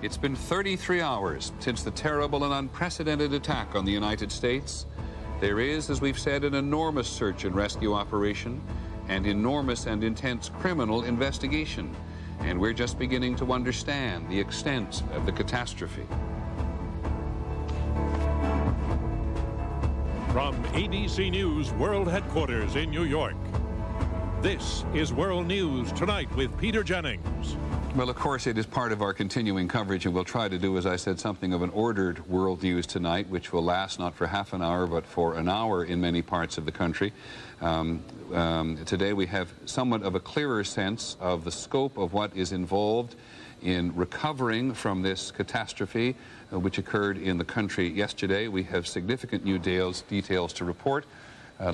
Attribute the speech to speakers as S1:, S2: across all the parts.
S1: It's been 33 hours since the terrible and unprecedented attack on the United States. There is, as we've said, an enormous search and rescue operation and enormous and intense criminal investigation. And we're just beginning to understand the extent of the catastrophe.
S2: From ABC News World Headquarters in New York, this is World News Tonight with Peter Jennings.
S1: Well, of course, it is part of our continuing coverage, and we'll try to do, as I said, something of an ordered World News Tonight, which will last not for half an hour, but for an hour in many parts of the country. Today we have somewhat of a clearer sense of the scope of what is involved in recovering from this catastrophe, which occurred in the country yesterday. We have significant new details to report.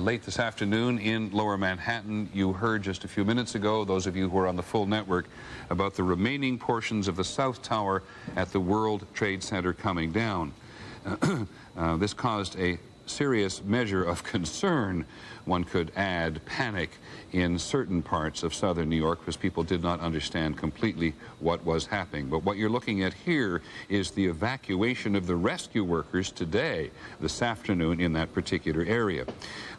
S1: Late this afternoon in Lower Manhattan, you heard just a few minutes ago, those of you who are on the full network, about the remaining portions of the South Tower at the World Trade Center coming down. This caused a serious measure of concern, one could add, panic in certain parts of southern New York, because people did not understand completely what was happening. But what you're looking at here is the evacuation of the rescue workers today, this afternoon, in that particular area.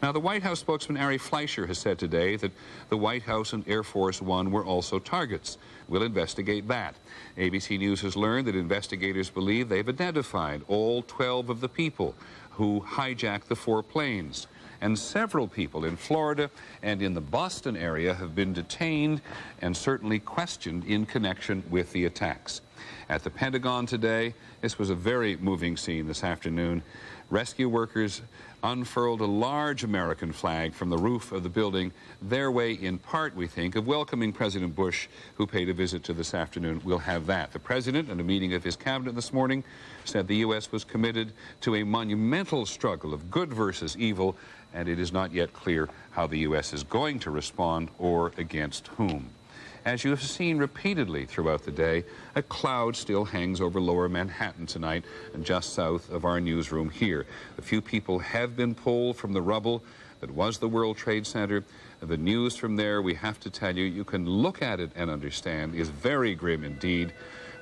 S1: Now, the White House spokesman Ari Fleischer has said today that the White House and Air Force One were also targets. We'll investigate that. ABC News has learned that investigators believe they've identified all 12 of the people who hijacked the 4 planes. And several people in Florida and in the Boston area have been detained and certainly questioned in connection with the attacks. At the Pentagon today, this was a very moving scene this afternoon. Rescue workers unfurled a large American flag from the roof of the building, their way, in part, we think, of welcoming President Bush, who paid a visit to this afternoon. We'll have that. The President, in a meeting of his cabinet this morning, said the U.S. was committed to a monumental struggle of good versus evil, and it is not yet clear how the U.S. is going to respond or against whom. As you have seen repeatedly throughout the day, a cloud still hangs over Lower Manhattan tonight, and just south of our newsroom here. A few people have been pulled from the rubble that was the World Trade Center. The news from there, we have to tell you, you can look at it and understand, is very grim indeed.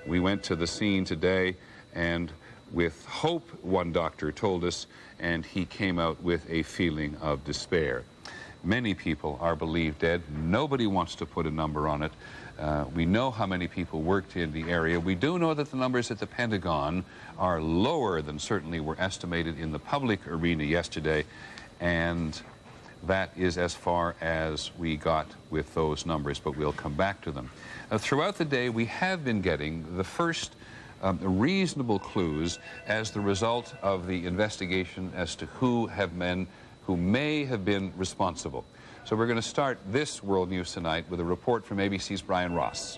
S1: We went to the scene today, and with hope, one doctor told us, and he came out with a feeling of despair. Many people are believed dead. Nobody wants to put a number on it. We know how many people worked in the area. We do know that the numbers at the Pentagon are lower than certainly were estimated in the public arena yesterday, and that is as far as we got with those numbers, but we'll come back to them. Throughout the day, we have been getting the first reasonable clues as the result of the investigation as to who may have been responsible. So we're going to start this World News Tonight with a report from ABC's Brian Ross.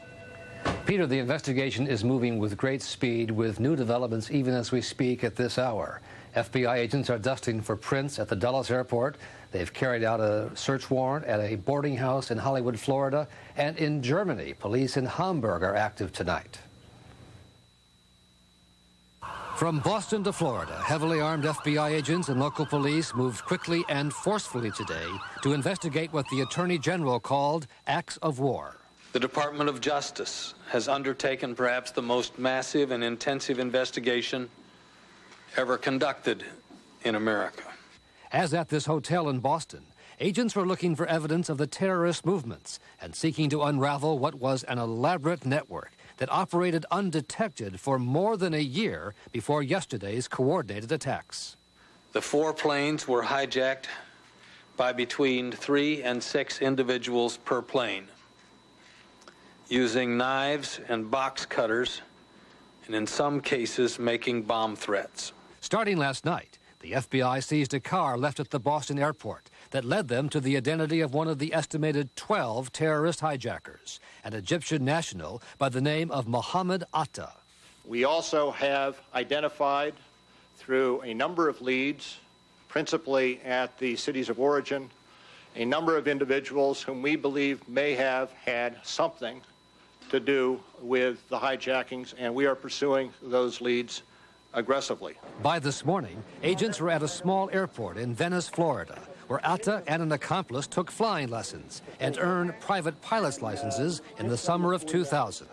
S3: Peter, the investigation is moving with great speed, with new developments even as we speak at this hour. FBI agents are dusting for prints at the Dulles airport. They've carried out a search warrant at a boarding house in Hollywood, Florida. And in Germany, police in Hamburg are active tonight. From Boston to Florida, heavily armed FBI agents and local police moved quickly and forcefully today to investigate what the Attorney General called acts of war.
S4: The Department of Justice has undertaken perhaps the most massive and intensive investigation ever conducted in America.
S3: As at this hotel in Boston, agents were looking for evidence of the terrorist movements and seeking to unravel what was an elaborate network that operated undetected for more than a year before yesterday's coordinated attacks.
S4: The 4 planes were hijacked by between 3 and 6 individuals per plane, using knives and box cutters, and in some cases making bomb threats.
S3: Starting last night, the FBI seized a car left at the Boston airport that led them to the identity of one of the estimated 12 terrorist hijackers, an Egyptian national by the name of Mohammed Atta.
S5: We also have identified through a number of leads, principally at the cities of origin, a number of individuals whom we believe may have had something to do with the hijackings, and we are pursuing those leads aggressively.
S3: By this morning, agents were at a small airport in Venice, Florida, where Atta and an accomplice took flying lessons and earned private pilot's licenses in the summer of 2000.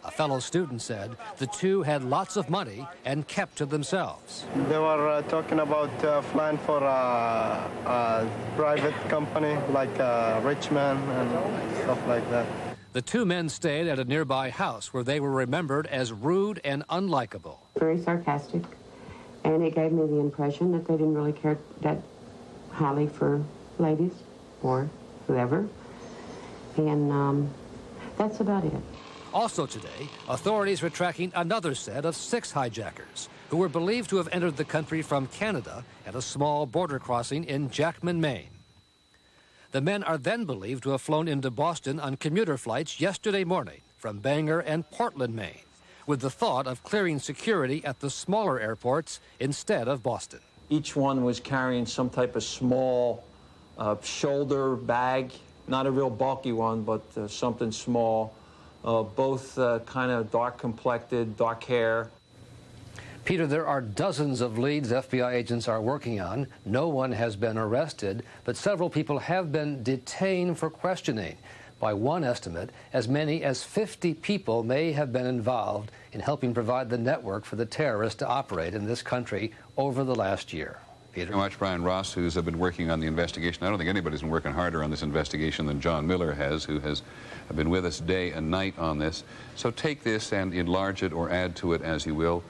S3: A fellow student said the two had lots of money and kept to themselves.
S6: They were talking about flying for a private company like Richmond and stuff like that.
S3: The two men stayed at a nearby house where they were remembered as rude and unlikable.
S7: Very sarcastic, and it gave me the impression that they didn't really care that highly for ladies or whoever, and that's about it.
S3: Also today, authorities were tracking another set of 6 hijackers who were believed to have entered the country from Canada at a small border crossing in Jackman, Maine. The men are then believed to have flown into Boston on commuter flights yesterday morning from Bangor and Portland, Maine, with the thought of clearing security at the smaller airports instead of Boston.
S8: Each one was carrying some type of small shoulder bag, not a real bulky one, but something small. Both kind of dark-complected, dark hair.
S3: Peter, there are dozens of leads FBI agents are working on. No one has been arrested, but several people have been detained for questioning. By one estimate, as many as 50 people may have been involved in helping provide the network for the terrorists to operate in this country over the last year. Peter?
S1: Thank you much, Brian Ross, who's been working on the investigation. I don't think anybody's been working harder on this investigation than John Miller has, who has been with us day and night on this. So take this and enlarge it or add to it as you will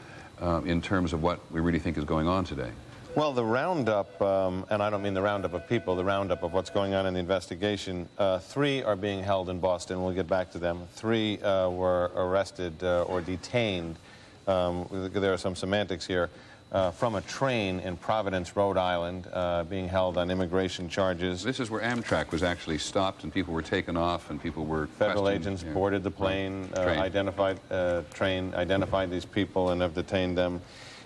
S1: in terms of what we really think is going on today.
S9: Well, the roundup, and I don't mean the roundup of people, the roundup of what's going on in the investigation, 3 are being held in Boston. We'll get back to them. 3 were arrested or detained. There are some semantics here. From a train in Providence, Rhode Island, being held on immigration charges.
S1: This is where Amtrak was actually stopped and people were taken off and people were
S9: Federal agents boarded the plane, identified these people and have detained them.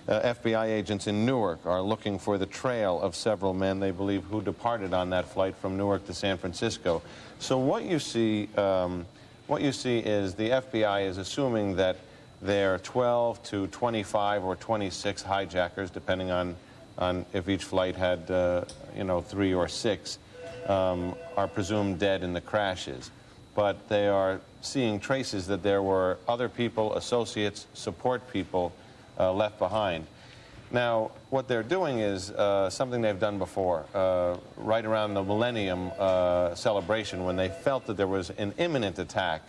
S9: FBI agents in Newark are looking for the trail of several men they believe who departed on that flight from Newark to San Francisco. So what you see is the FBI is assuming that there are 12 to 25 or 26 hijackers, depending on if each flight had, 3 or 6, are presumed dead in the crashes. But they are seeing traces that there were other people, associates, support people left behind. Now, what they're doing is something they've done before, right around the Millennium celebration, when they felt that there was an imminent attack.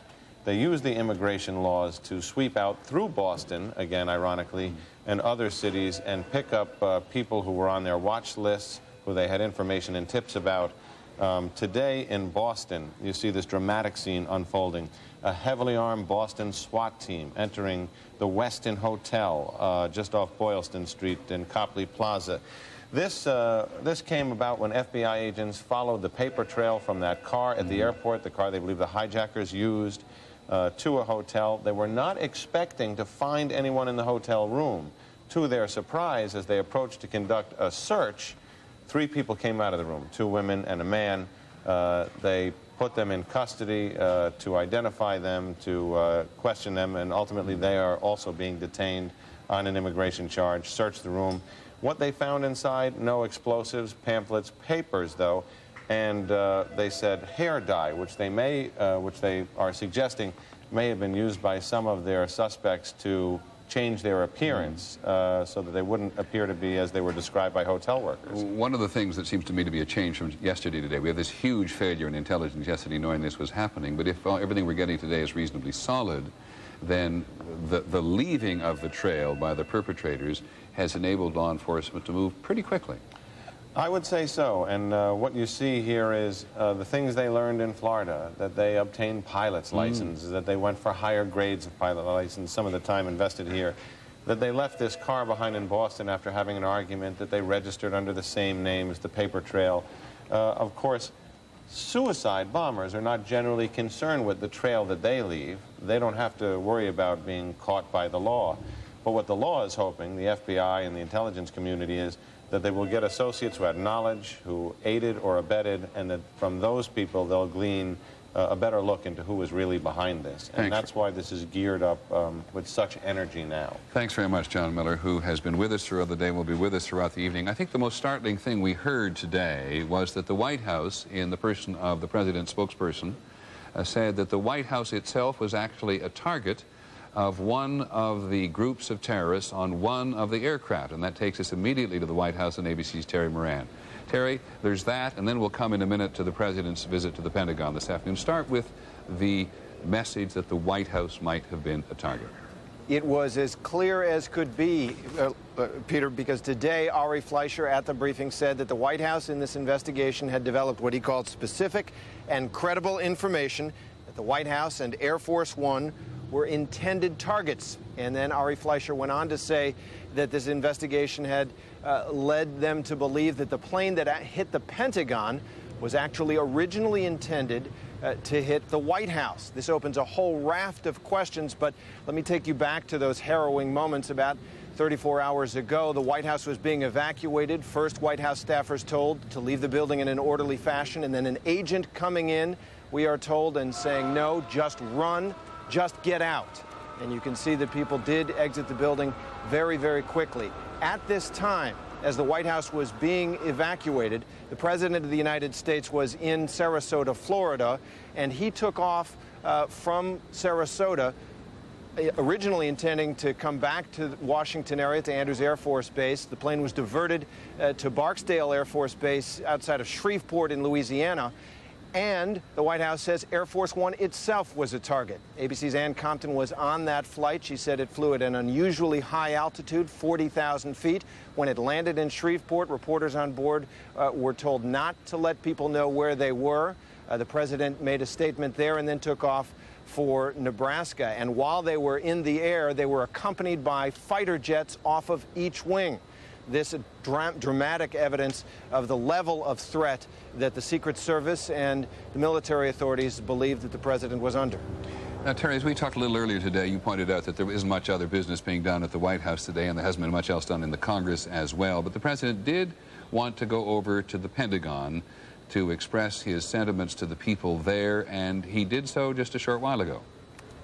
S9: They used the immigration laws to sweep out through Boston, again, ironically, and other cities, and pick up people who were on their watch lists, who they had information and tips about. Today in Boston, you see this dramatic scene unfolding. A heavily armed Boston SWAT team entering the Westin Hotel just off Boylston Street in Copley Plaza. This came about when FBI agents followed the paper trail from that car at the airport, the car they believe the hijackers used, to a hotel. They were not expecting to find anyone in the hotel room. To their surprise, as they approached to conduct a search, 3 people came out of the room, 2 women and a man. They put them in custody to identify them, to question them, and ultimately they are also being detained on an immigration charge. Searched the room. What they found inside, no explosives, pamphlets, papers, though, and they said hair dye, which they are suggesting may have been used by some of their suspects to change their appearance so that they wouldn't appear to be as they were described by hotel workers.
S1: One of the things that seems to me to be a change from yesterday to today, we have this huge failure in intelligence yesterday knowing this was happening, but if everything we're getting today is reasonably solid, then the leaving of the trail by the perpetrators has enabled law enforcement to move pretty quickly.
S9: I would say so, and what you see here is the things they learned in Florida, that they obtained pilot's licenses, that they went for higher grades of pilot license, some of the time invested here, that they left this car behind in Boston after having an argument, that they registered under the same name as the paper trail. Of course, suicide bombers are not generally concerned with the trail that they leave. They don't have to worry about being caught by the law. But what the law is hoping, the FBI and the intelligence community, is that they will get associates who had knowledge, who aided or abetted, and that from those people they'll glean a better look into who is really behind this. And that's why this is geared up with such energy now.
S1: Thanks very much, John Miller, who has been with us throughout the day and will be with us throughout the evening. I think the most startling thing we heard today was that the White House, in the person of the president's spokesperson, said that the White House itself was actually a target of one of the groups of terrorists on one of the aircraft. And that takes us immediately to the White House and ABC's Terry Moran. Terry, there's that, and then we'll come in a minute to the president's visit to the Pentagon this afternoon. Start with the message that the White House might have been a target.
S10: It was as clear as could be, Peter, because today Ari Fleischer at the briefing said that the White House in this investigation had developed what he called specific and credible information that the White House and Air Force One were intended targets. And then Ari Fleischer went on to say that this investigation had led them to believe that the plane that hit the Pentagon was actually originally intended to hit the White House. This opens a whole raft of questions, but let me take you back to those harrowing moments. About 34 hours ago, the White House was being evacuated. First, White House staffers told to leave the building in an orderly fashion, and then an agent coming in, we are told, and saying, no, just run, just get out. And you can see that people did exit the building very, very quickly. At this time, as the White House was being evacuated, the President of the United States was in Sarasota, Florida, and he took off from Sarasota, originally intending to come back to the Washington area, to Andrews Air Force Base. The plane was diverted to Barksdale Air Force Base outside of Shreveport in Louisiana. And the White House says Air Force One itself was a target. ABC's Ann Compton was on that flight. She said it flew at an unusually high altitude, 40,000 feet. When it landed in Shreveport, reporters on board were told not to let people know where they were. The president made a statement there and then took off for Nebraska. And while they were in the air, they were accompanied by fighter jets off of each wing. This dramatic evidence of the level of threat that the Secret Service and the military authorities believed that the president was under.
S1: Now, Terry, as we talked a little earlier today, you pointed out that there isn't much other business being done at the White House today, and there hasn't been much else done in the Congress as well. But the president did want to go over to the Pentagon to express his sentiments to the people there, and he did so just a short while ago.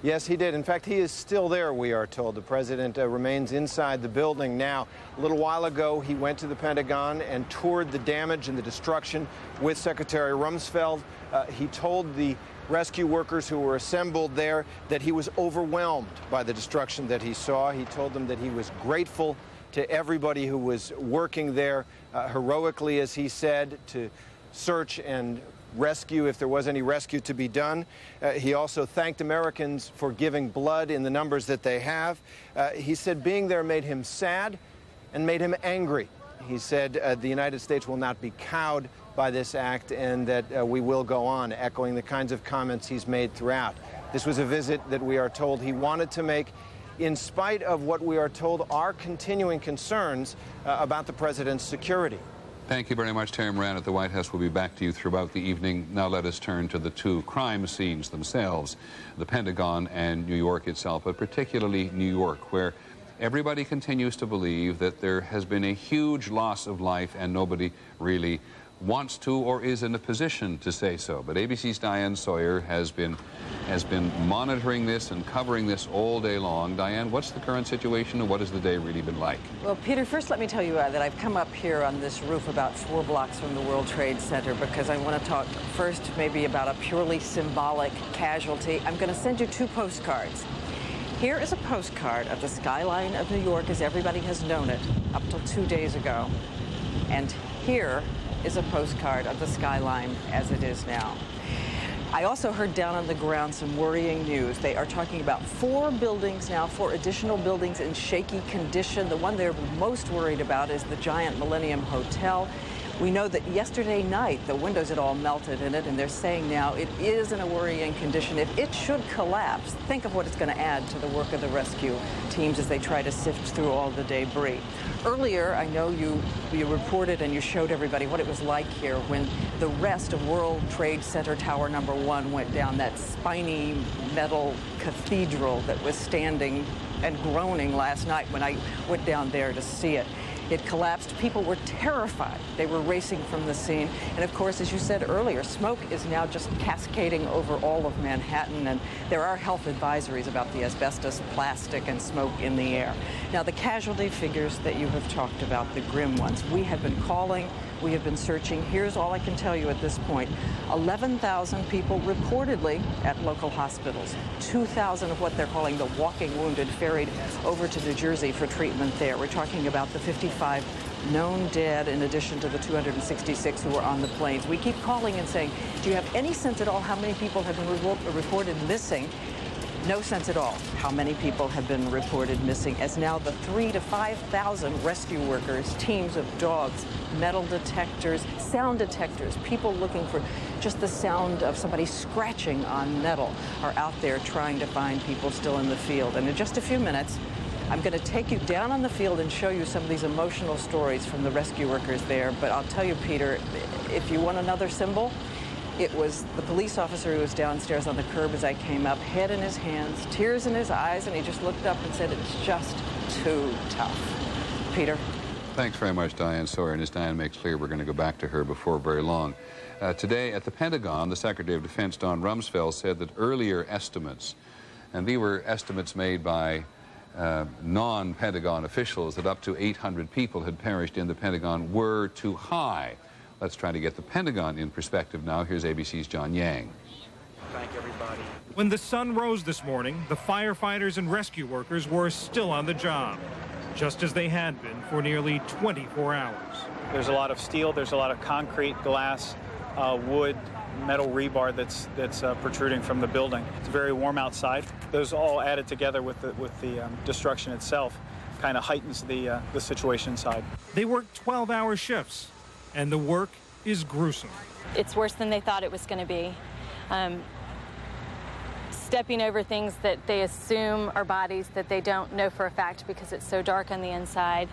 S10: Yes, he did. In fact, he is still there, we are told. The president remains inside the building now. A little while ago, he went to the Pentagon and toured the damage and the destruction with Secretary Rumsfeld. He told the rescue workers who were assembled there that he was overwhelmed by the destruction that he saw. He told them that he was grateful to everybody who was working there heroically, as he said, to search and rescue if there was any rescue to be done. He also thanked Americans for giving blood in the numbers that they have. He said being there made him sad and made him angry. He said the United States will not be cowed by this act and that we will go on, echoing the kinds of comments he's made throughout. This was a visit that we are told he wanted to make in spite of what we are told are continuing concerns about the president's security.
S1: Thank you very much, Terry Moran at the White House. We'll be back to you throughout the evening. Now let us turn to the two crime scenes themselves, the Pentagon and New York itself, but particularly New York, where everybody continues to believe that there has been a huge loss of life and nobody really wants to or is in a position to say so. But ABC's Diane Sawyer has been monitoring this and covering this all day long. Diane, what's the current situation and what has the day really been like?
S11: Well, Peter, first let me tell you that I've come up here on this roof about 4 blocks from the World Trade Center because I want to talk first maybe about a purely symbolic casualty. I'm going to send you 2 postcards. Here is a postcard of the skyline of New York as everybody has known it up till 2 days ago. And here is a postcard of the skyline as it is now. I also heard down on the ground some worrying news. They are talking about 4 buildings now, 4 additional buildings in shaky condition. The one they're most worried about is the giant Millennium Hotel. We know that yesterday night the windows had all melted in it, and they're saying now it is in a worrying condition. If it should collapse, think of what it's going to add to the work of the rescue teams as they try to sift through all the debris. Earlier, I know you reported and you showed everybody what it was like here when the rest of World Trade Center Tower number 1 went down, that spiny metal cathedral that was standing and groaning last night when I went down there to see it. It collapsed. People were terrified. They were racing from the scene. And of course, as you said earlier, smoke is now just cascading over all of Manhattan, and there are health advisories about the asbestos, plastic, and smoke in the air. Now, the casualty figures that you have talked about, the grim ones, we have been calling, we have been searching. Here's all I can tell you at this point. 11,000 people reportedly at local hospitals. 2,000 of what they're calling the walking wounded ferried over to New Jersey for treatment there. We're talking about the 55 known dead in addition to the 266 who were on the planes. We keep calling and saying, do you have any sense at all how many people have been reported missing? No sense at all how many people have been reported missing, as now the 3,000 to 5,000 rescue workers, teams of dogs, metal detectors, sound detectors, people looking for just the sound of somebody scratching on metal are out there trying to find people still in the field. And in just a few minutes, I'm going to take you down on the field and show you some of these emotional stories from the rescue workers there. But I'll tell you, Peter, if you want another symbol, it was the police officer who was downstairs on the curb as I came up, head in his hands, tears in his eyes, and he just looked up and said, it's just too tough. Peter?
S1: Thanks very much, Diane Sawyer. And as Diane makes clear, we're going to go back to her before very long. Today at the Pentagon, the Secretary of Defense, Don Rumsfeld, said that earlier estimates, and these were estimates made by non-Pentagon officials, that up to 800 people had perished in the Pentagon, were too high. Let's try to get the Pentagon in perspective now. Here's ABC's John Yang.
S12: Thank everybody.
S13: When the sun rose this morning, the firefighters and rescue workers were still on the job, just as they had been for nearly 24 hours.
S12: There's a lot of steel, there's a lot of concrete, glass, wood, metal rebar that's protruding from the building. It's very warm outside. Those all added together with the destruction itself kind of heightens the situation inside.
S13: They worked 12-hour shifts, and the work is gruesome.
S14: It's worse than they thought it was going to be. Stepping over things that they assume are bodies that they don't know for a fact because it's so dark on the inside.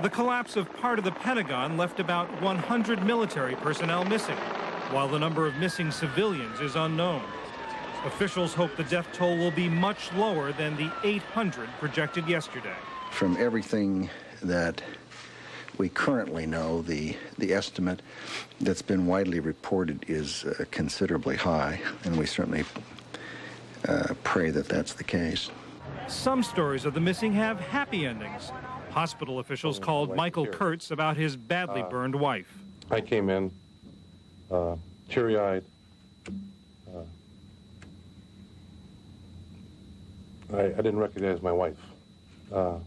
S13: The collapse of part of the Pentagon left about 100 military personnel missing, while the number of missing civilians is unknown. Officials hope the death toll will be much lower than the 800 projected yesterday.
S15: From everything that we currently know, the estimate that's been widely reported is considerably high, and we certainly pray that that's the case.
S13: Some stories of the missing have happy endings. Hospital officials called Michael Kurtz about his badly burned wife.
S16: I came in teary-eyed. I didn't recognize my wife of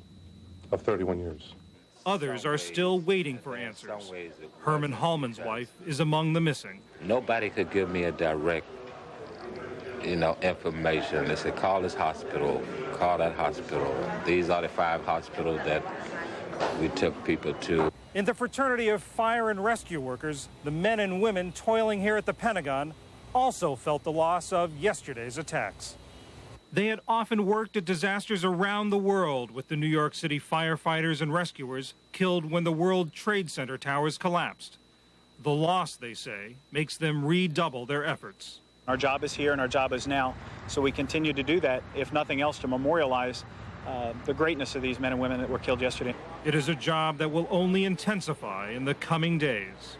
S16: 31 years.
S13: Others are still waiting for answers. Herman Hallman's wife is among the missing.
S17: Nobody could give me a direct, information. They said, call this hospital, call that hospital. These are the 5 hospitals that we took people to.
S13: In the fraternity of fire and rescue workers, the men and women toiling here at the Pentagon also felt the loss of yesterday's attacks. They had often worked at disasters around the world with the New York City firefighters and rescuers killed when the World Trade Center towers collapsed. The loss, they say, makes them redouble their efforts.
S12: Our job is here and our job is now, so we continue to do that, if nothing else, to memorialize the greatness of these men and women that were killed yesterday.
S13: It is a job that will only intensify in the coming days.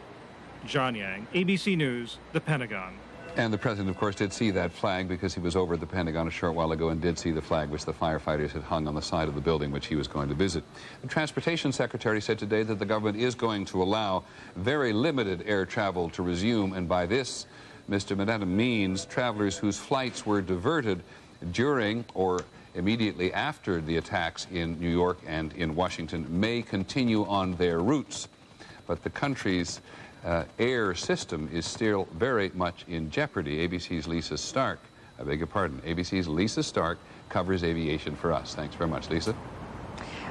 S13: John Yang, ABC News, the Pentagon.
S1: And the president, of course, did see that flag because he was over at the Pentagon a short while ago and did see the flag which the firefighters had hung on the side of the building which he was going to visit. The Transportation Secretary said today that the government is going to allow very limited air travel to resume, and by this, Mr. P.M.E.T.A.M.E.T means travelers whose flights were diverted during or immediately after the attacks in New York and in Washington may continue on their routes. But the country's air system is still very much in jeopardy. ABC's Lisa Stark, ABC's Lisa Stark covers aviation for us. Thanks very much, Lisa.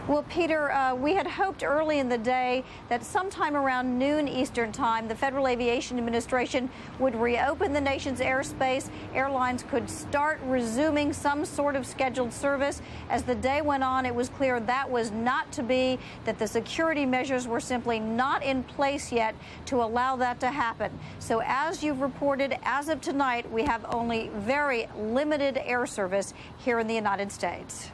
S18: Well, Peter, we had hoped early in the day that sometime around noon Eastern time, the Federal Aviation Administration would reopen the nation's airspace. Airlines could start resuming some sort of scheduled service. As the day went on, it was clear that was not to be, that the security measures were simply not in place yet to allow that to happen. So as you've reported, as of tonight, we have only very limited air service here in the United States.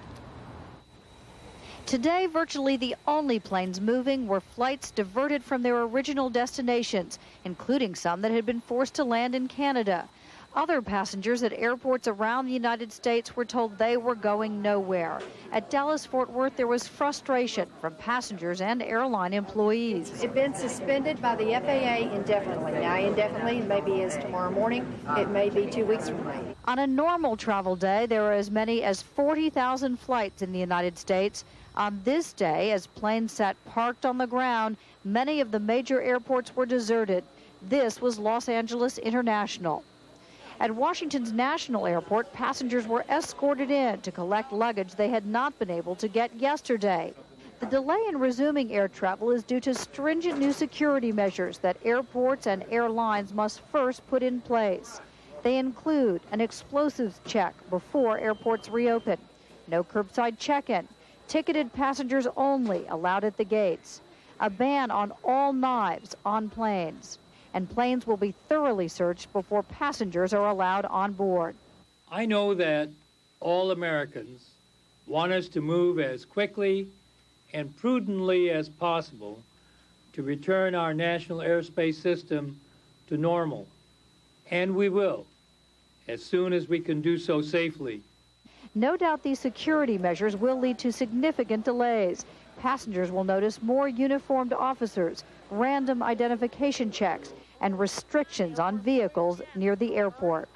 S19: Today, virtually the only planes moving were flights diverted from their original destinations, including some that had been forced to land in Canada. Other passengers at airports around the United States were told they were going nowhere. At Dallas-Fort Worth, there was frustration from passengers and airline employees.
S20: It's been suspended by the FAA indefinitely. Now, indefinitely maybe is tomorrow morning. It may be 2 weeks from now.
S19: On a normal travel day, there are as many as 40,000 flights in the United States. On this day, as planes sat parked on the ground, many of the major airports were deserted. This was Los Angeles International. At Washington's National Airport, passengers were escorted in to collect luggage they had not been able to get yesterday. The delay in resuming air travel is due to stringent new security measures that airports and airlines must first put in place. They include an explosives check before airports reopen, no curbside check-in, ticketed passengers only allowed at the gates, a ban on all knives on planes, and planes will be thoroughly searched before passengers are allowed on board.
S21: I know that all Americans want us to move as quickly and prudently as possible to return our national airspace system to normal. And we will, as soon as we can do so safely.
S19: No doubt these security measures will lead to significant delays. Passengers will notice more uniformed officers, random identification checks, and restrictions on vehicles near the airport.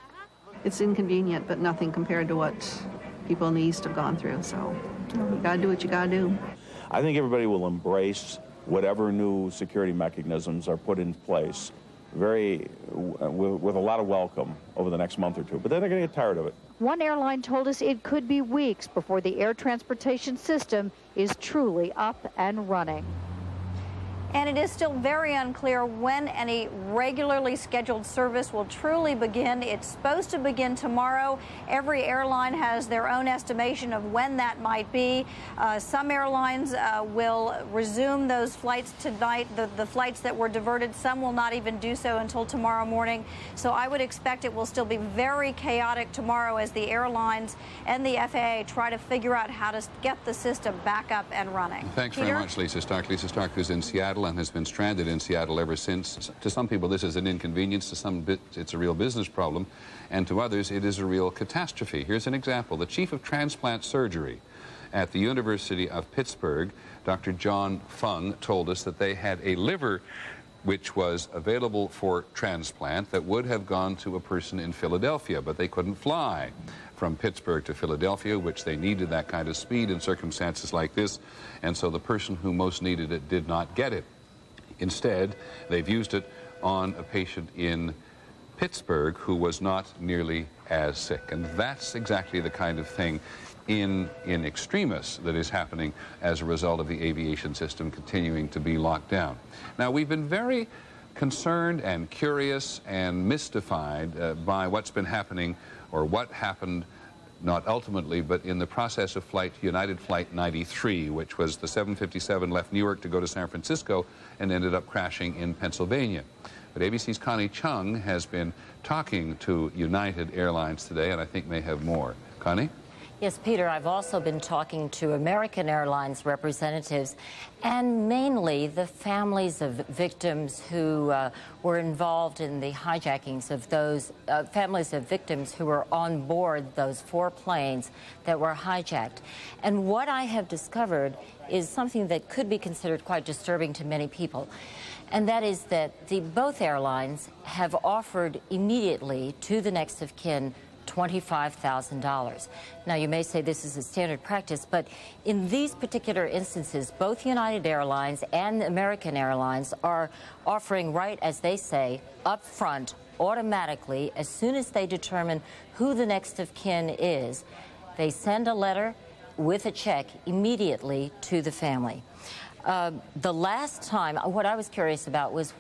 S22: It's inconvenient, but nothing compared to what people in the East have gone through. So you gotta do what you gotta do.
S23: I think everybody will embrace whatever new security mechanisms are put in place with a lot of welcome over the next month or two. But then they're gonna get tired of it.
S19: One airline told us it could be weeks before the air transportation system is truly up and running.
S18: And it is still very unclear when any regularly scheduled service will truly begin. It's supposed to begin tomorrow. Every airline has their own estimation of when that might be. Some airlines will resume those flights tonight, the flights that were diverted. Some will not even do so until tomorrow morning. So I would expect it will still be very chaotic tomorrow as the airlines and the FAA try to figure out how to get the system back up and running.
S1: Thanks
S18: Peter?
S1: very much, Lisa Stark. Lisa Stark is in Seattle and has been stranded in Seattle ever since. To some people, this is an inconvenience. To some, it's a real business problem. And to others, it is a real catastrophe. Here's an example. The chief of transplant surgery at the University of Pittsburgh, Dr. John Fung, told us that they had a liver which was available for transplant that would have gone to a person in Philadelphia, but they couldn't fly from Pittsburgh to Philadelphia, which they needed that kind of speed in circumstances like this, and so the person who most needed it did not get it. Instead, they've used it on a patient in Pittsburgh who was not nearly as sick. And that's exactly the kind of thing in extremis that is happening as a result of the aviation system continuing to be locked down. Now, we've been very concerned and curious and mystified by what's been happening, or what happened, not ultimately, but in the process of United Flight 93, which was the 757 left Newark to go to San Francisco and ended up crashing in Pennsylvania. But ABC's Connie Chung has been talking to United Airlines today, and I think may have more. Connie?
S24: Yes, Peter, I've also been talking to American Airlines representatives and mainly the families of victims who were involved in the hijackings of those families of victims who were on board those 4 planes that were hijacked. And what I have discovered is something that could be considered quite disturbing to many people. And that is that both airlines have offered immediately to the next of kin $25,000. Now, you may say this is a standard practice, but in these particular instances, both United Airlines and American Airlines are offering, right as they say, up front, automatically, as soon as they determine who the next of kin is, they send a letter with a check immediately to the family. The last time, what I was curious about was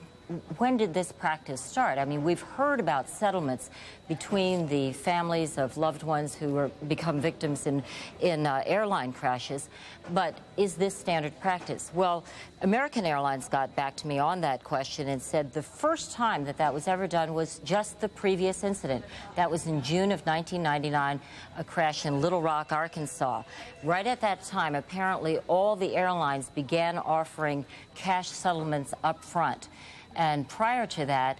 S24: when did this practice start? I mean, we've heard about settlements between the families of loved ones who become victims in airline crashes, but is this standard practice? Well, American Airlines got back to me on that question and said the first time that that was ever done was just the previous incident. That was in June of 1999, a crash in Little Rock, Arkansas. Right at that time, apparently all the airlines began offering cash settlements up front. And prior to that,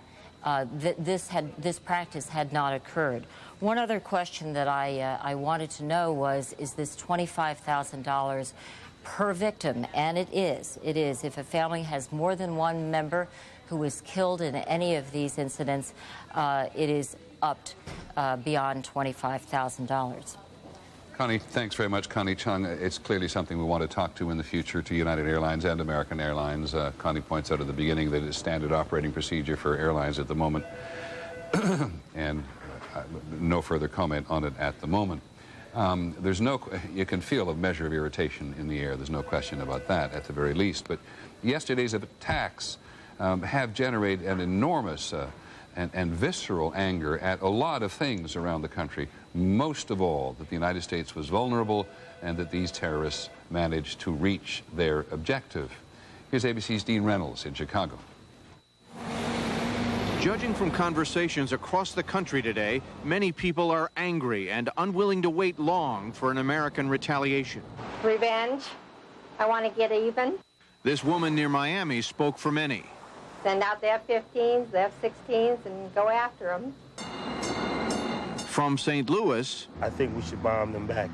S24: this practice had not occurred. One other question that I wanted to know was, is this $25,000 per victim? And it is. It is. If a family has more than one member who was killed in any of these incidents, it is upped beyond $25,000.
S1: Connie, thanks very much. Connie Chung, it's clearly something we want to talk to in the future to United Airlines and American Airlines. Connie points out at the beginning that it's standard operating procedure for airlines at the moment, and no further comment on it at the moment. You can feel a measure of irritation in the air. There's no question about that, at the very least. But yesterday's attacks have generated an enormous and visceral anger at a lot of things around the country, most of all that the United States was vulnerable and that these terrorists managed to reach their objective. Here's ABC's Dean Reynolds in Chicago.
S2: Judging from conversations across the country today, many people are angry and unwilling to wait long for an American retaliation.
S4: Revenge. I want to get even.
S2: This woman near Miami spoke for many.
S4: Send out the F-15s, the F-16s, and go after them.
S2: From St. Louis,
S5: I think we should bomb them back.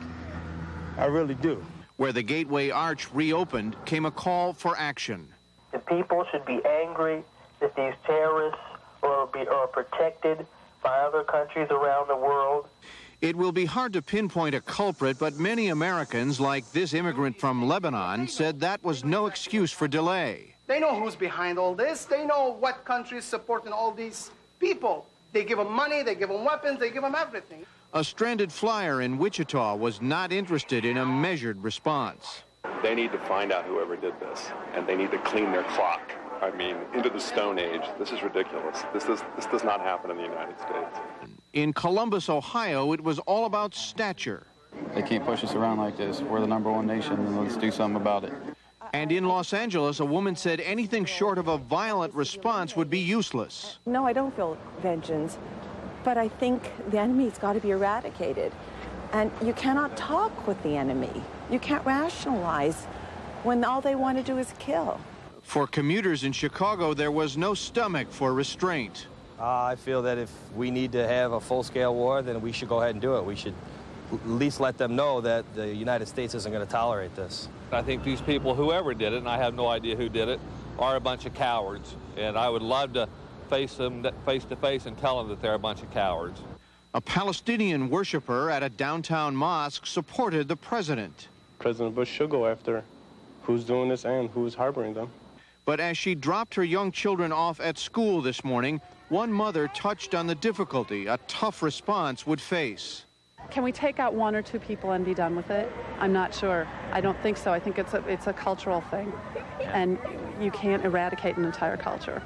S5: I really do.
S2: Where the Gateway Arch reopened, came a call for action.
S5: The people should be angry that these terrorists are protected by other countries around the world.
S2: It will be hard to pinpoint a culprit, but many Americans, like this immigrant from Lebanon, said that was no excuse for delay.
S6: They know who's behind all this. They know what countries supporting all these people. They give them money, they give them weapons, they give them everything.
S2: A stranded flyer in Wichita was not interested in a measured response.
S25: They need to find out whoever did this, and they need to clean their clock. I mean, into the Stone Age. This is ridiculous. This does not happen in the United States.
S2: In Columbus, Ohio, it was all about stature.
S26: They can't push us around like this. We're the #1 nation, and let's do something about it.
S2: And in Los Angeles, a woman said anything short of a violent response would be useless.
S27: No, I don't feel vengeance, but I think the enemy's got to be eradicated. And you cannot talk with the enemy. You can't rationalize when all they want to do is kill.
S2: For commuters in Chicago, there was no stomach for restraint.
S28: I feel that if we need to have a full-scale war, then we should go ahead and do it. We should at least let them know that the United States isn't going to tolerate this.
S29: I think these people, whoever did it, and I have no idea who did it, are a bunch of cowards. And I would love to face them face to face and tell them that they're a bunch of cowards.
S2: A Palestinian worshiper at a downtown mosque supported the president.
S16: President Bush should go after who's doing this and who's harboring them.
S2: But as she dropped her young children off at school this morning, one mother touched on the difficulty a tough response would face.
S30: Can we take out 1 or 2 people and be done with it? I'm not sure. I don't think so. I think it's a cultural thing, and you can't eradicate an entire culture.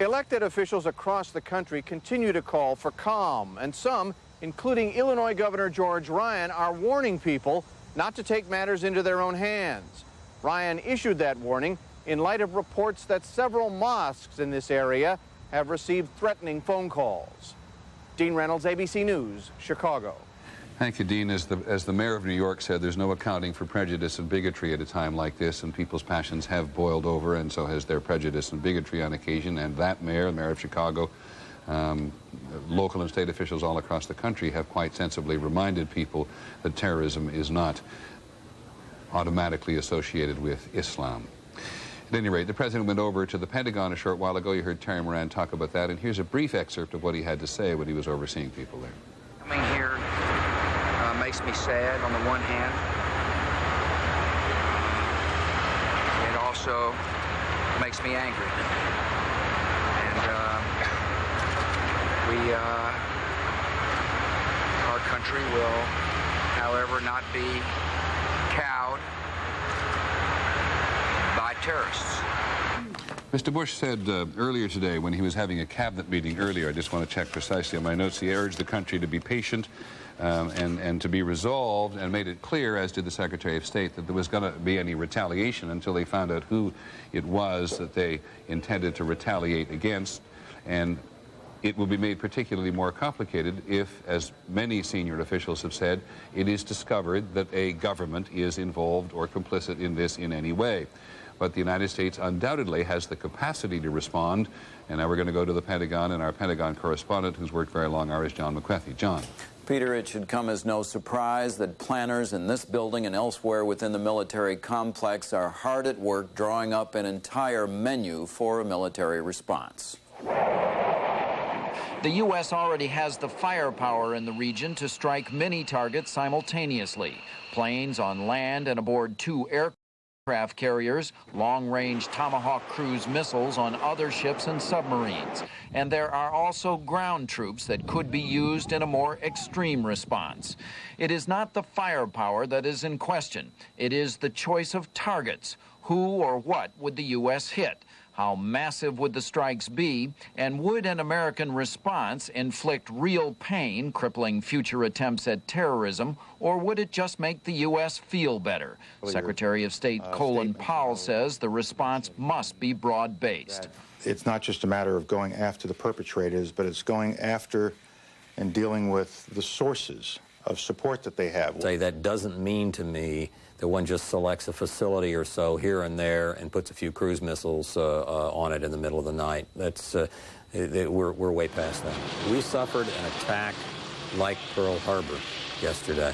S10: Elected officials across the country continue to call for calm, and some, including Illinois Governor George Ryan, are warning people not to take matters into their own hands. Ryan issued that warning in light of reports that several mosques in this area have received threatening phone calls. Dean Reynolds, ABC News, Chicago.
S1: Thank you, Dean. As the mayor of New York said, there's no accounting for prejudice and bigotry at a time like this, and people's passions have boiled over, and so has their prejudice and bigotry on occasion. And that mayor, the mayor of Chicago, local and state officials all across the country have quite sensibly reminded people that terrorism is not automatically associated with Islam. At any rate, the president went over to the Pentagon a short while ago. You heard Terry Moran talk about that, and here's a brief excerpt of what he had to say when he was overseeing people there.
S31: Coming here makes me sad on the one hand. It also makes me angry. And our country will, however, not be cowed by terrorists.
S1: Mr. Bush said earlier today, when he was having a cabinet meeting earlier, I just want to check precisely on my notes, he urged the country to be patient and to be resolved, and made it clear, as did the Secretary of State, that there was going to be any retaliation until they found out who it was that they intended to retaliate against. And it will be made particularly more complicated if, as many senior officials have said, it is discovered that a government is involved or complicit in this in any way. But the United States undoubtedly has the capacity to respond. And now we're going to go to the Pentagon, and our Pentagon correspondent, who's worked very long hours, John McWethy. John.
S3: Peter, it should come as no surprise that planners in this building and elsewhere within the military complex are hard at work drawing up an entire menu for a military response.
S7: The U.S. already has the firepower in the region to strike many targets simultaneously. Planes on land and aboard 2 aircraft carriers, long-range Tomahawk cruise missiles on other ships and submarines. And there are also ground troops that could be used in a more extreme response. It is not the firepower that is in question. It is the choice of targets. Who or what would the U.S. hit? How massive would the strikes be, and would an American response inflict real pain, crippling future attempts at terrorism, or would it just make the U.S. feel better? Secretary of State Colin Powell says the response must be broad-based.
S8: It's not just a matter of going after the perpetrators, but it's going after and dealing with the sources of support that they have.
S9: Say that doesn't mean to me that one just selects a facility or so here and there and puts a few cruise missiles on it in the middle of the night. That's we're way past that. We suffered an attack like Pearl Harbor yesterday.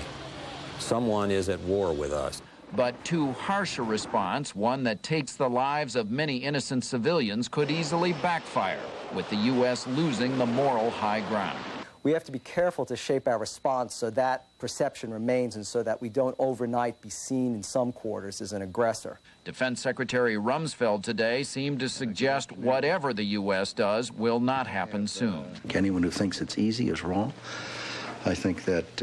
S9: Someone is at war with us.
S7: But too harsh a response, one that takes the lives of many innocent civilians, could easily backfire, with the U.S. losing the moral high ground.
S11: We have to be careful to shape our response so that perception remains and so that we don't overnight be seen in some quarters as an aggressor.
S7: Defense Secretary Rumsfeld today seemed to suggest whatever the U.S. does will not happen soon.
S12: Anyone who thinks it's easy is wrong. I think that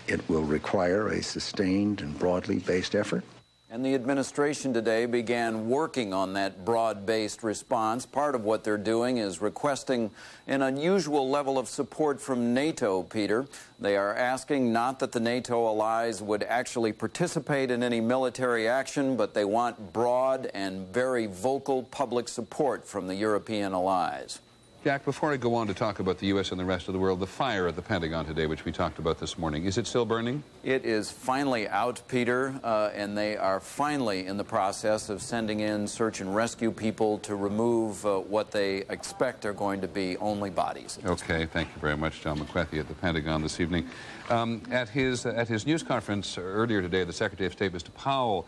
S12: it will require a sustained and broadly based effort.
S3: And the administration today began working on that broad-based response. Part of what they're doing is requesting an unusual level of support from NATO, Peter. They are asking not that the NATO allies would actually participate in any military action, but they want broad and very vocal public support from the European allies.
S1: Jack, before I go on to talk about the U.S. and the rest of the world, the fire at the Pentagon today, which we talked about this morning, is it still burning?
S3: It is finally out, Peter, and they are finally in the process of sending in search and rescue people to remove what they expect are going to be only bodies.
S1: Okay, thank you very much, John McWethy at the Pentagon this evening. At his news conference earlier today, the Secretary of State, Mr. Powell,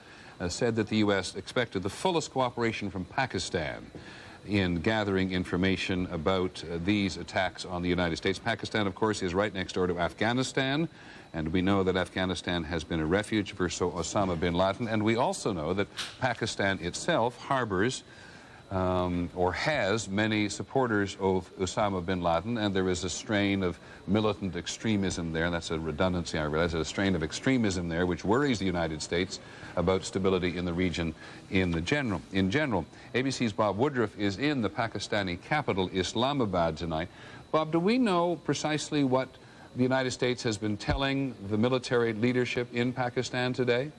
S1: said that the U.S. expected the fullest cooperation from Pakistan in gathering information about these attacks on the United States. Pakistan, of course, is right next door to Afghanistan, and we know that Afghanistan has been a refuge for Osama bin Laden, and we also know that Pakistan itself harbors or has many supporters of Osama bin Laden, and there is a strain of militant extremism there, and that's a redundancy, I realize, a strain of extremism there which worries the United States about stability in the region in general. ABC's Bob Woodruff is in the Pakistani capital, Islamabad, tonight. Bob, do we know precisely what the United States has been telling the military leadership in Pakistan today?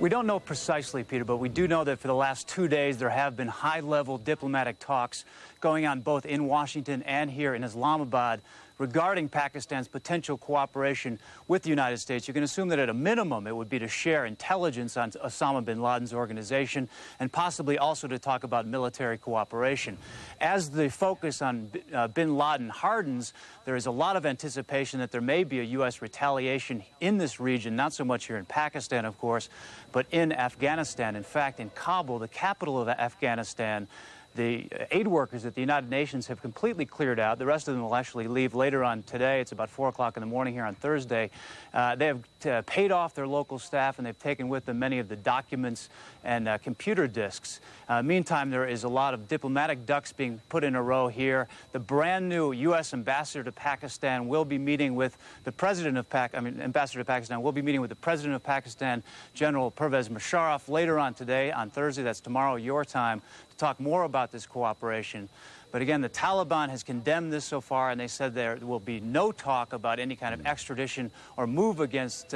S13: We don't know precisely, Peter, but we do know that for the last 2 days there have been high-level diplomatic talks going on both in Washington and here in Islamabad regarding Pakistan's potential cooperation with the United States. You can assume that at a minimum it would be to share intelligence on Osama bin Laden's organization and possibly also to talk about military cooperation. As the focus on bin Laden hardens, there is a lot of anticipation that there may be a U.S. retaliation in this region, not so much here in Pakistan, of course, but in Afghanistan. In fact, in Kabul, the capital of Afghanistan, The aid workers at the United Nations have completely cleared out. The rest of them will actually leave later on today. It's about 4 o'clock in the morning here on Thursday. They have paid off their local staff, and they've taken with them many of the documents and computer disks. Meantime, there is a lot of diplomatic ducks being put in a row here. The brand new U.S. ambassador to Pakistan will be meeting with the president of ambassador to Pakistan will be meeting with the president of Pakistan, General Pervez Musharraf, later on today, on Thursday. That's tomorrow, your time, to talk more about this cooperation. But again, the Taliban has condemned this so far, and they said there will be no talk about any kind of extradition or move against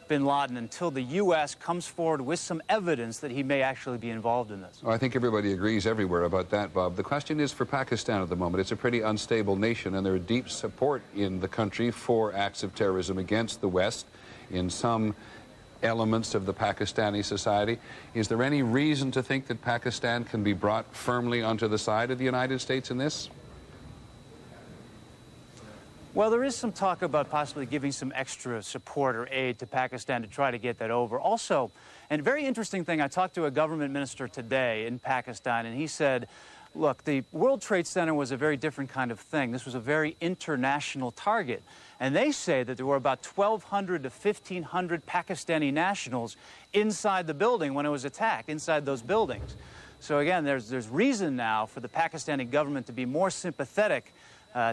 S13: bin Laden until the U.S. comes forward with some evidence that he may actually be involved in this.
S1: Well, I think everybody agrees everywhere about that, Bob. The question is for Pakistan at the moment. It's a pretty unstable nation, and there is deep support in the country for acts of terrorism against the West in some elements of the Pakistani society. Is there any reason to think that Pakistan can be brought firmly onto the side of the United States in this?
S13: Well, there is some talk about possibly giving some extra support or aid to Pakistan to try to get that over. Also, and a very interesting thing, I talked to a government minister today in Pakistan, and he said, look, the World Trade Center was a very different kind of thing. This was a very international target. And they say that there were about 1,200 to 1,500 Pakistani nationals inside the building when it was attacked, inside those buildings. So again, there's reason now for the Pakistani government to be more sympathetic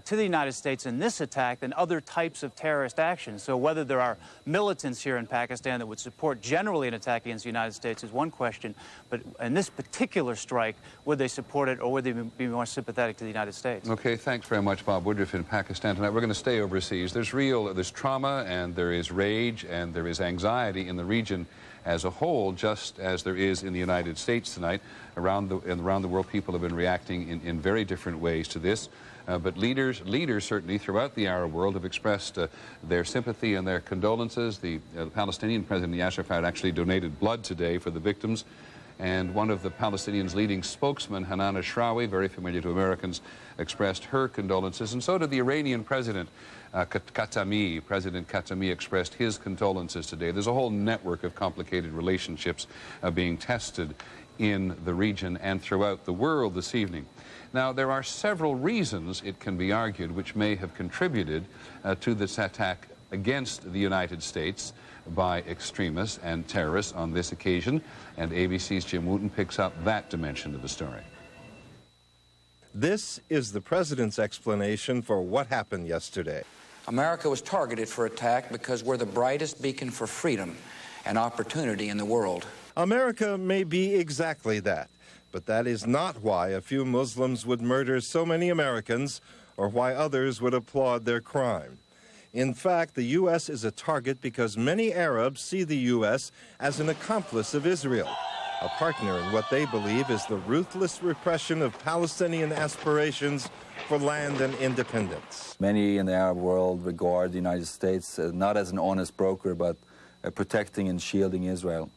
S13: to the United States in this attack than other types of terrorist actions. So whether there are militants here in Pakistan that would support generally an attack against the United States is one question, but in this particular strike, would they support it or would they be more sympathetic to the United States?
S1: Okay, thanks very much, Bob Woodruff in Pakistan tonight. We're going to stay overseas. There's trauma and there is rage and there is anxiety in the region as a whole, just as there is in the United States tonight. Around the world, people have been reacting in very different ways to this. But leaders certainly throughout the Arab world have expressed their sympathy and their condolences. The Palestinian President Yasser Arafat actually donated blood today for the victims. And one of the Palestinians' leading spokesmen, Hanan Ashrawi, very familiar to Americans, expressed her condolences. And so did the Iranian President, President Khatami expressed his condolences today. There's a whole network of complicated relationships being tested in the region and throughout the world this evening. Now, there are several reasons, it can be argued, which may have contributed to this attack against the United States by extremists and terrorists on this occasion, and ABC's Jim Wooten picks up that dimension of the story.
S4: This is the president's explanation for what happened yesterday.
S31: America was targeted for attack because we're the brightest beacon for freedom and opportunity in the world.
S4: America may be exactly that, but that is not why a few Muslims would murder so many Americans or why others would applaud their crime. In fact, the U.S. is a target because many Arabs see the U.S. as an accomplice of Israel, a partner in what they believe is the ruthless repression of Palestinian aspirations for land and independence.
S14: Many in the Arab world regard the United States not as an honest broker, but protecting and shielding Israel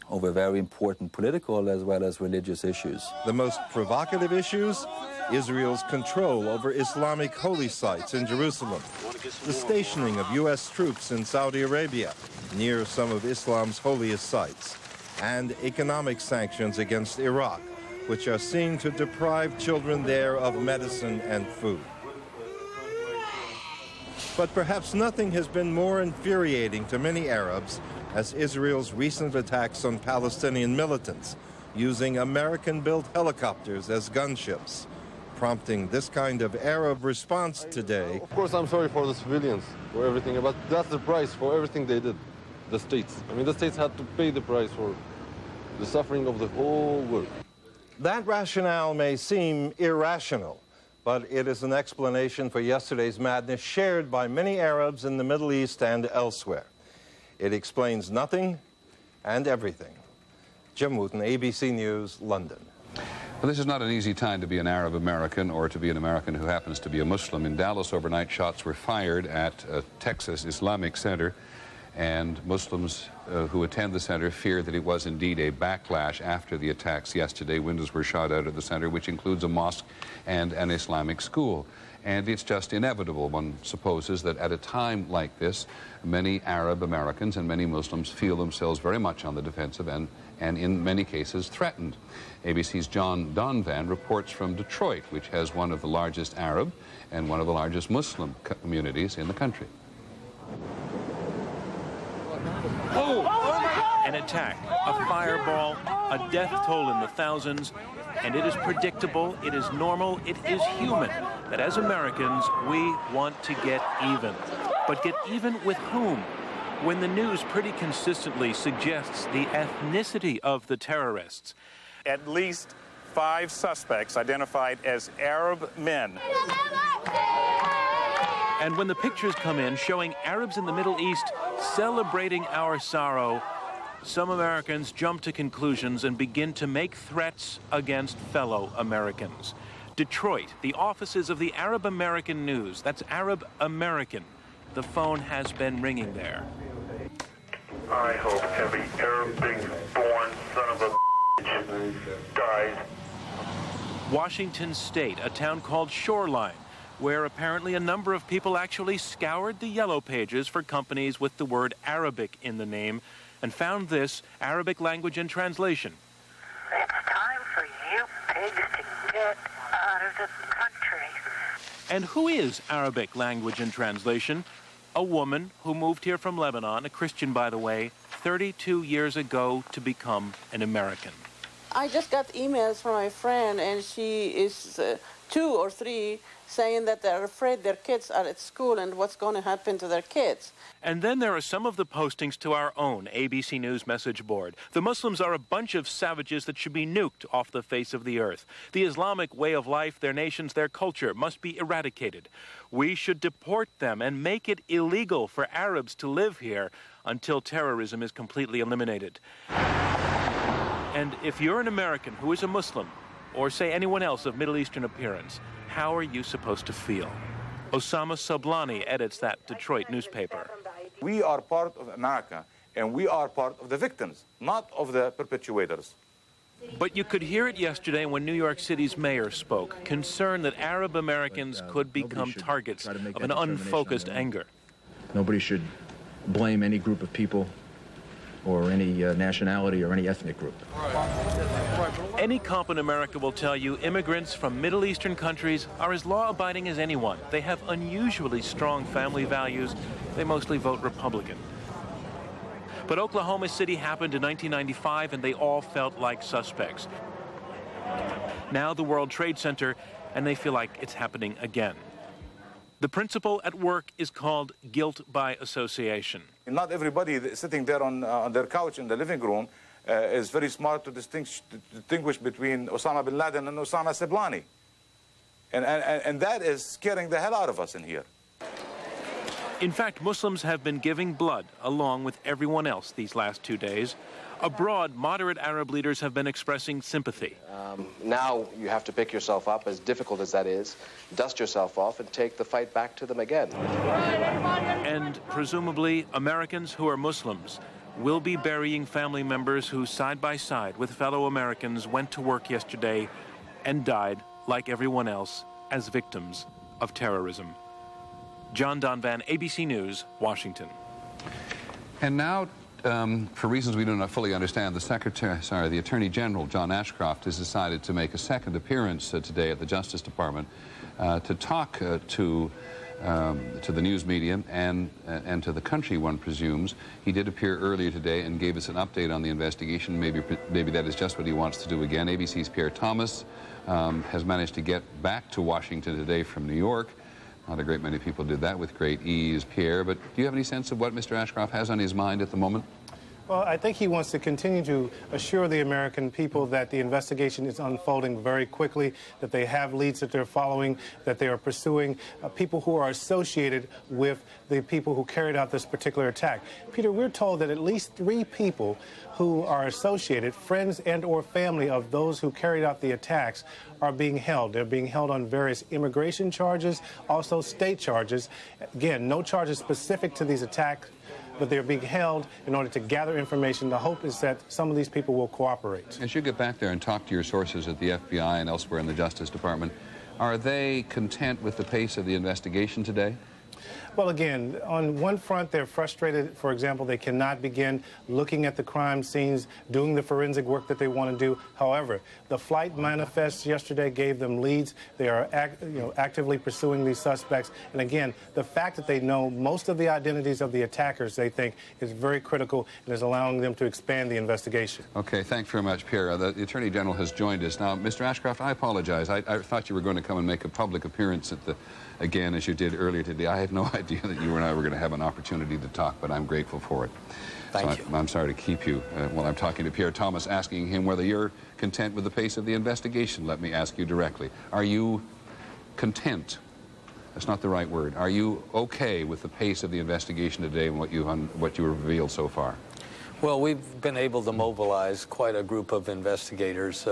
S14: over very important political as well as religious issues.
S4: The most provocative issues? Israel's control over Islamic holy sites in Jerusalem, the stationing of U.S. troops in Saudi Arabia near some of Islam's holiest sites, and economic sanctions against Iraq, which are seen to deprive children there of medicine and food. But perhaps nothing has been more infuriating to many Arabs as Israel's recent attacks on Palestinian militants, using American-built helicopters as gunships, prompting this kind of Arab response today.
S16: Of course, I'm sorry for the civilians, for everything, but that's the price for everything they did, the states. I mean, the states had to pay the price for the suffering of the whole world.
S4: That rationale may seem irrational, but it is an explanation for yesterday's madness shared by many Arabs in the Middle East and elsewhere. It explains nothing and everything. Jim Wooten, ABC News, London.
S1: Well, this is not an easy time to be an Arab American or to be an American who happens to be a Muslim. In Dallas overnight, shots were fired at a Texas Islamic center, and Muslims who attend the center fear that it was indeed a backlash after the attacks yesterday. Windows were shot out of the center, which includes a mosque and an Islamic school. And it's just inevitable. One supposes that at a time like this, many Arab Americans and many Muslims feel themselves very much on the defensive and in many cases threatened. ABC's John Donvan reports from Detroit, which has one of the largest Arab and one of the largest Muslim communities in the country.
S5: An attack, a fireball, a death toll in the thousands, and it is predictable, it is normal, it is human that as Americans we want to get even. But get even with whom? When the news pretty consistently suggests the ethnicity of the terrorists.
S6: At least 5 suspects identified as Arab men.
S5: And when the pictures come in showing Arabs in the Middle East celebrating our sorrow, some Americans jump to conclusions and begin to make threats against fellow Americans. Detroit, the offices of the Arab American News, that's Arab American. The phone has been ringing there.
S15: I hope every Arab born son of a bitch dies.
S5: Washington State, a town called Shoreline, where apparently a number of people actually scoured the yellow pages for companies with the word Arabic in the name and found this, Arabic language and translation.
S15: It's time for you pigs to get out of the country.
S5: And who is Arabic language and translation? A woman who moved here from Lebanon, a Christian by the way, 32 years ago to become an American.
S17: I just got emails from my friend, and she is 2 or 3 saying that they're afraid their kids are at school and what's going to happen to their kids.
S5: And then there are some of the postings to our own ABC News message board. The Muslims are a bunch of savages that should be nuked off the face of the earth. The Islamic way of life, their nations, their culture must be eradicated. We should deport them and make it illegal for Arabs to live here until terrorism is completely eliminated. And if you're an American who is a Muslim, or say anyone else of Middle Eastern appearance, how are you supposed to feel? Osama Sablani edits that Detroit newspaper.
S18: We are part of America, and we are part of the victims, not of the perpetuators.
S5: But you could hear it yesterday when New York City's mayor spoke, concerned that Arab Americans could become targets of an unfocused anger.
S19: Nobody should blame any group of people or any nationality or any ethnic group.
S5: Any cop in America will tell you immigrants from Middle Eastern countries are as law-abiding as anyone. They have unusually strong family values. They mostly vote Republican. But Oklahoma City happened in 1995, and they all felt like suspects. Now the World Trade Center, and they feel like it's happening again. The principle at work is called guilt by association.
S18: Not everybody sitting there on their couch in the living room is very smart to distinguish between Osama bin Laden and Osama Sablani. And that is scaring the hell out of us in here.
S5: In fact, Muslims have been giving blood along with everyone else these last 2 days. Abroad, moderate Arab leaders have been expressing sympathy.
S20: Now you have to pick yourself up, as difficult as that is, dust yourself off and take the fight back to them again.
S5: And presumably, Americans who are Muslims will be burying family members who, side by side with fellow Americans, went to work yesterday and died, like everyone else, as victims of terrorism. John Donvan, ABC News, Washington.
S1: And now, for reasons we do not fully understand, the Attorney General, John Ashcroft, has decided to make a second appearance today at the Justice Department to talk to the news media and to the country, one presumes. He did appear earlier today and gave us an update on the investigation. Maybe that is just what he wants to do again. ABC's P.M.E.T. Has managed to get back to Washington today from New York. Not a great many people did that with great ease, Pierre, but do you have any sense of what Mr. Ashcroft has on his mind at the moment?
S21: Well, I think he wants to continue to assure the American people that the investigation is unfolding very quickly, that they have leads that they're following, that they are pursuing people who are associated with the people who carried out this particular attack. Peter, we're told that at least 3 people who are associated, friends and or family of those who carried out the attacks, are being held. They're being held on various immigration charges, also state charges. Again, no charges specific to these attacks, but they're being held in order to gather information. The hope is that some of these people will cooperate.
S1: As you get back there and talk to your sources at the FBI and elsewhere in the Justice Department, Are they content with the pace of the investigation today?
S21: Well, again, on one front, they're frustrated. For example, they cannot begin looking at the crime scenes, doing the forensic work that they want to do. However, the flight manifest yesterday gave them leads. They are actively pursuing these suspects. And again, the fact that they know most of the identities of the attackers, they think, is very critical and is allowing them to expand the investigation.
S1: Okay, thanks very much, Pierre. The Attorney General has joined us. Now, Mr. Ashcroft, I apologize. I thought you were going to come and make a public appearance at again, as you did earlier today. I had no idea that you and I were going to have an opportunity to talk, but I'm grateful for it.
S2: Thank you.
S1: I'm sorry to keep you while I'm talking to Pierre Thomas, asking him whether you're content with the pace of the investigation. Let me ask you directly. Are you content? That's not the right word. Are you okay with the pace of the investigation today and what you revealed so far?
S2: Well, we've been able to mobilize quite a group of investigators,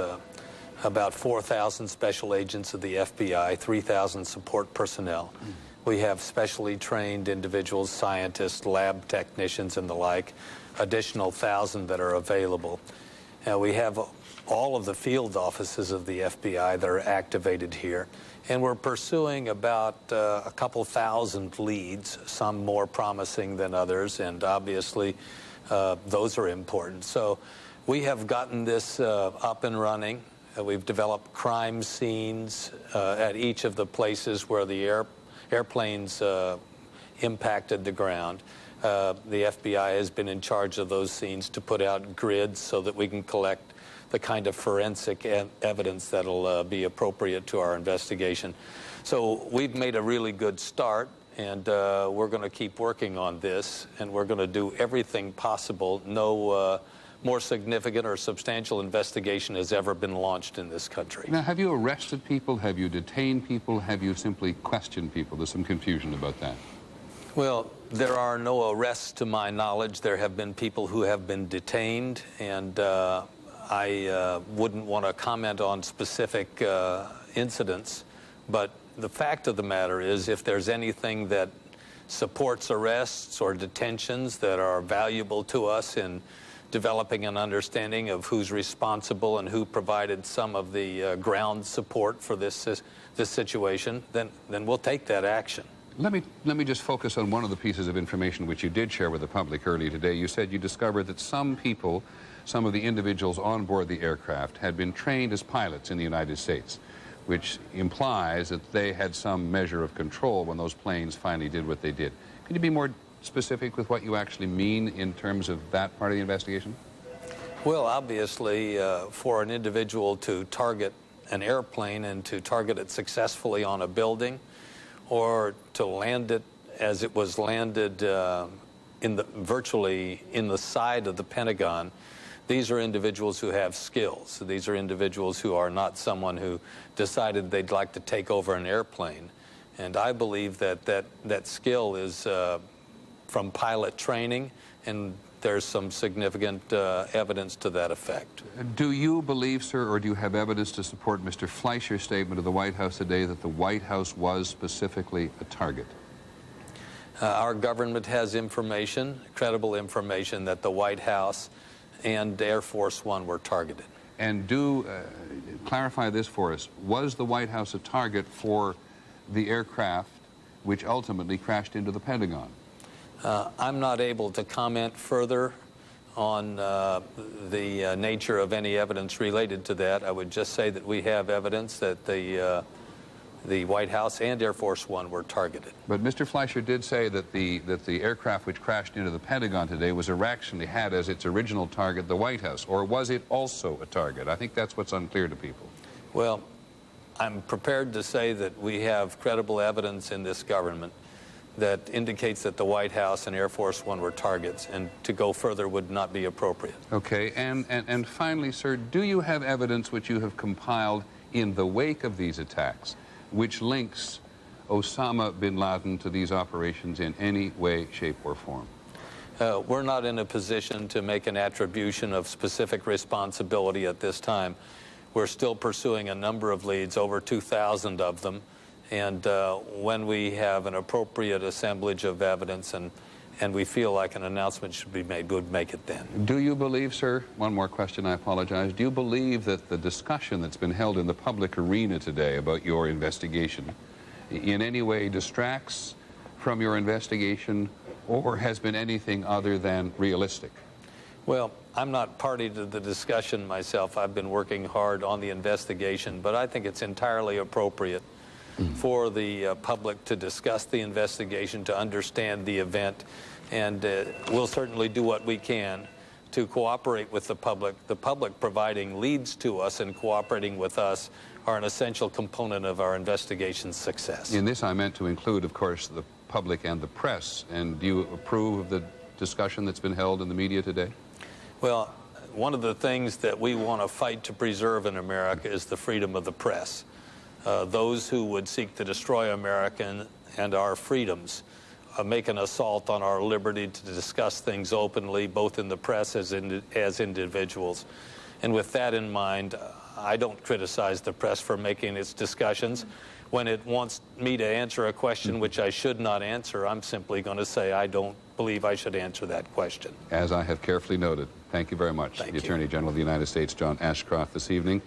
S2: about 4,000 special agents of the FBI, 3,000 support personnel. We have specially trained individuals, scientists, lab technicians, and the like, additional 1,000 that are available. We have all of the field offices of the FBI that are activated here, and we're pursuing about a couple thousand leads, some more promising than others, and obviously those are important. So we have gotten this up and running. We've developed crime scenes at each of the places where the airplanes impacted the ground. The FBI has been in charge of those scenes to put out grids so that we can collect the kind of forensic evidence that'll be appropriate to our investigation. So we've made a really good start, and we're going to keep working on this, and we're going to do everything possible. No more significant or substantial investigation has ever been launched in this country.
S1: Now, have you arrested people? Have you detained people? Have you simply questioned people? There's some confusion about that.
S2: Well, there are no arrests to my knowledge. There have been people who have been detained, and I wouldn't want to comment on specific incidents, but the fact of the matter is, if there's anything that supports arrests or detentions that are valuable to us in developing an understanding of who's responsible and who provided some of the ground support for this situation, then we'll take that action.
S1: Let me just focus on one of the pieces of information which you did share with the public earlier today. You said you discovered that some people, some of the individuals on board the aircraft, had been trained as pilots in the United States, which implies that they had some measure of control when those planes finally did what they did. Could you be more specific with what you actually mean in terms of that part of the investigation?
S2: Well, obviously, for an individual to target an airplane and to target it successfully on a building, or to land it as it was landed virtually in the side of the Pentagon, these are individuals who have skills. These are individuals who are not someone who decided they'd like to take over an airplane. And I believe that skill is from pilot training, and there's some significant evidence to that effect.
S1: Do you believe, sir, or do you have evidence to support Mr. Fleischer's statement of the White House today that the White House was specifically a target?
S2: Our government has information, credible information, that the White House and Air Force One were targeted.
S1: And do clarify this for us. Was the White House a target for the aircraft which ultimately crashed into the Pentagon?
S2: I'm not able to comment further on the nature of any evidence related to that. I would just say that we have evidence that the White House and Air Force One were targeted.
S1: But Mr. Fleischer did say that the aircraft which crashed into the Pentagon today was actually had as its original target the White House, or was it also a target? I think that's what's unclear to people.
S2: Well, I'm prepared to say that we have credible evidence in this government that indicates that the White House and Air Force One were targets, and to go further would not be appropriate.
S1: Okay, and finally, sir, do you have evidence which you have compiled in the wake of these attacks which links Osama bin Laden to these operations in any way, shape, or form?
S2: We're not in a position to make an attribution of specific responsibility at this time. We're still pursuing a number of leads, over 2,000 of them, and when we have an appropriate assemblage of evidence and and we feel like an announcement should be made, would make it then.
S1: Do you believe, sir, one more question, I apologize, do you believe that the discussion that's been held in the public arena today about your investigation in any way distracts from your investigation or has been anything other than realistic?
S2: Well, I'm not party to the discussion myself. I've been working hard on the investigation, but I think it's entirely appropriate for the public to discuss the investigation, to understand the event, and we'll certainly do what we can to cooperate with the public. The public providing leads to us and cooperating with us are an essential component of our investigation's success.
S1: In this I meant to include, of course, the public and the press, and do you approve of the discussion that's been held in the media today?
S2: Well, one of the things that we want to fight to preserve in America is the freedom of the press. Those who would seek to destroy America and our freedoms make an assault on our liberty to discuss things openly, both in the press as individuals. And with that in mind, I don't criticize the press for making its discussions. When it wants me to answer a question which I should not answer, I'm simply going to say I don't believe I should answer that question.
S1: As I have carefully noted. Thank you very much. The Attorney General of the United States, John Ashcroft, this evening,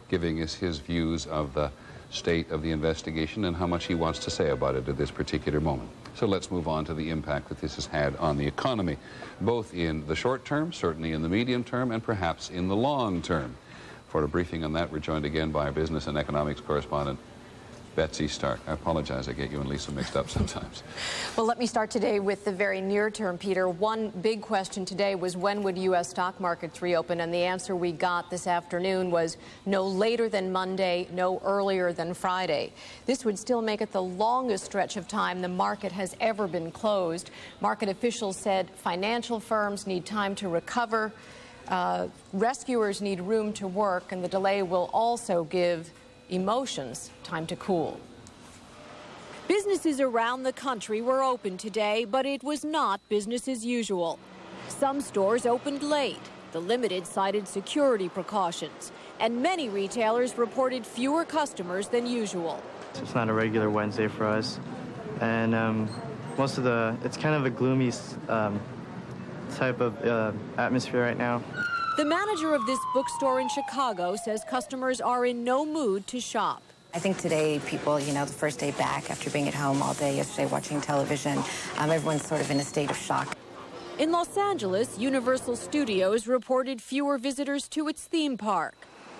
S1: giving us his views of the state of the investigation and how much he wants to say about it at this particular moment. So let's move on to the impact that this has had on the economy, both in the short term, certainly in the medium term, and perhaps in the long term. For a briefing on that, we're joined again by our business and economics correspondent, Betsy Stark. I apologize, I get you and Lisa mixed up sometimes.
S8: Well, let me start today with the very near term, Peter. One big question today was when would U.S. stock markets reopen, and the answer we got this afternoon was no later than Monday, no earlier than Friday. This would still make it the longest stretch of time the market has ever been closed. Market officials said financial firms need time to recover, rescuers need room to work, and the delay will also give emotions time to cool. Businesses around the country were open today, but it was not business as usual. Some stores opened late. The Limited cited security precautions, and many retailers reported fewer customers than usual.
S10: It's not a regular Wednesday for us, and it's kind of a gloomy type of atmosphere right now.
S8: The manager of this bookstore in Chicago says customers are in no mood to shop.
S22: I think today people, the first day back after being at home all day yesterday watching television, everyone's sort of in a state of shock.
S8: In Los Angeles, Universal Studios reported fewer visitors to its theme park.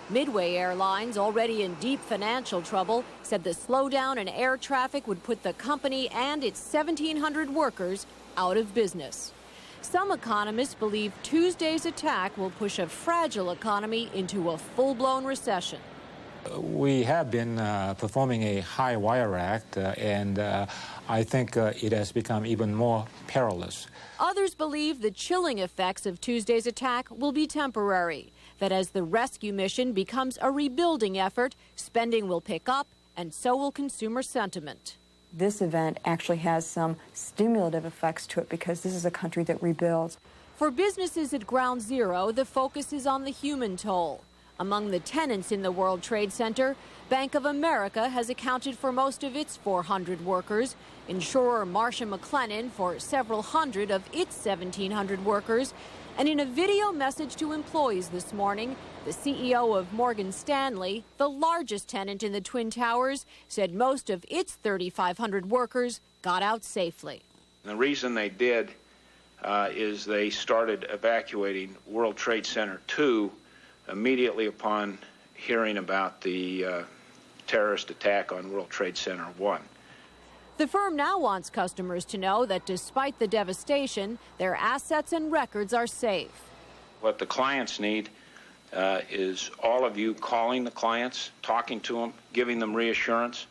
S8: Midway Airlines, already in deep financial trouble, said the slowdown in air traffic would put the company and its 1,700 workers out of business. Some economists believe Tuesday's attack will push a fragile economy into a full-blown recession.
S23: We have been performing a high wire act, and I think it has become even more perilous.
S8: Others believe the chilling effects of Tuesday's attack will be temporary, that as the rescue mission becomes a rebuilding effort, spending will pick up, and so will consumer sentiment.
S24: This event actually has some stimulative effects to it because this is a country that rebuilds.
S8: For businesses at Ground Zero, the focus is on the human toll. Among the tenants in the World Trade Center, Bank of America has accounted for most of its 400 workers, insurer Marsh & McLennan for several hundred of its 1,700 workers, and in a video message to employees this morning, the CEO of Morgan Stanley, the largest tenant in the Twin Towers, said most of its 3,500 workers got out safely.
S25: The reason they did is they started evacuating World Trade Center 2 immediately upon hearing about the terrorist attack on World Trade Center 1.
S8: The firm now wants customers to know that despite the devastation, their assets and records are safe.
S25: What the clients need is all of you calling the clients, talking to them, giving them reassurance.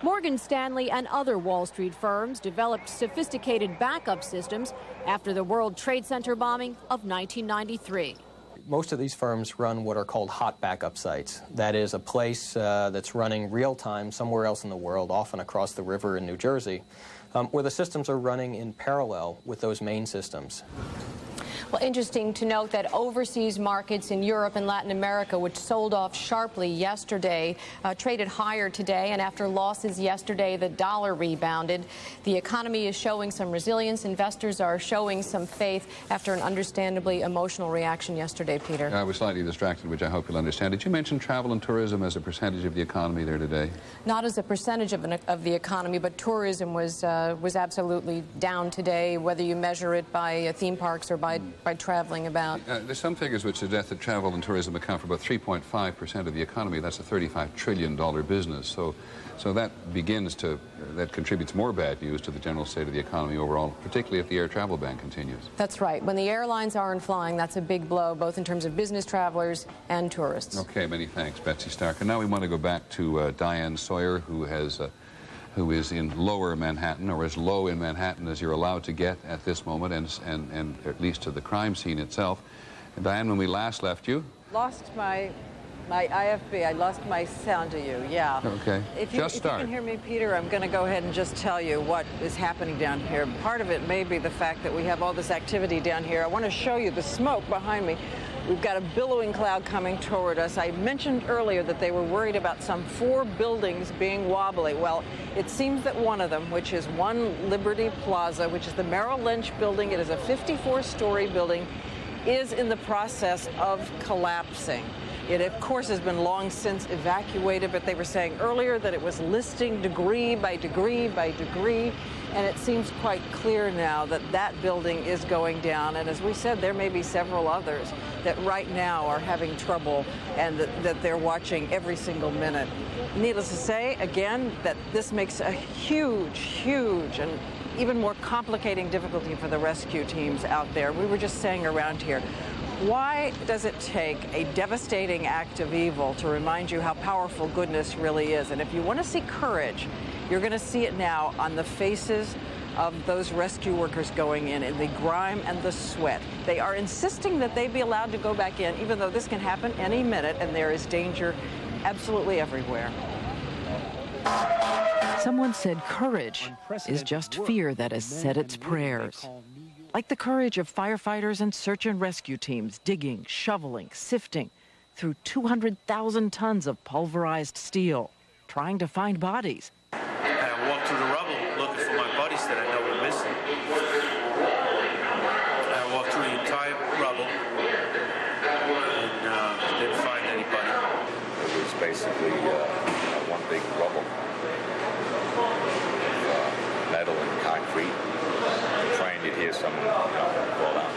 S8: Morgan Stanley and other Wall Street firms developed sophisticated backup systems after the World Trade Center bombing of 1993.
S26: Most of these firms run what are called hot backup sites. That is a place that's running real-time somewhere else in the world, often across the river in New Jersey, where the systems are running in parallel with those main systems.
S8: Well, interesting to note that overseas markets in Europe and Latin America, which sold off sharply yesterday, traded higher today, and after losses yesterday, the dollar rebounded. The economy is showing some resilience. Investors are showing some faith after an understandably emotional reaction yesterday, Peter.
S1: I was slightly distracted, which I hope you'll understand. Did you mention travel and tourism as a percentage of the economy there today?
S8: Not as a percentage of the economy, but tourism was absolutely down today, whether you measure it by theme parks or by traveling about.
S1: There's some figures which suggest that travel and tourism account for about 3.5% of the economy. That's a $35 trillion business. So that contributes more bad news to the general state of the economy overall, particularly if the air travel ban continues.
S8: That's right. When the airlines aren't flying, that's a big blow, both in terms of business travelers and tourists.
S1: Okay, many thanks, Betsy Stark. And now we want to go back to Diane Sawyer, who is in lower Manhattan, or as low in Manhattan as you're allowed to get at this moment, and at least to the crime scene itself. And Diane, when we last left you...
S3: Lost my IFB. I lost my sound to you, yeah.
S1: Okay,
S3: if you can hear me, Peter, I'm going to go ahead and just tell you what is happening down here. Part of it may be the fact that we have all this activity down here. I want to show you the smoke behind me. We've got a billowing cloud coming toward us. I mentioned earlier that they were worried about some 4 buildings being wobbly. Well, it seems that one of them, which is One Liberty Plaza, which is the Merrill Lynch building, it is a 54-story building, is in the process of collapsing. It, of course, has been long since evacuated, but they were saying earlier that it was listing degree by degree by degree, and it seems quite clear now that that building is going down. And as we said, there may be several others that right now are having trouble and that they're watching every single minute. Needless to say, again, that this makes a huge, huge and even more complicating difficulty for the rescue teams out there. We were just saying around here, why does it take a devastating act of evil to remind you how powerful goodness really is? And if you want to see courage, you're going to see it now on the faces of those rescue workers going in the grime and the sweat. They are insisting that they be allowed to go back in, even though this can happen any minute, and there is danger absolutely everywhere.
S7: Someone said courage is just fear that has said its prayers. Like the courage of firefighters and search and rescue teams digging, shoveling, sifting through 200,000 tons of pulverized steel, trying to find bodies.
S9: I walked through the rubble looking for my buddies that I know were missing. I walked through the entire rubble and didn't find anybody.
S11: It was basically one big rubble, metal and concrete. You'd hear someone fall out.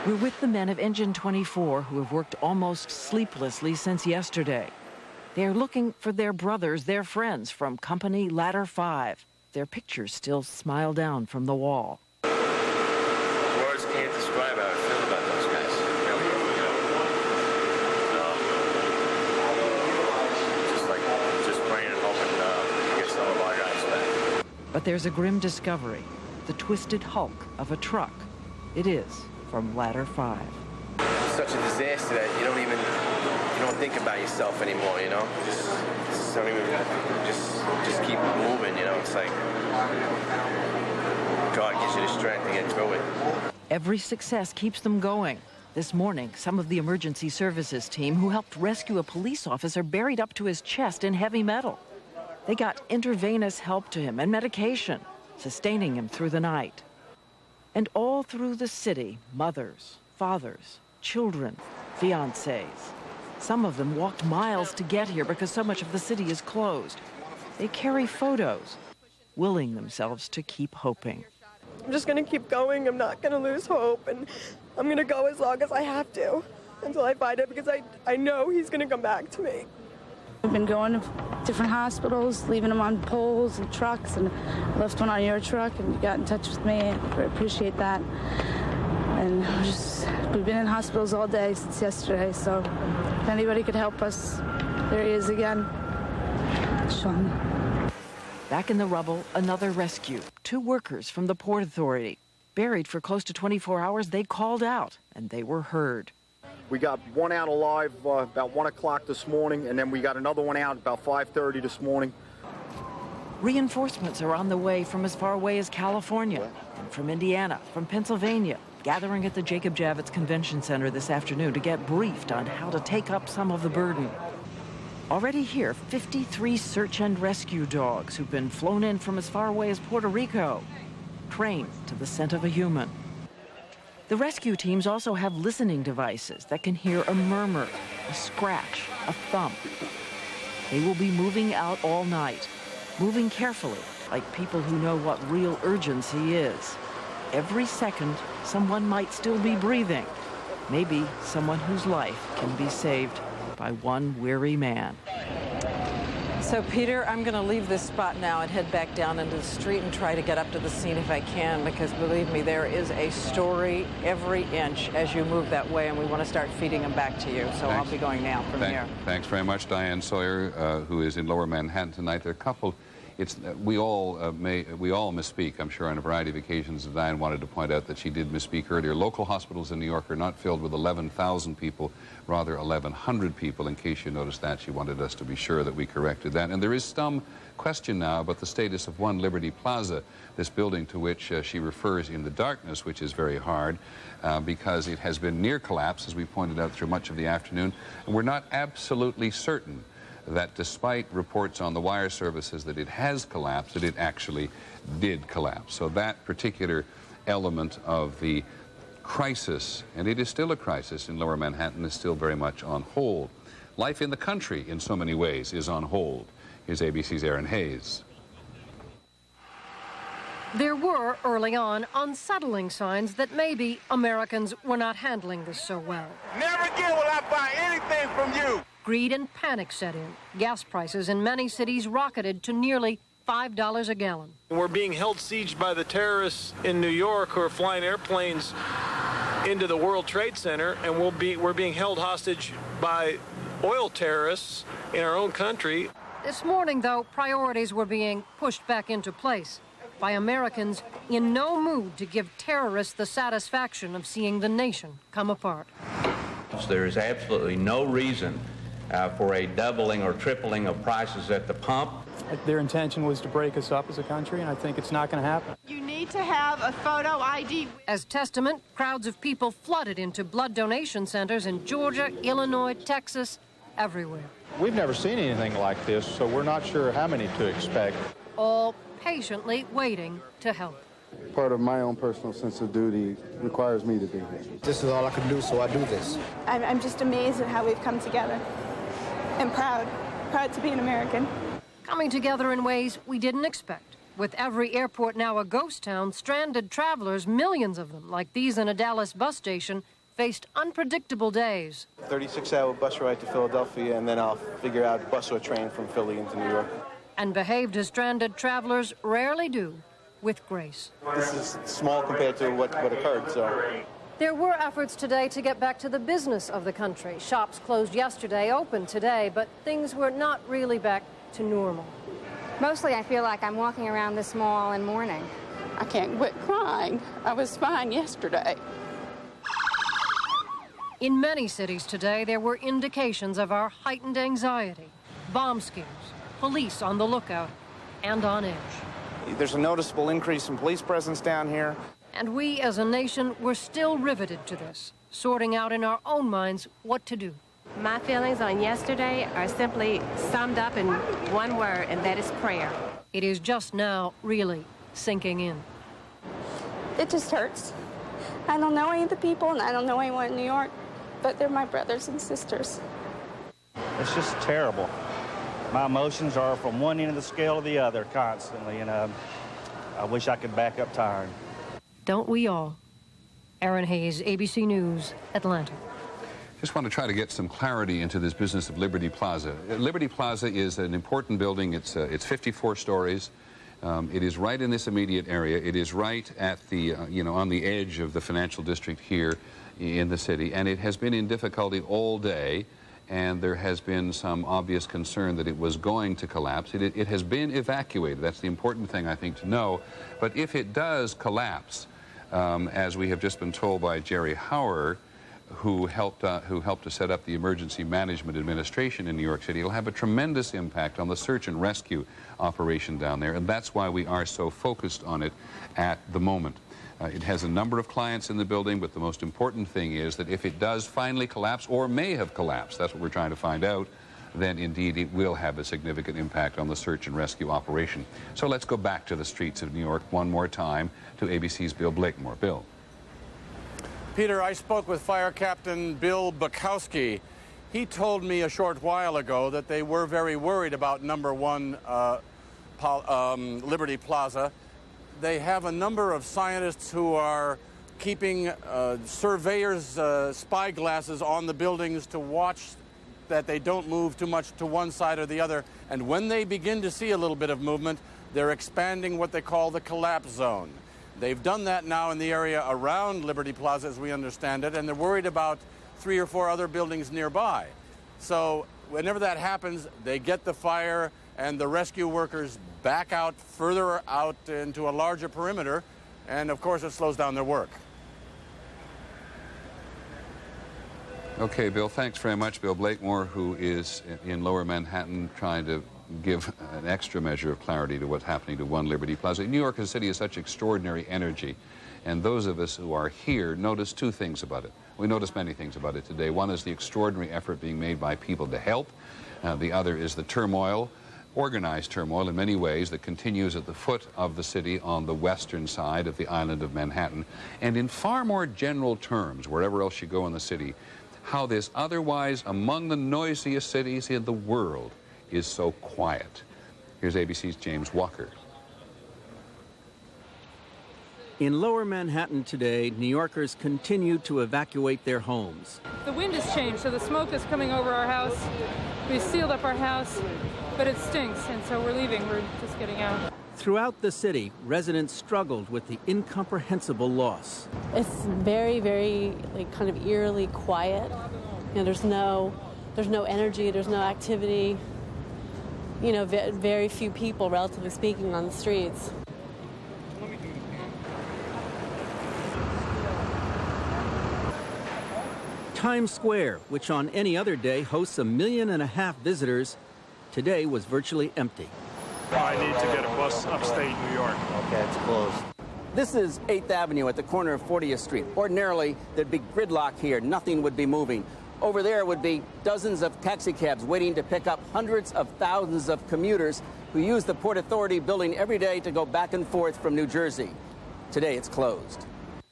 S7: We're with the men of Engine 24 who have worked almost sleeplessly since yesterday. They are looking for their brothers, their friends from Company Ladder 5. Their pictures still smile down from the wall.
S11: Words can't describe how I feel about those guys. Really, just praying and hoping to get some of our guys back.
S7: But there's a grim discovery. The twisted hulk of a truck. It is from Ladder 5.
S12: It's such a disaster that you don't think about yourself anymore, you know? Just don't even, just keep moving, you know? It's like God gives you the strength to get through it.
S7: Every success keeps them going. This morning, some of the emergency services team who helped rescue a police officer buried up to his chest in heavy metal. They got intravenous help to him and medication, sustaining him through the night. And all through the city, mothers, fathers, children, fiancés. Some of them walked miles to get here because so much of the city is closed. They carry photos, willing themselves to keep hoping.
S13: I'm just going to keep going. I'm not going to lose hope, and I'm going to go as long as I have to until I find it, because I know he's going to come back to me.
S27: We've been going to different hospitals, leaving them on poles and trucks, and left one on your truck, and you got in touch with me. I appreciate that. And we've been in hospitals all day since yesterday, so if anybody could help us, there he is again. Sean.
S7: Back in the rubble, another rescue. 2 workers from the Port Authority. Buried for close to 24 hours, they called out, and they were heard.
S28: We got one out alive about 1 o'clock this morning, and then we got another one out about 5:30 this morning.
S7: Reinforcements are on the way from as far away as California, and from Indiana, from Pennsylvania, gathering at the Jacob Javits Convention Center this afternoon to get briefed on how to take up some of the burden. Already here, 53 search and rescue dogs who've been flown in from as far away as Puerto Rico, trained to the scent of a human. The rescue teams also have listening devices that can hear a murmur, a scratch, a thump. They will be moving out all night, moving carefully, like people who know what real urgency is. Every second, someone might still be breathing. Maybe someone whose life can be saved by one weary man.
S3: So, Peter, I'm going to leave this spot now and head back down into the street and try to get up to the scene if I can, because believe me, there is a story every inch as you move that way, and we want to start feeding them back to you. So I'll be going now from here.
S1: Thanks very much, Diane Sawyer, who is in Lower Manhattan tonight. There are a couple. We all misspeak, I'm sure, on a variety of occasions. Diane wanted to point out that she did misspeak earlier. Local hospitals in New York are not filled with 11,000 people, rather 1,100 people. In case you noticed that, she wanted us to be sure that we corrected that. And there is some question now about the status of One Liberty Plaza, this building to which she refers in the darkness, which is very hard because it has been near collapse, as we pointed out through much of the afternoon. And we're not absolutely certain that despite reports on the wire services that it has collapsed, that it actually did collapse. So that particular element of the crisis, and it is still a crisis in Lower Manhattan, is still very much on hold. Life in the country, in so many ways, is on hold. Here's ABC's Aaron Hayes.
S4: There were, early on, unsettling signs that maybe Americans were not handling this so well.
S6: Never again will I buy anything from you.
S4: Greed and panic set in. Gas prices in many cities rocketed to nearly $5 a gallon.
S5: We're being held sieged by the terrorists in New York who are flying airplanes into the World Trade Center, and we're being held hostage by oil terrorists in our own country.
S4: This morning, though, priorities were being pushed back into place by Americans in no mood to give terrorists the satisfaction of seeing the nation come apart.
S14: There is absolutely no reason for a doubling or tripling of prices at the pump.
S15: Their intention was to break us up as a country, and I think it's not going to happen.
S16: You need to have a photo ID.
S4: As testament, crowds of people flooded into blood donation centers in Georgia, Illinois, Texas, everywhere.
S17: We've never seen anything like this, so we're not sure how many to expect.
S4: All patiently waiting to help.
S18: Part of my own personal sense of duty requires me to be here.
S19: This is all I can do, so I do this.
S16: I'm just amazed at how we've come together. And proud to be an American.
S4: Coming together in ways we didn't expect. With every airport now a ghost town, stranded travelers, millions of them, like these in a Dallas bus station, faced unpredictable days.
S19: 36-hour bus ride to Philadelphia, and then I'll figure out bus or train from Philly into New York.
S4: And behaved as stranded travelers rarely do, with grace.
S19: This is small compared to what occurred, so.
S4: There were efforts today to get back to the business of the country. Shops closed yesterday, opened today, but things were not really back to normal.
S29: Mostly I feel like I'm walking around this mall in mourning.
S16: I can't quit crying. I was fine yesterday.
S4: In many cities today, there were indications of our heightened anxiety. Bomb scares, police on the lookout, and on edge.
S19: There's a noticeable increase in police presence down here.
S4: And we, as a nation, were still riveted to this, sorting out in our own minds what to do.
S29: My feelings on yesterday are simply summed up in one word, and that is prayer.
S4: It is just now really sinking in.
S16: It just hurts. I don't know any of the people, and I don't know anyone in New York, but they're my brothers and sisters.
S17: It's just terrible. My emotions are from one end of the scale to the other constantly, and I wish I could back up time.
S4: Don't we all? Aaron Hayes, ABC News, Atlanta.
S1: Just want to try to get some clarity into this business of Liberty Plaza. Liberty Plaza is an important building. It's 54 stories. It is right in this immediate area. It is right at the, on the edge of the financial district here in the city. And it has been in difficulty all day. And there has been some obvious concern that it was going to collapse. It has been evacuated. That's the important thing, I think, to know. But if it does collapse, as we have just been told by Jerry Hauer, who helped to set up the Emergency Management Administration in New York City. It'll have a tremendous impact on the search and rescue operation down there, and that's why we are so focused on it at the moment. It has a number of clients in the building, but the most important thing is that if it does finally collapse, or may have collapsed, that's what we're trying to find out, then indeed it will have a significant impact on the search and rescue operation. So let's go back to the streets of New York one more time to ABC's Bill Blakemore. Bill.
S2: Peter, I spoke with Fire Captain Bill Bukowski. He told me a short while ago that they were very worried about number 1 Liberty Plaza. They have a number of scientists who are keeping surveyors' spyglasses on the buildings to watch that they don't move too much to one side or the other. And when they begin to see a little bit of movement, they're expanding what they call the collapse zone. They've done that now in the area around Liberty Plaza, as we understand it, and they're worried about 3 or 4 other buildings nearby. So whenever that happens, they get the fire and the rescue workers back out further out into a larger perimeter, and of course it slows down their work.
S1: Okay, Bill, thanks very much. Bill Blakemore, who is in Lower Manhattan, trying to give an extra measure of clarity to what's happening to 1 Liberty Plaza. New York City has such extraordinary energy, and those of us who are here notice 2 things about it. We notice many things about it today. One is the extraordinary effort being made by people to help. The other is the turmoil, organized turmoil in many ways, that continues at the foot of the city on the western side of the island of Manhattan. And in far more general terms, wherever else you go in the city, how this otherwise among the noisiest cities in the world is so quiet. Here's ABC's James Walker.
S10: In Lower Manhattan today, New Yorkers continue to evacuate their homes.
S20: The wind has changed, so the smoke is coming over our house. We sealed up our house, but it stinks, and so we're leaving. We're just getting out.
S10: Throughout the city, residents struggled with the incomprehensible loss.
S21: It's very, very, kind of eerily quiet. You know, there's no energy, there's no activity. You know, very few people, relatively speaking, on the streets.
S10: Times Square, which on any other day hosts 1.5 million visitors, today was virtually empty.
S22: I need to get a bus upstate New York.
S23: Okay, it's closed. This is 8th Avenue at the corner of 40th Street. Ordinarily, there'd be gridlock here. Nothing would be moving. Over there would be dozens of taxicabs waiting to pick up hundreds of thousands of commuters who use the Port Authority building every day to go back and forth from New Jersey. Today, it's closed.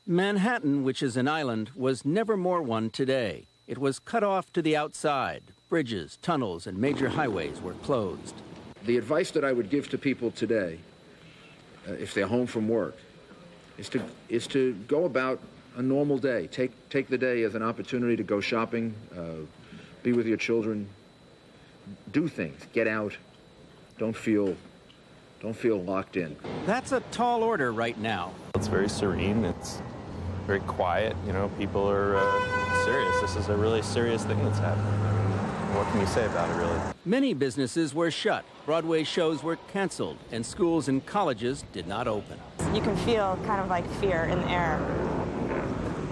S10: Manhattan, which is an island, was never more one today. It was cut off to the outside. Bridges, tunnels, and major highways were closed.
S24: The advice that I would give to people today, if they're home from work, is to go about a normal day. Take the day as an opportunity to go shopping, be with your children, do things, get out, don't feel locked in.
S10: That's a tall order right now.
S25: It's very serene. It's very quiet. You know, people are serious. This is a really serious thing that's happening. What can you say about it, really?
S10: Many businesses were shut. Broadway shows were canceled, and schools and colleges did not open.
S26: You can feel kind of like fear in the air.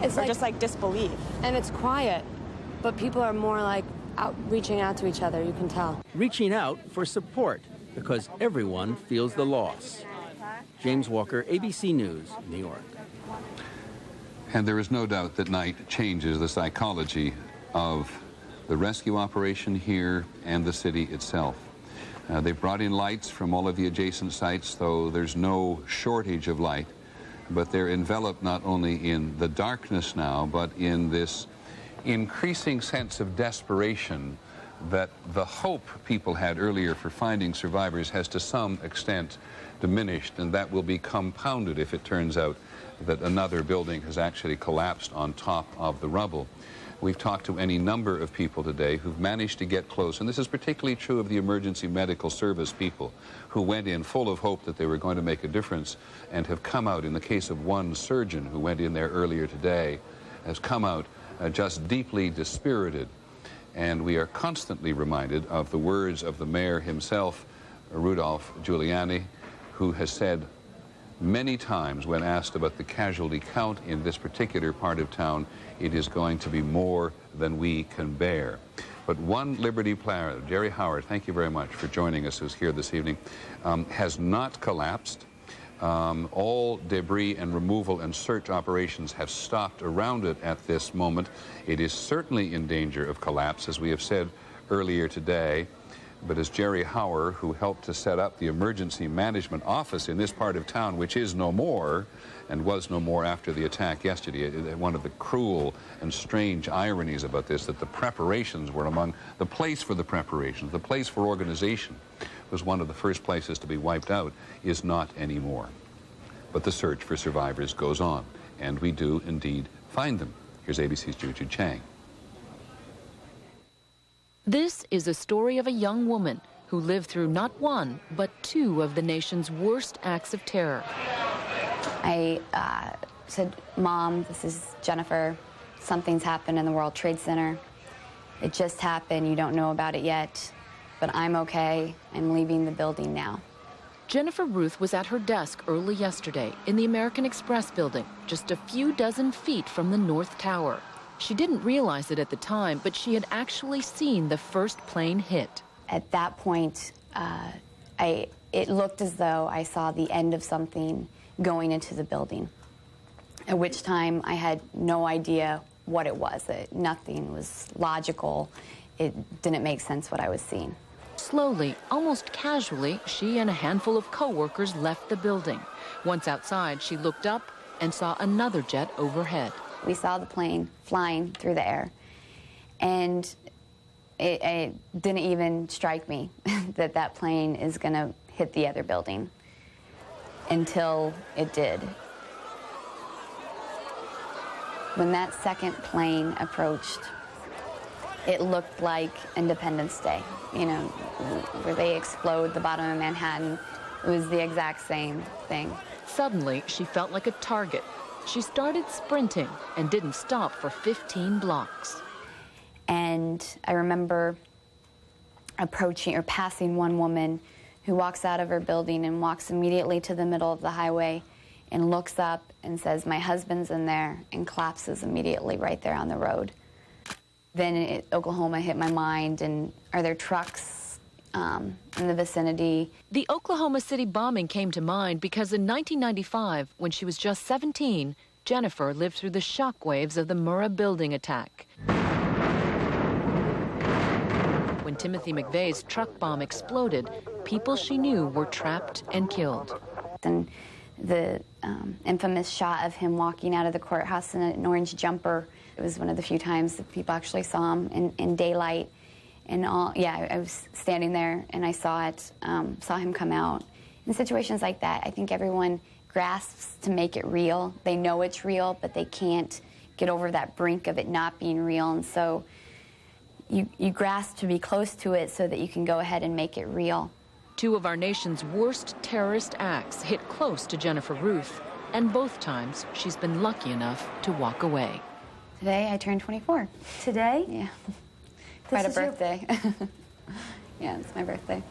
S16: It's
S26: just like disbelief.
S16: And it's quiet, but people are more like reaching out to each other, you can tell.
S10: Reaching out for support, because everyone feels the loss. James Walker, ABC News, New York.
S1: And there is no doubt that night changes the psychology of the rescue operation here and the city itself. They've brought in lights from all of the adjacent sites, though there's no shortage of light, but they're enveloped not only in the darkness now, but in this increasing sense of desperation that the hope people had earlier for finding survivors has to some extent diminished, and that will be compounded if it turns out that another building has actually collapsed on top of the rubble. We've talked to any number of people today who've managed to get close, and this is particularly true of the emergency medical service people who went in full of hope that they were going to make a difference and have come out. In the case of one surgeon who went in there earlier today, has come out just deeply dispirited. And we are constantly reminded of the words of the mayor himself, Rudolph Giuliani, who has said, Many times when asked about the casualty count in this particular part of town, it is going to be more than we can bear. But one Liberty planner, Jerry Howard, thank you very much for joining us, who's here this evening, has not collapsed. All debris and removal and search operations have stopped around it at this moment. It is certainly in danger of collapse, as we have said earlier today. But as Jerry Howard, who helped to set up the emergency management office in this part of town, which is no more, and was no more after the attack yesterday, one of the cruel and strange ironies about this, that the preparations were among the place for the preparations, the place for organization, was one of the first places to be wiped out, is not anymore. But the search for survivors goes on, and we do indeed find them. Here's ABC's Juju Chang.
S3: This is a story of a young woman who lived through not one, but two of the nation's worst acts of terror.
S7: I said, "Mom, this is Jennifer. Something's happened in the World Trade Center. It just happened. You don't know about it yet, but I'm okay. I'm leaving the building now."
S3: Jennifer Ruth was at her desk early yesterday in the American Express building, just a few dozen feet from the North Tower. She didn't realize it at the time, but she had actually seen the first plane hit.
S7: At that point, it looked as though I saw the end of something going into the building, at which time I had no idea what it was. Nothing was logical. It didn't make sense what I was seeing.
S3: Slowly, almost casually, she and a handful of co-workers left the building. Once outside, she looked up and saw another jet overhead.
S7: We saw the plane flying through the air, and it didn't even strike me that that plane is going to hit the other building until it did. When that second plane approached, it looked like Independence Day, you know, where they explode the bottom of Manhattan. It was the exact same thing.
S3: Suddenly, she felt like a target. She started sprinting and didn't stop for 15 blocks.
S7: And I remember approaching or passing one woman who walks out of her building and walks immediately to the middle of the highway and looks up and says, "My husband's in there," and collapses immediately right there on the road. Then Oklahoma hit my mind, and are there trucks in the vicinity?
S3: The Oklahoma City bombing came to mind because in 1995, when she was just 17, Jennifer lived through the shockwaves of the Murrah building attack. When Timothy McVeigh's truck bomb exploded, people she knew were trapped and killed.
S7: And the infamous shot of him walking out of the courthouse in an orange jumper, it was one of the few times that people actually saw him in daylight. And I was standing there and I saw it, saw him come out. In situations like that, I think everyone grasps to make it real. They know it's real, but they can't get over that brink of it not being real. And so you grasp to be close to it so that you can go ahead and make it real.
S3: Two of our nation's worst terrorist acts hit close to Jennifer Ruth, and both times she's been lucky enough to walk away.
S7: Today I turned 24.
S26: Today?
S7: Yeah. Quite a birthday. Yeah, it's my birthday.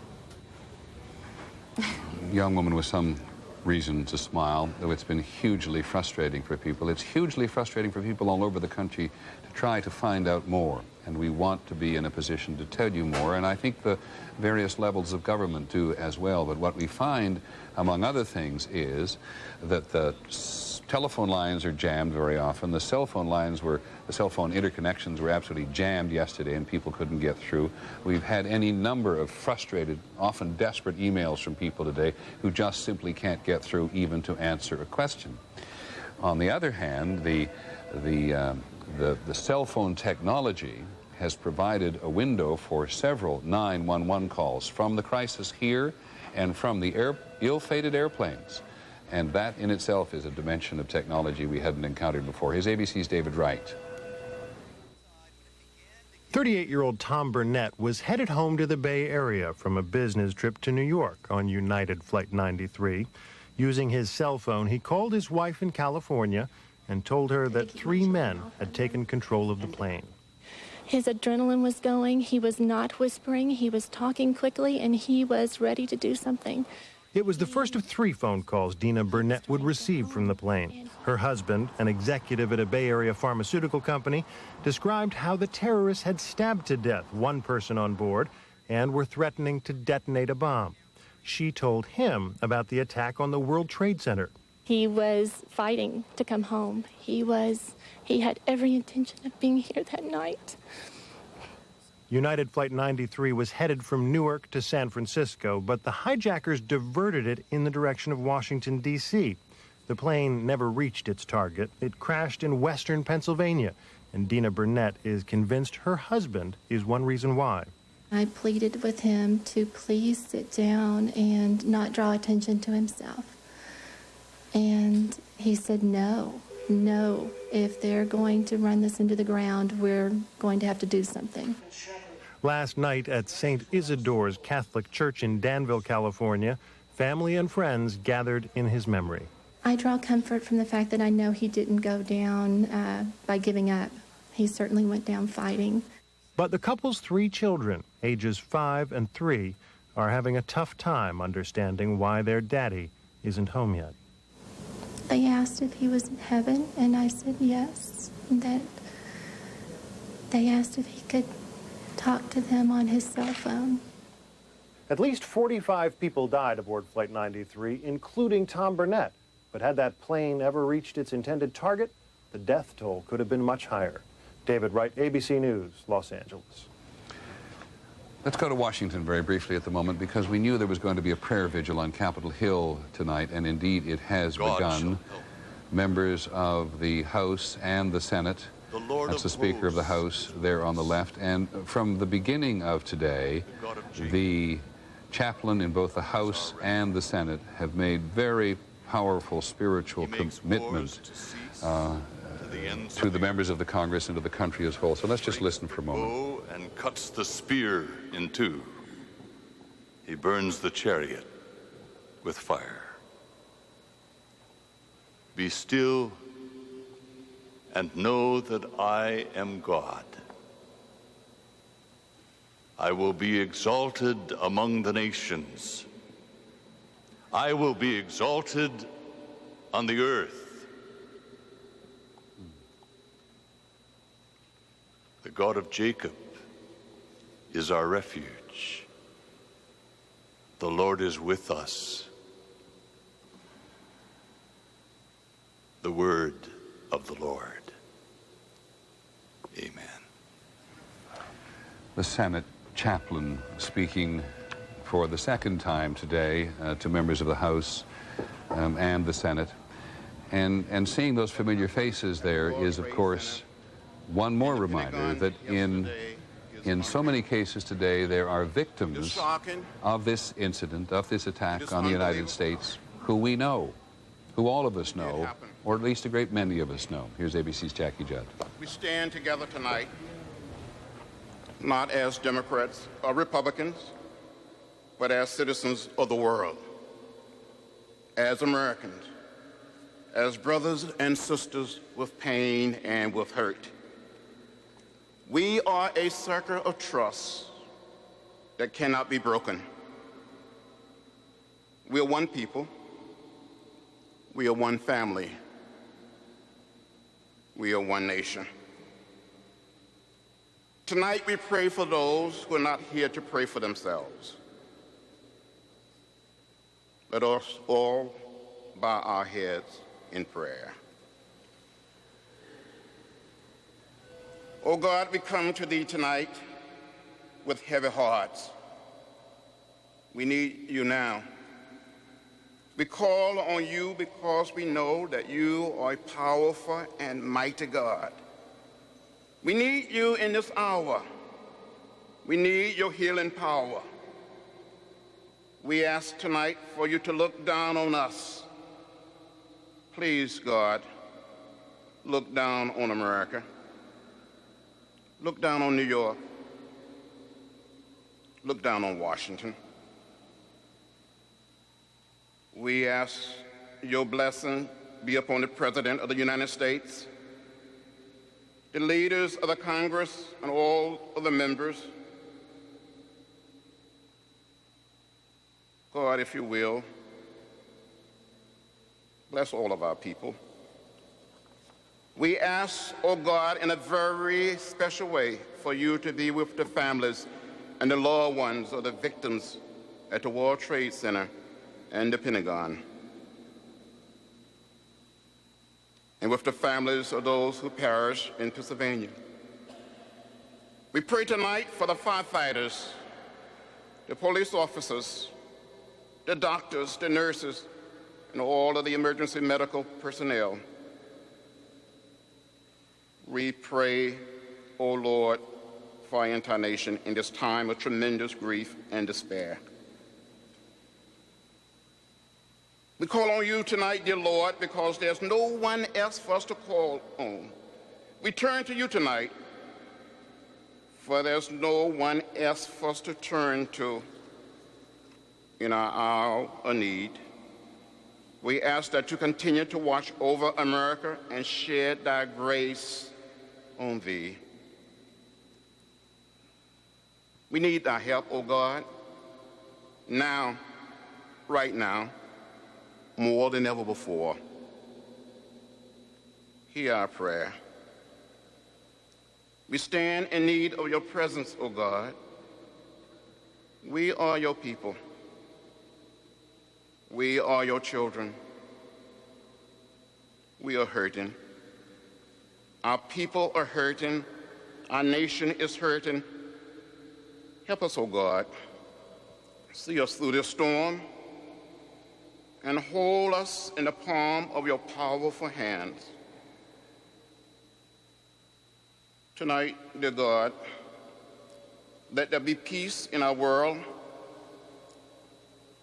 S1: Young woman with some reason to smile, though it's been hugely frustrating for people. It's hugely frustrating for people all over the country to try to find out more. And we want to be in a position to tell you more, and I think the various levels of government do as well. But what we find, among other things, is that the telephone lines are jammed very often. The cell phone interconnections were absolutely jammed yesterday, and people couldn't get through. We've had any number of frustrated, often desperate emails from people today who just simply can't get through even to answer a question. On the other hand, the cell phone technology has provided a window for several 911 calls from the crisis here and from the ill-fated airplanes. And that in itself is a dimension of technology we hadn't encountered before. Here's ABC's David Wright.
S8: 38-year-old Tom Burnett was headed home to the Bay Area from a business trip to New York on United Flight 93. Using his cell phone, he called his wife in California and told her that 3 men had taken control of the plane.
S9: His adrenaline was going. He was not whispering. He was talking quickly, and he was ready to do something.
S8: It was the first of 3 phone calls Dina Burnett would receive from the plane. Her husband, an executive at a Bay Area pharmaceutical company, described how the terrorists had stabbed to death one person on board and were threatening to detonate a bomb. She told him about the attack on the World Trade Center.
S9: He was fighting to come home. He had every intention of being here that night.
S8: United Flight 93 was headed from Newark to San Francisco, but the hijackers diverted it in the direction of Washington, D.C. The plane never reached its target. It crashed in western Pennsylvania, and Dina Burnett is convinced her husband is one reason why.
S9: I pleaded with him to please sit down and not draw attention to himself. And he said, no, if they're going to run this into the ground, we're going to have to do something.
S8: Last night at St. Isidore's Catholic Church in Danville, California, family and friends gathered in his memory.
S9: I draw comfort from the fact that I know he didn't go down by giving up. He certainly went down fighting.
S8: But the couple's 3 children, ages 5 and 3, are having a tough time understanding why their daddy isn't home yet.
S9: They asked if he was in heaven, and I said yes. And that they asked if he could talk to them on his cell phone.
S8: At least 45 people died aboard Flight 93, including Tom Burnett. But had that plane ever reached its intended target, the death toll could have been much higher. David Wright, ABC News, Los Angeles.
S1: Let's go to Washington very briefly at the moment, because we knew there was going to be a prayer vigil on Capitol Hill tonight, and indeed it has begun. Members of the House and the Senate, that's the Speaker of the House there on the left, and from the beginning of today, the chaplain in both the House and the Senate have made very powerful spiritual commitment to the members of the Congress and to the country as a whole. So let's just listen for a moment.
S5: And cuts the spear in 2. He burns the chariot with fire. Be still and know that I am God. I will be exalted among the nations. I will be exalted on the earth. The God of Jacob is our refuge. The Lord is with us. The word of the Lord. Amen.
S1: The Senate chaplain speaking for the second time today to members of the House and the Senate. And seeing those familiar faces there is, of course, one more reminder that in so many cases today there are victims of this incident, of this attack on the United States, who we know, who all of us know, or at least a great many of us know. Here's ABC's Jackie Judd.
S6: We stand together tonight, not as Democrats or Republicans, but as citizens of the world, as Americans, as brothers and sisters with pain and with hurt. We are a circle of trust that cannot be broken. We are one people. We are one family. We are one nation. Tonight we pray for those who are not here to pray for themselves. Let us all bow our heads in prayer. Oh God, we come to thee tonight with heavy hearts. We need you now. We call on you because we know that you are a powerful and mighty God. We need you in this hour. We need your healing power. We ask tonight for you to look down on us. Please, God, look down on America. Look down on New York. Look down on Washington. We ask your blessing be upon the President of the United States, the leaders of the Congress, and all of the members. God, if you will, bless all of our people. We ask, oh God, in a very special way for you to be with the families and the loved ones of the victims at the World Trade Center and the Pentagon, and with the families of those who perished in Pennsylvania. We pray tonight for the firefighters, the police officers, the doctors, the nurses, and all of the emergency medical personnel. We pray, O Lord, for our entire nation in this time of tremendous grief and despair. We call on you tonight, dear Lord, because there's no one else for us to call on. We turn to you tonight, for there's no one else for us to turn to in our hour of need. We ask that you continue to watch over America and shed thy grace on thee. We need thy help, O God, now, right now, more than ever before. Hear our prayer. We stand in need of your presence, O God. We are your people. We are your children. We are hurting. Our people are hurting. Our nation is hurting. Help us, O God. See us through this storm and hold us in the palm of your powerful hands. Tonight, dear God, let there be peace in our world,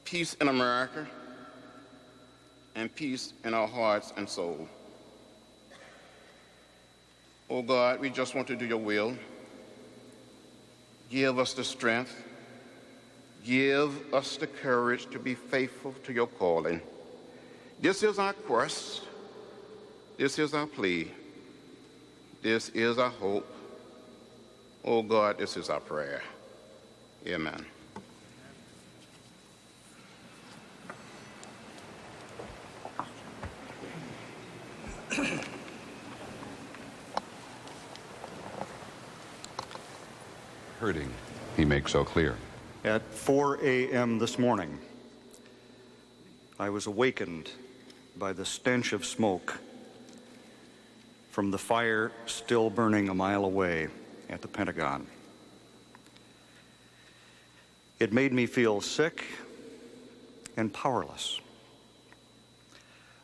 S6: peace in America, and peace in our hearts and soul. Oh God, we just want to do your will. Give us the strength. Give us the courage to be faithful to your calling. This is our quest. This is our plea. This is our hope. Oh God, this is our prayer. Amen.
S1: Hurting, he makes so clear.
S11: At 4 a.m. this morning, I was awakened by the stench of smoke from the fire still burning a mile away at the Pentagon. It made me feel sick and powerless,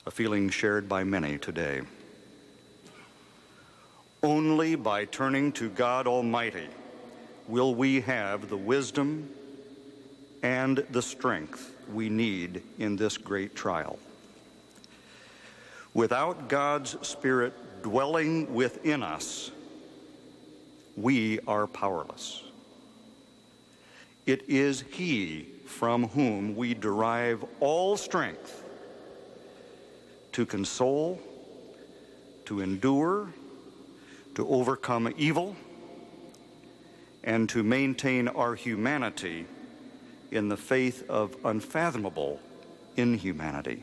S11: a feeling shared by many today. Only by turning to God Almighty will we have the wisdom and the strength we need in this great trial. Without God's Spirit dwelling within us, we are powerless. It is He from whom we derive all strength to console, to endure, to overcome evil, and to maintain our humanity in the faith of unfathomable inhumanity.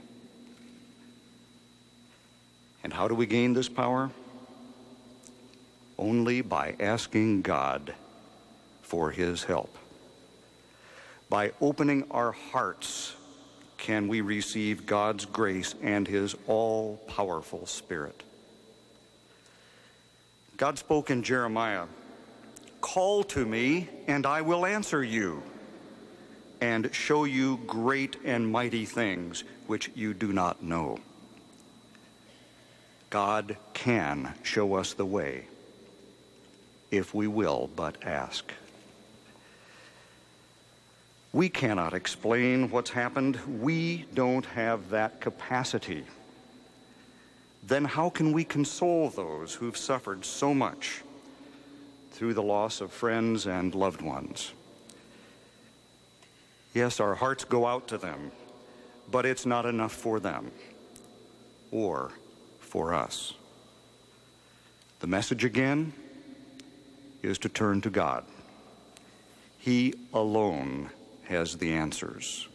S11: And how do we gain this power? Only by asking God for His help. By opening our hearts can we receive God's grace and His all-powerful Spirit. God spoke in Jeremiah, "Call to me, and I will answer you, and show you great and mighty things which you do not know." God can show us the way, if we will but ask. We cannot explain what's happened. We don't have that capacity. Then how can we console those who've suffered so much through the loss of friends and loved ones? Yes, our hearts go out to them, but it's not enough for them or for us. The message again is to turn to God. He alone has the answers.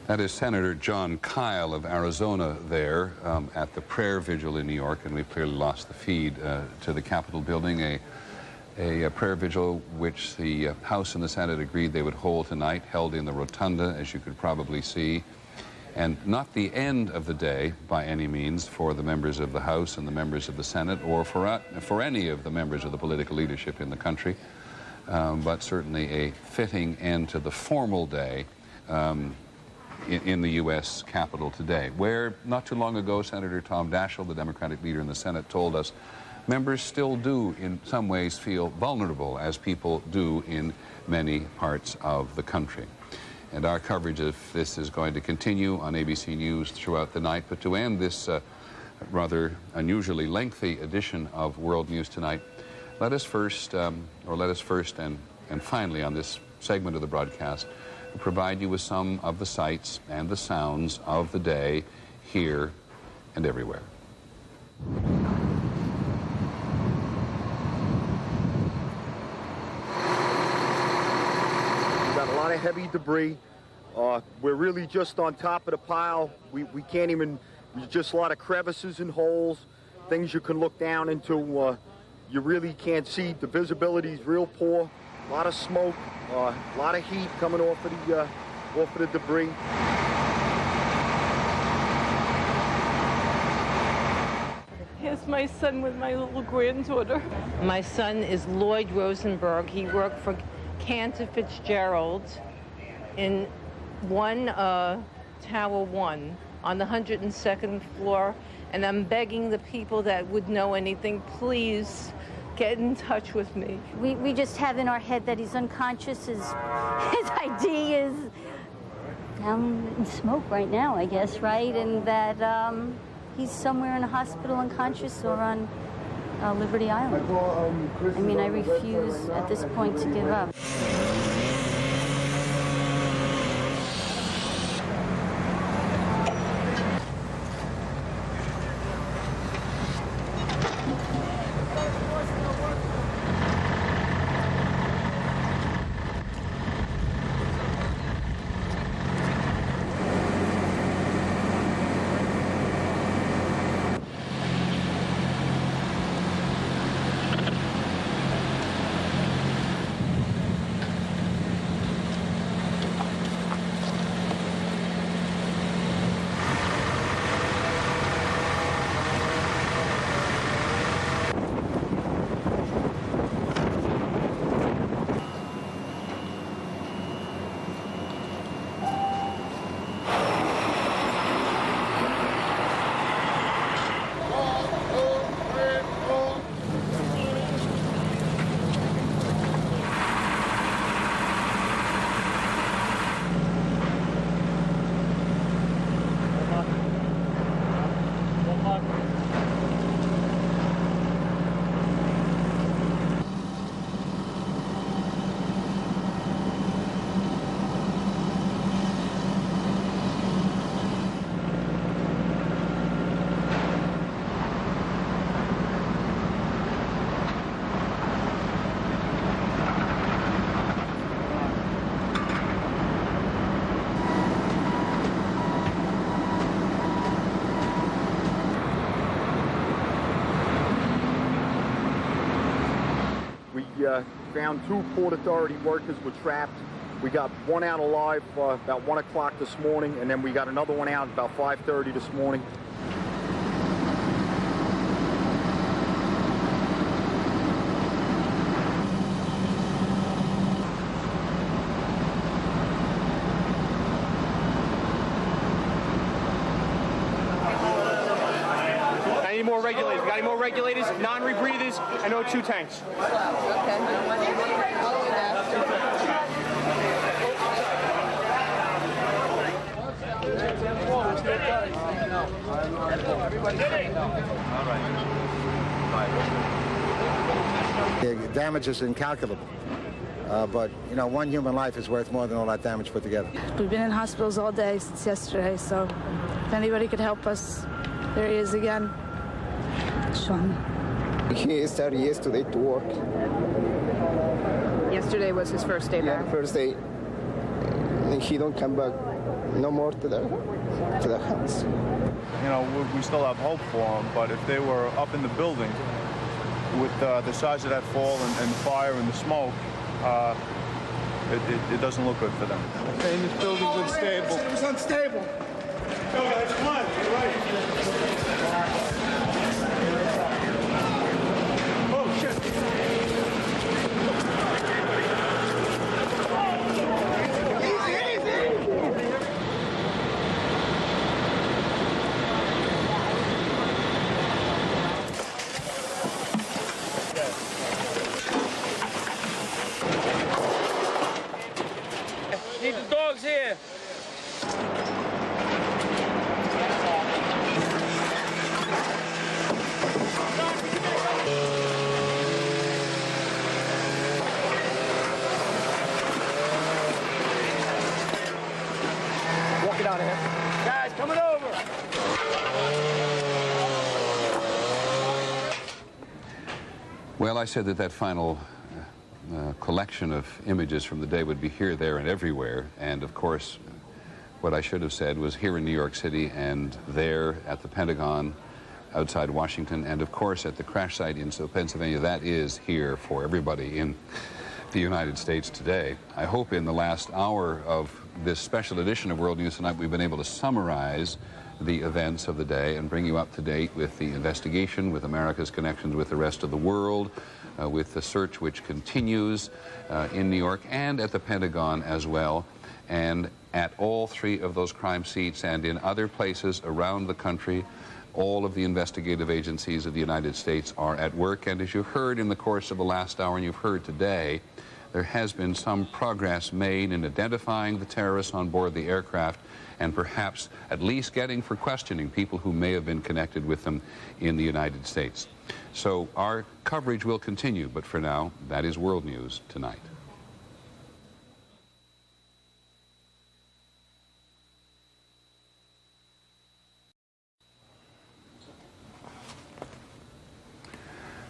S1: That is Senator John Kyle of Arizona there at the prayer vigil in New York, and we've clearly lost the feed to the Capitol building, a prayer vigil which the House and the Senate agreed they would hold tonight, held in the rotunda, as you could probably see. And not the end of the day, by any means, for the members of the House and the members of the Senate, or for any of the members of the political leadership in the country, but certainly a fitting end to the formal day in the U.S. Capitol today, where not too long ago Senator Tom Daschle, the Democratic leader in the Senate, told us members still do in some ways feel vulnerable, as people do in many parts of the country. And our coverage of this is going to continue on ABC News throughout the night. But to end this rather unusually lengthy edition of World News Tonight, let us first and finally on this segment of the broadcast, provide you with some of the sights and the sounds of the day here and everywhere.
S12: Of heavy debris. We're really just on top of the pile. We can't even, there's just a lot of crevices and holes, things you can look down into. You really can't see. The visibility is real poor. A lot of smoke, a lot of heat coming off of the debris.
S13: Here's my son with my little granddaughter.
S14: My son is Lloyd Rosenberg. He worked for Cantor Fitzgerald in Tower 1 on the 102nd floor, and I'm begging the people that would know anything, please get in touch with me.
S15: We just have in our head that he's unconscious. His ID is down in smoke right now, I guess, right? And that he's somewhere in a hospital unconscious or on Liberty Island. I mean, I refuse at this point to give up.
S12: Found 2 Port Authority workers were trapped. We got one out alive about 1 o'clock this morning, and then we got another one out about 5:30 this morning.
S18: I need more regulators. We got any more regulators, non-rebreathers, and O2 tanks.
S19: The damage is incalculable, but you know, one human life is worth more than all that damage put together.
S27: We've been in hospitals all day since yesterday, so if anybody could help us, there he is again. Sean.
S28: He started yesterday to work.
S29: Yesterday was his first day back?
S28: Yeah, first day. And he don't come back no more to their hands.
S2: You know, we still have hope for them, but if they were up in the building with the size of that fall and the fire and the smoke, it doesn't look good for them.
S4: And this building's unstable. It was unstable. Go guys, come on. You're right. Oh, shit.
S18: Need the dogs here. Walk it out of here. Guys, coming over.
S1: Well, I said that final collection of images from the day would be here, there, and everywhere. And of course, what I should have said was here in New York City and there at the Pentagon, outside Washington, and of course at the crash site in Pennsylvania. That is here for everybody in the United States today. I hope in the last hour of this special edition of World News Tonight we've been able to summarize the events of the day and bring you up to date with the investigation, with America's connections with the rest of the world, with the search which continues in New York and at the Pentagon as well, and at all three of those crime seats and in other places around the country. All of the investigative agencies of the United States are at work, and as you heard in the course of the last hour and you've heard today, there has been some progress made in identifying the terrorists on board the aircraft and perhaps at least getting for questioning people who may have been connected with them in the United States. So our coverage will continue, but for now, that is World News Tonight.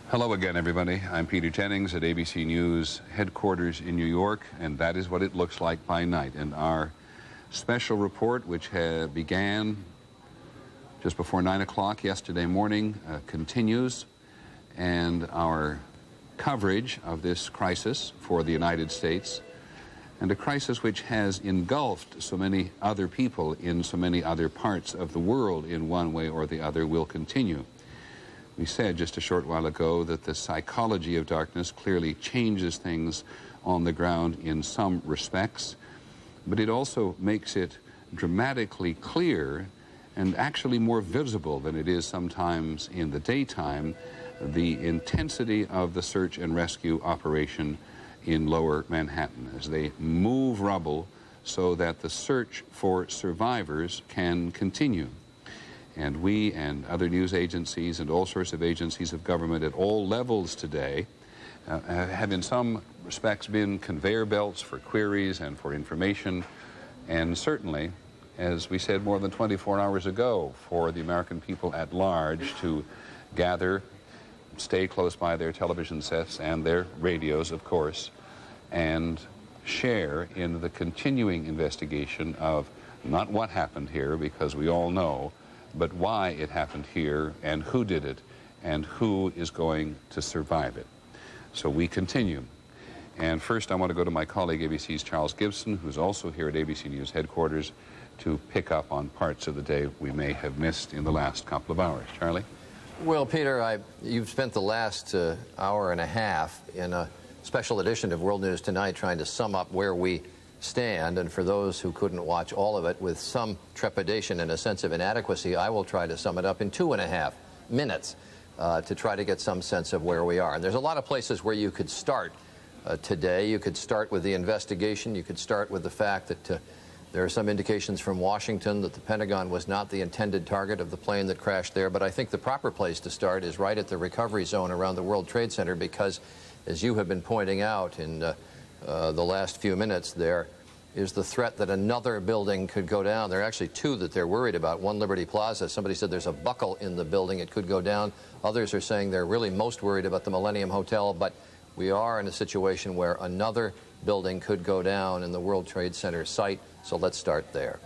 S1: Hello again, everybody. I'm Peter Jennings at ABC News headquarters in New York, and that is what it looks like by night. And our special report, which began just before 9 o'clock yesterday morning, continues, and our coverage of this crisis for the United States, and a crisis which has engulfed so many other people in so many other parts of the world in one way or the other, will continue. We said just a short while ago that the psychology of darkness clearly changes things on the ground in some respects, but it also makes it dramatically clear and actually more visible than it is sometimes in the daytime, the intensity of the search and rescue operation in Lower Manhattan as they move rubble so that the search for survivors can continue. And we and other news agencies and all sorts of agencies of government at all levels today have in some respects been conveyor belts for queries and for information, and certainly, as we said more than 24 hours ago, for the American people at large to gather, stay close by their television sets and their radios, of course, and share in the continuing investigation of not what happened here, because we all know, but why it happened here and who did it and who is going to survive it. So we continue. And first I want to go to my colleague ABC's Charles Gibson, who's also here at ABC News headquarters, to pick up on parts of the day we may have missed in the last couple of hours. Charlie?
S17: Well, Peter, you've spent the last hour and a half in a special edition of World News Tonight trying to sum up where we stand, and for those who couldn't watch all of it with some trepidation and a sense of inadequacy, I will try to sum it up in 2.5 minutes to try to get some sense of where we are. And there's a lot of places where you could start today. You could start with the investigation. You could start with the fact that there are some indications from Washington that the Pentagon was not the intended target of the plane that crashed there. But I think the proper place to start is right at the recovery zone around the World Trade Center, because, as you have been pointing out in the last few minutes, there is the threat that another building could go down. There are actually two that they're worried about. One, Liberty Plaza. Somebody said there's a buckle in the building. It could go down. Others are saying they're really most worried about the Millennium Hotel. But we are in a situation where another building could go down in the World Trade Center site. So let's start there.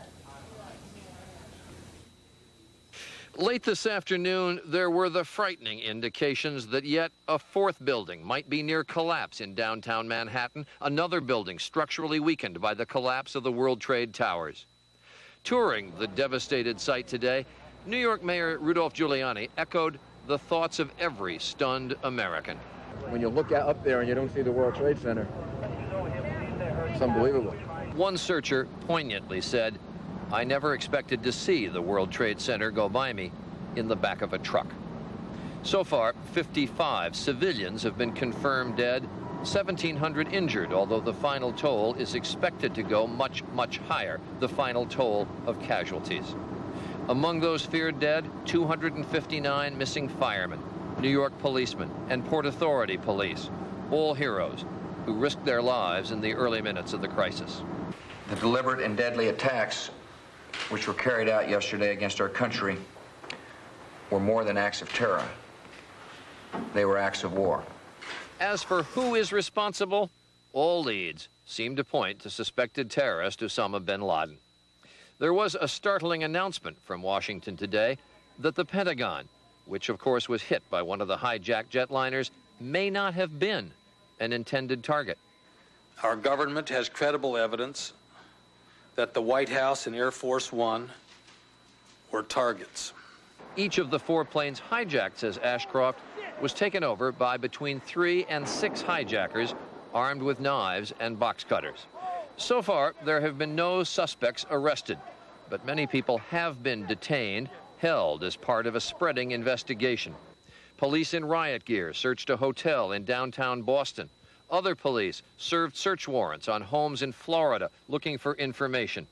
S17: Late this afternoon, there were the frightening indications that yet a fourth building might be near collapse in downtown Manhattan, another building structurally weakened by the collapse of the World Trade Towers. Touring the devastated site today, New York Mayor Rudolph Giuliani echoed the thoughts of every stunned American.
S10: When you look up there and you don't see the World Trade Center, it's unbelievable.
S17: One searcher poignantly said, "I never expected to see the World Trade Center go by me in the back of a truck." So far, 55 civilians have been confirmed dead, 1,700 injured, although the final toll is expected to go much, much higher, the final toll of casualties. Among those feared dead, 259 missing firemen, New York policemen, and Port Authority police, all heroes who risked their lives in the early minutes of the crisis.
S16: The deliberate and deadly attacks which were carried out yesterday against our country were more than acts of terror. They were acts of war.
S17: As for who is responsible, all leads seem to point to suspected terrorist Osama bin Laden. There was a startling announcement from Washington today that the Pentagon, which of course was hit by one of the hijacked jetliners, may not have been an intended target.
S20: Our government has credible evidence that the White House and Air Force One were targets.
S17: Each of the 4 planes hijacked, says Ashcroft, was taken over by between 3 and 6 hijackers armed with knives and box cutters. So far, there have been no suspects arrested, but many people have been detained, held as part of a spreading investigation. Police in riot gear searched a hotel in downtown Boston. Other police served search warrants on homes in Florida looking for information.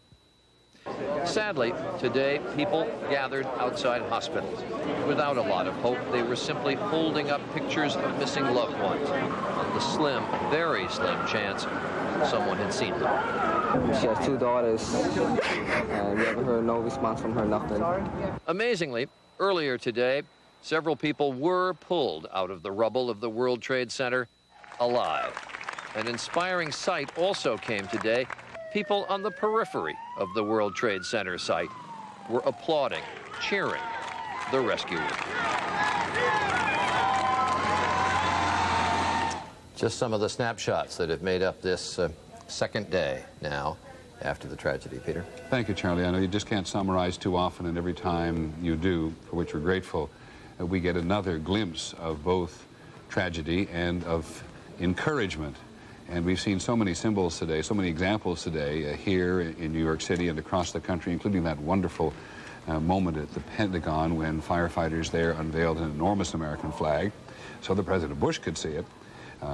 S17: Sadly, today, people gathered outside hospitals. Without a lot of hope, they were simply holding up pictures of missing loved ones on the slim, very slim chance someone had seen them.
S28: She has 2 daughters, and we haven't heard no response from her, nothing.
S17: Amazingly, earlier today, several people were pulled out of the rubble of the World Trade Center alive. An inspiring sight also came today. People on the periphery of the World Trade Center site were applauding, cheering the rescuers. Just some of the snapshots that have made up this second day now after the tragedy. Peter?
S1: Thank you, Charlie. I know you just can't summarize too often, and every time you do, for which we're grateful, we get another glimpse of both tragedy and of encouragement. And we've seen so many symbols today, so many examples today here in New York City and across the country, including that wonderful moment at the Pentagon when firefighters there unveiled an enormous American flag so that President Bush could see it.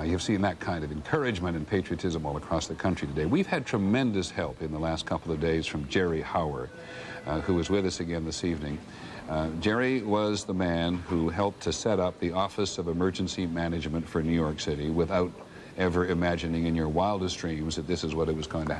S1: You've seen that kind of encouragement and patriotism all across the country today. We've had tremendous help in the last couple of days from Jerry Howard, who was with us again this evening. Jerry was the man who helped to set up the Office of Emergency Management for New York City without ever imagining in your wildest dreams that this is what it was going to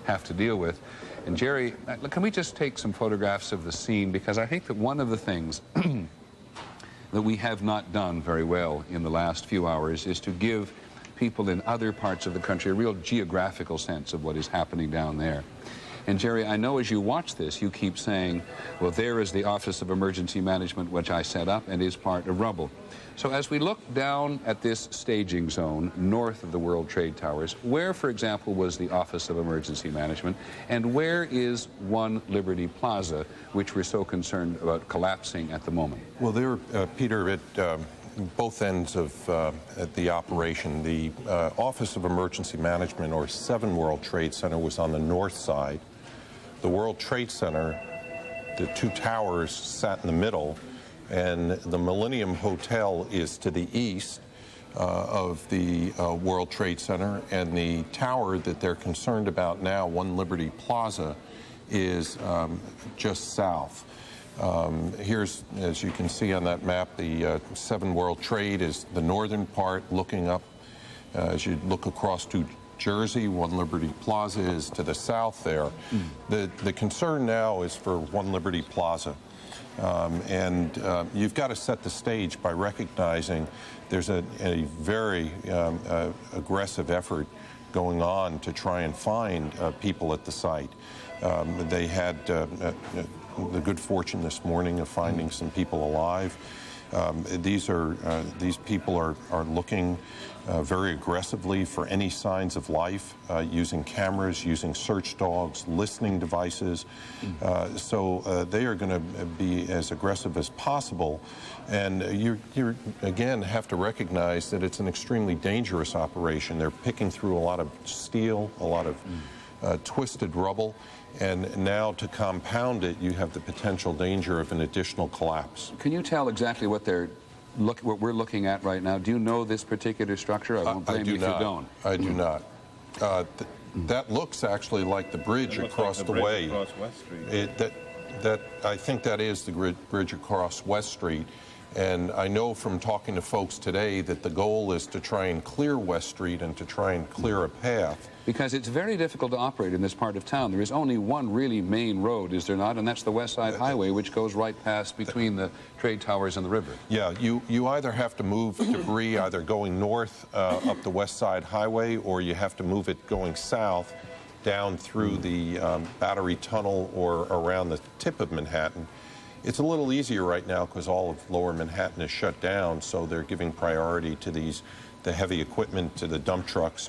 S1: have to deal with. And Jerry, can we just take some photographs of the scene? Because I think that one of the things that we have not done very well in the last few hours is to give people in other parts of the country a real geographical sense of what is happening down there. And Jerry, I know as you watch this, you keep saying, well, there is the Office of Emergency Management, which I set up and is part of rubble. So as we look down at this staging zone north of the World Trade Towers, where, for example, was the Office of Emergency Management, and where is One Liberty Plaza, which we're so concerned about collapsing at the moment?
S21: Well, there, Peter, at both ends of the operation, the Office of Emergency Management, or 7 World Trade Center, was on the north side. The World Trade Center, the 2 towers sat in the middle, and the Millennium Hotel is to the east of the World Trade Center, and the tower that they're concerned about now, One Liberty Plaza, is just south. Here's, as you can see on that map, the 7 World Trade is the northern part looking up. As you look across to Jersey, One Liberty Plaza is to the south there. The concern now is for One Liberty Plaza. You've got to set the stage by recognizing there's a very aggressive effort going on to try and find people at the site. They had the good fortune this morning of finding some people alive. These people are looking very aggressively for any signs of life, using cameras, using search dogs, listening devices. So they are going to be as aggressive as possible. And you again have to recognize that it's an extremely dangerous operation. They're picking through a lot of steel, a lot of twisted rubble. And now, to compound it, you have the potential danger of an additional collapse.
S1: Can you tell exactly what what we're looking at right now? Do you know this particular structure? I won't blame you if you don't.
S21: I do not. That looks actually like the bridge across the way.
S2: Across West Street.
S21: I think that is the bridge across West Street. And I know from talking to folks today that the goal is to try and clear West Street and to try and clear a path.
S1: Because it's very difficult to operate in this part of town. There is only one really main road, is there not? And that's the West Side Highway, which goes right past between the trade towers and the river.
S21: Yeah, you either have to move debris either going north up the West Side Highway, or you have to move it going south down through the Battery Tunnel or around the tip of Manhattan. It's a little easier right now because all of lower Manhattan is shut down, so they're giving priority to the heavy equipment, to the dump trucks.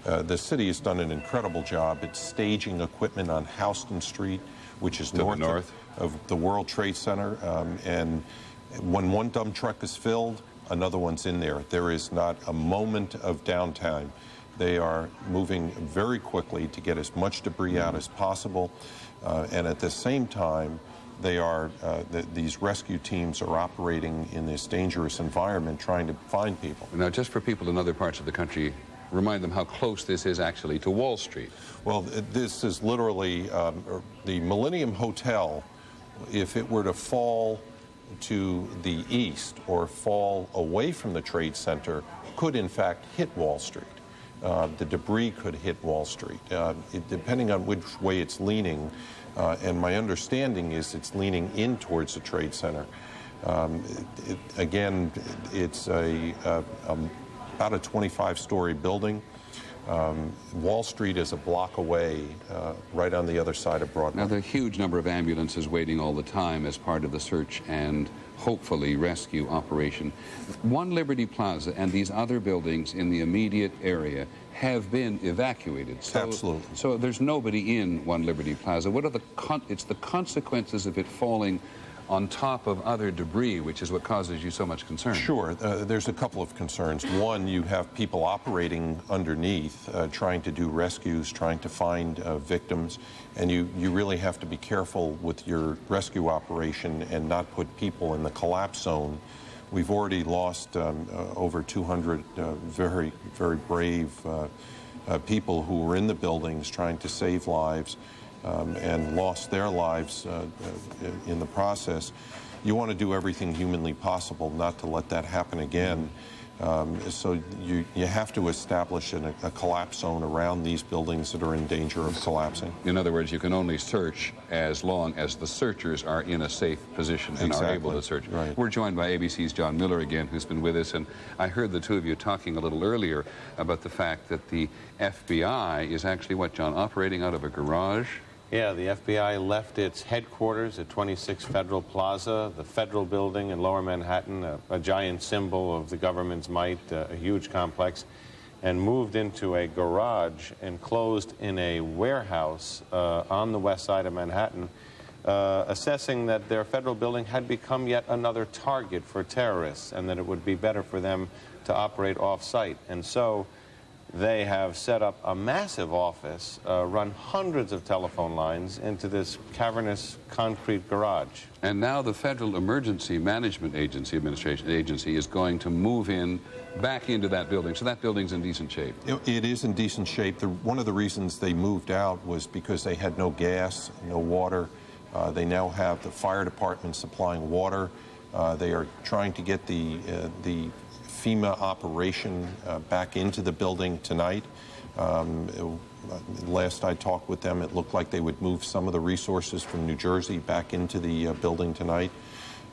S21: The city has done an incredible job at staging equipment on Houston Street, which is north of the World Trade Center. And when one dump truck is filled, another one's in there. There is not a moment of downtime. They are moving very quickly to get as much debris out as possible. And at the same time, these rescue teams are operating in this dangerous environment trying to find people.
S1: Now, just for people in other parts of the country, remind them how close this is actually to Wall Street.
S21: Well, this is literally the Millennium Hotel. If it were to fall to the east or fall away from the Trade Center, could in fact hit Wall Street. The debris could hit Wall Street, depending on which way it's leaning. And my understanding is it's leaning in towards the Trade Center. Again, it's about a 25-story building. Wall Street is a block away, right on the other side of Broadway.
S1: Now, there are a huge number of ambulances waiting all the time as part of the search and hopefully rescue operation. One Liberty Plaza and these other buildings in the immediate area have been evacuated.
S21: Absolutely.
S1: So there's nobody in One Liberty Plaza. What are it's the consequences of it falling on top of other debris, which is what causes you so much concern?
S21: Sure. There's a couple of concerns. One, you have people operating underneath, trying to do rescues, trying to find victims, and you really have to be careful with your rescue operation and not put people in the collapse zone. We've already lost over 200 very, very brave people who were in the buildings trying to save lives. And lost their lives in the process. You want to do everything humanly possible not to let that happen again. So you have to establish a collapse zone around these buildings that are in danger of collapsing.
S1: In other words, you can only search as long as the searchers are in a safe position and are able to search.
S21: Right.
S1: We're joined by ABC's John Miller again, who's been with us, and I heard the two of you talking a little earlier about the fact that the FBI is actually, what, John, operating out of a garage?
S3: Yeah, the FBI left its headquarters at 26 Federal Plaza, the Federal Building in Lower Manhattan, a giant symbol of the government's might, a huge complex, and moved into a garage enclosed in a warehouse on the west side of Manhattan, assessing that their federal building had become yet another target for terrorists and that it would be better for them to operate off-site. And so they have set up a massive office, run hundreds of telephone lines into this cavernous concrete garage.
S1: And now the Federal Emergency Management Agency is going to move back into that building. So that building's in decent shape.
S21: It is in decent shape. One of the reasons they moved out was because they had no gas, no water. They now have the fire department supplying water. They are trying to get the FEMA operation back into the building tonight. Last I talked with them, it looked like they would move some of the resources from New Jersey back into the building tonight.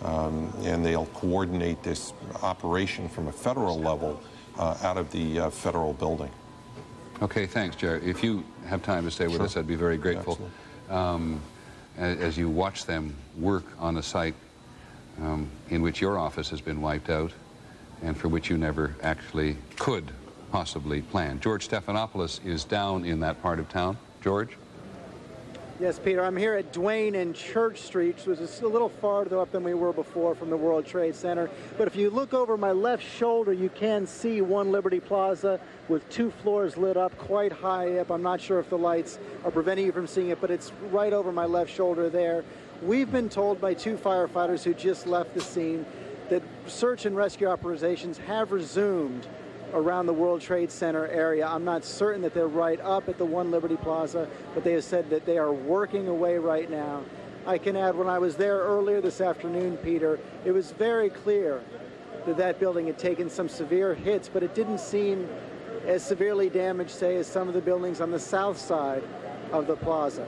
S21: And they'll coordinate this operation from a federal level out of the federal building.
S1: Okay, thanks, Jerry. If you have time to stay with us, I'd be very grateful.
S21: Absolutely.
S1: as you watch them work on a site in which your office has been wiped out and for which you never actually could possibly plan. George Stephanopoulos is down in that part of town. George?
S7: Yes, Peter, I'm here at Duane and Church Street, which is a little farther up than we were before from the World Trade Center. But if you look over my left shoulder, you can see One Liberty Plaza with 2 floors lit up quite high up. I'm not sure if the lights are preventing you from seeing it, but it's right over my left shoulder there. We've been told by 2 firefighters who just left the scene that search and rescue operations have resumed around the World Trade Center area. I'm not certain that they're right up at the One Liberty Plaza, but they have said that they are working away right now. I can add, when I was there earlier this afternoon, Peter, it was very clear that that building had taken some severe hits, but it didn't seem as severely damaged, say, as some of the buildings on the south side of the plaza.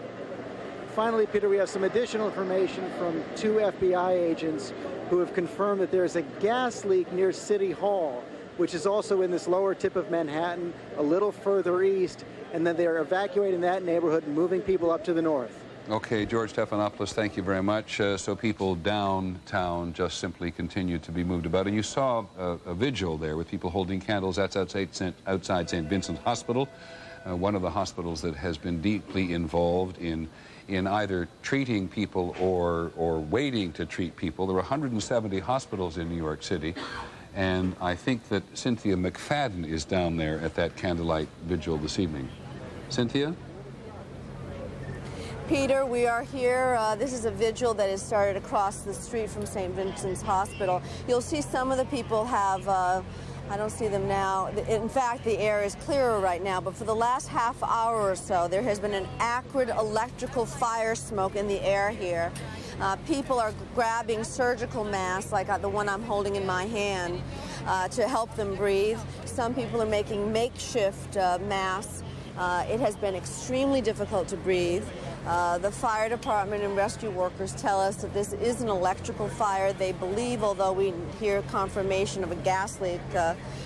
S7: Finally, Peter, we have some additional information from 2 FBI agents who have confirmed that there's a gas leak near City Hall, which is also in this lower tip of Manhattan, a little further east, and then they're evacuating that neighborhood and moving people up to the north.
S1: Okay, George Stephanopoulos, thank you very much. So people downtown just simply continue to be moved about. And you saw a vigil there with people holding candles. That's outside St. Vincent's Hospital, one of the hospitals that has been deeply involved in either treating people or waiting to treat people. There are 170 hospitals in New York City. And I think that Cynthia McFadden is down there at that candlelight vigil this evening. Cynthia?
S8: Peter, we are here. This is a vigil that has started across the street from St. Vincent's Hospital. You'll see some of the people have, I don't see them now. In fact, the air is clearer right now, but for the last half hour or so, there has been an acrid electrical fire smoke in the air here. People are grabbing surgical masks, like the one I'm holding in my hand, to help them breathe. Some people are making makeshift masks. It has been extremely difficult to breathe. The fire department and rescue workers tell us that this is an electrical fire. They believe, although we hear confirmation of a gas leak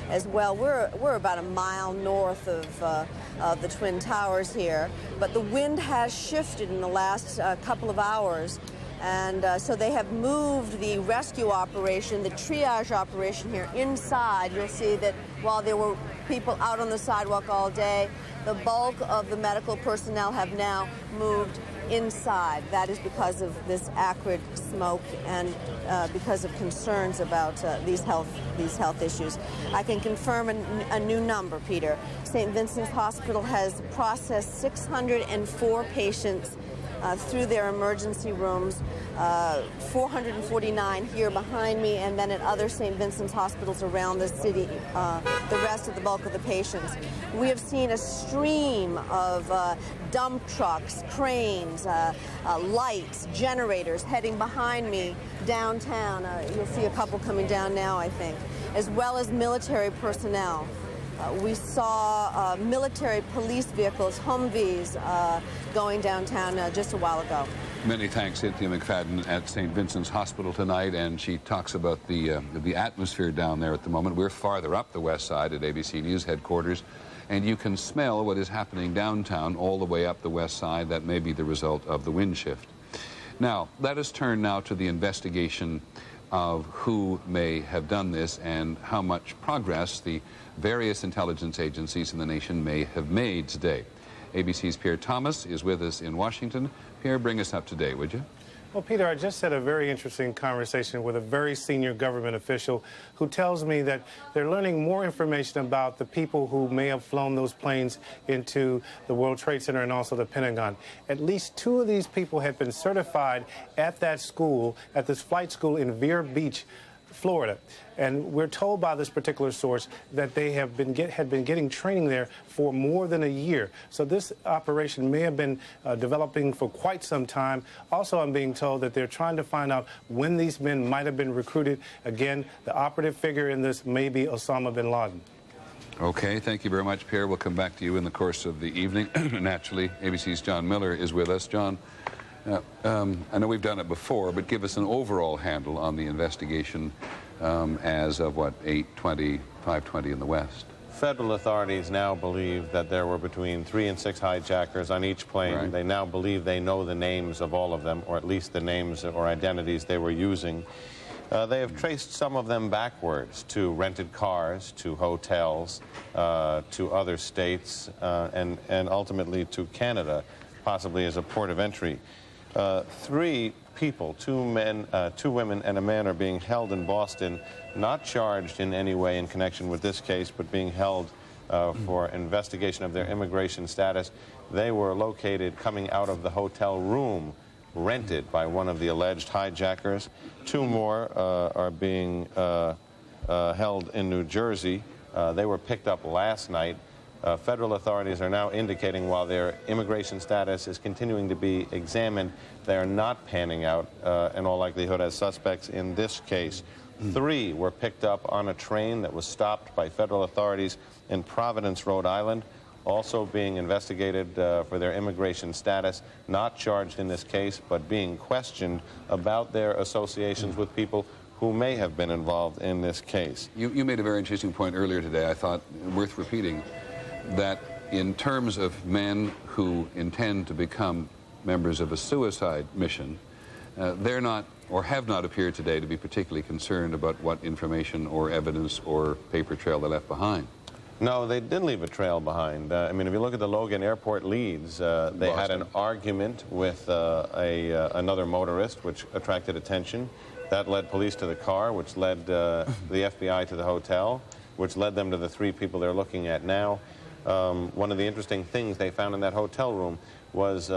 S8: as well. We're about a mile north of the Twin Towers here, but the wind has shifted in the last couple of hours. And so they have moved the rescue operation, the triage operation here inside. You'll see that while there were people out on the sidewalk all day, the bulk of the medical personnel have now moved inside. That is because of this acrid smoke and because of concerns about these health issues. I can confirm a new number, Peter. St. Vincent's Hospital has processed 604 patients through their emergency rooms, 449 here behind me, and then at other St. Vincent's hospitals around the city, the rest of the bulk of the patients. We have seen a stream of dump trucks, cranes, lights, generators heading behind me downtown. You'll see a couple coming down now, I think, as well as military personnel. We saw military police vehicles, Humvees, going downtown just a while ago.
S1: Many thanks, Cynthia McFadden at St. Vincent's Hospital tonight, and she talks about the atmosphere down there at the moment. We're farther up the west side at ABC News headquarters, and you can smell what is happening downtown all the way up the west side. That may be the result of the wind shift. Now, let us turn now to the investigation of who may have done this and how much progress the various intelligence agencies in the nation may have made today. ABC's Pierre Thomas is with us in Washington. Pierre, bring us up to date, would you?
S9: Well, Peter, I just had a very interesting conversation with a very senior government official who tells me that they're learning more information about the people who may have flown those planes into the World Trade Center and also the Pentagon. At least 2 of these people had been certified at that school, at this flight school in Vero Beach, Florida. And we're told by this particular source that they had been getting training there for more than a year. So this operation may have been developing for quite some time. Also, I'm being told that they're trying to find out when these men might have been recruited. Again, the operative figure in this may be Osama bin Laden.
S1: Okay, thank you very much, Pierre. We'll come back to you in the course of the evening. Naturally, ABC's John Miller is with us. John, I know we've done it before, but give us an overall handle on the investigation as of, what, 8:20, 5:20 in the West.
S3: Federal authorities now believe that there were between 3 and 6 hijackers on each plane.
S1: Right.
S3: They now believe they know the names of all of them, or at least the names or identities they were using. They have traced some of them backwards to rented cars, to hotels, to other states, and ultimately to Canada, possibly as a port of entry. 3 people, 2 men, 2 women, and a man are being held in Boston, not charged in any way in connection with this case, but being held for investigation of their immigration status. They were located coming out of the hotel room rented by one of the alleged hijackers. 2 more are being held in New Jersey. They were picked up last night. Federal authorities are now indicating while their immigration status is continuing to be examined, they are not panning out, in all likelihood, as suspects in this case. 3 were picked up on a train that was stopped by federal authorities in Providence, Rhode Island, also being investigated for their immigration status, not charged in this case, but being questioned about their associations with people who may have been involved in this case.
S1: You made a very interesting point earlier today, I thought worth repeating, that in terms of men who intend to become members of a suicide mission, they're not or have not appeared today to be particularly concerned about what information or evidence or paper trail they left behind.
S3: No, they did leave a trail behind. I mean, if you look at the Logan Airport leads, they had an argument with another motorist, which attracted attention. That led police to the car, which led the FBI to the hotel, which led them to the 3 people they're looking at now. One of the interesting things they found in that hotel room was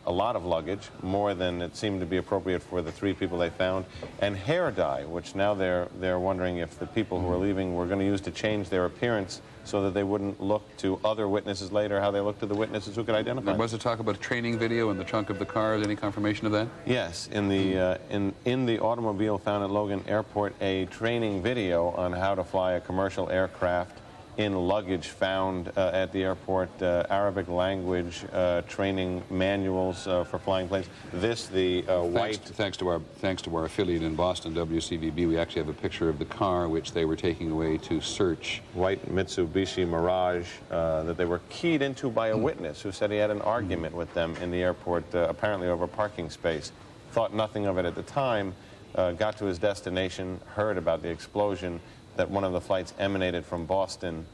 S3: a lot of luggage, more than it seemed to be appropriate for the 3 people they found, and hair dye, which now they're wondering if the people who were leaving were going to use to change their appearance so that they wouldn't look to other witnesses later how they looked to the witnesses who could identify them.
S1: Was there talk about a training video in the trunk of the car? Is any confirmation of that?
S3: Yes, in the automobile found at Logan Airport, a training video on how to fly a commercial aircraft. In luggage found at the airport, Arabic language training manuals for flying planes. This, the white...
S1: Thanks to our affiliate in Boston, WCVB, we actually have a picture of the car which they were taking away to search.
S3: White Mitsubishi Mirage that they were keyed into by a witness who said he had an argument with them in the airport, apparently over parking space. Thought nothing of it at the time, got to his destination, heard about the explosion, that one of the flights emanated from Boston,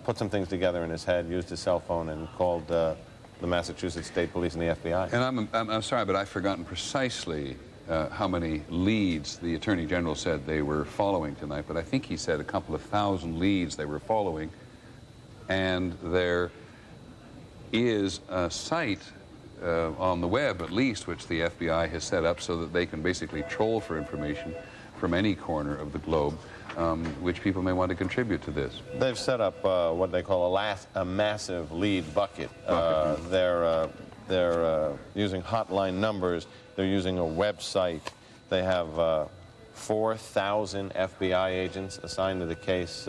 S3: put some things together in his head, used his cell phone, and called the Massachusetts State Police and the FBI.
S1: And I'm sorry, but I've forgotten precisely how many leads the Attorney General said they were following tonight, but I think he said a couple of thousand leads they were following, and there is a site on the web, at least, which the FBI has set up so that they can basically troll for information from any corner of the globe, which people may want to contribute to this.
S3: They've set up what they call a massive lead bucket. They're using hotline numbers. They're using a website. They have 4,000 FBI agents assigned to the case,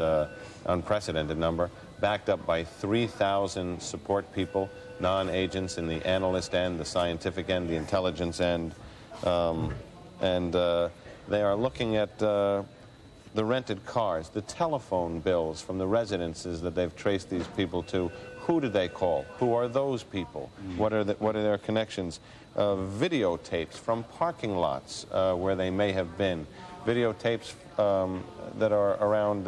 S3: unprecedented number, backed up by 3,000 support people, non-agents in the analyst end, the scientific end, the intelligence end, and they are looking at the rented cars, the telephone bills from the residences that they've traced these people to. Who did they call? Who are those people? What are their connections? Videotapes from parking lots where they may have been. Videotapes that are around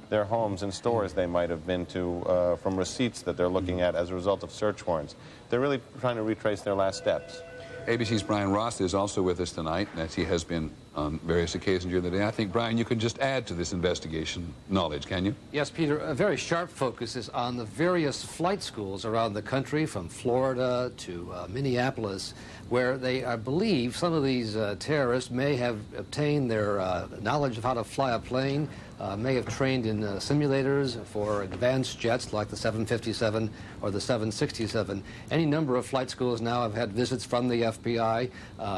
S3: their homes and stores they might have been to from receipts that they're looking at as a result of search warrants. They're really trying to retrace their last steps.
S1: ABC's Brian Ross is also with us tonight, as he has been on various occasions during the day. I think, Brian, you can just add to this investigation knowledge, can you?
S5: Yes, Peter. A very sharp focus is on the various flight schools around the country, from Florida to Minneapolis, where they believe some of these terrorists may have obtained their knowledge of how to fly a plane, may have trained in simulators for advanced jets like the 757 or the 767. Any number of flight schools now have had visits from the FBI.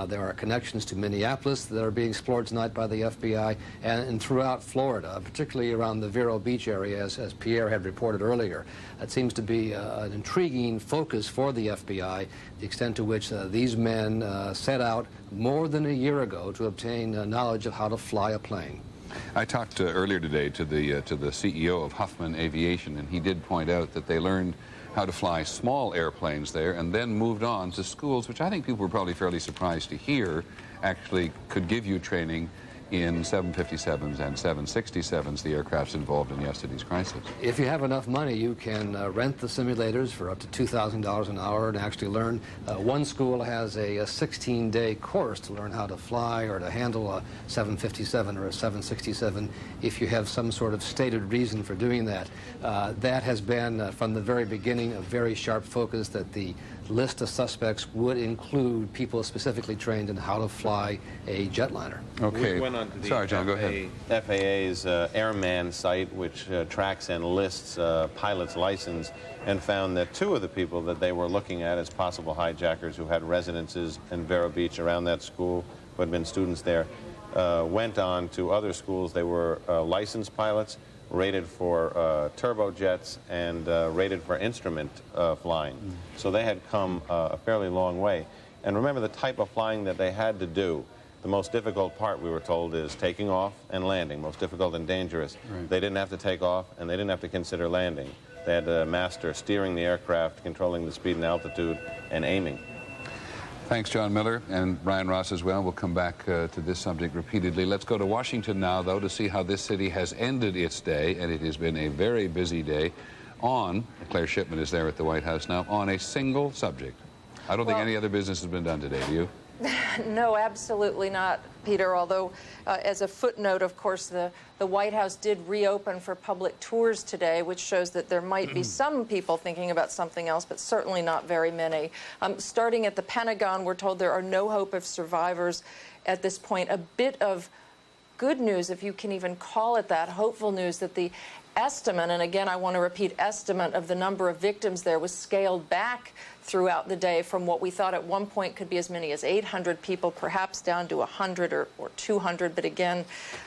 S5: There are connections to Minneapolis that are being explored tonight by the FBI, and throughout Florida, particularly around the Vero Beach area, as Pierre had reported earlier. That seems to be an intriguing focus for the FBI, the extent to which these men set out more than a year ago to obtain knowledge of how to fly a plane.
S1: I talked earlier today to the CEO of Huffman Aviation, and he did point out that they learned how to fly small airplanes there and then moved on to schools, which I think people were probably fairly surprised to hear actually could give you training in 757s and 767s, the aircrafts involved in yesterday's crisis.
S5: If you have enough money, you can rent the simulators for up to $2,000 an hour and actually learn. One school has a 16-day course to learn how to fly or to handle a 757 or a 767 if you have some sort of stated reason for doing that. That has been, from the very beginning, a very sharp focus that the list of suspects would include people specifically trained in how to fly a jetliner.
S1: Okay.
S3: We went on to the
S1: Sorry, John, go ahead.
S3: FAA's Airman site, which tracks and lists pilots' license, and found that 2 of the people that they were looking at as possible hijackers who had residences in Vero Beach around that school, who had been students there, went on to other schools. They were licensed pilots, rated for turbojets, and rated for instrument flying. So they had come a fairly long way. And remember the type of flying that they had to do. The most difficult part, we were told, is taking off and landing, most difficult and dangerous.
S1: Right.
S3: They didn't have to take off, and they didn't have to consider landing. They had to master steering the aircraft, controlling the speed and altitude, and aiming.
S1: Thanks, John Miller, and Brian Ross as well. We'll come back to this subject repeatedly. Let's go to Washington now, though, to see how this city has ended its day, and it has been a very busy day on, Claire Shipman is there at the White House now, on a single subject. I don't think any other business has been done today, do you?
S6: No, absolutely not, Peter, although as a footnote, of course, the White House did reopen for public tours today, which shows that there might be some people thinking about something else, but certainly not very many. Starting at the Pentagon, we're told there are no hope of survivors at this point. A bit of good news, if you can even call it that, hopeful news that the estimate, and again, I want to repeat, estimate of the number of victims there was scaled back throughout the day from what we thought at one point could be as many as 800 people, perhaps down to 100 or 200. But again,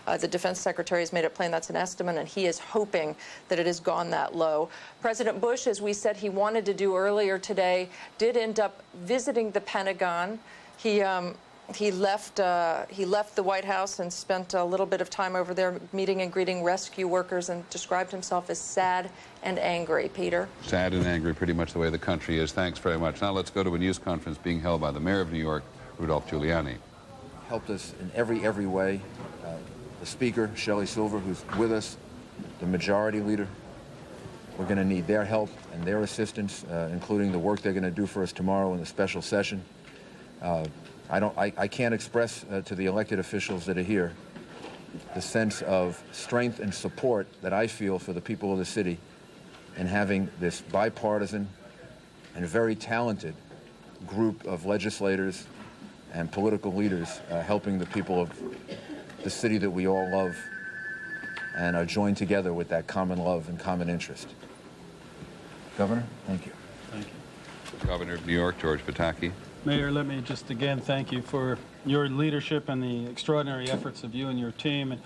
S6: the Defense Secretary has made it plain that's an estimate, and he is hoping that it has gone that low. President Bush, as we said he wanted to do earlier today, did end up visiting the Pentagon. He left the White House and spent a little bit of time over there meeting and greeting rescue workers and described himself as sad and angry. Peter?
S1: Sad and angry, pretty much the way the country is. Thanks very much. Now let's go to a news conference being held by the Mayor of New York, Rudolph Giuliani.
S11: Helped us in every way. The Speaker, Shelley Silver, who's with us, the Majority Leader. We're going to need their help and their assistance, including the work they're going to do for us tomorrow in the special session. I can't express to the elected officials that are here the sense of strength and support that I feel for the people of the city in having this bipartisan and very talented group of legislators and political leaders helping the people of the city that we all love and are joined together with that common love and common interest. Governor, thank you.
S13: Thank you.
S1: Governor of New York, George Pataki.
S13: Mayor, let me just again thank you for your leadership and the extraordinary efforts of you and your team.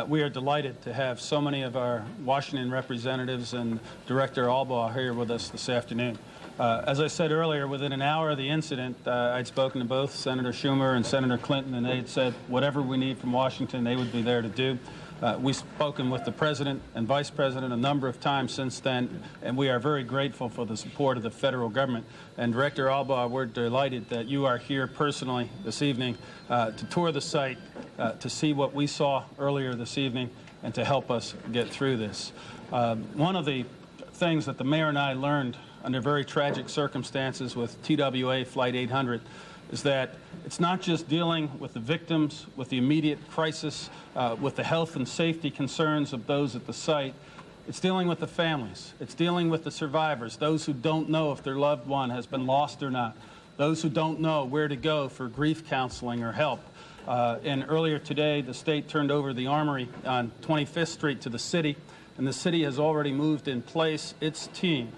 S13: We are delighted to have so many of our Washington representatives and Director Albaugh here with us this afternoon. As I said earlier, within an hour of the incident, I'd spoken to both Senator Schumer and Senator Clinton, and they had said whatever we need from Washington, they would be there to do. We've spoken with the President and Vice President a number of times since then, and we are very grateful for the support of the federal government. And Director Albaugh, we're delighted that you are here personally this evening to tour the site, to see what we saw earlier this evening, and to help us get through this. One of the things that the mayor and I learned under very tragic circumstances with TWA Flight 800 is that it's not just dealing with the victims, with the immediate crisis, with the health and safety concerns of those at the site. It's dealing with the families. It's dealing with the survivors, those who don't know if their loved one has been lost or not, those who don't know where to go for grief counseling or help. And earlier today, the state turned over the armory on 25th Street to the city, and the city has already moved in place its team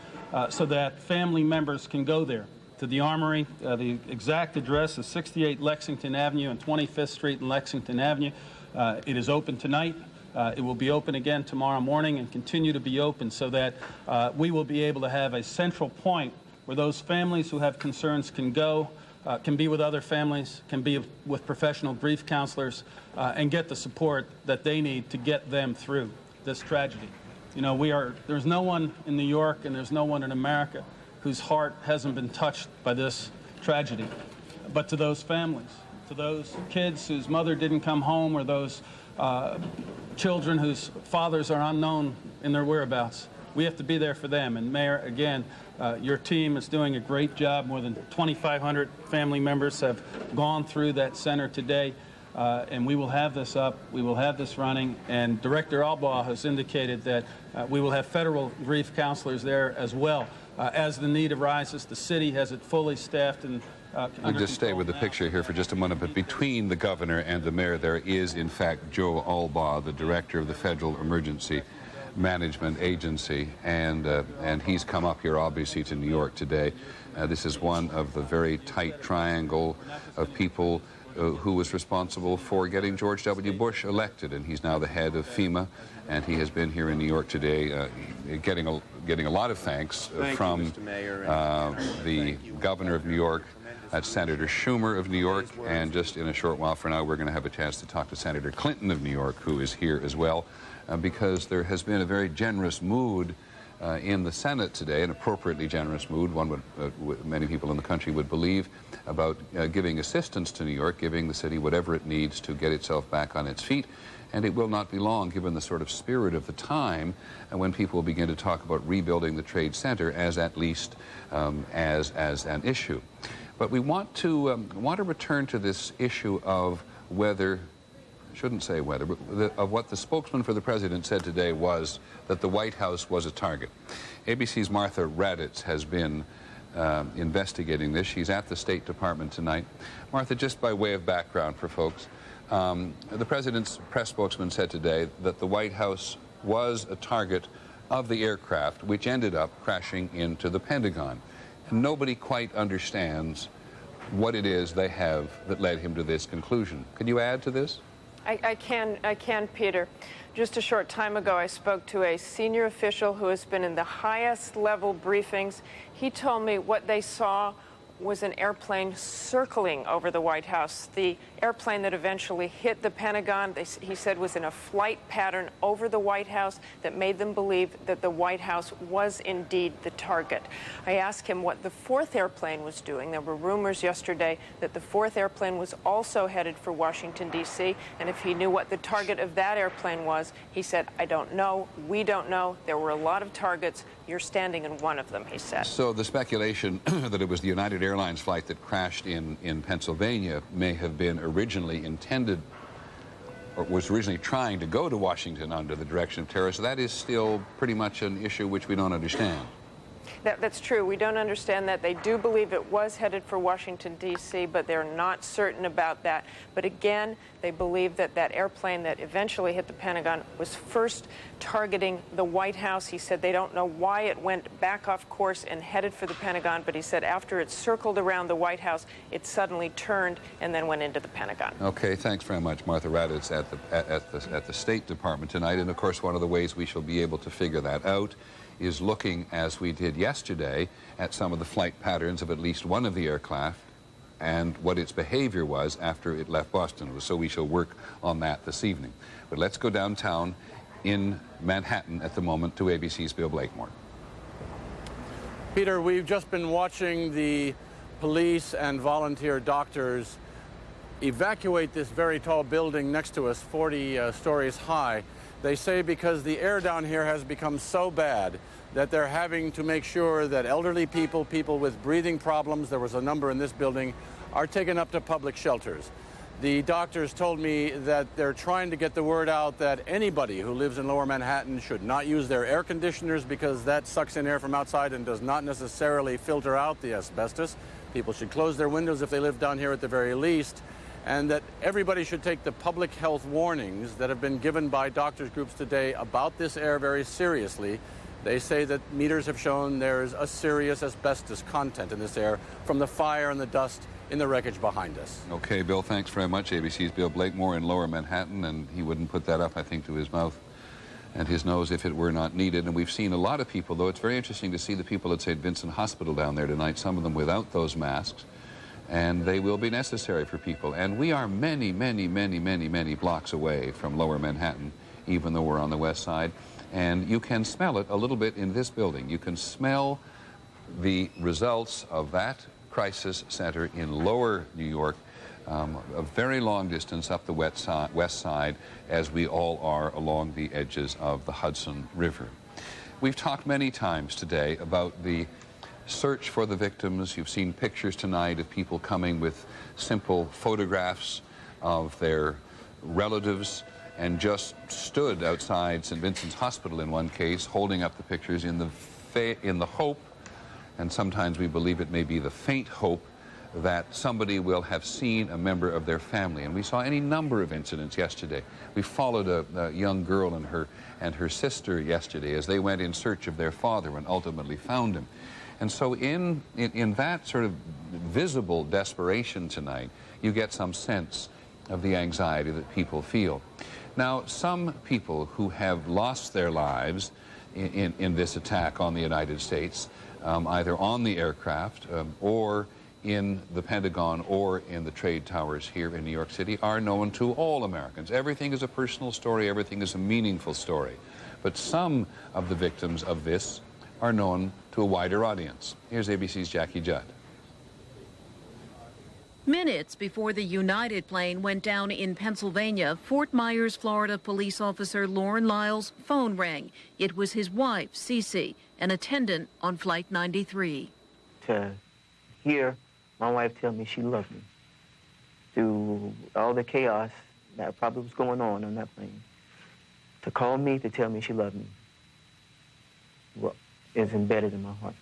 S13: so that family members can go there to the armory. The exact address is 68 Lexington Avenue and 25th Street and Lexington Avenue. It is open tonight. It will be open again tomorrow morning and continue to be open so that we will be able to have a central point where those families who have concerns can go, can be with other families, can be with professional grief counselors, and get the support that they need to get them through this tragedy. You know, there's no one in New York and there's no one in America whose heart hasn't been touched by this tragedy. But to those families, to those kids whose mother didn't come home, or those children whose fathers are unknown in their whereabouts, we have to be there for them. And Mayor, again, your team is doing a great job. More than 2,500 family members have gone through that center today. And we will have this up, we will have this running, and Director Albaugh has indicated that we will have federal grief counselors there as well. As the need arises, the city has it fully staffed and
S1: I'll just stay with the picture here for just a moment, but between the governor and the mayor there is, in fact, Joe Albaugh, the director of the Federal Emergency Management Agency, and he's come up here obviously to New York today. This is one of the very tight triangle of people who was responsible for getting George W. Bush elected, and he's now the head of FEMA, and he has been here in New York today getting a lot of thanks from the governor of New York, that's Senator Schumer of New York, and just in a short while from now we're going to have a chance to talk to Senator Clinton of New York, who is here as well, because there has been a very generous mood in the Senate today, an appropriately generous mood, one would, many people in the country would believe, about giving assistance to New York, giving the city whatever it needs to get itself back on its feet. And it will not be long, given the sort of spirit of the time, when people begin to talk about rebuilding the Trade Center as at least as an issue. But we want to return to this issue of whether, shouldn't say whether, but of what the spokesman for the president said today was that the White House was a target. ABC's Martha Raddatz has been investigating this. She's at the State Department tonight. Martha, just by way of background for folks, the president's press spokesman said today that the White House was a target of the aircraft which ended up crashing into the Pentagon. And nobody quite understands what it is they have that led him to this conclusion. Can you add to this?
S6: I can, Peter. Just a short time ago, I spoke to a senior official who has been in the highest level briefings. He told me what they saw was an airplane circling over the White House. The airplane that eventually hit the Pentagon, he said, was in a flight pattern over the White House that made them believe that the White House was indeed the target. I asked him what the fourth airplane was doing. There were rumors yesterday that the fourth airplane was also headed for Washington, D.C., and if he knew what the target of that airplane was, he said, I don't know, we don't know. There were a lot of targets. You're standing in one of them, he said.
S1: So the speculation that it was the United Airlines flight that crashed in Pennsylvania may have been originally intended, or was originally trying to go to Washington under the direction of terrorists. That is still pretty much an issue which we don't understand.
S6: That's true. We don't understand that. They do believe it was headed for Washington, D.C., but they're not certain about that. But again, they believe that that airplane that eventually hit the Pentagon was first targeting the White House. He said they don't know why it went back off course and headed for the Pentagon, but he said after it circled around the White House, it suddenly turned and then went into the Pentagon.
S1: Okay, thanks very much, Martha Raddatz at the State Department tonight. And of course, one of the ways we shall be able to figure that out is looking, as we did yesterday, at some of the flight patterns of at least one of the aircraft and what its behavior was after it left Boston. So we shall work on that this evening. But let's go downtown in Manhattan at the moment to ABC's Bill Blakemore.
S12: Peter, we've just been watching the police and volunteer doctors evacuate this very tall building next to us, 40 stories high. They say because the air down here has become so bad that they're having to make sure that elderly people, people with breathing problems, there was a number in this building, are taken up to public shelters. The doctors told me that they're trying to get the word out that anybody who lives in Lower Manhattan should not use their air conditioners because that sucks in air from outside and does not necessarily filter out the asbestos. People should close their windows if they live down here at the very least, and that everybody should take the public health warnings that have been given by doctors' groups today about this air very seriously. They say that meters have shown there's a serious asbestos content in this air from the fire and the dust in the wreckage behind us.
S1: Okay, Bill, thanks very much. ABC's Bill Blakemore in Lower Manhattan, and he wouldn't put that up, I think, to his mouth and his nose if it were not needed. And we've seen a lot of people, though it's very interesting to see the people at St. Vincent Hospital down there tonight, some of them without those masks. and they will be necessary for people. And we are many, many, many, many, many blocks away from Lower Manhattan, even though we're on the west side. And you can smell it a little bit in this building. You can smell the results of that crisis center in Lower New York, a very long distance up the west side, as we all are along the edges of the Hudson River. We've talked many times today about the search for the victims. You've seen pictures tonight of people coming with simple photographs of their relatives and just stood outside St. Vincent's Hospital in one case, holding up the pictures in the hope, and sometimes we believe it may be the faint hope, that somebody will have seen a member of their family. And we saw any number of incidents yesterday. We followed a young girl and her sister yesterday as they went in search of their father and ultimately found him. And so in that sort of visible desperation tonight, you get some sense of the anxiety that people feel. Now, some people who have lost their lives in this attack on the United States, either on the aircraft or in the Pentagon or in the trade towers here in New York City, are known to all Americans. Everything is a personal story, everything is a meaningful story. But some of the victims of this are known to a wider audience. Here's ABC's Jackie Judd.
S14: Minutes before the United plane went down in Pennsylvania, Fort Myers, Florida police officer Lauren Lyle's phone rang. It was his wife, Cece, an attendant on Flight 93.
S15: To hear my wife tell me she loved me through all the chaos that probably was going on that plane, to call me to tell me she loved me, well, is embedded in my heart.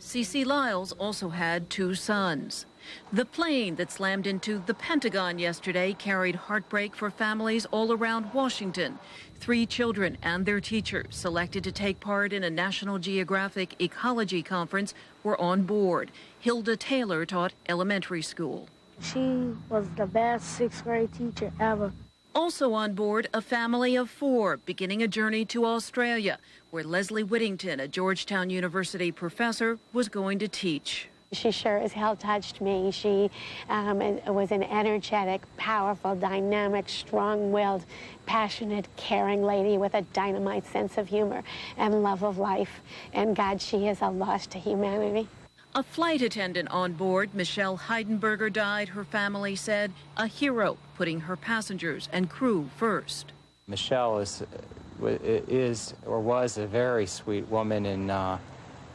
S14: Cece Lyles also had two sons. The plane that slammed into the Pentagon yesterday carried heartbreak for families all around Washington. 3 children and their teachers, selected to take part in a National Geographic ecology conference, were on board. Hilda Taylor taught elementary school.
S27: She was the best 6th grade teacher ever.
S14: Also on board, a family of 4 beginning a journey to Australia, where Leslie Whittington, a Georgetown University professor, was going to teach.
S19: She sure as hell touched me. She was an energetic, powerful, dynamic, strong-willed, passionate, caring lady with a dynamite sense of humor and love of life. And God, she is a loss to humanity.
S14: A flight attendant on board, Michelle Heidenberger, died, her family said, a hero, putting her passengers and crew first.
S22: Michelle is or was a very sweet woman and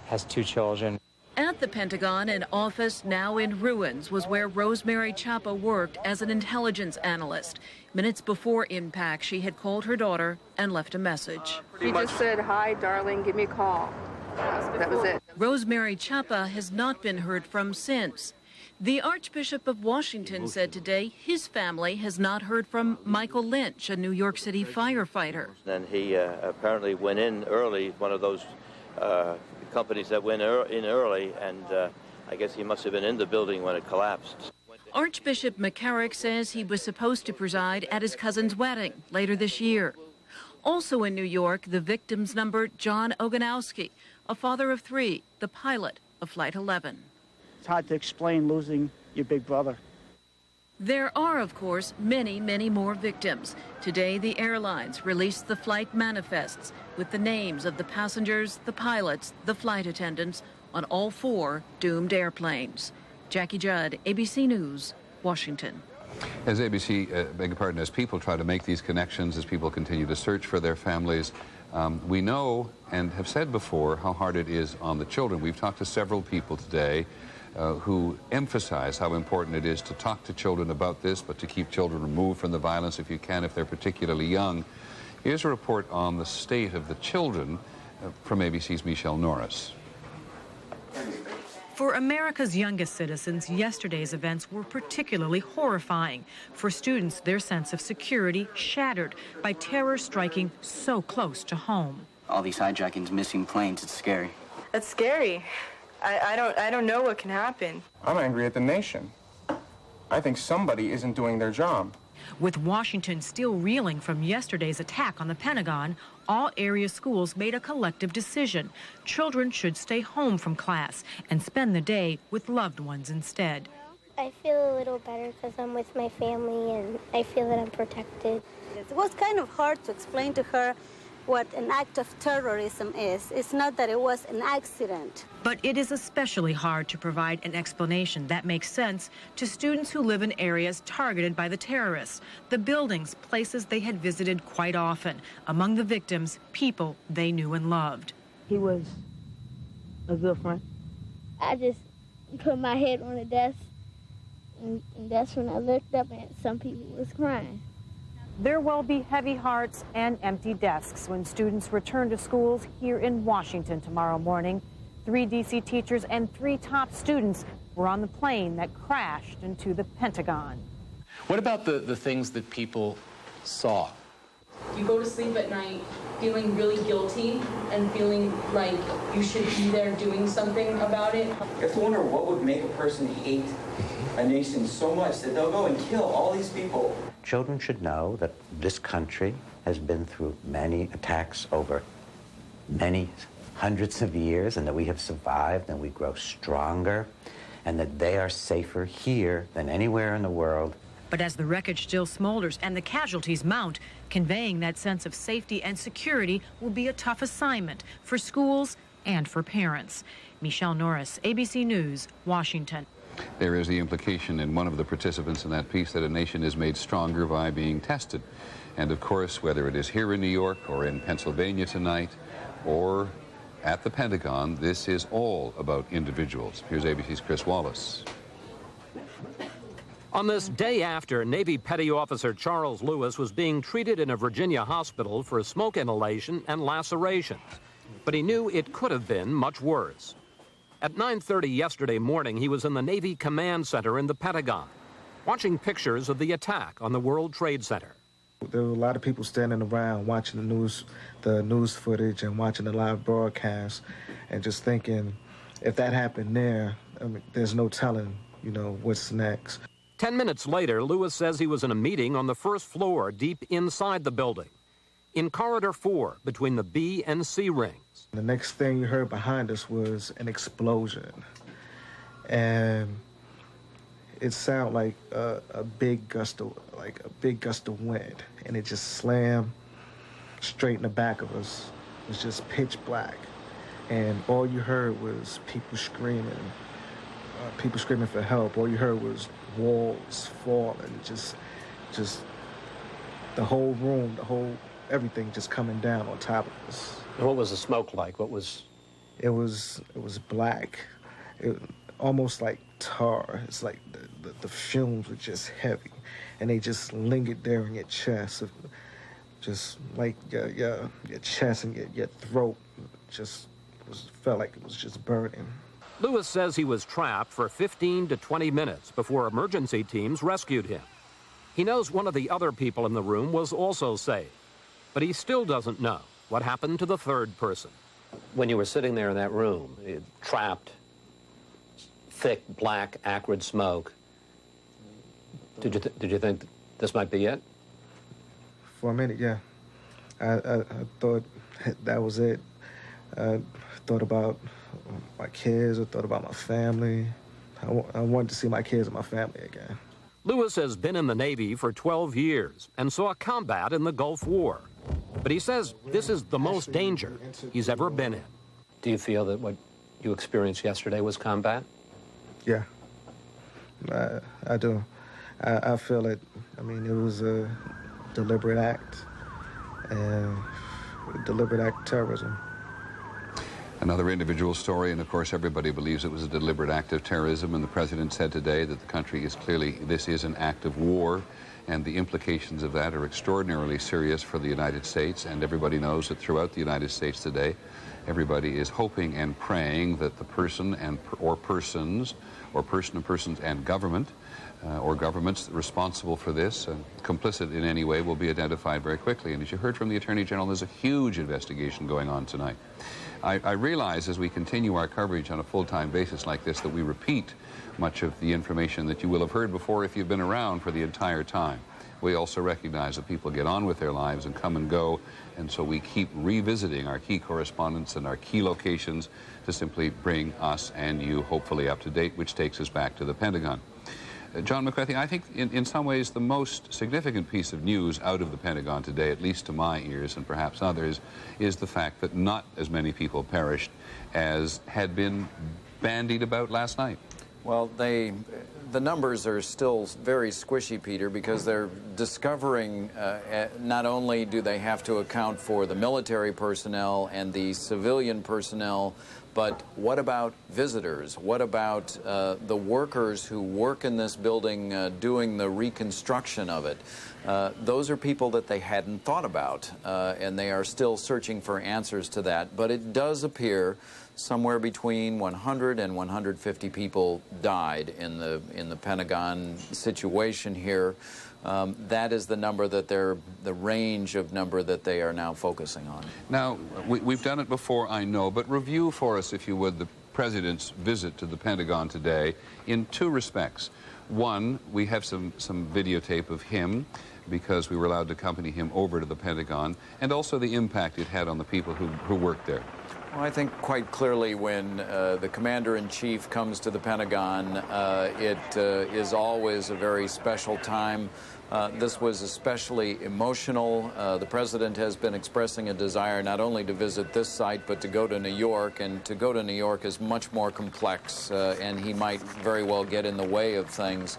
S22: has 2 children.
S14: At the Pentagon, an office now in ruins was where Rosemary Chapa worked as an intelligence analyst. Minutes before impact, she had called her daughter and left a message.
S23: She just said, "Hi, darling, give me a call." That was it.
S14: Rosemary Chapa has not been heard from since. The Archbishop of Washington said today his family has not heard from Michael Lynch, a New York City firefighter.
S24: And he apparently went in early, one of those companies that went in early, and I guess he must have been in the building when it collapsed.
S14: Archbishop McCarrick says he was supposed to preside at his cousin's wedding later this year. Also in New York, the victim's number, John Oganowski, a father of 3, the pilot of Flight 11.
S25: It's hard to explain losing your big brother.
S14: There are, of course, many, many more victims. Today, the airlines released the flight manifests with the names of the passengers, the pilots, the flight attendants on all 4 doomed airplanes. Jackie Judd, ABC News, Washington.
S1: As ABC, beg your pardon, as people try to make these connections, as people continue to search for their families, we know and have said before how hard it is on the children. We've talked to several people today who emphasize how important it is to talk to children about this, but to keep children removed from the violence if you can, if they're particularly young. Here's a report on the state of the children from ABC's Michelle Norris.
S26: For America's youngest citizens, yesterday's events were particularly horrifying. For students, their sense of security shattered by terror striking so close to home.
S29: All these hijackings, missing planes, it's scary.
S23: It's scary. I don't know what can happen.
S30: I'm angry at the nation. I think somebody isn't doing their job.
S26: With Washington still reeling from yesterday's attack on the Pentagon, all area schools made a collective decision. Children should stay home from class and spend the day with loved ones instead.
S2: I feel a little better because I'm with my family and I feel that I'm protected.
S4: It was kind of hard to explain to her what an act of terrorism is. It's not that it was an accident.
S26: But it is especially hard to provide an explanation that makes sense to students who live in areas targeted by the terrorists, the buildings, places they had visited quite often. Among the victims, people they knew and loved.
S7: He was a good friend.
S2: I just put my head on the desk, and that's when I looked up and some people was crying.
S26: There will be heavy hearts and empty desks when students return to schools here in Washington tomorrow morning. 3 D.C. teachers and 3 top students were on the plane that crashed into the Pentagon.
S10: What about the things that people saw?
S16: You go to sleep at night feeling really guilty and feeling like you should be there doing something about it.
S17: You have to wonder what would make a person hate a nation so much that they'll go and kill all these people.
S18: Children should know that this country has been through many attacks over many hundreds of years, and that we have survived and we grow stronger, and that they are safer here than anywhere in the world.
S26: But as the wreckage still smolders and the casualties mount, conveying that sense of safety and security will be a tough assignment for schools and for parents. Michelle Norris, ABC News, Washington.
S1: There is the implication in one of the participants in that piece that a nation is made stronger by being tested. And of course, whether it is here in New York or in Pennsylvania tonight or at the Pentagon, this is all about individuals. Here's ABC's Chris Wallace.
S20: On this day after Navy Petty Officer Charles Lewis was being treated in a Virginia hospital for smoke inhalation and lacerations, but he knew it could have been much worse. At 9:30 yesterday morning, he was in the Navy Command Center in the Pentagon, watching pictures of the attack on the World Trade Center.
S21: There were a lot of people standing around watching the news footage and watching the live broadcast, and just thinking, if that happened there, I mean, there's no telling, you know, what's next.
S20: 10 minutes later, Lewis says he was in a meeting on the first floor deep inside the building, in Corridor 4 between the B and C rings.
S21: The next thing you heard behind us was an explosion, and it sounded like a big gust of wind, and it just slammed straight in the back of us. It was just pitch black, and all you heard was people screaming for help. All you heard was walls falling, just the whole room, everything just coming down on top of us.
S20: And what was the smoke like? What was?
S21: It was black, almost like tar. It's like the fumes were just heavy, and they just lingered there in your chest, just like your chest and your throat. Felt like it was just burning.
S20: Lewis says he was trapped for 15 to 20 minutes before emergency teams rescued him. He knows one of the other people in the room was also saved, but he still doesn't know what happened to the third person. When you were sitting there in that room, trapped, thick, black, acrid smoke, did you think this might be it?
S21: For a minute, yeah. I thought that was it. I thought about my kids. I thought about my family. I wanted to see my kids and my family again.
S20: Lewis has been in the Navy for 12 years and saw combat in the Gulf War. But he says this is the most danger he's ever been in. Do you feel that what you experienced yesterday was combat?
S21: Yeah, I do. I feel it. I mean, it was a deliberate act, and a deliberate act of terrorism.
S1: Another individual story, and of course everybody believes it was a deliberate act of terrorism, and the president said today that the country is clearly, this is an act of war, and the implications of that are extraordinarily serious for the United States, and everybody knows that throughout the United States today, everybody is hoping and praying that the person or persons and government or governments responsible for this, complicit in any way, will be identified very quickly. And as you heard from the Attorney General, there's a huge investigation going on tonight. I realize as we continue our coverage on a full-time basis like this that we repeat much of the information that you will have heard before if you've been around for the entire time. We also recognize that people get on with their lives and come and go, and so we keep revisiting our key correspondents and our key locations to simply bring us and you hopefully up to date, which takes us back to the Pentagon. John McCarthy, I think in some ways the most significant piece of news out of the Pentagon today, at least to my ears and perhaps others, is the fact that not as many people perished as had been bandied about last night.
S3: Well, the numbers are still very squishy, Peter, because they're discovering not only do they have to account for the military personnel and the civilian personnel, but what about visitors? What about the workers who work in this building doing the reconstruction of it? Those are people that they hadn't thought about, and they are still searching for answers to that. But it does appear somewhere between 100 and 150 people died in the Pentagon situation here. That is the number that the range of number that they are now focusing on. Now,
S1: We've done it before, I know, but review for us, if you would, the President's visit to the Pentagon today in two respects. One, we have some videotape of him because we were allowed to accompany him over to the Pentagon, and also the impact it had on the people who worked there.
S3: Well, I think quite clearly when the Commander-in-Chief comes to the Pentagon, it is always a very special time. This was especially emotional. The President has been expressing a desire not only to visit this site, but to go to New York, and to go to New York is much more complex, and he might very well get in the way of things.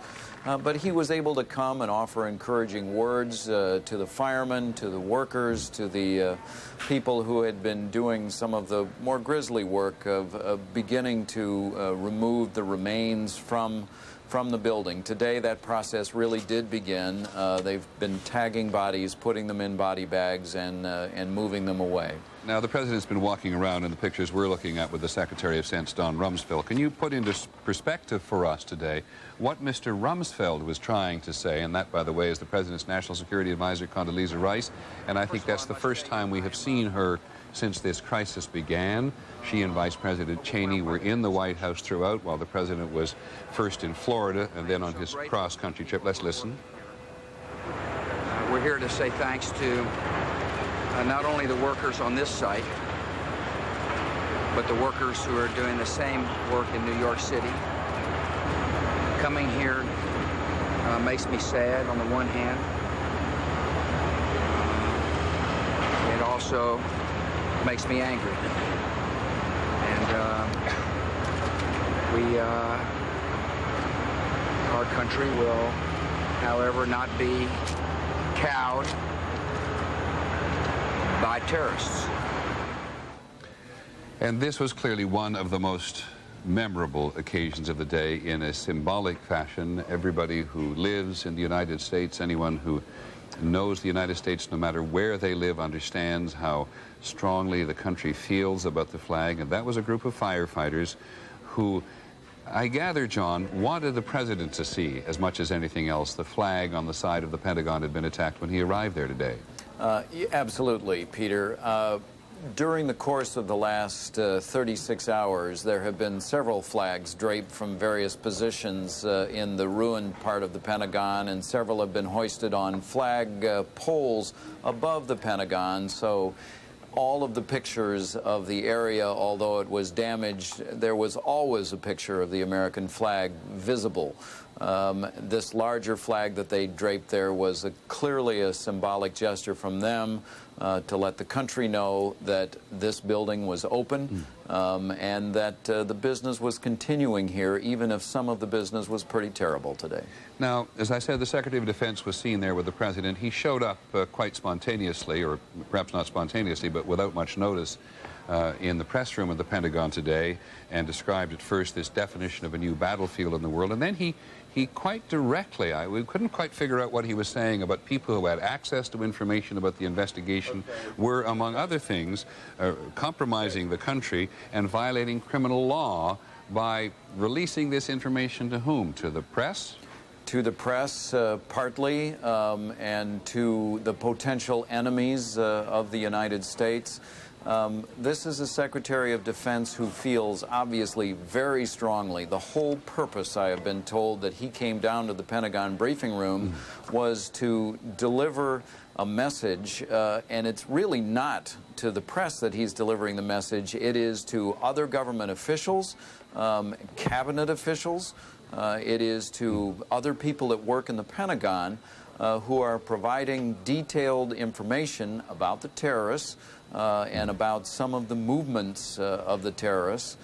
S3: But he was able to come and offer encouraging words to the firemen, to the workers, to the people who had been doing some of the more grisly work of beginning to remove the remains from the building. Today, that process really did begin. They've been tagging bodies, putting them in body bags, and moving them away.
S1: Now, the President's been walking around in the pictures we're looking at with the Secretary of Defense, Don Rumsfeld. Can you put into perspective for us today what Mr. Rumsfeld was trying to say? And that, by the way, is the President's National Security Advisor, Condoleezza Rice. And I think that's the first time we have seen her since this crisis began. She and Vice President Cheney were in the White House throughout, while the President was first in Florida and then on his cross-country trip. Let's listen.
S5: We're here to say thanks to not only the workers on this site, but the workers who are doing the same work in New York City. Coming here makes me sad on the one hand. It also makes me angry. And our country will, however, not be cowed by terrorists.
S1: And this was clearly one of the most memorable occasions of the day in a symbolic fashion. Everybody who lives in the United States, anyone who knows the United States, no matter where they live, understands how strongly the country feels about the flag. And that was a group of firefighters who, I gather, John, wanted the President to see, as much as anything else, the flag on the side of the Pentagon had been attacked when he arrived there today.
S3: Absolutely, Peter. During the course of the last 36 hours, there have been several flags draped from various positions in the ruined part of the Pentagon, and several have been hoisted on flag poles above the Pentagon. So all of the pictures of the area, although it was damaged, there was always a picture of the American flag visible. This larger flag that they draped there was clearly a symbolic gesture from them to let the country know that this building was open and that the business was continuing here, even if some of the business was pretty terrible today.
S1: Now, as I said, the Secretary of Defense was seen there with the President. He showed up quite spontaneously, or perhaps not spontaneously, but without much notice, in the press room of the Pentagon today, and described at first this definition of a new battlefield in the world. And then he quite directly, we couldn't quite figure out what he was saying about people who had access to information about the investigation were, among other things, compromising the country and violating criminal law by releasing this information to whom? To the press?
S3: To the press, partly, and to the potential enemies of the United States. This is a Secretary of Defense who feels obviously very strongly the whole purpose, I have been told, that he came down to the Pentagon briefing room was to deliver a message, and it's really not to the press that he's delivering the message. It is to other government officials, cabinet officials, It is to other people that work in the Pentagon who are providing detailed information about the terrorists and about some of the movements of the terrorists.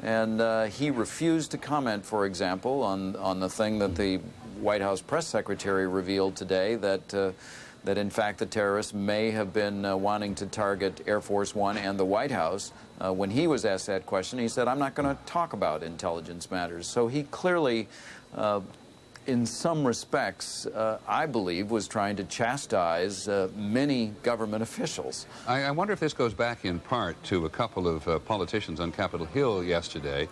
S3: And he refused to comment, for example, on the thing that the White House press secretary revealed today, that in fact the terrorists may have been wanting to target Air Force One and the White House. When he was asked that question, he said, "I'm not going to talk about intelligence matters." So he clearly, in some respects, I believe, was trying to chastise many government officials.
S1: I wonder if this goes back in part to a couple of politicians on Capitol Hill yesterday,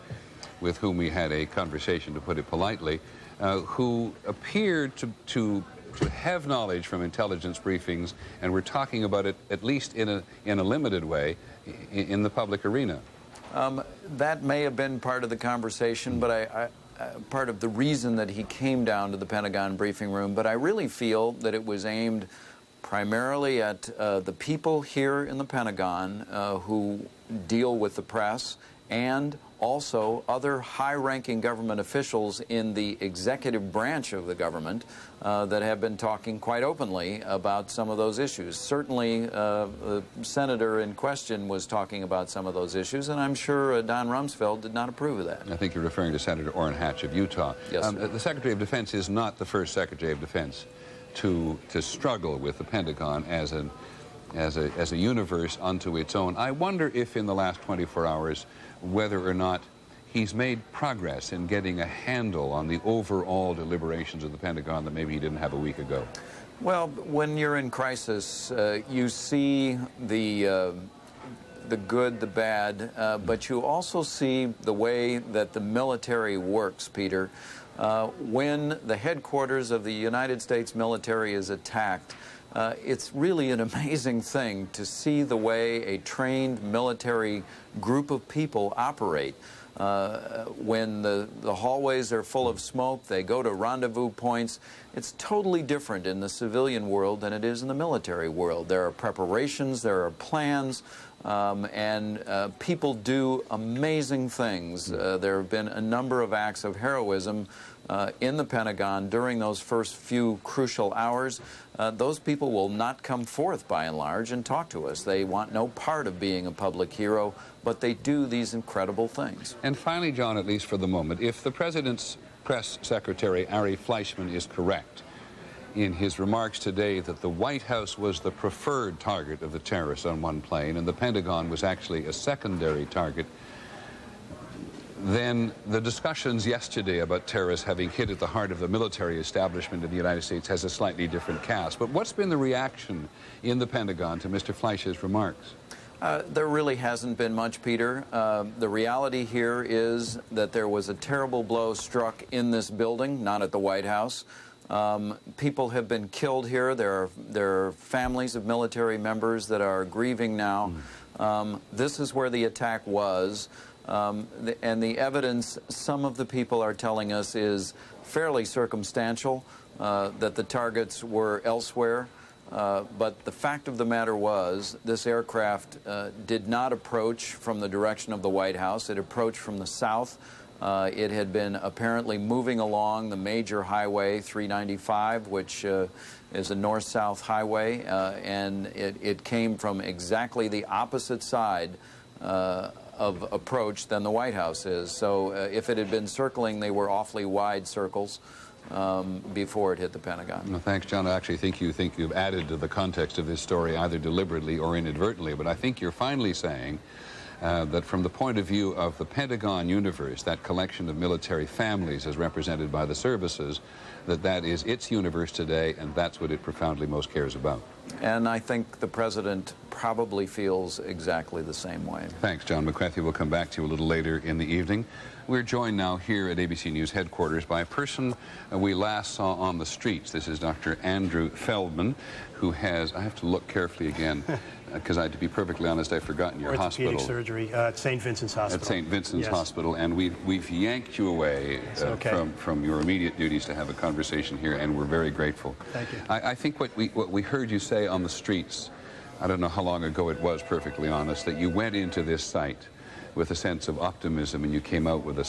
S1: with whom we had a conversation, to put it politely, who appeared to have knowledge from intelligence briefings and were talking about it, at least in a limited way, in the public arena.
S3: That may have been part of the conversation, but part of the reason that he came down to the Pentagon briefing room, but I really feel that it was aimed primarily at the people here in the Pentagon who deal with the press, and also other high-ranking government officials in the executive branch of the government that have been talking quite openly about some of those issues. Certainly, the senator in question was talking about some of those issues, and I'm sure Don Rumsfeld did not approve of that.
S1: I think you're referring to Senator Orrin Hatch of Utah.
S3: Yes,
S1: the Secretary of Defense is not the first Secretary of Defense to struggle with the Pentagon as a universe unto its own. I wonder if in the last 24 hours whether or not he's made progress in getting a handle on the overall deliberations of the Pentagon that maybe he didn't have a week ago.
S3: Well, when you're in crisis, you see the good, the bad, but you also see the way that the military works, Peter. When the headquarters of the United States military is attacked, it's really an amazing thing to see the way a trained military group of people operate. When the hallways are full of smoke, they go to rendezvous points. It's totally different in the civilian world than it is in the military world. There are preparations, there are plans, and people do amazing things. There have been a number of acts of heroism in the Pentagon during those first few crucial hours. Those people will not come forth, by and large, and talk to us. They want no part of being a public hero, but they do these incredible things.
S1: And finally, John, at least for the moment, if the President's press secretary, Ari Fleischman, is correct in his remarks today that the White House was the preferred target of the terrorists on one plane and the Pentagon was actually a secondary target, then the discussions yesterday about terrorists having hit at the heart of the military establishment in the United States has a slightly different cast. But what's been the reaction in the Pentagon to Mr. Fleisch's remarks?
S3: There really hasn't been much, Peter. The reality here is that there was a terrible blow struck in this building, not at the White House. People have been killed here. There are families of military members that are grieving now. This is where the attack was. And the evidence some of the people are telling us is fairly circumstantial, that the targets were elsewhere. But the fact of the matter was this aircraft did not approach from the direction of the White House. It approached from the south. It had been apparently moving along the major highway 395, which is a north-south highway, and it came from exactly the opposite side of approach than the White House is. So if it had been circling, they were awfully wide circles before it hit the Pentagon.
S1: Well, thanks, John. I actually think you've added to the context of this story either deliberately or inadvertently, but I think you're finally saying that from the point of view of the Pentagon universe, that collection of military families as represented by the services, that is its universe today, and that's what it profoundly most cares about.
S3: And I think the President probably feels exactly the same way.
S1: Thanks, John McCarthy. We'll come back to you a little later in the evening. We're joined now here at ABC News headquarters by a person we last saw on the streets. This is Dr. Andrew Feldman, who has, I have to look carefully again, because to be perfectly honest, I've forgotten your hospital.
S6: Orthopedic surgery at St. Vincent's Hospital.
S1: At St. Vincent's Hospital, and we've yanked you away from your immediate duties to have a conversation here, and we're very grateful.
S6: Thank you.
S1: I think what we heard you say on the streets, I don't know how long ago it was, perfectly honest, that you went into this site with a sense of optimism and you came out with a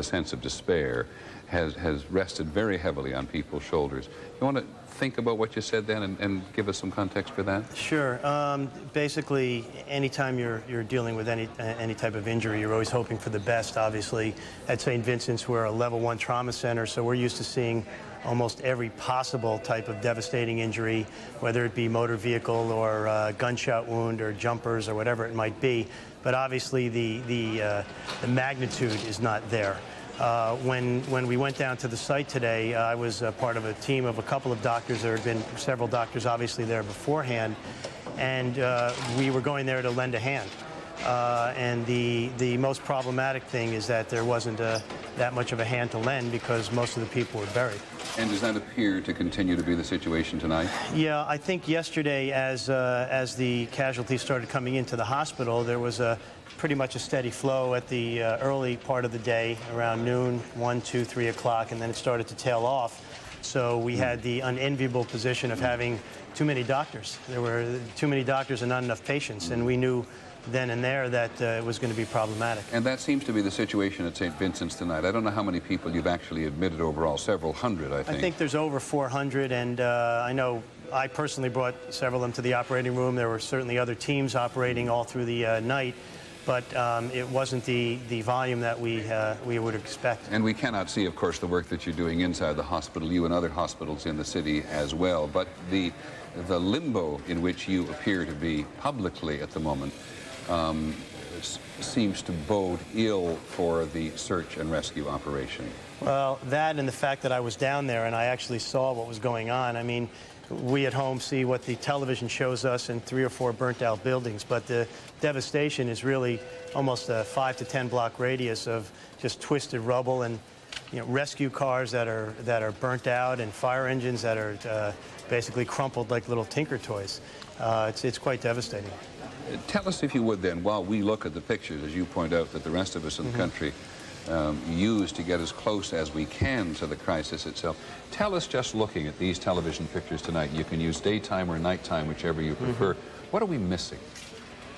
S1: sense of despair has rested very heavily on people's shoulders. You want to think about what you said then and give us some context for that?
S6: Sure. Basically, anytime you're dealing with any type of injury, you're always hoping for the best. Obviously, at St. Vincent's, we're a level 1 trauma center, so we're used to seeing almost every possible type of devastating injury, whether it be motor vehicle or gunshot wound or jumpers or whatever it might be. But obviously, the magnitude is not there. When we went down to the site today, I was part of a team of a couple of doctors. There had been several doctors obviously there beforehand, and we were going there to lend a hand. And the most problematic thing is that there wasn't that much of a hand to lend because most of the people were buried.
S1: And does that appear to continue to be the situation tonight?
S6: Yeah, I think yesterday as the casualties started coming into the hospital, there was pretty much a steady flow at the early part of the day, around noon, 1, 2, 3 o'clock, and then it started to tail off. So we had the unenviable position of having too many doctors. There were too many doctors and not enough patients, and we knew then and there that it was going to be problematic.
S1: And that seems to be the situation at St. Vincent's tonight. I don't know how many people you've actually admitted overall, several hundred, I think.
S6: I think there's over 400, and I know I personally brought several of them to the operating room. There were certainly other teams operating all through the night, but it wasn't the volume that we would expect.
S1: And we cannot see, of course, the work that you're doing inside the hospital, you and other hospitals in the city as well, but the limbo in which you appear to be publicly at the moment seems to bode ill for the search and rescue operation.
S6: Well, that and the fact that I was down there and I actually saw what was going on. I mean, we at home see what the television shows us in 3 or 4 burnt-out buildings, but the devastation is really almost a 5 to 10 block radius of just twisted rubble and, you know, rescue cars that are burnt out and fire engines that are basically crumpled like little tinker toys. It's quite devastating.
S1: Tell us, if you would, then, while we look at the pictures, as you point out, that the rest of us in the country use to get as close as we can to the crisis itself. Tell us, just looking at these television pictures tonight, you can use daytime or nighttime, whichever you prefer. What are we missing?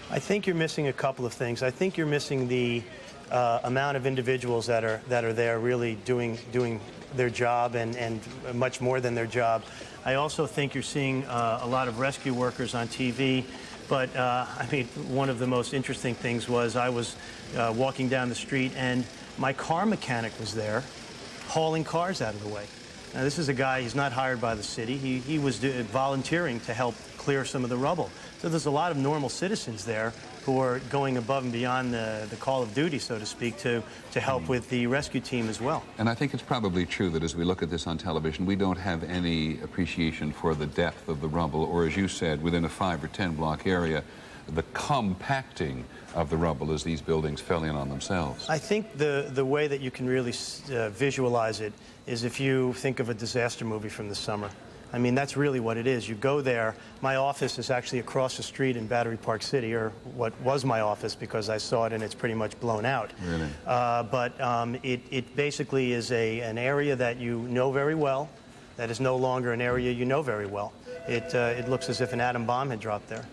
S6: I think you're missing a couple of things. I think you're missing the amount of individuals that are there really doing their job and much more than their job. I also think you're seeing a lot of rescue workers on TV. But, I mean, one of the most interesting things was I was walking down the street and my car mechanic was there hauling cars out of the way. Now, this is a guy, he's not hired by the city. He was volunteering to help clear some of the rubble. So there's a lot of normal citizens there who are going above and beyond the call of duty, so to speak, to help with the rescue team as well.
S1: And I think it's probably true that as we look at this on television, we don't have any appreciation for the depth of the rubble, or as you said, within a 5 or 10 block area, the compacting of the rubble as these buildings fell in on themselves.
S6: I think the way that you can really visualize it is if you think of a disaster movie from the summer. I mean, that's really what it is. You go there. My office is actually across the street in Battery Park City, or what was my office, because I saw it and it's pretty much blown out.
S1: Really?
S6: But it basically is an area that you know very well, that is no longer an area you know very well. It looks as if an atom bomb had dropped there.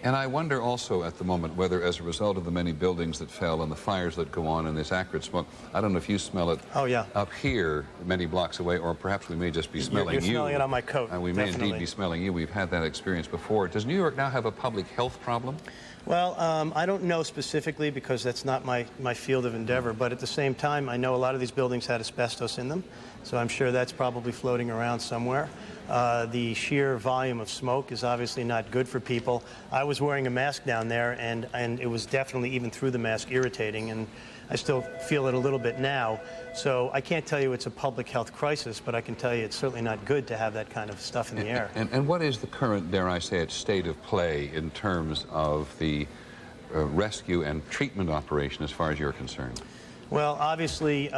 S1: And I wonder also at the moment whether, as a result of the many buildings that fell and the fires that go on and this acrid smoke, I don't know if you smell it up here many blocks away, or perhaps we may just be smelling you.
S6: You're smelling it on my coat.
S1: And we may indeed be smelling you. We've had that experience before. Does New York now have a public health problem?
S6: Well, I don't know specifically because that's not my field of endeavor, but at the same time, I know a lot of these buildings had asbestos in them, so I'm sure that's probably floating around somewhere. The sheer volume of smoke is obviously not good for people. I was wearing a mask down there, and it was definitely, even through the mask, irritating, and I still feel it a little bit now. So I can't tell you it's a public health crisis, but I can tell you it's certainly not good to have that kind of stuff in the air.
S1: And what is the current, dare I say it, state of play in terms of the rescue and treatment operation as far as you're concerned?
S6: Well, obviously,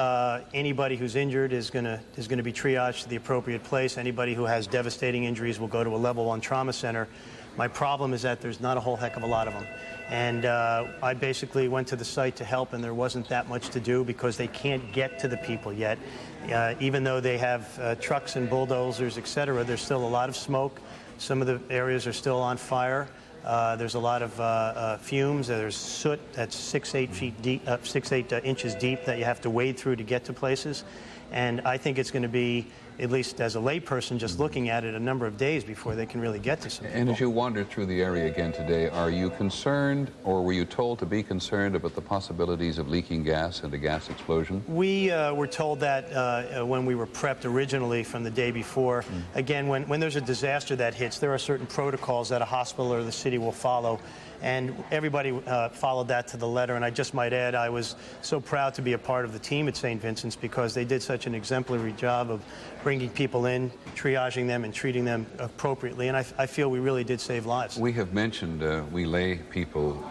S6: anybody who's injured is going to be triaged to the appropriate place. Anybody who has devastating injuries will go to a level 1 trauma center. My problem is that there's not a whole heck of a lot of them. And I basically went to the site to help, and there wasn't that much to do because they can't get to the people yet. Even though they have trucks and bulldozers, etc., there's still a lot of smoke. Some of the areas are still on fire. There's a lot of fumes. There's soot that's 6-8 feet deep, 6-8 inches deep that you have to wade through to get to places. And I think it's going to be, at least as a layperson just looking at it, a number of days before they can really get to some people.
S1: And as you wander through the area again today, are you concerned, or were you told to be concerned about the possibilities of leaking gas and a gas explosion?
S6: We were told that when we were prepped originally from the day before. Again, when there's a disaster that hits, there are certain protocols that a hospital or the city will follow. And everybody followed that to the letter. And I just might add, I was so proud to be a part of the team at St. Vincent's because they did such an exemplary job of bringing people in, triaging them, and treating them appropriately. And I feel we really did save lives.
S1: We have mentioned we lay people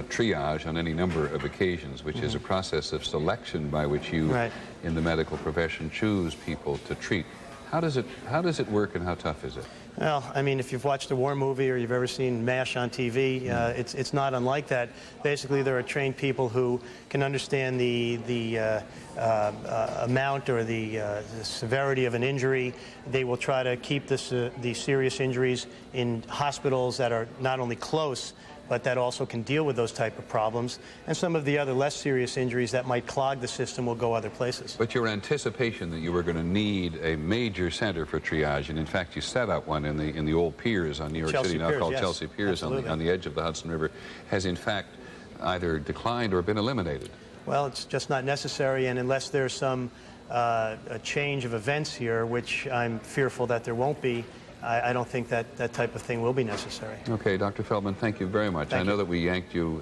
S1: triage on any number of occasions, which is a process of selection by which you, in the medical profession, choose people to treat. How does it work, and how tough is it?
S6: Well, I mean, if you've watched a war movie or you've ever seen MASH on TV, it's not unlike that. Basically, there are trained people who can understand the amount or the severity of an injury. They will try to keep the serious injuries in hospitals that are not only close, but that also can deal with those type of problems. And some of the other less serious injuries that might clog the system will go other places.
S1: But your anticipation that you were going to need a major center for triage, and in fact you set up one in the old piers on New York City now called Chelsea Piers on the edge of the Hudson River, has in fact either declined or been eliminated.
S6: Well, it's just not necessary, and unless there's some a change of events here, which I'm fearful that there won't be, I don't think that type of thing will be necessary.
S1: Okay, Dr. Feldman, thank you very much. I know that we yanked you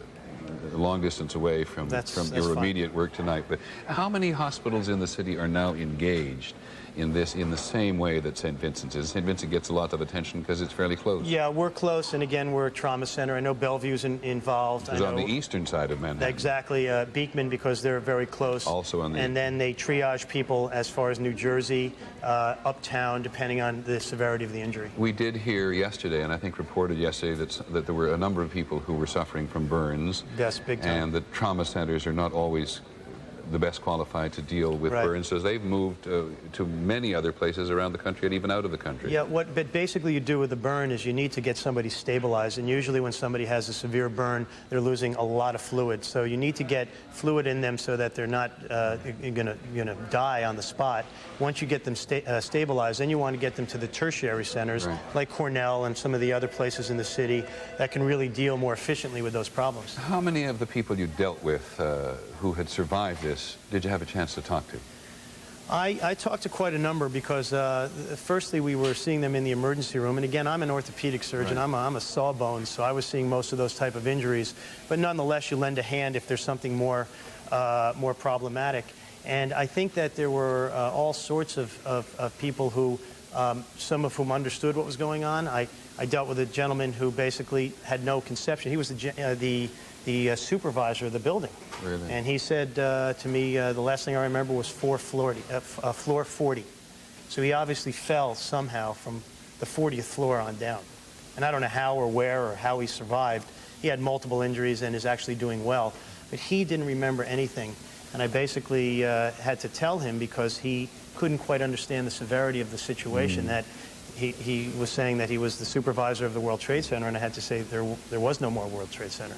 S1: a long distance away from your immediate work tonight, but how many hospitals in the city are now engaged in this in the same way that St. Vincent's is? St. Vincent gets a lot of attention because it's fairly close.
S6: Yeah, we're close, and again, we're a trauma center. I know Bellevue's involved.
S1: It's on the eastern side of Manhattan.
S6: Exactly. Beekman, because they're very close.
S1: Also on the...
S6: And then they triage people as far as New Jersey, uptown, depending on the severity of the injury.
S1: We did hear yesterday, and I think reported yesterday, that there were a number of people who were suffering from burns.
S6: Yes, big time.
S1: And that trauma centers are not always the best qualified to deal with burns, so they've moved to many other places around the country and even out of the country.
S6: Yeah, but basically you do with the burn is you need to get somebody stabilized, and usually when somebody has a severe burn, they're losing a lot of fluid. So you need to get fluid in them so that they're not gonna die on the spot. Once you get them stabilized, then you want to get them to the tertiary centers like Cornell and some of the other places in the city that can really deal more efficiently with those problems.
S1: How many of the people you dealt with who had survived this did you have a chance to talk to?
S6: I talked to quite a number because firstly we were seeing them in the emergency room, and again I'm an orthopedic surgeon. I'm a sawbones, so I was seeing most of those type of injuries, but nonetheless you lend a hand if there's something more problematic. And I think that there were all sorts of people who some of whom understood what was going on. I dealt with a gentleman who basically had no conception. He was the supervisor of the building.
S1: Really?
S6: And he said to me, the last thing I remember was floor 40. So he obviously fell somehow from the 40th floor on down. And I don't know how or where or how he survived. He had multiple injuries and is actually doing well. But he didn't remember anything. And I basically had to tell him because he couldn't quite understand the severity of the situation, that he was saying that he was the supervisor of the World Trade Center, and I had to say there was no more World Trade Center.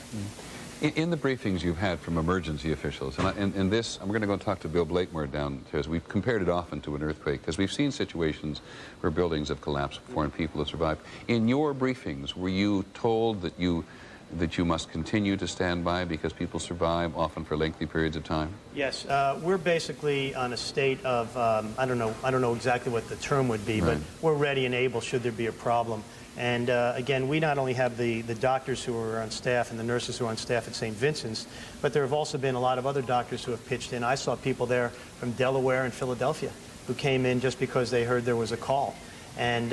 S1: In the briefings you've had from emergency officials, and in this, I'm going to go and talk to Bill Blakemore downstairs. We've compared it often to an earthquake because we've seen situations where buildings have collapsed before and people have survived. In your briefings, were you told that you must continue to stand by because people survive often for lengthy periods of time? Yes,
S6: we're basically on a state of I don't know exactly what the term would be, but we're ready and able should there be a problem. And again, we not only have the doctors who are on staff and the nurses who are on staff at St. Vincent's, but there have also been a lot of other doctors who have pitched in. I saw people there from Delaware and Philadelphia who came in just because they heard there was a call. And,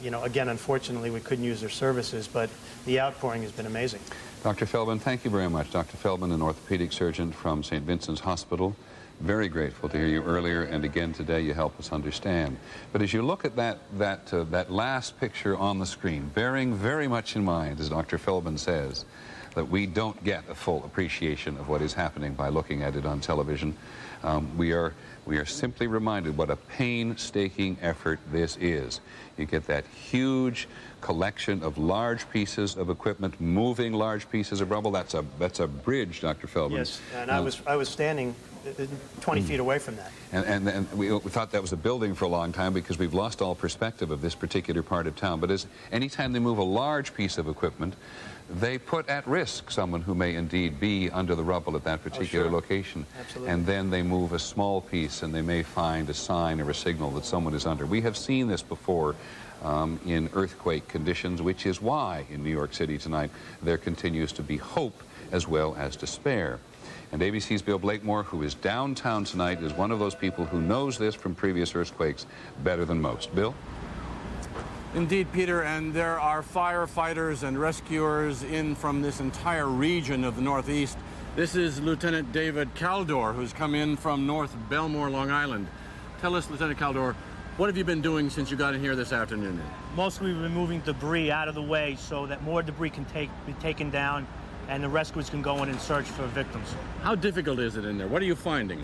S6: you know, again, unfortunately, we couldn't use their services, but the outpouring has been amazing.
S1: Dr. Feldman, thank you very much. Dr. Feldman, an orthopedic surgeon from St. Vincent's Hospital. Very grateful to hear you earlier, and again today you help us understand. But as you look at that last picture on the screen, bearing very much in mind, as Dr. Feldman says, that we don't get a full appreciation of what is happening by looking at it on television. We are simply reminded what a painstaking effort this is. You get that huge collection of large pieces of equipment, moving large pieces of rubble. That's a bridge, Dr. Feldman.
S6: Yes, and I was standing 20 feet away from that.
S1: And we thought that was a building for a long time because we've lost all perspective of this particular part of town. But anytime they move a large piece of equipment, they put at risk someone who may indeed be under the rubble at that particular location.
S6: Absolutely.
S1: And then they move a small piece and they may find a sign or a signal that someone is under. We have seen this before in earthquake conditions, which is why in New York City tonight there continues to be hope as well as despair. And ABC's Bill Blakemore, who is downtown tonight, is one of those people who knows this from previous earthquakes better than most. Bill?
S8: Indeed, Peter, and there are firefighters and rescuers in from this entire region of the Northeast. This is Lieutenant David Caldor, who's come in from North Belmore, Long Island. Tell us, Lieutenant Caldor, what have you been doing since you got in here this afternoon?
S9: Mostly we've been moving debris out of the way so that more debris can be taken down and the rescuers can go in and search for victims.
S8: How difficult is it in there? What are you finding?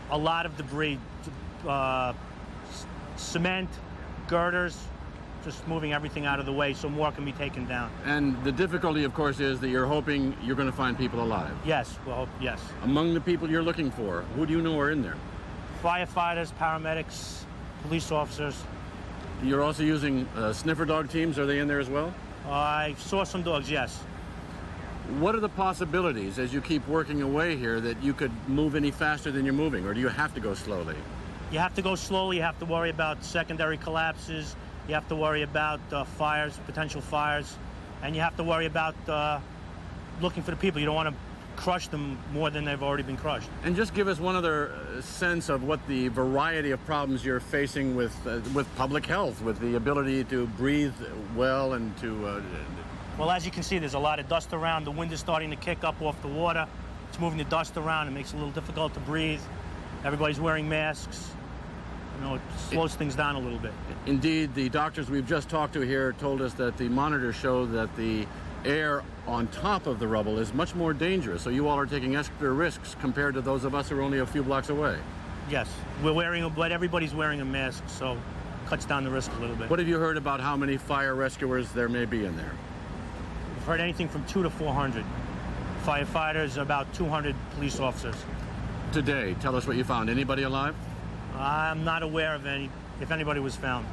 S9: A lot of debris, cement, girders, just moving everything out of the way so more can be taken down.
S8: And the difficulty, of course, is that you're hoping you're going to find people alive.
S9: Yes, well, yes.
S8: Among the people you're looking for, who do you know are in there?
S9: Firefighters, paramedics, police officers.
S8: You're also using sniffer dog teams. Are they in there as well?
S9: I saw some dogs, yes.
S8: What are the possibilities as you keep working away here that you could move any faster than you're moving, or do you have to go slowly?
S9: You have to go slowly. You have to worry about secondary collapses. You have to worry about fires, potential fires, and you have to worry about looking for the people. You don't want to crush them more than they've already been crushed.
S8: And just give us one other sense of what the variety of problems you're facing with public health, with the ability to breathe well and to...
S9: Well, as you can see, there's a lot of dust around. The wind is starting to kick up off the water. It's moving the dust around. It makes it a little difficult to breathe. Everybody's wearing masks. You know, it slows things down a little bit.
S8: Indeed, the doctors we've just talked to here told us that the monitors show that the air on top of the rubble is much more dangerous, so you all are taking extra risks compared to those of us who are only a few blocks away.
S9: Yes, but everybody's wearing a mask, so it cuts down the risk a little bit.
S8: What have you heard about how many fire rescuers there may be in there?
S9: We've heard anything from 200 to 400 firefighters, about 200 police officers.
S8: Today, tell us what you found. Anybody alive?
S9: I'm not aware of if anybody was found.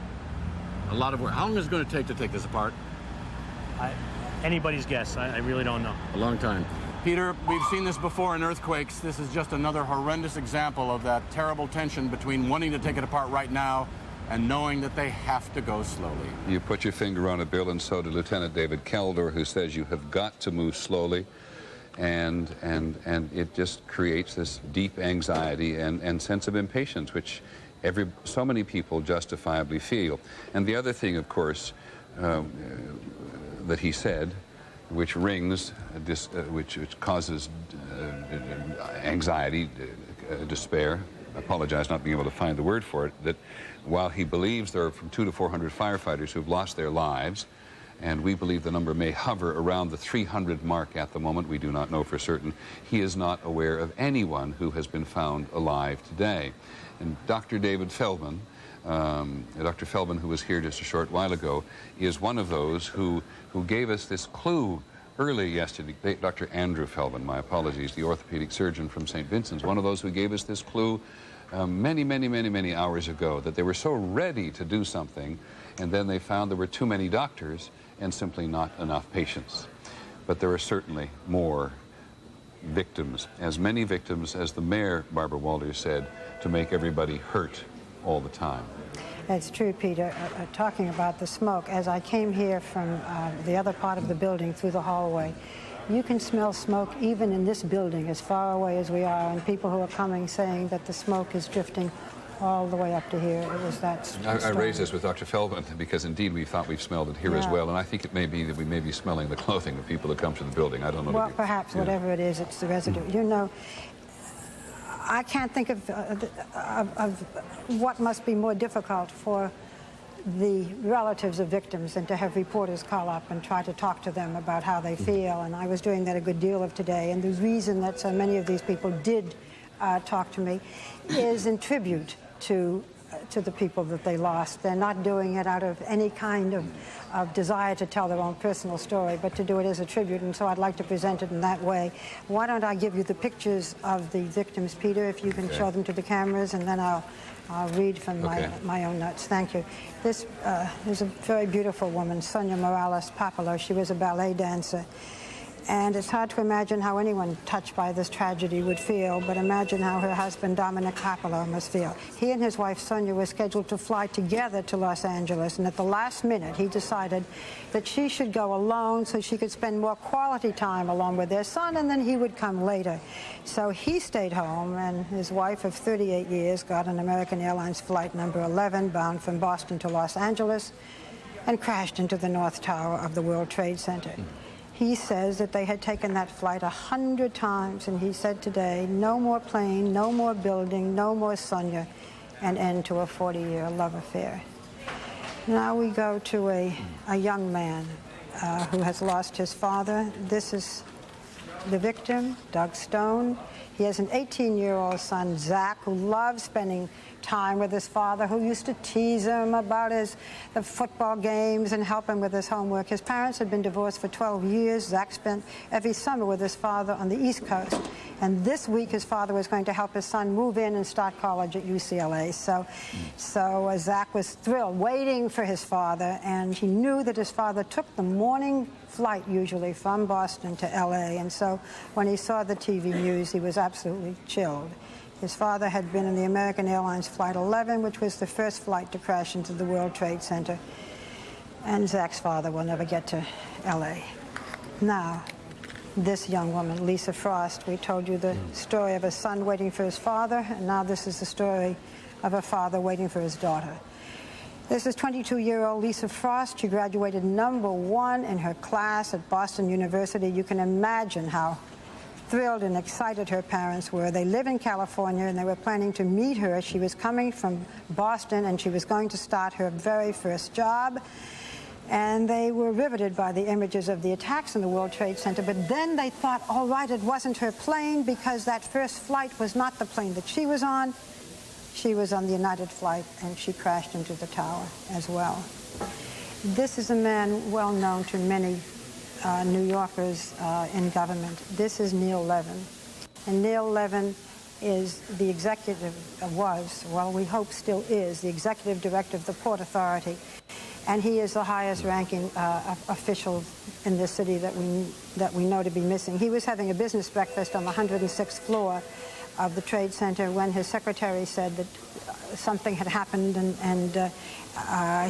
S8: A lot of work. How long is it going to take this apart?
S9: Anybody's guess. I really don't know.
S8: A long time. Peter, we've seen this before in earthquakes. This is just another horrendous example of that terrible tension between wanting to take it apart right now and knowing that they have to go slowly.
S1: You put your finger on it, Bill, and so did Lieutenant David Caldor, who says you have got to move slowly. And it just creates this deep anxiety and sense of impatience, which so many people justifiably feel. And the other thing, of course, that he said, which rings, which causes anxiety, despair, I apologize not being able to find the word for it, that while he believes there are from 200 to 400 firefighters who've lost their lives, and we believe the number may hover around the 300 mark at the moment. We do not know for certain. He is not aware of anyone who has been found alive today. And Dr. David Feldman, Dr. Feldman, who was here just a short while ago, is one of those who gave us this clue early yesterday. Dr. Andrew Feldman, my apologies, the orthopedic surgeon from St. Vincent's, one of those who gave us this clue many hours ago, that they were so ready to do something, and then they found there were too many doctors and simply not enough patients. But there are certainly more victims, as many victims as the mayor, Barbara Walters, said, to make everybody hurt all the time.
S11: That's true, Peter. Talking about the smoke, as I came here from the other part of the building through the hallway, you can smell smoke even in this building as far away as we are, and people who are coming saying that the smoke is drifting all the way up to here. It was that strong.
S1: I raised this with Dr. Feldman because indeed we thought we've smelled it here as well, and I think it may be that we may be smelling the clothing of people that come to the building. I don't know.
S11: Well, perhaps whatever it is, it's the residue. You know, I can't think of what must be more difficult for the relatives of victims and to have reporters call up and try to talk to them about how they feel. And I was doing that a good deal of today. And the reason that so many of these people did talk to me is in tribute to the people that they lost. They're not doing it out of any kind of desire to tell their own personal story, but to do it as a tribute, and so I'd like to present it in that way. Why don't I give you the pictures of the victims, Peter, if you can show them to the cameras, and then I'll read from my own notes. Thank you. This is a very beautiful woman, Sonia Morales Papalo. She was a ballet dancer. And it's hard to imagine how anyone touched by this tragedy would feel, but imagine how her husband, Dominic Papalo, must feel. He and his wife, Sonia, were scheduled to fly together to Los Angeles, and at the last minute, he decided that she should go alone so she could spend more quality time along with their son, and then he would come later. So he stayed home, and his wife of 38 years got an American Airlines flight number 11, bound from Boston to Los Angeles, and crashed into the North Tower of the World Trade Center. He says that they had taken that flight 100 times, and he said today, no more plane, no more building, no more Sonia, an end to a 40-year love affair. Now we go to a young man who has lost his father. This is the victim, Doug Stone. He has an 18-year-old son, Zach, who loves spending time with his father, who used to tease him about the football games and help him with his homework. His parents had been divorced for 12 years. Zach spent every summer with his father on the East Coast. And this week, his father was going to help his son move in and start college at UCLA. So Zach was thrilled, waiting for his father, and he knew that his father took the morning flight usually from Boston to LA. And so when he saw the TV news, he was absolutely chilled. His father had been in the American Airlines Flight 11, which was the first flight to crash into the World Trade Center. And Zach's father will never get to LA. Now, this young woman, Lisa Frost, we told you the story of a son waiting for his father, and now this is the story of a father waiting for his daughter. This is 22-year-old Lisa Frost. She graduated #1 in her class at Boston University. You can imagine how thrilled and excited her parents were. They live in California, and they were planning to meet her. She was coming from Boston, and she was going to start her very first job. And they were riveted by the images of the attacks in the World Trade Center. But then they thought, all right, it wasn't her plane, because that first flight was not the plane that she was on. She was on the United flight, and she crashed into the tower as well. This is a man well known to many New Yorkers in government. This is Neil Levin. And Neil Levin is the executive, we hope still is, the executive director of the Port Authority. And he is the highest ranking official in this city that we know to be missing. He was having a business breakfast on the 106th floor of the Trade Center when his secretary said that something had happened, and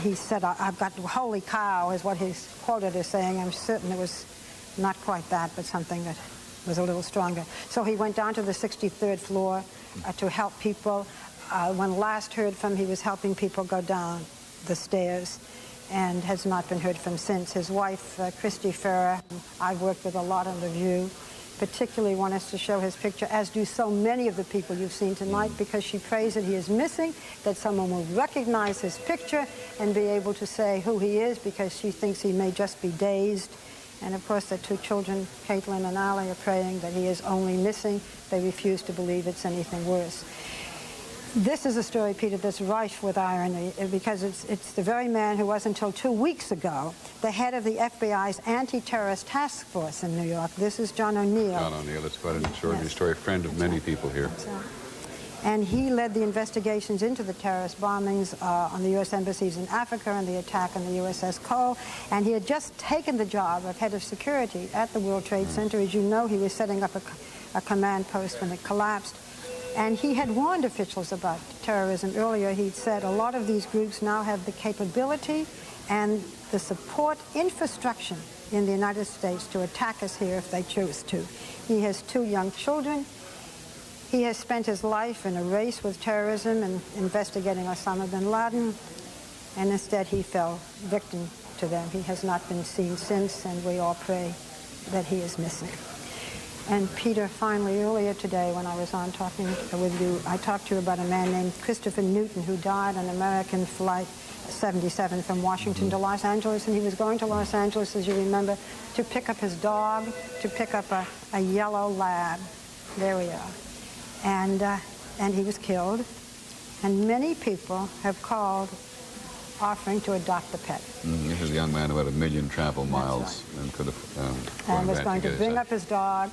S11: he said, I've got, holy cow, is what he's quoted as saying. I'm certain it was not quite that, but something that was a little stronger. So he went down to the 63rd floor to help people. When last heard from, he was helping people go down the stairs, and has not been heard from since. His wife, Christy Ferrer, I've worked with a lot on The View, particularly want us to show his picture, as do so many of the people you've seen tonight, because she prays that he is missing, that someone will recognize his picture and be able to say who he is, because she thinks he may just be dazed. And of course, their two children, Caitlin and Allie, are praying that he is only missing. They refuse to believe it's anything worse. This is a story, Peter, that's rife with irony, because it's the very man who was, until 2 weeks ago, the head of the FBI's anti-terrorist task force in New York. This is John O'Neill.
S1: John O'Neill, it's quite an extraordinary story, a friend of many people here.
S11: And he led the investigations into the terrorist bombings on the U.S. embassies in Africa and the attack on the USS Cole. And he had just taken the job of head of security at the World Trade Center. As you know, he was setting up a command post when it collapsed. And he had warned officials about terrorism earlier. He'd said a lot of these groups now have the capability and the support infrastructure in the United States to attack us here if they choose to. He has 2 young children. He has spent his life in a race with terrorism and investigating Osama bin Laden, and instead he fell victim to them. He has not been seen since, and we all pray that he is missing. And Peter, finally, earlier today when I was on talking with you, I talked to you about a man named Christopher Newton, who died on American flight 77 from Washington to Los Angeles, and he was going to Los Angeles, as you remember, to pick up his dog, to pick up a yellow lab. There we are. And he was killed. And many people have called offering to adopt the pet.
S1: This is a young man who had 1 million travel miles and could have
S11: and was going to bring up his dog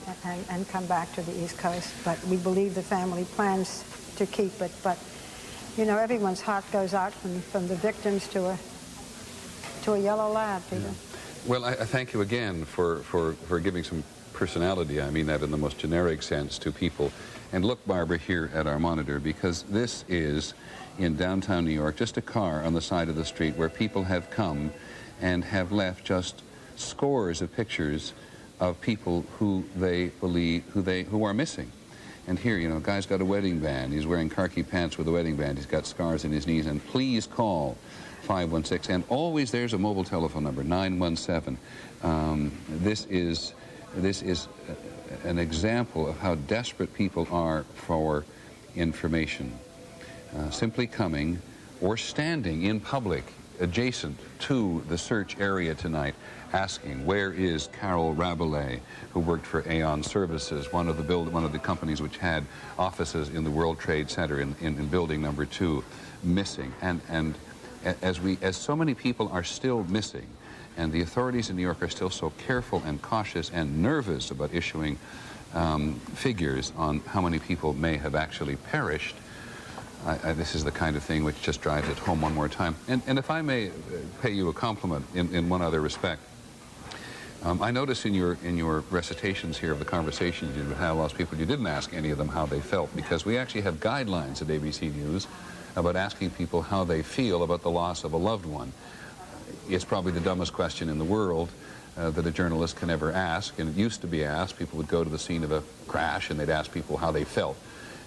S11: and come back to the East Coast. But we believe the family plans to keep it. But, you know, everyone's heart goes out from the victims to a yellow lab, Peter.
S1: Yeah. Well, I thank you again for giving some personality, I mean that in the most generic sense, to people. And look, Barbara, here at our monitor, because this is, in downtown New York, just a car on the side of the street where people have come and have left just scores of pictures of people who they believe, who are missing. And here, you know, a guy's got a wedding band. He's wearing khaki pants with a wedding band. He's got scars in his knees. And please call 516. And always there's a mobile telephone number, 917. This is an example of how desperate people are for information. Simply coming or standing in public adjacent to the search area tonight, asking, where is Carol Rabelais, who worked for Aon Services, one of the companies which had offices in the World Trade Center in building number 2, missing. And as so many people are still missing, and the authorities in New York are still so careful and cautious and nervous about issuing figures on how many people may have actually perished, this is the kind of thing which just drives it home one more time. And if I may pay you a compliment in one other respect, I notice in your recitations here of the conversations you had with lost people, you didn't ask any of them how they felt, because we actually have guidelines at ABC News about asking people how they feel about the loss of a loved one. It's probably the dumbest question in the world that a journalist can ever ask, and it used to be asked. People would go to the scene of a crash and they'd ask people how they felt.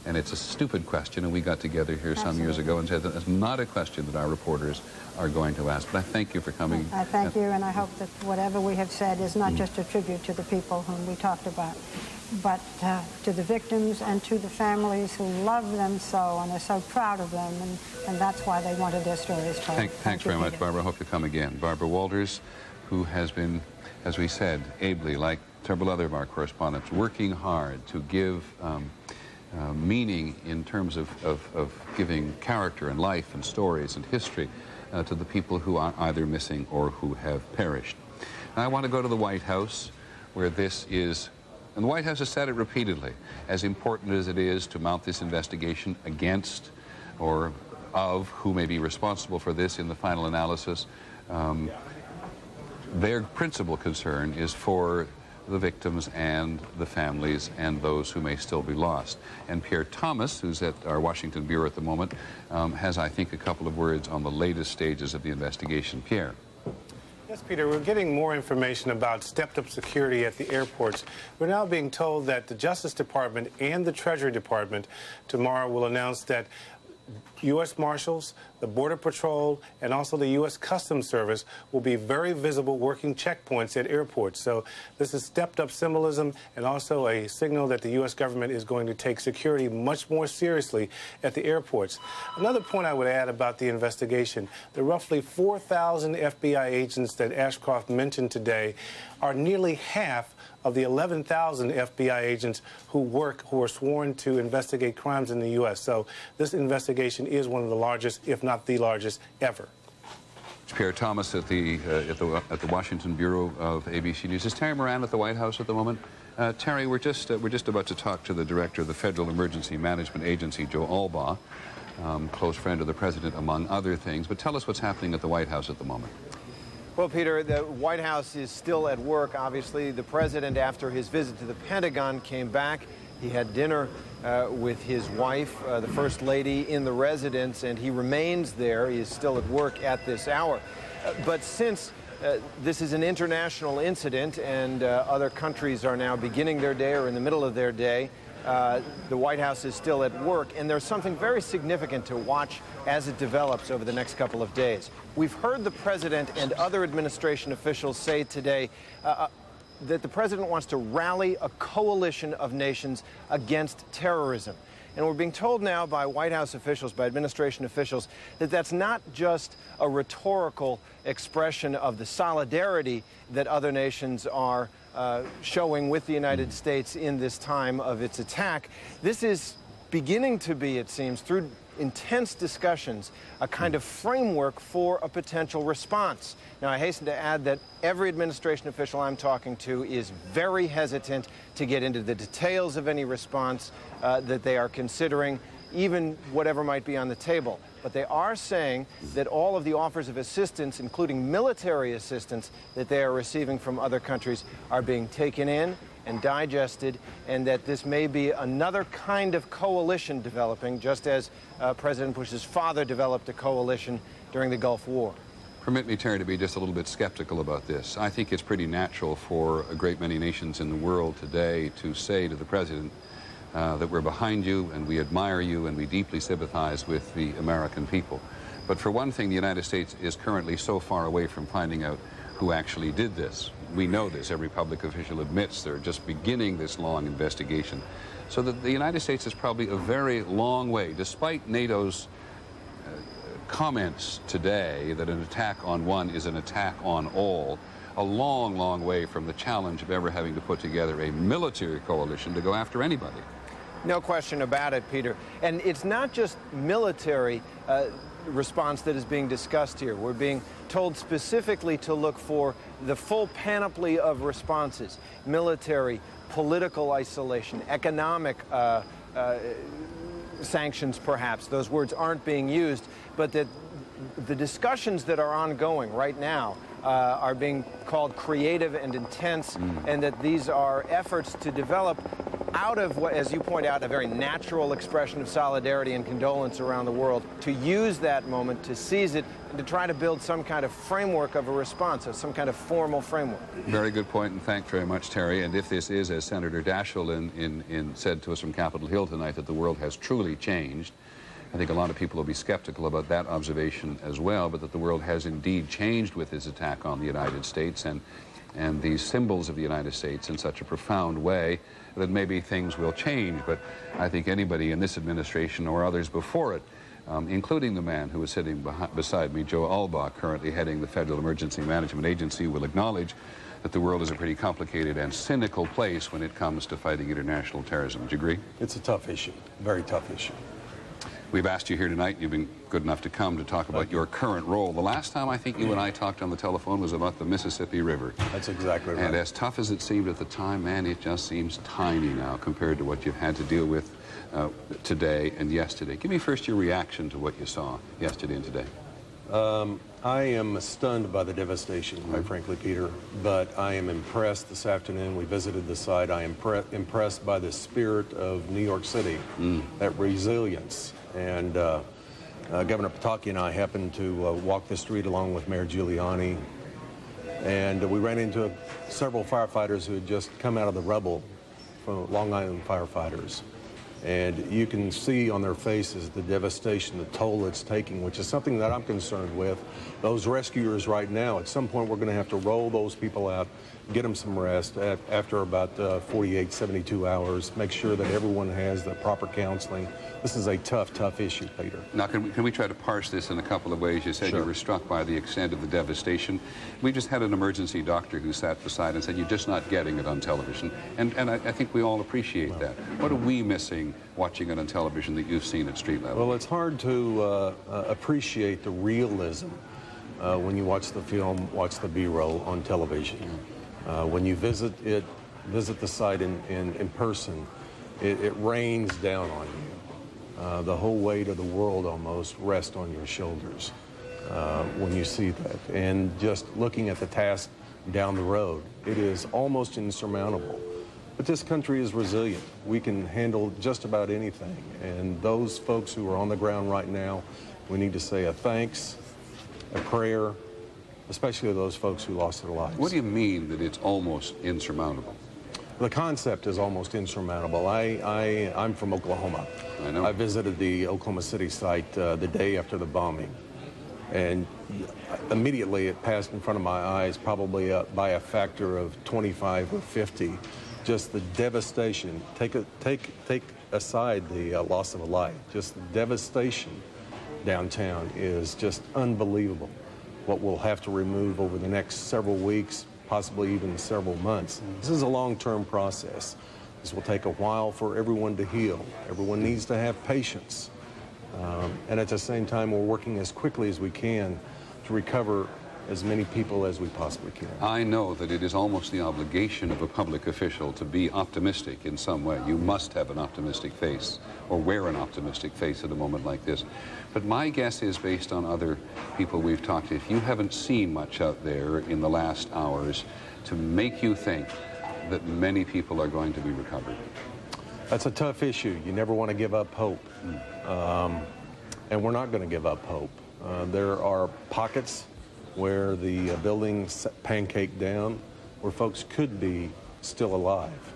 S1: And it's a stupid question, and we got together here some years ago and said that it's not a question that our reporters are going to ask. But I thank you for coming.
S11: I thank you, and I hope that whatever we have said is not just a tribute to the people whom we talked about, but to the victims and to the families who love them so and are so proud of them, and that's why they wanted their stories told.
S1: Thanks very much, Barbara. I hope you come again. Barbara Walters, who has been, as we said, ably, like several other of our correspondents, working hard to give meaning in terms of giving character and life and stories and history to the people who are either missing or who have perished. Now, I want to go to the White House, where this is, and the White House has said it repeatedly, as important as it is to mount this investigation against or of who may be responsible for this in the final analysis, their principal concern is for the victims and the families and those who may still be lost. And Pierre Thomas, who's at our Washington bureau at the moment, has, I think, a couple of words on the latest stages of the investigation. Pierre.
S6: Yes, Peter, we're getting more information about stepped-up security at the airports. We're now being told that the Justice Department and the Treasury Department tomorrow will announce that U.S. Marshals, the Border Patrol, and also the U.S. Customs Service will be very visible working checkpoints at airports. So this is stepped-up symbolism and also a signal that the U.S. government is going to take security much more seriously at the airports. Another point I would add about the investigation, the roughly 4,000 FBI agents that Ashcroft mentioned today are nearly half of the 11,000 FBI agents who are sworn to investigate crimes in the U.S. So this investigation is one of the largest, if not the largest, ever.
S1: Pierre Thomas at the Washington bureau of ABC News. Is Terry Moran at the White House at the moment? Terry, we're just about to talk to the director of the Federal Emergency Management Agency, Joe Albaugh, close friend of the president, among other things. But tell us what's happening at the White House at the moment.
S12: Well, Peter, the White House is still at work. Obviously, the president, after his visit to the Pentagon, came back. He had dinner with his wife, the First Lady, in the residence, and he remains there. He is still at work at this hour. But since this is an international incident and other countries are now beginning their day or in the middle of their day, the White House is still at work, and there's something very significant to watch as it develops over the next couple of days. We've heard the president and other administration officials say today that the president wants to rally a coalition of nations against terrorism. And we're being told now by White House officials, by administration officials, that that's not just a rhetorical expression of the solidarity that other nations are showing with the United States in this time of its attack. This is beginning to be, it seems, through intense discussions, a kind of framework for a potential response. Now, I hasten to add that every administration official I'm talking to is very hesitant to get into the details of any response that they are considering, even whatever might be on the table. But they are saying that all of the offers of assistance, including military assistance, that they are receiving from other countries are being taken in and digested, and that this may be another kind of coalition developing, just as President Bush's father developed a coalition during the Gulf War.
S1: Permit me, Terry, to be just a little bit skeptical about this. I think it's pretty natural for a great many nations in the world today to say to the President that we're behind you and we admire you and we deeply sympathize with the American people. But for one thing, the United States is currently so far away from finding out who actually did this. We know this. Every public official admits they're just beginning this long investigation. So that the United States is probably a very long way, despite NATO's comments today that an attack on one is an attack on all, a long, long way from the challenge of ever having to put together a military coalition to go after anybody.
S12: No question about it, Peter. And it's not just military response that is being discussed here. We're being told specifically to look for the full panoply of responses: military, political isolation, economic sanctions, perhaps. Those words aren't being used, but that the discussions that are ongoing right now are being called creative and intense, and that these are efforts to develop out of what, as you point out, a very natural expression of solidarity and condolence around the world, to use that moment, to seize it, and to try to build some kind of framework of a response, some kind of formal framework.
S1: Very good point, and thanks very much, Terry. And if this is, as Senator Daschle said to us from Capitol Hill tonight, that the world has truly changed, I think a lot of people will be skeptical about that observation as well, but that the world has indeed changed with this attack on the United States and these symbols of the United States in such a profound way that maybe things will change. But I think anybody in this administration or others before it, including the man who is sitting beside me, Joe Albaugh, currently heading the Federal Emergency Management Agency, will acknowledge that the world is a pretty complicated and cynical place when it comes to fighting international terrorism. Do you agree?
S13: It's a tough issue, very tough issue.
S1: We've asked you here tonight, you've been good enough to come to talk about your current role. The last time I think you and I talked on the telephone was about the Mississippi River.
S13: That's exactly right.
S1: And as tough as it seemed at the time, man, it just seems tiny now compared to what you've had to deal with today and yesterday. Give me first your reaction to what you saw yesterday and today.
S13: I am stunned by the devastation, quite frankly, Peter, but I am impressed this afternoon. We visited the site. I am impressed by the spirit of New York City, that resilience. And Governor Pataki and I happened to walk the street along with Mayor Giuliani, and we ran into several firefighters who had just come out of the rubble from Long Island firefighters. And you can see on their faces the devastation, the toll it's taking, which is something that I'm concerned with. Those rescuers right now, at some point we're going to have to roll those people out, get them some rest after about 48, 72 hours, make sure that everyone has the proper counseling. This is a tough, tough issue, Peter.
S1: Now, can we try to parse this in a couple of ways? You said you were struck by the extent of the devastation. We just had an emergency doctor who sat beside and said, you're just not getting it on television. And I think we all appreciate that. What are we missing watching it on television that you've seen at street level?
S13: Well, it's hard to appreciate the realism when you watch the film, watch the B-roll on television. When you visit the site in person, it rains down on you. The whole weight of the world almost rests on your shoulders when you see that. And just looking at the task down the road, it is almost insurmountable. But this country is resilient. We can handle just about anything. And those folks who are on the ground right now, we need to say a thanks, a prayer, especially those folks who lost their lives.
S1: What do you mean that it's almost insurmountable?
S13: The concept is almost insurmountable. I'm from Oklahoma.
S1: I know.
S13: I visited the Oklahoma City site the day after the bombing. And immediately it passed in front of my eyes, probably by a factor of 25 or 50, just the devastation. Take aside the loss of a life. Just the devastation downtown is just unbelievable. What we'll have to remove over the next several weeks, possibly even several months. This is a long-term process. This will take a while for everyone to heal. Everyone needs to have patience. And at the same time, we're working as quickly as we can to recover as many people as we possibly can.
S1: I know that it is almost the obligation of a public official to be optimistic in some way. You must have an optimistic face, or wear an optimistic face at a moment like this. But my guess is, based on other people we've talked to, if you haven't seen much out there in the last hours to make you think that many people are going to be recovered.
S13: That's a tough issue. You never want to give up hope. And we're not going to give up hope. There are pockets where the buildings pancake down, where folks could be still alive.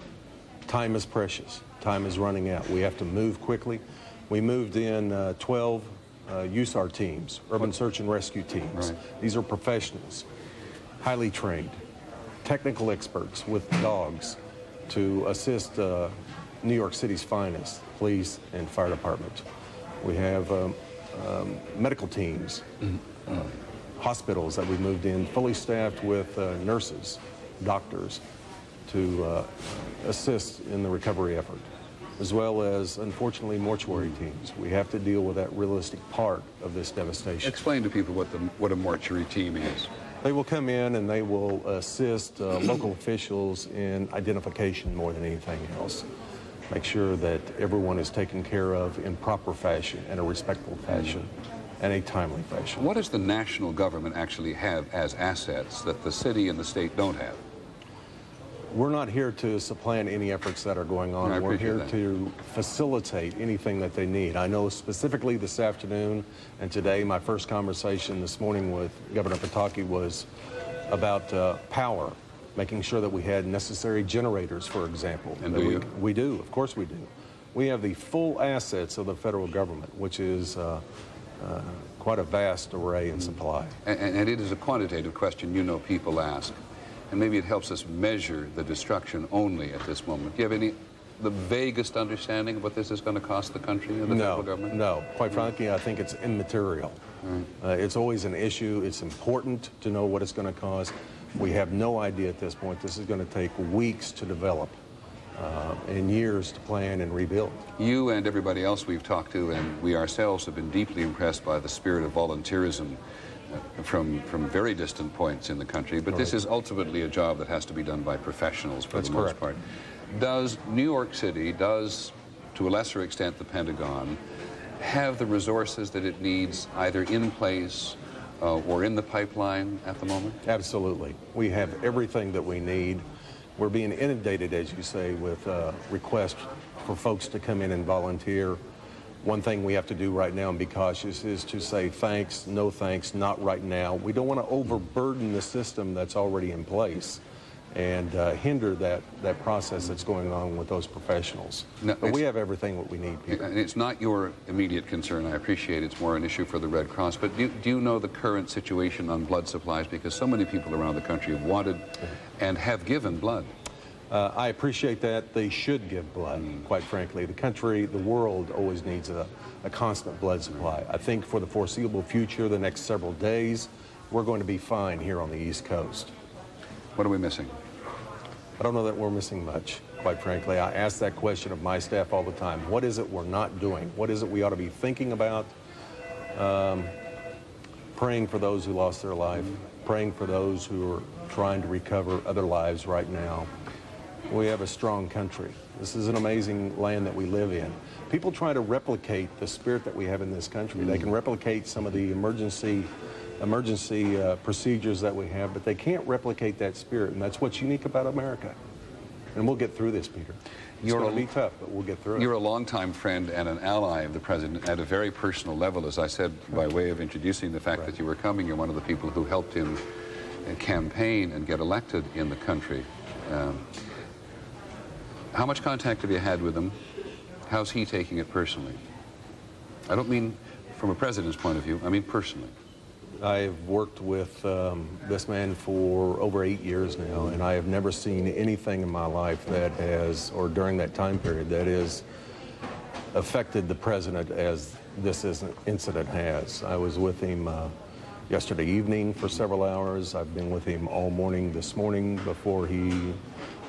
S13: Time is precious. Time is running out. We have to move quickly. We moved in 12 USAR teams, urban search and rescue teams. Right. These are professionals, highly trained, technical experts with dogs to assist New York City's finest, police and fire department. We have medical teams, hospitals that we moved in, fully staffed with nurses, doctors to assist in the recovery effort, as well as, unfortunately, mortuary teams. We have to deal with that realistic part of this devastation.
S1: Explain to people what a mortuary team is.
S13: They will come in and they will assist local officials in identification more than anything else. Make sure that everyone is taken care of in proper fashion, in a respectful fashion, and a timely fashion.
S1: What does the national government actually have as assets that the city and the state don't have?
S13: We're not here to supplant any efforts that are going on. We're here to facilitate anything that they need. I know specifically this afternoon and today, my first conversation this morning with Governor Pataki was about power, making sure that we had necessary generators, for example.
S1: And do you?
S13: We do, of course we do. We have the full assets of the federal government, which is quite a vast array in supply.
S1: And it is a quantitative question you know people ask. And maybe it helps us measure the destruction only at this moment. Do you have the vaguest understanding of what this is going to cost the country and the federal government?
S13: No. Quite frankly, I think it's immaterial. It's always an issue. It's important to know what it's going to cost. We have no idea at this point. This is going to take weeks to develop and years to plan and rebuild.
S1: You and everybody else we've talked to, and we ourselves, have been deeply impressed by the spirit of volunteerism from very distant points in the country, but this is ultimately a job that has to be done by professionals for the most part. Does New York City, does, to a lesser extent, the Pentagon, have the resources that it needs either in place or in the pipeline at the moment?
S13: Absolutely. We have everything that we need. We're being inundated, as you say, with requests for folks to come in and volunteer. One thing we have to do right now and be cautious is to say thanks, no thanks, not right now. We don't want to overburden the system that's already in place and hinder that process that's going on with those professionals. No, but we have everything that we need, Peter.
S1: And it's not your immediate concern. I appreciate it's more an issue for the Red Cross. But do you know the current situation on blood supplies? Because so many people around the country have wanted and have given blood.
S13: I appreciate that. They should give blood, quite frankly. The country, the world always needs a constant blood supply. I think for the foreseeable future, the next several days, we're going to be fine here on the East Coast.
S1: What are we missing?
S13: I don't know that we're missing much, quite frankly. I ask that question of my staff all the time. What is it we're not doing? What is it we ought to be thinking about? Praying for those who lost their life, praying for those who are trying to recover other lives right now. We have a strong country. This is an amazing land that we live in. People try to replicate the spirit that we have in this country. They can replicate some of the emergency procedures that we have, but they can't replicate that spirit, and that's what's unique about America. And we'll get through this, Peter. It's going to be tough, but we'll get through it.
S1: You're a longtime friend and an ally of the President at a very personal level. As I said, by way of introducing the fact that you were coming, you're one of the people who helped him campaign and get elected in the country. How much contact have you had with him? How's he taking it personally? I don't mean from a president's point of view, I mean personally.
S13: I've worked with this man for over 8 years now, and I have never seen anything in my life that has, or during that time period, that has affected the president as this incident has. I was with him yesterday evening for several hours. I've been with him all morning this morning before he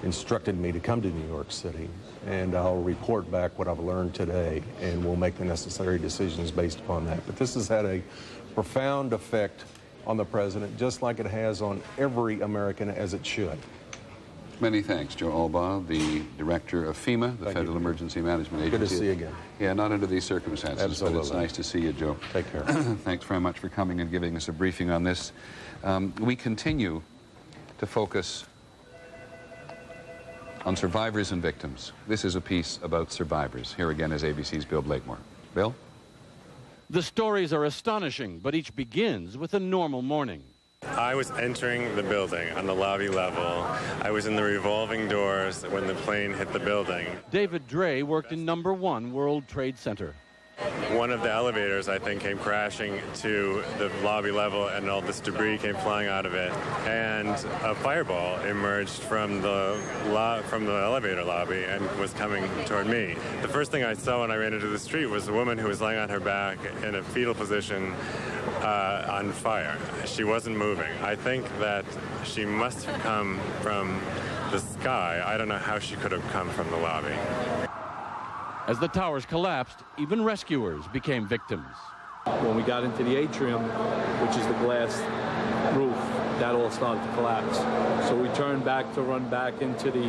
S13: instructed me to come to New York City. And I'll report back what I've learned today, and we'll make the necessary decisions based upon that. But this has had a profound effect on the president, just like it has on every American, as it should.
S1: Many thanks, Joe Albaugh, the director of FEMA, the Federal Emergency Management Agency.
S13: Good to see you again.
S1: Yeah, not under these circumstances,
S13: Absolutely.
S1: but it's nice to see you, Joe.
S13: Take care.
S1: Thanks very much for coming and giving us a briefing on this. We continue to focus on survivors and victims. This is a piece about survivors. Here again is ABC's Bill Blakemore. Bill?
S8: The stories are astonishing, but each begins with a normal morning.
S14: I was entering the building on the lobby level. I was in the revolving doors when the plane hit the building.
S8: David Dre worked in number 1 World Trade Center.
S14: One of the elevators, I think, came crashing to the lobby level, and all this debris came flying out of it. And a fireball emerged from the elevator lobby and was coming toward me. The first thing I saw when I ran into the street was a woman who was laying on her back in a fetal position on fire. She wasn't moving. I think that she must have come from the sky. I don't know how she could have come from the lobby.
S8: As the towers collapsed, even rescuers became victims.
S15: When we got into the atrium, which is the glass roof, that all started to collapse. So we turned back to run back into the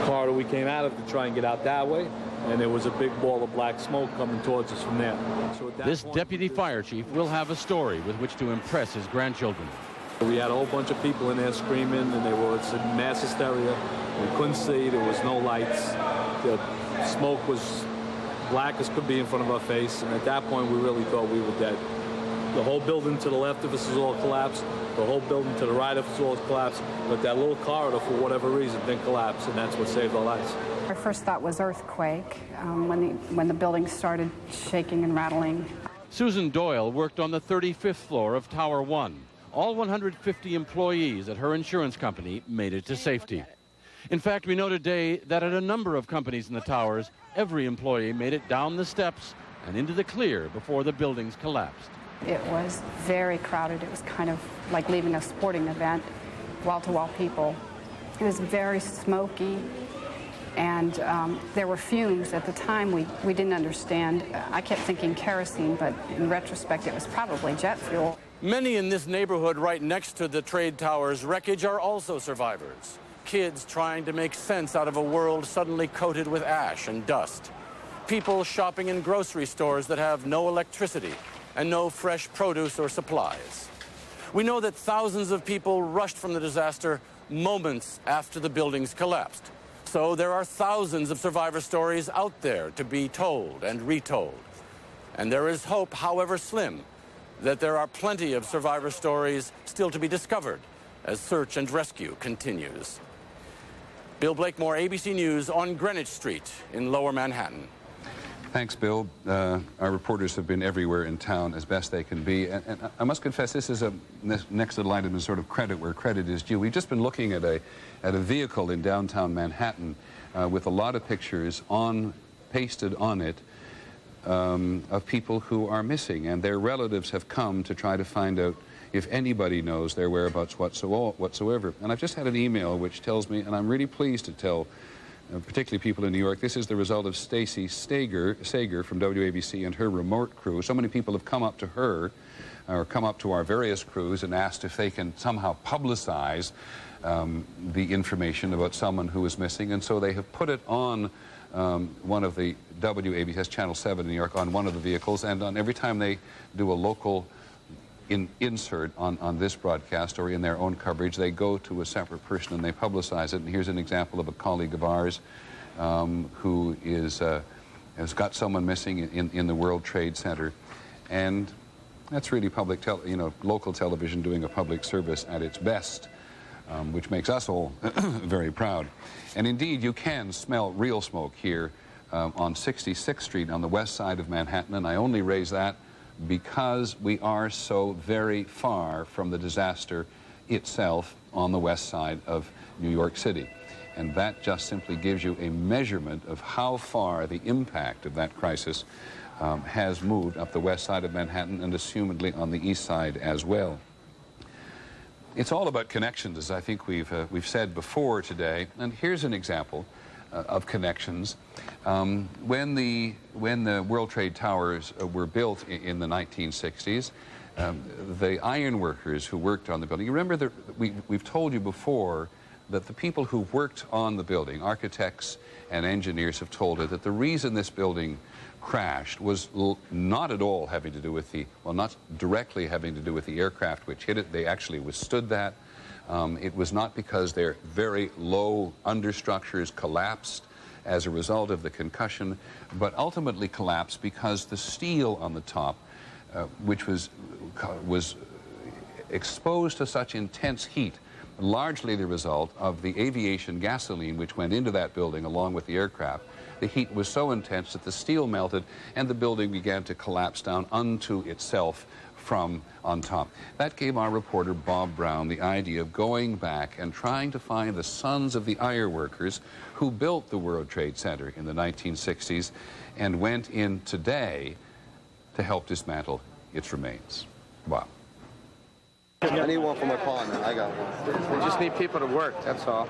S15: corridor we came out of to try and get out that way. And there was a big ball of black smoke coming towards us from there. So
S8: this deputy fire chief will have a story with which to impress his grandchildren.
S15: We had a whole bunch of people in there screaming, and there was mass hysteria. We couldn't see. There was no lights. The smoke was black as could be in front of our face, and at that point we really thought we were dead. The whole building to the left of us was all collapsed. The whole building to the right of us was all collapsed. But that little corridor, for whatever reason, didn't collapse, and that's what saved our lives.
S19: Our first thought was earthquake when the building started shaking and rattling.
S8: Susan Doyle worked on the 35th floor of Tower 1. All 150 employees at her insurance company made it to safety. In fact, we know today that at a number of companies in the towers, every employee made it down the steps and into the clear before the buildings collapsed.
S19: It was very crowded. It was kind of like leaving a sporting event, wall-to-wall people. It was very smoky, and there were fumes. At the time, we didn't understand. I kept thinking kerosene, but in retrospect, it was probably jet fuel.
S8: Many in this neighborhood right next to the trade towers wreckage are also survivors. Kids trying to make sense out of a world suddenly coated with ash and dust. People shopping in grocery stores that have no electricity and no fresh produce or supplies. We know that thousands of people rushed from the disaster moments after the buildings collapsed. So there are thousands of survivor stories out there to be told and retold. And there is hope, however slim, that there are plenty of survivor stories still to be discovered as search and rescue continues. Bill Blakemore, ABC News on Greenwich Street in Lower Manhattan.
S1: Thanks, Bill. Our reporters have been everywhere in town as best they can be. And I must confess, this is a next little item is sort of credit where credit is due. We've just been looking at a vehicle in downtown Manhattan with a lot of pictures pasted on it of people who are missing. And their relatives have come to try to find out if anybody knows their whereabouts whatsoever. And I've just had an email which tells me, and I'm really pleased to tell particularly people in New York, this is the result of Stacy Sager from WABC and her remote crew. So many people have come up to her, or come up to our various crews and asked if they can somehow publicize the information about someone who is missing. And so they have put it on one of the WABC, Channel 7 in New York, on one of the vehicles. And on every time they do a local insert on this broadcast or in their own coverage, they go to a separate person and they publicize it. And here's an example of a colleague of ours who has got someone missing in the World Trade Center. And that's really local television doing a public service at its best, which makes us all very proud. And indeed, you can smell real smoke here on 66th Street on the west side of Manhattan, and I only raise that because we are so very far from the disaster itself on the west side of New York City. And that just simply gives you a measurement of how far the impact of that crisis has moved up the west side of Manhattan and assumedly on the east side as well. It's all about connections, as I think we've said before today, and here's an example of connections. When the World Trade Towers were built in the 1960s, the iron workers who worked on the building, you remember that we've told you before that the people who worked on the building, architects and engineers, have told us that the reason this building crashed was not at all having to do with the, well, not directly having to do with the aircraft which hit it. They actually withstood that. It was not because their very low understructures collapsed as a result of the concussion, but ultimately collapsed because the steel on the top, which was exposed to such intense heat, largely the result of the aviation gasoline which went into that building along with the aircraft. The heat was so intense that the steel melted and the building began to collapse down unto itself from on top. That gave our reporter Bob Brown the idea of going back and trying to find the sons of the iron workers who built the World Trade Center in the 1960s and went in today to help dismantle its remains. Bob.
S4: I need one for my partner. I got one. We just need people to work, that's all.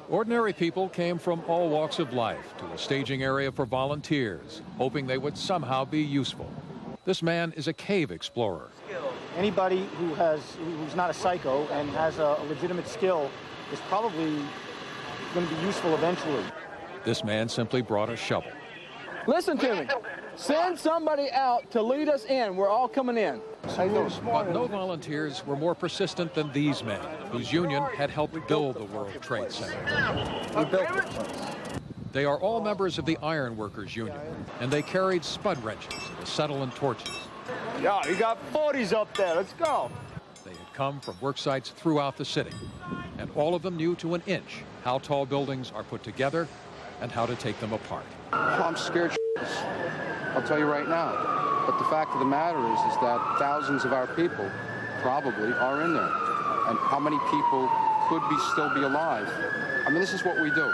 S7: Ordinary people came from all walks of life to a staging area for volunteers, hoping they would somehow be useful. This man is a cave explorer.
S22: Anybody who's not a psycho and has a legitimate skill is probably going to be useful eventually.
S7: This man simply brought a shovel.
S4: Listen to me. Send somebody out to lead us in. We're all coming in.
S7: But no volunteers were more persistent than these men, whose union had helped build the World Trade Center.
S4: We built the place.
S7: They are all members of the Iron Workers Union, and they carried spud wrenches, acetylene and torches.
S4: Yeah, you got 40s up there. Let's go.
S7: They had come from work sites throughout the city, and all of them knew to an inch how tall buildings are put together and how to take them apart.
S4: Oh, I'm scared. I'll tell you right now. But the fact of the matter is that thousands of our people probably are in there. And how many people could still be alive? I mean, this is what we do.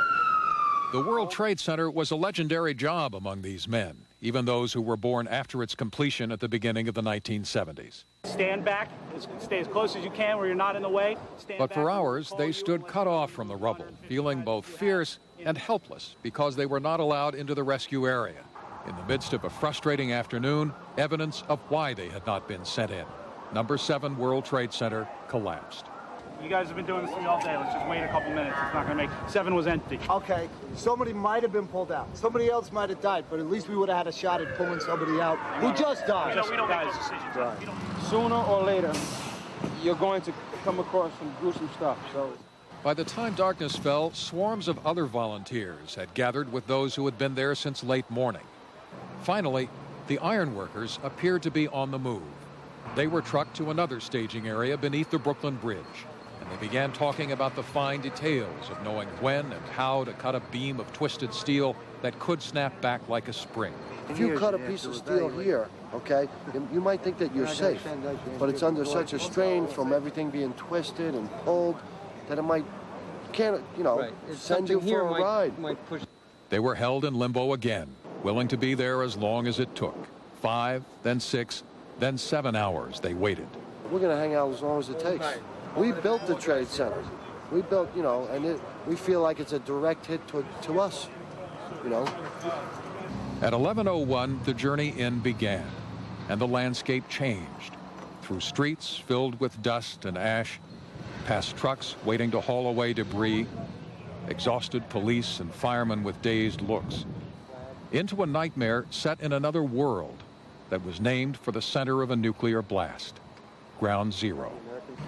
S7: The World Trade Center was a legendary job among these men, even those who were born after its completion at the beginning of the 1970s.
S22: Stand back, stay as close as you can where you're not in the way.
S7: But for hours, they stood cut off from the rubble, feeling both fierce and helpless because they were not allowed into the rescue area. In the midst of a frustrating afternoon, evidence of why they had not been sent in. Number 7 World Trade Center collapsed.
S22: You guys have been doing this to me all day. Let's just wait a couple minutes. It's not going to make... 7 was empty.
S23: Okay, somebody might have been pulled out. Somebody else might have died, but at least we would have had a shot at pulling somebody out who just died.
S22: We don't make those decisions.
S23: Right.
S4: Sooner or later, you're going to come across some gruesome stuff. So.
S7: By the time darkness fell, swarms of other volunteers had gathered with those who had been there since late morning. Finally, the iron workers appeared to be on the move. They were trucked to another staging area beneath the Brooklyn Bridge, and they began talking about the fine details of knowing when and how to cut a beam of twisted steel that could snap back like a spring.
S24: If you cut a piece of steel here, okay, you might think that you're safe, but it's under such a strain from everything being twisted and pulled that it might, send you for a ride.
S7: They were held in limbo again, willing to be there as long as it took. 5, then 6, then 7 hours they waited.
S24: We're going to hang out as long as it takes. We built the Trade Center. We built, and we feel like it's a direct hit to us,
S7: At 11:01, the journey in began, and the landscape changed. Through streets filled with dust and ash, past trucks waiting to haul away debris, exhausted police and firemen with dazed looks, into a nightmare set in another world that was named for the center of a nuclear blast, Ground Zero.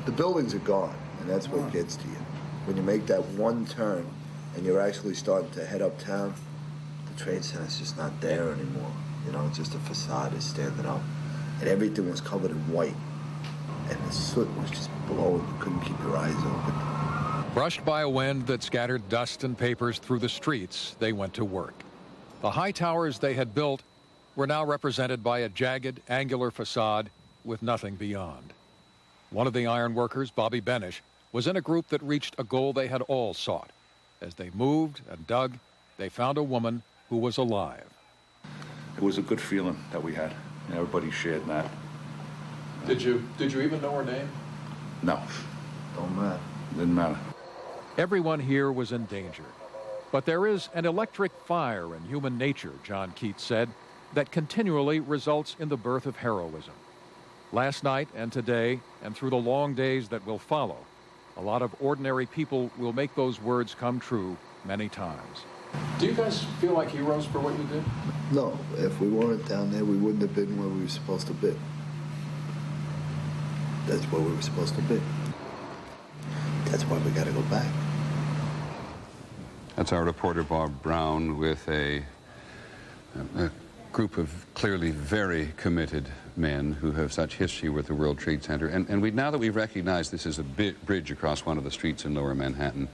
S25: The buildings are gone, and that's what gets to you. When you make that one turn and you're actually starting to head uptown, the Trade Center's just not there anymore. It's just a facade is standing up, and everything was covered in white, and the soot was just blowing. You couldn't keep your eyes open.
S7: Brushed by a wind that scattered dust and papers through the streets, they went to work. The high towers they had built were now represented by a jagged, angular facade with nothing beyond. One of the iron workers, Bobby Benish, was in a group that reached a goal they had all sought. As they moved and dug, they found a woman who was alive.
S2: It was a good feeling that we had, and everybody shared that.
S7: Did you even know her name?
S2: No.
S25: Don't matter.
S2: Didn't matter.
S7: Everyone here was endangered. But there is an electric fire in human nature, John Keats said, that continually results in the birth of heroism. Last night and today, and through the long days that will follow, a lot of ordinary people will make those words come true many times. Do you guys feel like heroes for what you did?
S25: No, if we weren't down there, we wouldn't have been where we were supposed to be. That's where we were supposed to be. That's why we got to go back.
S1: That's our reporter Bob Brown with a group of clearly very committed men who have such history with the World Trade Center. And now that we've recognized this is a bridge across one of the streets in Lower Manhattan,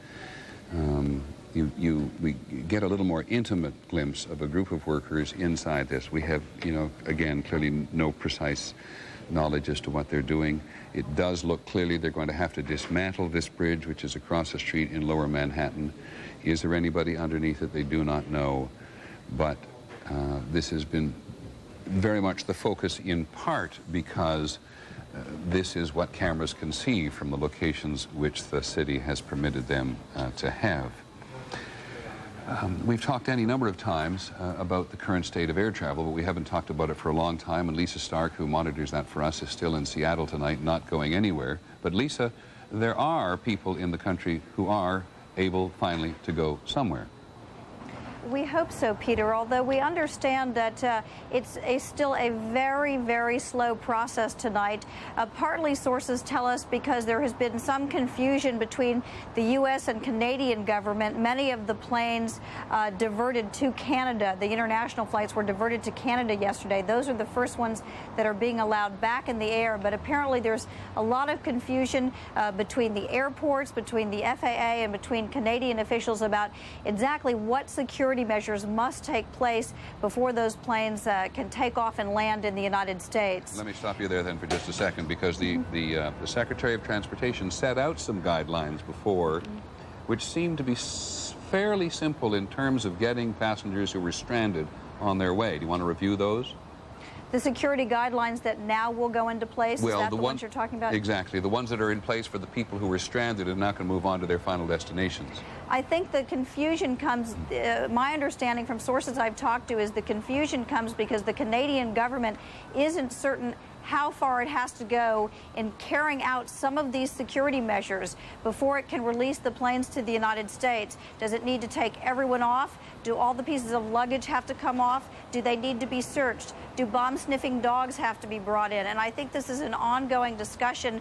S1: we get a little more intimate glimpse of a group of workers inside this. We have, again, clearly no precise knowledge as to what they're doing. It does look clearly they're going to have to dismantle this bridge, which is across the street in Lower Manhattan. Is there anybody underneath it? They do not know. But this has been very much the focus, in part because this is what cameras can see from the locations which the city has permitted them to have. We've talked any number of times about the current state of air travel, but we haven't talked about it for a long time, and Lisa Stark, who monitors that for us, is still in Seattle tonight, not going anywhere. But Lisa, there are people in the country who are able finally to go somewhere.
S10: We hope so, Peter, although we understand that it's still a very, very slow process tonight. Partly sources tell us because there has been some confusion between the U.S. and Canadian government. Many of the planes diverted to Canada. The international flights were diverted to Canada yesterday. Those are the first ones that are being allowed back in the air. But apparently there's a lot of confusion between the airports, between the FAA, and between Canadian officials about exactly what security measures must take place before those planes can take off and land in the United States.
S1: Let me stop you there then for just a second, because the Secretary of Transportation set out some guidelines before which seemed to be fairly simple in terms of getting passengers who were stranded on their way. Do you want to review those?
S10: The security guidelines that now will go into place,
S1: well,
S10: is that the ones you're talking about?
S1: Exactly. The ones that are in place for the people who were stranded and now can move on to their final destinations.
S10: I think the confusion comes, my understanding from sources I've talked to is the confusion comes because the Canadian government isn't certain how far it has to go in carrying out some of these security measures before it can release the planes to the United States. Does it need to take everyone off? Do all the pieces of luggage have to come off? Do they need to be searched? Do bomb-sniffing dogs have to be brought in? And I think this is an ongoing discussion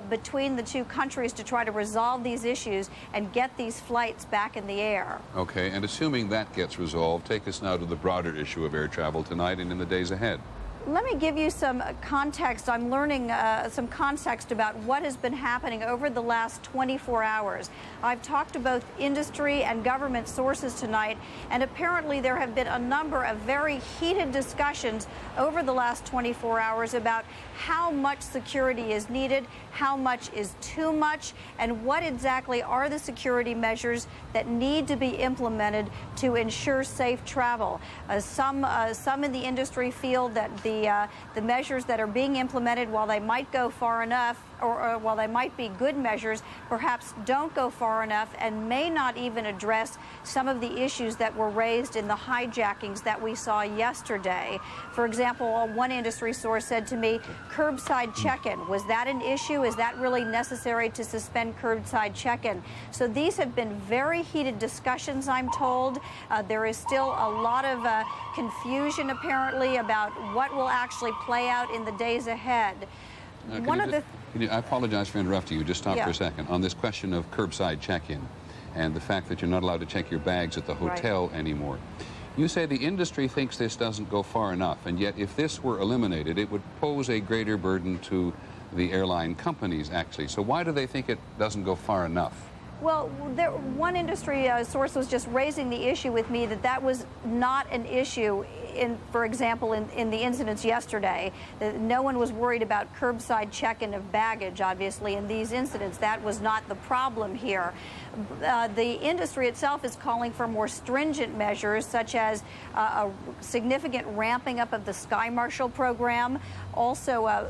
S10: between the two countries to try to resolve these issues and get these flights back in the air.
S1: Okay, and assuming that gets resolved, take us now to the broader issue of air travel tonight and in the days ahead.
S10: Let me give you some context. I'm learning some context about what has been happening over the last 24 hours. I've talked to both industry and government sources tonight, and apparently there have been a number of very heated discussions over the last 24 hours about how much security is needed, how much is too much, and what exactly are the security measures that need to be implemented to ensure safe travel. Some in the industry feel that the measures that are being implemented, while they might go far enough, or while they might be good measures, perhaps don't go far enough and may not even address some of the issues that were raised in the hijackings that we saw yesterday. For example, one industry source said to me, curbside check-in, was that an issue? Is that really necessary to suspend curbside check-in? So these have been very heated discussions, I'm told. There is still a lot of confusion, apparently, about what will actually play out in the days ahead.
S1: I apologize for interrupting you. Just stop for a second. On this question of curbside check-in and the fact that you're not allowed to check your bags at the hotel anymore. You say the industry thinks this doesn't go far enough, and yet if this were eliminated, it would pose a greater burden to the airline companies, actually. So why do they think it doesn't go far enough?
S10: Well, one industry source was just raising the issue with me that that was not an issue for example, in the incidents yesterday, no one was worried about curbside check-in of baggage, obviously, in these incidents. That was not the problem here. The industry itself is calling for more stringent measures, such as a significant ramping up of the Sky Marshal program, also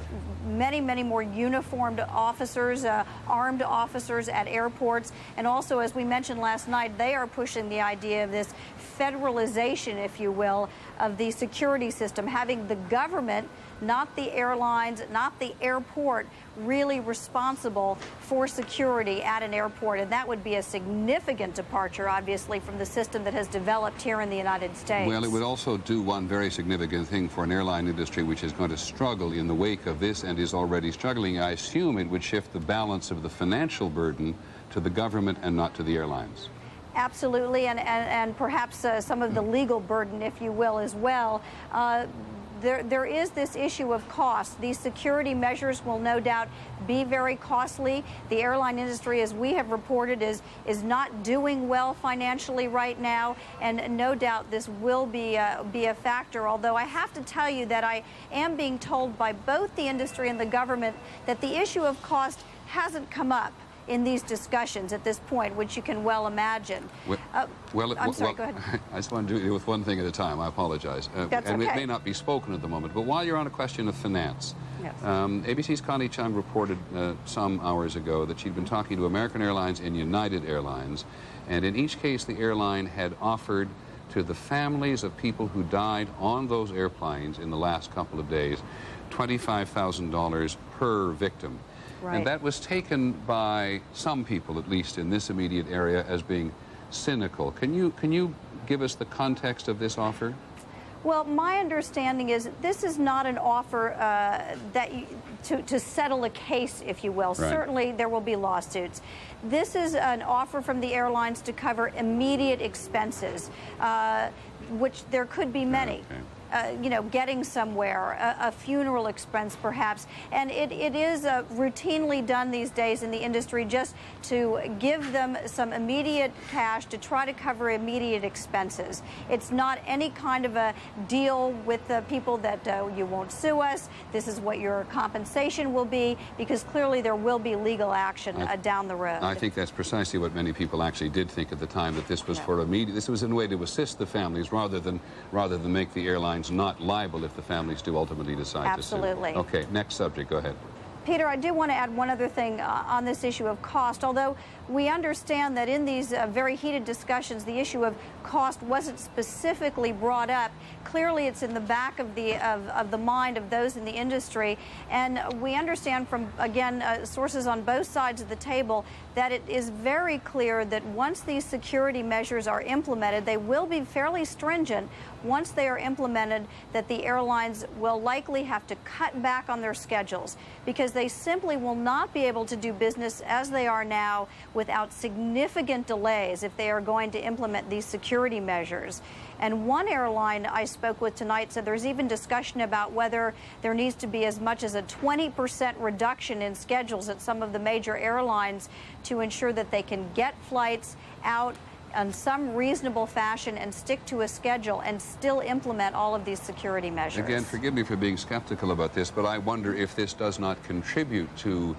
S10: many more uniformed officers, armed officers at airports, and also, as we mentioned last night, they are pushing the idea of this federalization, if you will, of the security system, having the government, not the airlines, not the airport, really responsible for security at an airport. And that would be a significant departure, obviously, from the system that has developed here in the United States.
S1: Well, it would also do one very significant thing for an airline industry which is going to struggle in the wake of this and is already struggling. I assume it would shift the balance of the financial burden to the government and not to the airlines.
S10: Absolutely, and perhaps some of the legal burden, if you will, as well. There is this issue of cost. These security measures will no doubt be very costly. The airline industry, as we have reported, is not doing well financially right now, and no doubt this will be a factor. Although I have to tell you that I am being told by both the industry and the government that the issue of cost hasn't come up in these discussions at this point, which you can well imagine. I'm sorry, go ahead.
S1: I just want to deal with one thing at a time. I apologize.
S10: That's
S1: and
S10: okay.
S1: It may not be spoken at the moment, but while you're on a question of finance,
S10: yes.
S1: ABC's Connie Chung reported some hours ago that she'd been talking to American Airlines and United Airlines, and in each case the airline had offered to the families of people who died on those airplanes in the last couple of days $25,000 per victim.
S10: Right.
S1: And that was taken by some people, at least in this immediate area, as being cynical. Can you give us the context of this offer?
S10: Well, my understanding is this is not an offer to settle a case, if you will.
S1: Right.
S10: Certainly there will be lawsuits. This is an offer from the airlines to cover immediate expenses, which there could be many.
S1: Okay.
S10: You know, getting somewhere, a funeral expense perhaps. And it is routinely done these days in the industry just to give them some immediate cash to try to cover immediate expenses. It's not any kind of a deal with the people that you won't sue us, this is what your compensation will be, because clearly there will be legal action down the road.
S1: I think that's precisely what many people actually did think at the time, that this was for immediate, this was in a way to assist the families rather than make the airlines not liable if the families do ultimately decide
S10: Absolutely.
S1: to sue. Okay, next subject, go ahead.
S10: Peter, I do want to add one other thing on this issue of cost. Although we understand that in these very heated discussions, the issue of cost wasn't specifically brought up. Clearly, it's in the back of the mind of those in the industry. And we understand from, again, sources on both sides of the table that it is very clear that once these security measures are implemented, they will be fairly stringent. Once they are implemented, that the airlines will likely have to cut back on their schedules because they simply will not be able to do business as they are now without significant delays if they are going to implement these security measures. And one airline I spoke with tonight said there's even discussion about whether there needs to be as much as a 20% reduction in schedules at some of the major airlines to ensure that they can get flights out in some reasonable fashion and stick to a schedule and still implement all of these security measures.
S1: Again, forgive me for being skeptical about this, but I wonder if this does not contribute to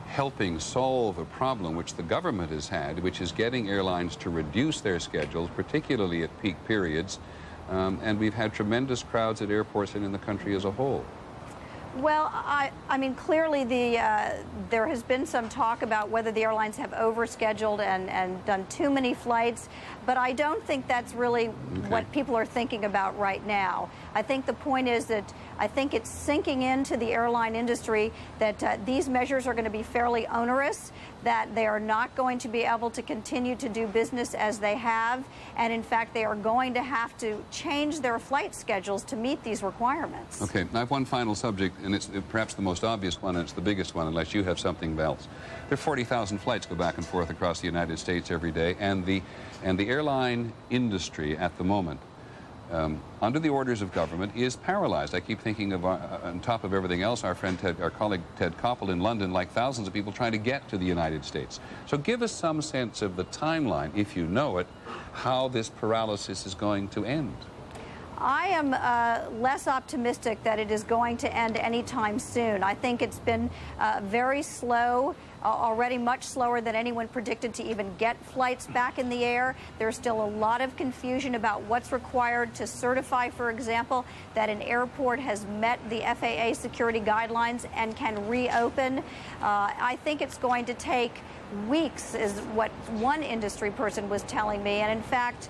S1: helping solve a problem which the government has had, which is getting airlines to reduce their schedules, particularly at peak periods, and we've had tremendous crowds at airports and in the country as a whole.
S10: Well, I mean, clearly there has been some talk about whether the airlines have overscheduled and done too many flights, but I don't think that's really what people are thinking about right now. I think the point is that I think it's sinking into the airline industry that these measures are going to be fairly onerous, that they are not going to be able to continue to do business as they have, and in fact they are going to have to change their flight schedules to meet these requirements.
S1: Okay, I have one final subject, and it's perhaps the most obvious one, and it's the biggest one, unless you have something else. There are 40,000 flights go back and forth across the United States every day, and the airline industry at the moment, under the orders of government, is paralyzed. I keep thinking of, on top of everything else, our colleague Ted Koppel in London, like thousands of people trying to get to the United States. So give us some sense of the timeline, if you know it, how this paralysis is going to end.
S10: I am less optimistic that it is going to end anytime soon. I think it's been very slow, already much slower than anyone predicted to even get flights back in the air. There's still a lot of confusion about what's required to certify, for example, that an airport has met the FAA security guidelines and can reopen. I think it's going to take weeks, is what one industry person was telling me. And in fact,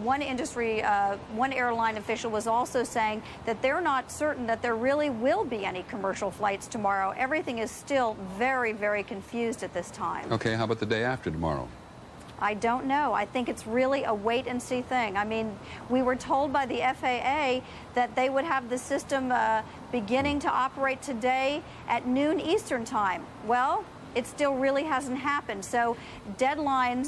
S10: one airline official was also saying that they're not certain that there really will be any commercial flights tomorrow. Everything is still very, very confused at this time.
S1: Okay, how about the day after tomorrow?
S10: I don't know. I think it's really a wait-and-see thing. I mean, we were told by the FAA that they would have the system beginning to operate today at noon Eastern time. Well, it still really hasn't happened. So deadlines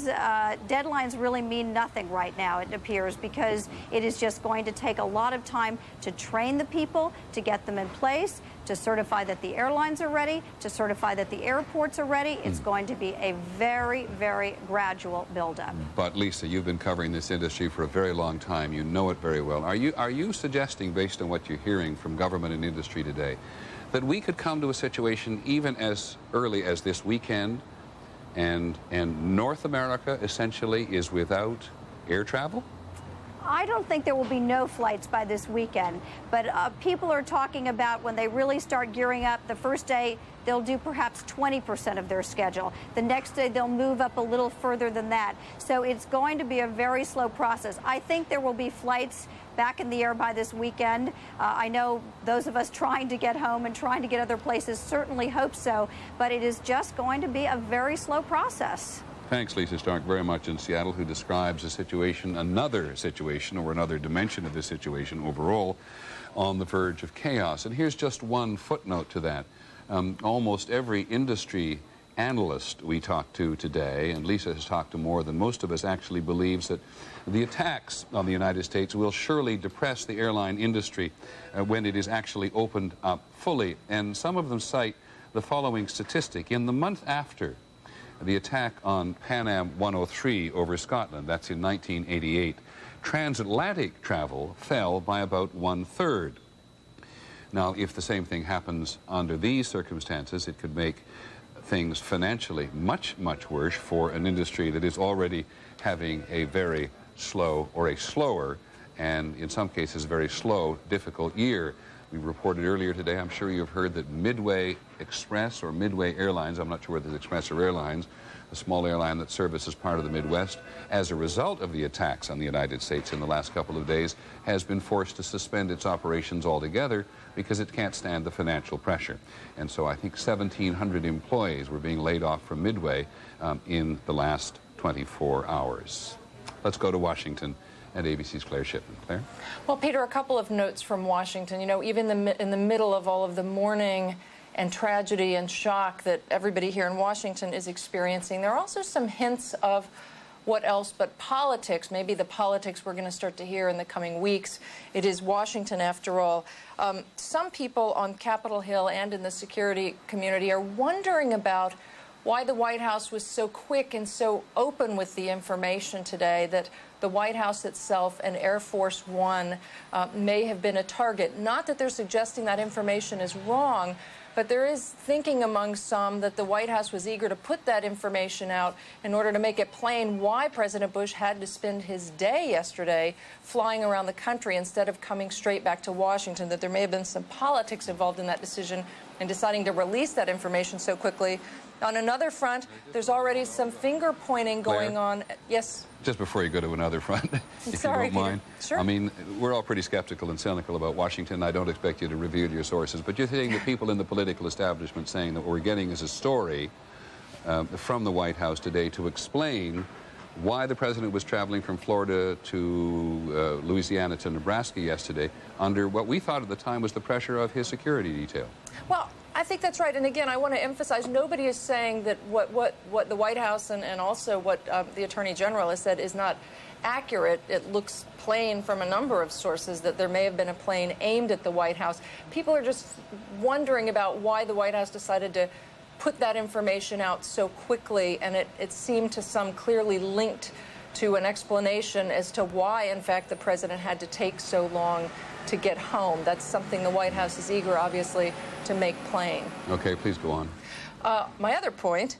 S10: really mean nothing right now, it appears, because it is just going to take a lot of time to train the people, to get them in place, to certify that the airlines are ready, to certify that the airports are ready. It's going to be a very, very gradual buildup.
S1: But Lisa, you've been covering this industry for a very long time. You know it very well. Are you suggesting, based on what you're hearing from government and industry today, that we could come to a situation even as early as this weekend and North America essentially is without air travel?
S10: I don't think there will be no flights by this weekend, but people are talking about when they really start gearing up, the first day they'll do perhaps 20% of their schedule. The next day they'll move up a little further than that. So it's going to be a very slow process. I think there will be flights back in the air by this weekend. I know those of us trying to get home and trying to get other places certainly hope so, but it is just going to be a very slow process.
S1: Thanks, Lisa Stark, very much in Seattle, who describes a situation, another situation, or another dimension of this situation overall, on the verge of chaos. And here's just one footnote to that. Almost every industry analyst we talked to today, and Lisa has talked to more than most of us, actually believes that the attacks on the United States will surely depress the airline industry when it is actually opened up fully. And some of them cite the following statistic. In the month after the attack on Pan Am 103 over Scotland, that's in 1988, transatlantic travel fell by about 1/3. Now, if the same thing happens under these circumstances, it could make things financially much, much worse for an industry that is already having a very slow, or a slower, and in some cases very slow, difficult year. We reported earlier today, I'm sure you've heard, that Midway Express, or Midway Airlines, I'm not sure whether it's Express or Airlines, a small airline that services part of the Midwest, as a result of the attacks on the United States in the last couple of days, has been forced to suspend its operations altogether because it can't stand the financial pressure. And so I think 1,700 employees were being laid off from Midway in the last 24 hours. Let's go to Washington and ABC's Claire Shipman. Claire?
S16: Well, Peter, a couple of notes from Washington. You know, even in the middle of all of the mourning and tragedy and shock that everybody here in Washington is experiencing, there are also some hints of what else but politics, maybe the politics we're going to start to hear in the coming weeks. It is Washington, after all. Some people on Capitol Hill and in the security community are wondering about why the White House was so quick and so open with the information today that the White House itself and Air Force One may have been a target. Not that they're suggesting that information is wrong, but there is thinking among some that the White House was eager to put that information out in order to make it plain why President Bush had to spend his day yesterday flying around the country instead of coming straight back to Washington, that there may have been some politics involved in that decision in deciding to release that information so quickly. On another front, there's already some finger-pointing going on. Yes?
S1: Just before you go to another front, if
S16: Sorry,
S1: you don't mind.
S16: Sure.
S1: I mean, we're all pretty skeptical and cynical about Washington. I don't expect you to reveal your sources, but you're saying that people in the political establishment saying that what we're getting is a story from the White House today to explain why the president was traveling from Florida to Louisiana to Nebraska yesterday under what we thought at the time was the pressure of his security detail.
S16: Well, I think that's right. And again, I want to emphasize, nobody is saying that what the White House and also what the Attorney General has said is not accurate. It looks plain from a number of sources that there may have been a plane aimed at the White House. People are just wondering about why the White House decided to put that information out so quickly, and it seemed to some clearly linked to an explanation as to why, in fact, the president had to take so long to get home. That's something the White House is eager, obviously, to make plain.
S1: Okay, please go on.
S16: My other point,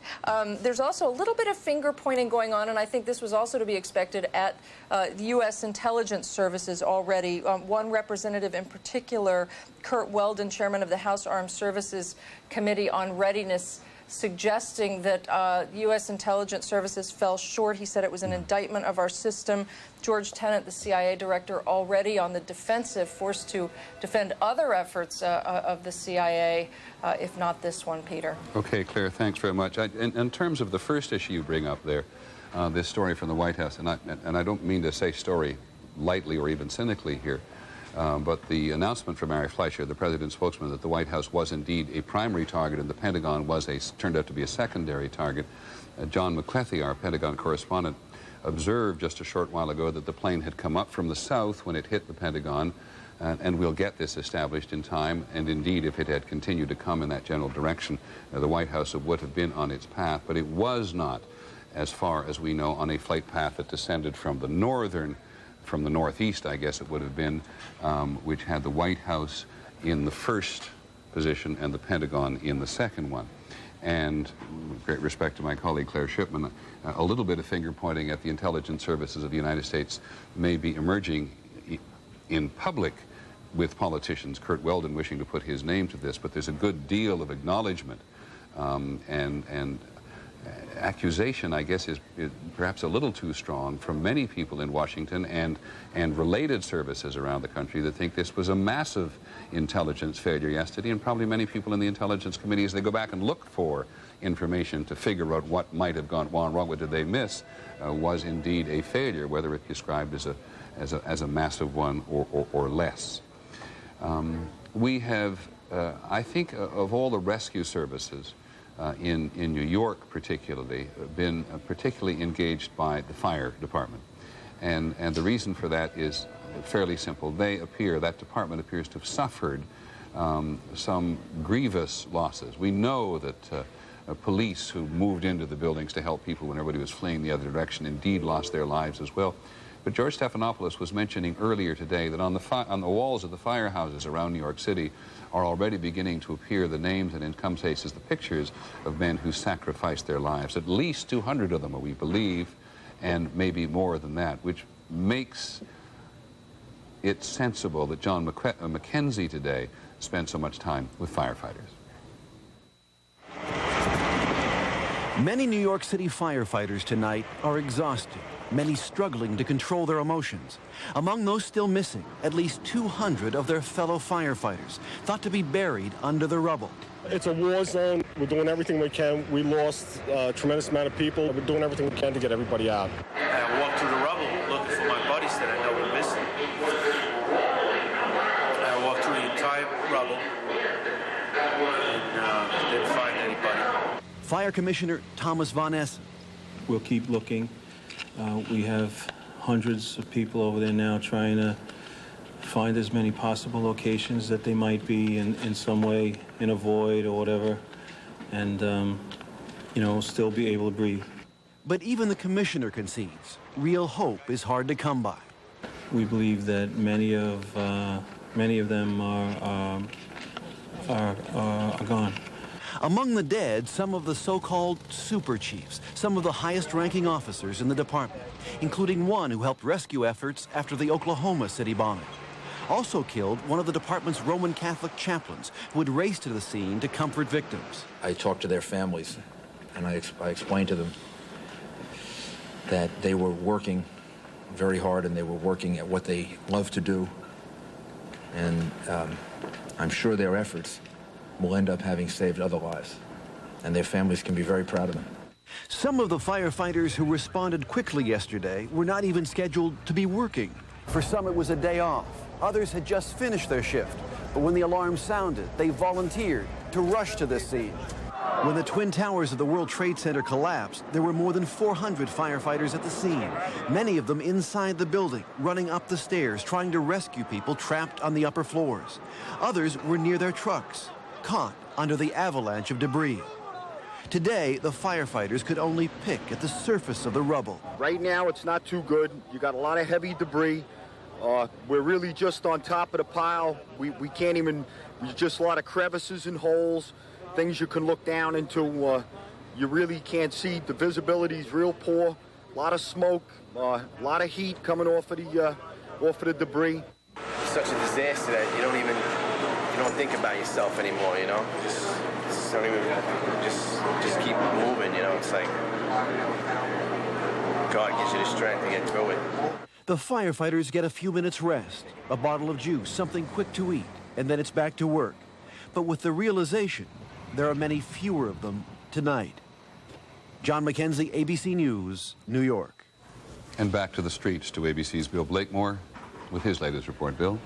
S16: there's also a little bit of finger-pointing going on, and I think this was also to be expected at the U.S. intelligence services already. One representative in particular, Curt Weldon, chairman of the House Armed Services Committee on Readiness, suggesting that U.S. intelligence services fell short. He said it was an indictment of our system. George Tenet, the CIA director, already on the defensive, forced to defend other efforts of the CIA, if not this one, Peter.
S1: Okay, Claire, thanks very much. In terms of the first issue you bring up there, this story from the White House, and I don't mean to say story lightly or even cynically here, but the announcement from Mary Fleischer, the president's spokesman, that the White House was indeed a primary target and the Pentagon turned out to be a secondary target. John McClethy, our Pentagon correspondent, observed just a short while ago that the plane had come up from the south when it hit the Pentagon, and we'll get this established in time. And indeed, if it had continued to come in that general direction, the White House would have been on its path, but it was not, as far as we know, on a flight path that descended from the northeast, I guess it would have been, which had the White House in the first position and the Pentagon in the second one. And with great respect to my colleague Claire Shipman, a little bit of finger-pointing at the intelligence services of the United States may be emerging in public with politicians, Curt Weldon wishing to put his name to this, but there's a good deal of acknowledgement and accusation, I guess, is perhaps a little too strong from many people in Washington and related services around the country that think this was a massive intelligence failure yesterday, and probably many people in the intelligence committee, as they go back and look for information to figure out what might have gone wrong, what did they miss, was indeed a failure, whether it's described as a massive one or less. We have, I think, of all the rescue services, in New York particularly, been particularly engaged by the fire department. And the reason for that is fairly simple. That department appears to have suffered some grievous losses. We know that police who moved into the buildings to help people when everybody was fleeing the other direction indeed lost their lives as well. But George Stephanopoulos was mentioning earlier today that on the walls of the firehouses around New York City are already beginning to appear the names and, in some cases, the pictures of men who sacrificed their lives. At least 200 of them, we believe, and maybe more than that, which makes it sensible that John McKenzie today spent so much time with firefighters.
S5: Many New York City firefighters tonight are exhausted, many struggling to control their emotions. Among those still missing, at least 200 of their fellow firefighters, thought to be buried under the rubble.
S17: It's a war zone. We're doing everything we can. We lost a tremendous amount of people. We're doing everything we can to get everybody out.
S18: I walked through the rubble looking for my buddies that I know were missing. I walked through the entire rubble and didn't find anybody.
S5: Fire Commissioner Thomas Von Essen.
S20: We'll keep looking. We have hundreds of people over there now trying to find as many possible locations that they might be in some way in a void or whatever, and you know, still be able to breathe.
S5: But even the commissioner concedes real hope is hard to come by.
S20: We believe that many of them are gone.
S5: Among the dead, some of the so-called super chiefs, some of the highest-ranking officers in the department, including one who helped rescue efforts after the Oklahoma City bombing. Also killed one of the department's Roman Catholic chaplains who had raced to the scene to comfort victims.
S21: I talked to their families, and I explained to them that they were working very hard and they were working at what they love to do. And I'm sure their efforts will end up having saved other lives, and their families can be very proud of them.
S5: Some of the firefighters who responded quickly yesterday were not even scheduled to be working. For some, it was a day off. Others had just finished their shift. But when the alarm sounded, they volunteered to rush to this scene. When the Twin Towers of the World Trade Center collapsed, there were more than 400 firefighters at the scene, many of them inside the building, running up the stairs, trying to rescue people trapped on the upper floors. Others were near their trucks, caught under the avalanche of debris. Today, the firefighters could only pick at the surface of the rubble.
S3: Right now, it's not too good. You got a lot of heavy debris. We're really just on top of the pile. We can't even, there's just a lot of crevices and holes, things you can look down into. You really can't see. The visibility's real poor. A lot of smoke, a lot of heat coming off of the debris.
S18: It's such a disaster that you don't think about yourself anymore, you know? Just don't even, just keep moving, you know? It's like God gives you the strength to get through it.
S5: The firefighters get a few minutes rest, a bottle of juice, something quick to eat, and then it's back to work. But with the realization, there are many fewer of them tonight. John McKenzie, ABC News, New York.
S1: And back to the streets to ABC's Bill Blakemore with his latest report. Bill?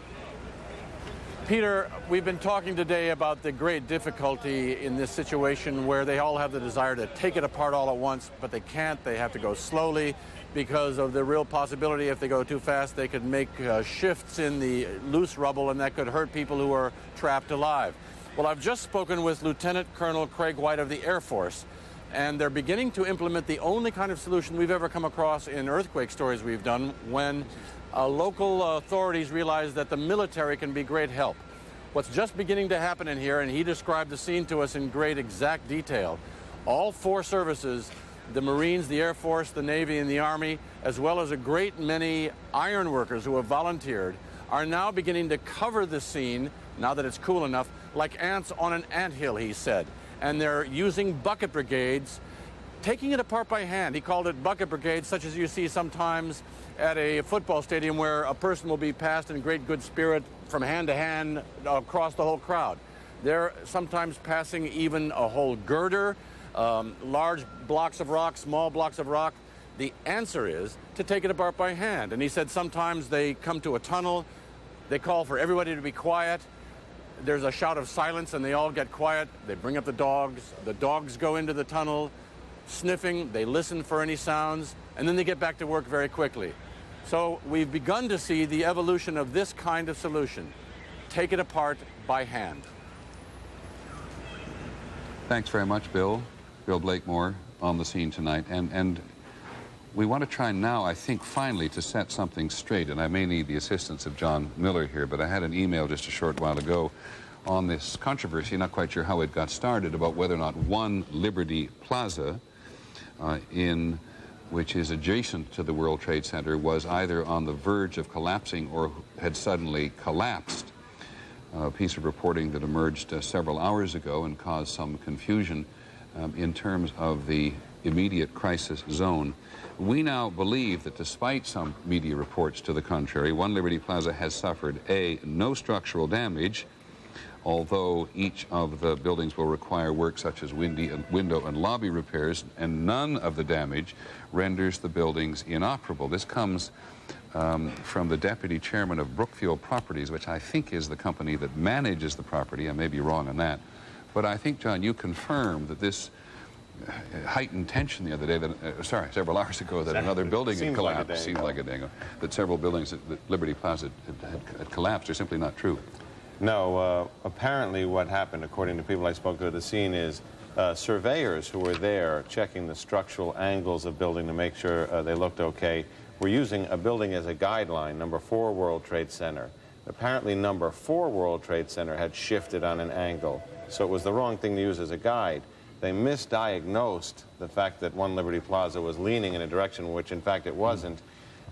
S8: Peter, we've been talking today about the great difficulty in this situation where they all have the desire to take it apart all at once, but they can't. They have to go slowly because of the real possibility if they go too fast, they could make shifts in the loose rubble, and that could hurt people who are trapped alive. Well, I've just spoken with Lieutenant Colonel Craig White of the Air Force, and they're beginning to implement the only kind of solution we've ever come across in earthquake stories we've done when local authorities realize that the military can be great help. What's just beginning to happen in here, and he described the scene to us in great exact detail, all four services, the Marines, the Air Force, the Navy, and the Army, as well as a great many iron workers who have volunteered, are now beginning to cover the scene, now that it's cool enough, like ants on an anthill, he said. And they're using bucket brigades, taking it apart by hand. He called it bucket brigades, such as you see sometimes at a football stadium where a person will be passed in great good spirit from hand to hand across the whole crowd. They're sometimes passing even a whole girder, large blocks of rock, small blocks of rock. The answer is to take it apart by hand. And he said sometimes they come to a tunnel, they call for everybody to be quiet. There's a shout of silence and they all get quiet. They bring up the dogs go into the tunnel, sniffing, they listen for any sounds, and then they get back to work very quickly. So we've begun to see the evolution of this kind of solution. Take it apart by hand.
S1: Thanks very much, Bill. Bill Blakemore on the scene tonight. And we want to try now, I think, finally to set something straight. And I may need the assistance of John Miller here, but I had an email just a short while ago on this controversy, not quite sure how it got started, about whether or not One Liberty Plaza, which is adjacent to the World Trade Center, was either on the verge of collapsing or had suddenly collapsed. A piece of reporting that emerged several hours ago and caused some confusion in terms of the immediate crisis zone. We now believe that despite some media reports to the contrary, One Liberty Plaza has suffered no structural damage, although each of the buildings will require work such as window and lobby repairs, and none of the damage renders the buildings inoperable. This comes from the deputy chairman of Brookfield Properties, which I think is the company that manages the property. I may be wrong on that. But I think, John, you confirmed that this heightened tension the other day, several hours ago, that another building had collapsed. Seems like a day ago. That several buildings at Liberty Plaza had collapsed are simply not true.
S6: No, apparently what happened, according to people I spoke to at the scene, is surveyors who were there checking the structural angles of building to make sure they looked okay were using a building as a guideline, number 4 World Trade Center. Apparently number 4 World Trade Center had shifted on an angle, so it was the wrong thing to use as a guide. They misdiagnosed the fact that One Liberty Plaza was leaning in a direction which in fact it wasn't.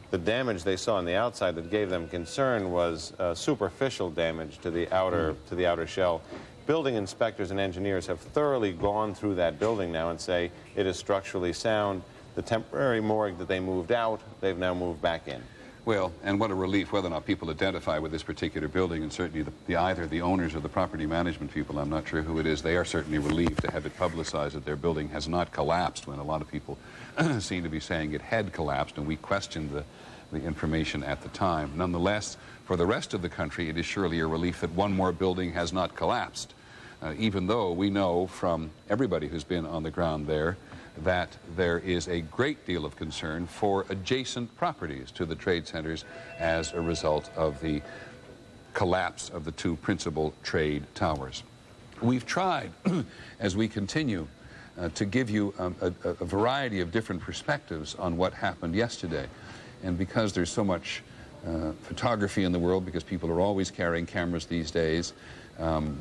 S6: The damage they saw on the outside that gave them concern was superficial damage to the outer shell. Building inspectors and engineers have thoroughly gone through that building now and say it is structurally sound. The temporary morgue that they moved out, they've now moved back in.
S1: Well, and what a relief whether or not people identify with this particular building, and certainly either the owners or the property management people, I'm not sure who it is, they are certainly relieved to have it publicized that their building has not collapsed, when a lot of people seem to be saying it had collapsed, and we questioned the information at the time. Nonetheless, for the rest of the country, it is surely a relief that one more building has not collapsed, even though we know from everybody who's been on the ground there that there is a great deal of concern for adjacent properties to the trade centers as a result of the collapse of the 2 principal trade towers. We've tried, as we continue to give you a variety of different perspectives on what happened yesterday. And because there's so much photography in the world, because people are always carrying cameras these days,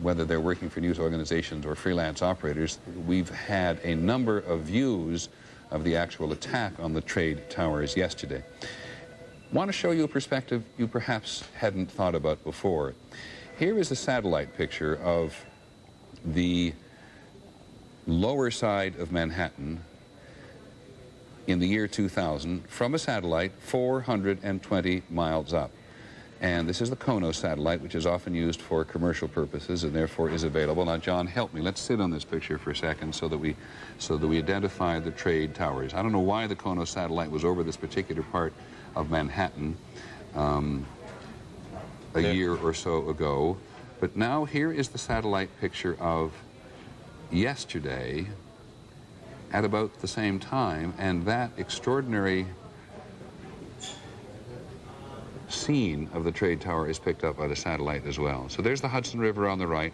S1: whether they're working for news organizations or freelance operators, we've had a number of views of the actual attack on the trade towers yesterday. Want to show you a perspective you perhaps hadn't thought about before. Here is a satellite picture of the lower side of Manhattan in the year 2000 from a satellite 420 miles up. And this is the Kono satellite, which is often used for commercial purposes and therefore is available. Now, John, help me. Let's sit on this picture for a second so that we identify the trade towers. I don't know why the Kono satellite was over this particular part of Manhattan a year or so ago, but now here is the satellite picture of yesterday at about the same time, and that extraordinary scene of the trade tower is picked up by the satellite as well. So there's the Hudson River on the right,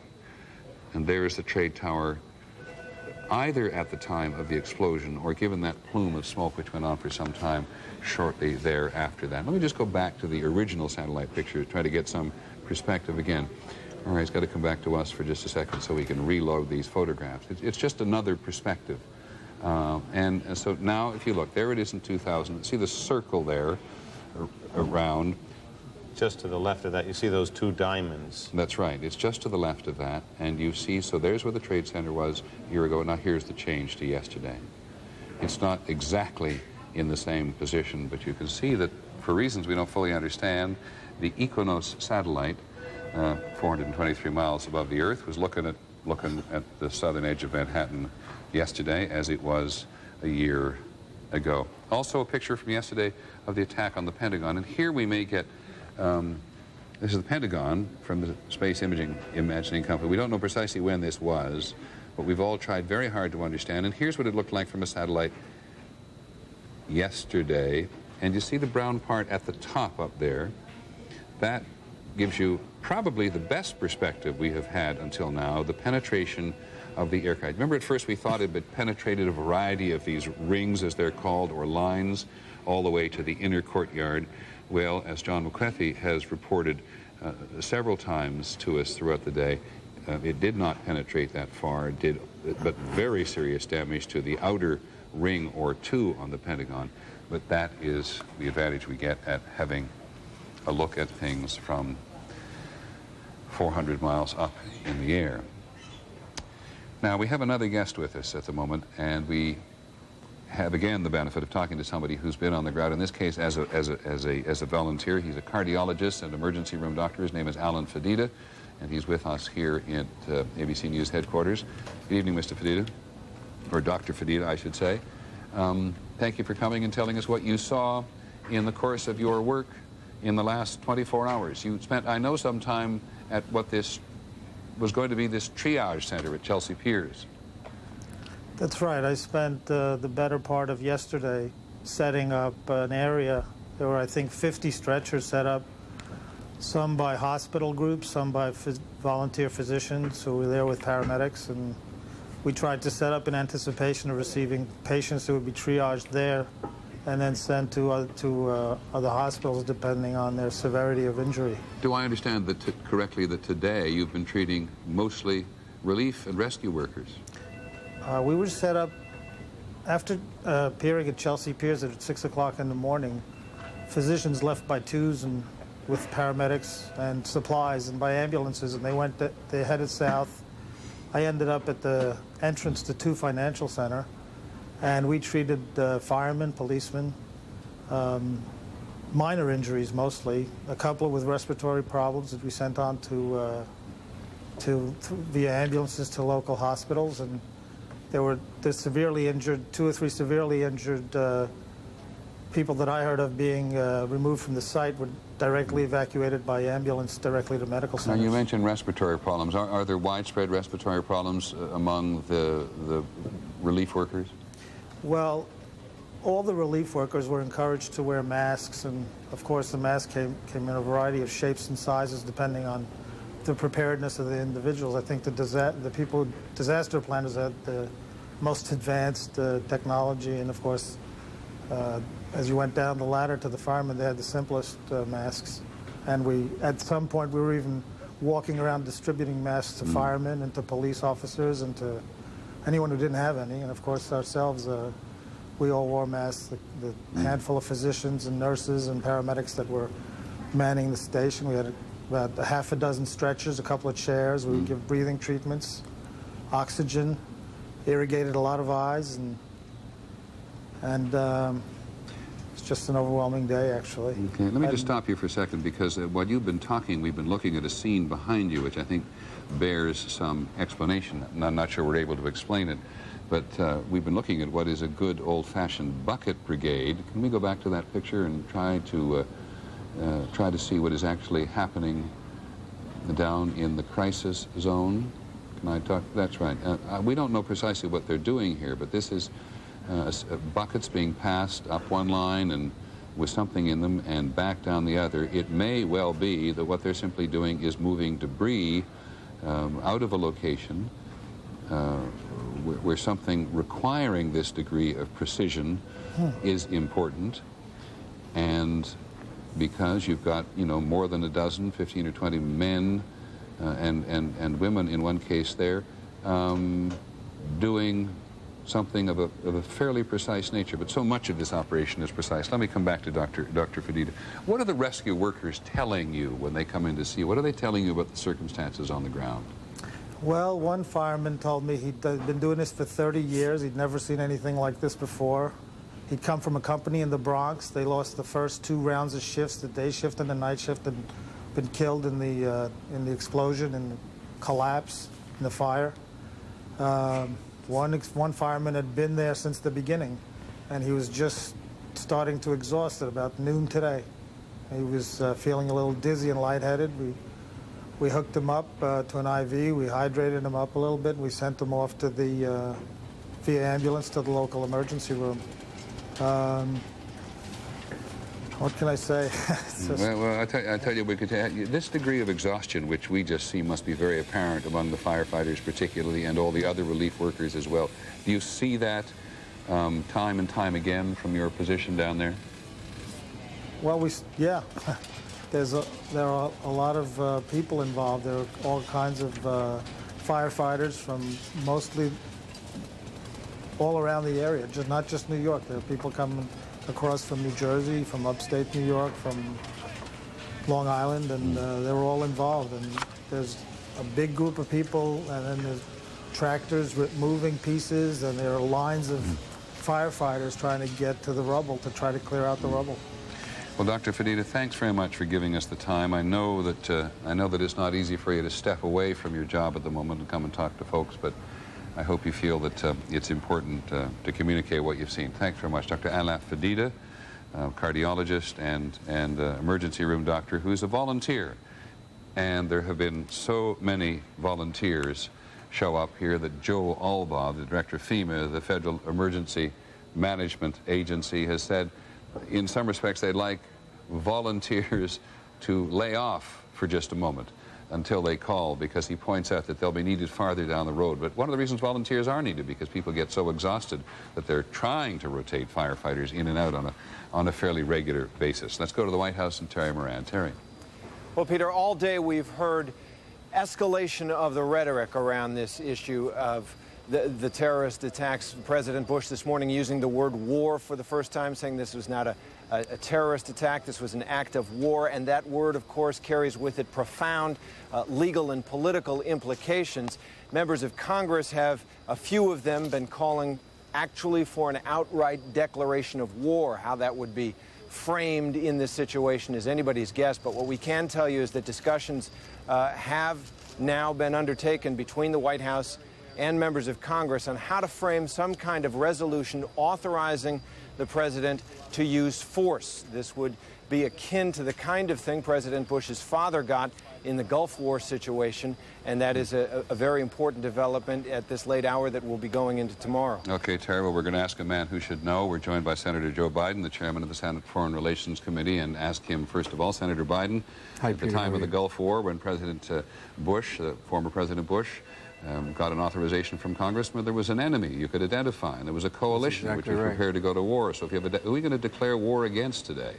S1: and there is the trade tower either at the time of the explosion or given that plume of smoke which went on for some time shortly thereafter that. Let me just go back to the original satellite picture to try to get some perspective again. All right, it's got to come back to us for just a second so we can reload these photographs. It's just another perspective. And so now, if you look, there it is in 2000. See the circle there around.
S6: Just to the left of that, you see those two diamonds.
S1: That's right. It's just to the left of that. And you see, so there's where the Trade Center was a year ago. Now here's the change to yesterday. It's not exactly in the same position, but you can see that for reasons we don't fully understand, the Ikonos satellite, 423 miles above the Earth, was looking at the southern edge of Manhattan yesterday as it was a year ago. Also a picture from yesterday of the attack on the Pentagon. And here we may get, this is the Pentagon from the Space Imagining Company. We don't know precisely when this was, but we've all tried very hard to understand. And here's what it looked like from a satellite yesterday. And you see the brown part at the top up there. That gives you probably the best perspective we have had until now, the penetration of the aircraft. Remember, at first we thought it had penetrated a variety of these rings, as they're called, or lines, all the way to the inner courtyard. Well, as John McCarthy has reported several times to us throughout the day, it did not penetrate that far, but very serious damage to the outer ring or two on the Pentagon. But that is the advantage we get at having a look at things from 400 miles up in the air. Now, we have another guest with us at the moment, and we have again the benefit of talking to somebody who's been on the ground, in this case as a volunteer. He's a cardiologist and emergency room doctor. His name is Alan Fedida, and he's with us here at ABC News headquarters. Good evening, Mr. Fedida, or Dr. Fedida, I should say. Thank you for coming and telling us what you saw in the course of your work in the last 24 hours. You spent, I know, some time at what this was going to be this triage center at Chelsea Piers.
S9: That's right. I spent the better part of yesterday setting up an area. There were, I think, 50 stretchers set up, some by hospital groups, some by volunteer physicians who were there with paramedics. And we tried to set up in anticipation of receiving patients who would be triaged there and then sent to other hospitals depending on their severity of injury.
S1: Do I understand that correctly that today you've been treating mostly relief and rescue workers?
S9: We were set up after appearing at Chelsea Piers at 6 o'clock in the morning. Physicians left by twos and with paramedics and supplies and by ambulances, and they headed south. I ended up at the entrance to 2 Financial Center, and we treated firemen, policemen, minor injuries mostly, a couple with respiratory problems that we sent on via ambulances to local hospitals, and there's severely injured, 2 or 3 severely injured people that I heard of being removed from the site were directly evacuated by ambulance directly to medical centers.
S1: Now, you mentioned respiratory problems. Are there widespread respiratory problems among the relief workers?
S9: Well, all the relief workers were encouraged to wear masks, and of course the mask came in a variety of shapes and sizes depending on the preparedness of the individuals. I think the disaster planners had the most advanced technology, and of course, as you went down the ladder to the firemen, they had the simplest masks. And at some point, we were even walking around distributing masks to firemen and to police officers and to anyone who didn't have any. And of course, ourselves, we all wore masks. The handful of physicians and nurses and paramedics that were manning the station. We had about a half a dozen stretchers, a couple of chairs. We would give breathing treatments, oxygen, irrigated a lot of eyes, and it's just an overwhelming day, actually.
S1: Okay, let me just stop you for a second, because while you've been talking, we've been looking at a scene behind you, which I think bears some explanation. And I'm not sure we're able to explain it, but we've been looking at what is a good old-fashioned bucket brigade. Can we go back to that picture and try to see what is actually happening down in the crisis zone? Can I talk? That's right. We don't know precisely what they're doing here, but this is buckets being passed up one line and with something in them and back down the other. It may well be that what they're simply doing is moving debris out of a location where something requiring this degree of precision is important, and because you've got, you know, more than a dozen, 15 or 20 men and women in one case there, doing something of a fairly precise nature. But so much of this operation is precise. Let me come back to Dr. Fedita. What are the rescue workers telling you when they come in to see you? What are they telling you about the circumstances on the ground?
S9: Well, one fireman told me he'd been doing this for 30 years. He'd never seen anything like this before. He'd come from a company in the Bronx. They lost the first 2 rounds of shifts, the day shift and the night shift, and been killed in the explosion and collapse in the fire. One fireman had been there since the beginning, and he was just starting to exhaust at about noon today. He was feeling a little dizzy and lightheaded. We hooked him up to an IV. We hydrated him up a little bit. We sent him off to the via ambulance to the local emergency room. What can I say?
S1: Well, I tell you, we could this degree of exhaustion, which we just see, must be very apparent among the firefighters particularly, and all the other relief workers as well. Do you see that time and time again from your position down there?
S9: Well, yeah. There are a lot of people involved. There are all kinds of firefighters from mostly all around the area, not just New York. There are people coming across from New Jersey, from upstate New York, from Long Island, and they're all involved. And there's a big group of people, and then there's tractors with moving pieces, and there are lines of firefighters trying to get to the rubble, to try to clear out the rubble.
S1: Well, Dr. Fedita, thanks very much for giving us the time. I know that it's not easy for you to step away from your job at the moment and come and talk to folks, but I hope you feel that it's important to communicate what you've seen. Thanks very much. Dr. Alain Fedita, cardiologist and emergency room doctor, who's a volunteer. And there have been so many volunteers show up here that Joe Albaugh, the director of FEMA, the Federal Emergency Management Agency, has said in some respects they'd like volunteers to lay off for just a moment until they call, because he points out that they'll be needed farther down the road. But one of the reasons volunteers are needed, because people get so exhausted that they're trying to rotate firefighters in and out on a fairly regular basis. Let's go to the White House and Terry Moran. Terry.
S11: Well, Peter, all day we've heard escalation of the rhetoric around this issue of the terrorist attacks. President Bush this morning using the word war for the first time, saying this was not a terrorist attack, this was an act of war, and that word, of course, carries with it profound legal and political implications. Members of Congress have, a few of them, been calling actually for an outright declaration of war. How that would be framed in this situation is anybody's guess, but what we can tell you is that discussions have now been undertaken between the White House and members of Congress on how to frame some kind of resolution authorizing the president to use force. This would be akin to the kind of thing President Bush's father got in the Gulf War situation, and that is a very important development at this late hour that we'll be going into tomorrow.
S1: Okay, Terry, well, we're going to ask a man who should know. We're joined by Senator Joe Biden, the chairman of the Senate Foreign Relations Committee, and ask him, first of all, Senator Biden, at the time of the Gulf War, when President Bush, former President Bush, got an authorization from Congress where there was an enemy you could identify, and there was a coalition which was prepared to go to war. So if you have who are we going to declare war against today?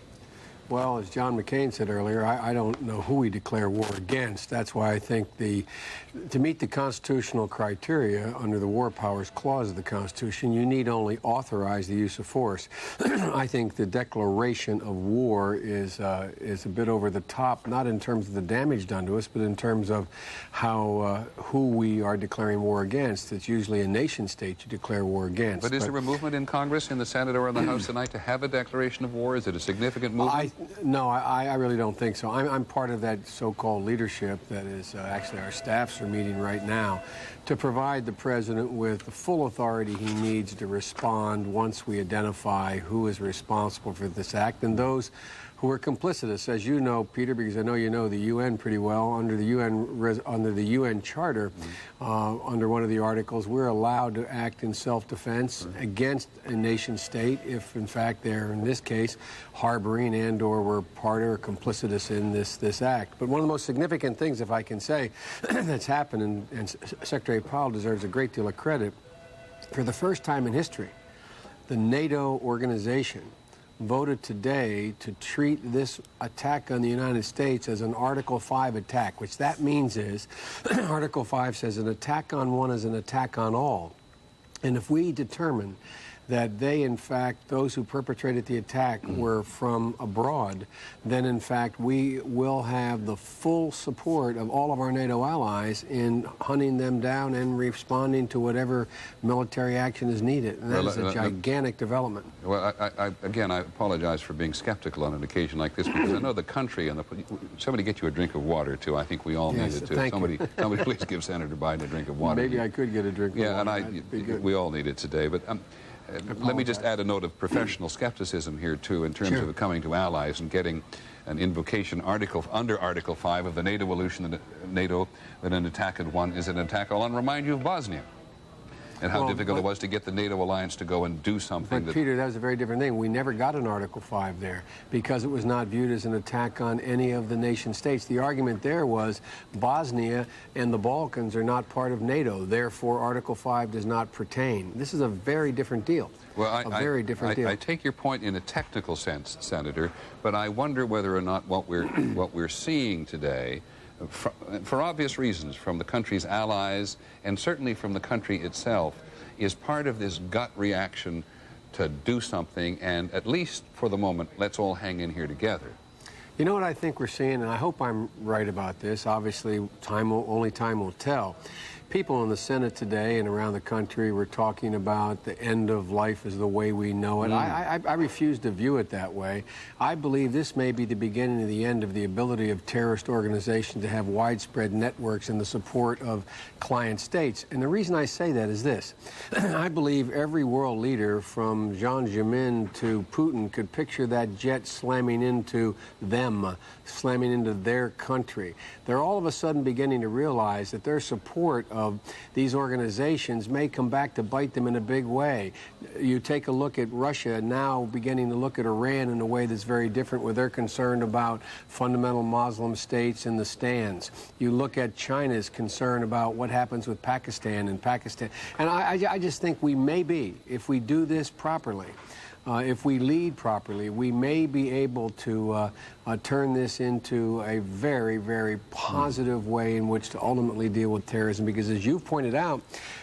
S12: Well, as John McCain said earlier, I don't know who we declare war against. That's why I think to meet the constitutional criteria under the War Powers Clause of the Constitution, you need only authorize the use of force. I think the declaration of war is a bit over the top, not in terms of the damage done to us, but in terms of how who we are declaring war against. It's usually a nation state you declare war against.
S1: But is there a movement in Congress, in the Senate, or in the House tonight to have a declaration of war? Is it a significant movement?
S12: No, I really don't think so. I'm part of that so-called leadership that is actually our staffs are meeting right now to provide the president with the full authority he needs to respond once we identify who is responsible for this act and those who are complicitous. As you know, Peter, because I know you know the UN pretty well, under the UN Charter, under one of the articles, we're allowed to act in self-defense against a nation state if, in fact, they're, in this case, harboring and/or were part or complicitous in this act. But one of the most significant things, if I can say, that's happened, and Secretary Powell deserves a great deal of credit, for the first time in history, the NATO organization voted today to treat this attack on the United States as an Article 5 attack, which that means is Article 5 says an attack on one is an attack on all. And if we determine that they, in fact, those who perpetrated the attack were from abroad, then, in fact, we will have the full support of all of our NATO allies in hunting them down and responding to whatever military action is needed. And that is a gigantic development.
S1: Well, again, I apologize for being skeptical on an occasion like this, because I know the country and somebody get you a drink of water, too. I think we all need it, too. Somebody please give Senator Biden a drink of water.
S12: Maybe I could get a drink of water.
S1: Yeah, and we all need it today. But let me just add a note of professional skepticism here, too, in terms of coming to allies and getting an invocation under Article 5 of the NATO resolution that an attack at one is an attack. I'll remind you of Bosnia and how difficult it was to get the NATO alliance to go and do something.
S12: But, Peter, that was a very different thing. We never got an Article 5 there because it was not viewed as an attack on any of the nation states. The argument there was Bosnia and the Balkans are not part of NATO. Therefore, Article 5 does not pertain. This is a very different deal.
S1: Well, I take your point in a technical sense, Senator, but I wonder whether or not what we're seeing today, for obvious reasons, from the country's allies and certainly from the country itself, is part of this gut reaction to do something, and at least for the moment, let's all hang in here together.
S12: You know what I think we're seeing, and I hope I'm right about this. Obviously, only time will tell. People in the Senate today and around the country were talking about the end of life as the way we know it. I refuse to view it that way. I believe this may be the beginning of the end of the ability of terrorist organizations to have widespread networks and the support of client states. And the reason I say that is this. I believe every world leader from Jiang Zemin to Putin could picture that jet slamming into them, slamming into their country. They're all of a sudden beginning to realize that their support of these organizations may come back to bite them in a big way. You take a look at Russia now beginning to look at Iran in a way that's very different, where they're concerned about fundamental Muslim states in the stands. You look at China's concern about what happens with Pakistan. And I just think we may be, if we do this properly, if we lead properly, we may be able to turn this into a very, very positive way in which to ultimately deal with terrorism. Because as you've pointed out,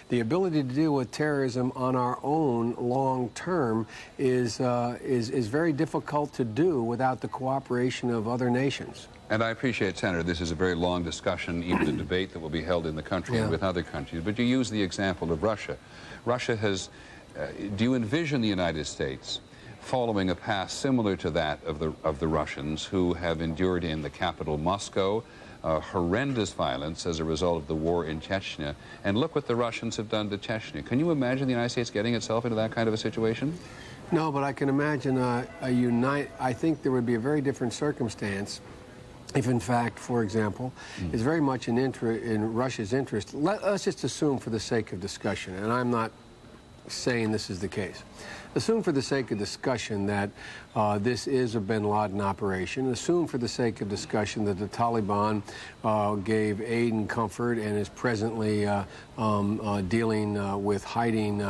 S12: the ability to deal with terrorism on our own long term is very difficult to do without the cooperation of other nations.
S1: And I appreciate, Senator, this is a very long discussion, even a debate that will be held in the country and with other countries. But you use the example of Russia. Russia has... do you envision the United States following a path similar to that of the Russians, who have endured in the capital, Moscow, horrendous violence as a result of the war in Chechnya? And look what the Russians have done to Chechnya. Can you imagine the United States getting itself into that kind of a situation?
S12: No, but I can imagine I think there would be a very different circumstance if, in fact, for example, it's very much in Russia's interest. Let's just assume for the sake of discussion, and I'm not saying this is the case, Assume for the sake of discussion that this is a bin Laden operation. Assume for the sake of discussion that the Taliban gave aid and comfort and is presently dealing with hiding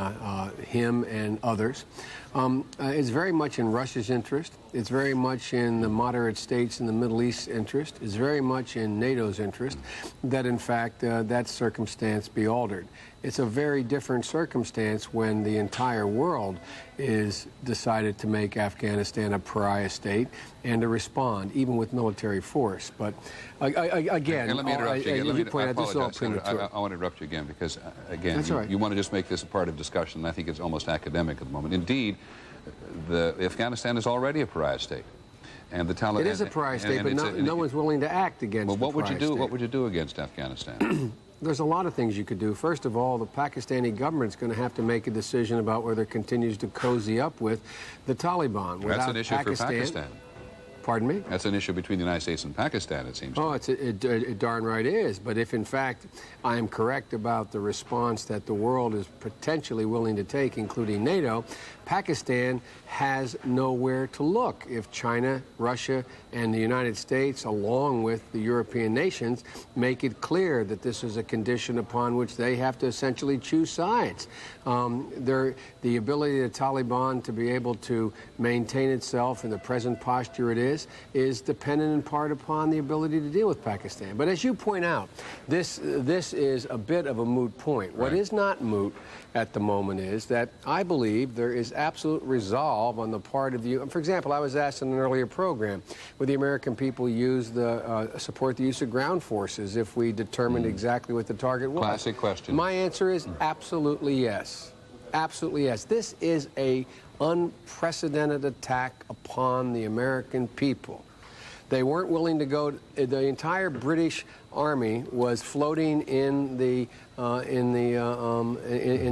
S12: him and others. It's very much in Russia's interest. It's very much in the moderate states in the Middle East's interest. It's very much in NATO's interest that, in fact, that circumstance be altered. It's a very different circumstance when the entire world is decided to make Afghanistan a pariah state and to respond, even with military force. But again,
S1: let me interrupt you again.
S12: as you point out, this is all premature.
S1: I want to interrupt you again because, again,
S12: That's all right.
S1: you want to just make this a part of discussion, and I think it's almost academic at the moment. Indeed, Afghanistan is already a pariah state. And the Taliban,
S12: it is a pariah state, but no one's willing to act against
S1: what would you do?
S12: state.
S1: What would you do against Afghanistan?
S12: There's a lot of things you could do. First of all, the Pakistani government's going to have to make a decision about whether it continues to cozy up with the Taliban.
S1: That's an issue for Pakistan.
S12: Pardon me?
S1: That's an issue between the United States and Pakistan, it seems.
S12: Oh, it darn right is. But if, in fact, I am correct about the response that the world is potentially willing to take, including NATO, Pakistan has nowhere to look if China, Russia, and the United States, along with the European nations, make it clear that this is a condition upon which they have to essentially choose sides. The ability of the Taliban to be able to maintain itself in the present posture it is dependent in part upon the ability to deal with Pakistan. But as you point out, this is a bit of a moot point. Right. What is not moot at the moment is that I believe there is absolute resolve on the part of you. For example, I was asked in an earlier program, would the American people support the use of ground forces if we determined exactly what the target was?
S1: Classic question.
S12: My answer is absolutely yes. Absolutely yes. This is an unprecedented attack upon the American people. They weren't willing to go. The entire British Army was floating in the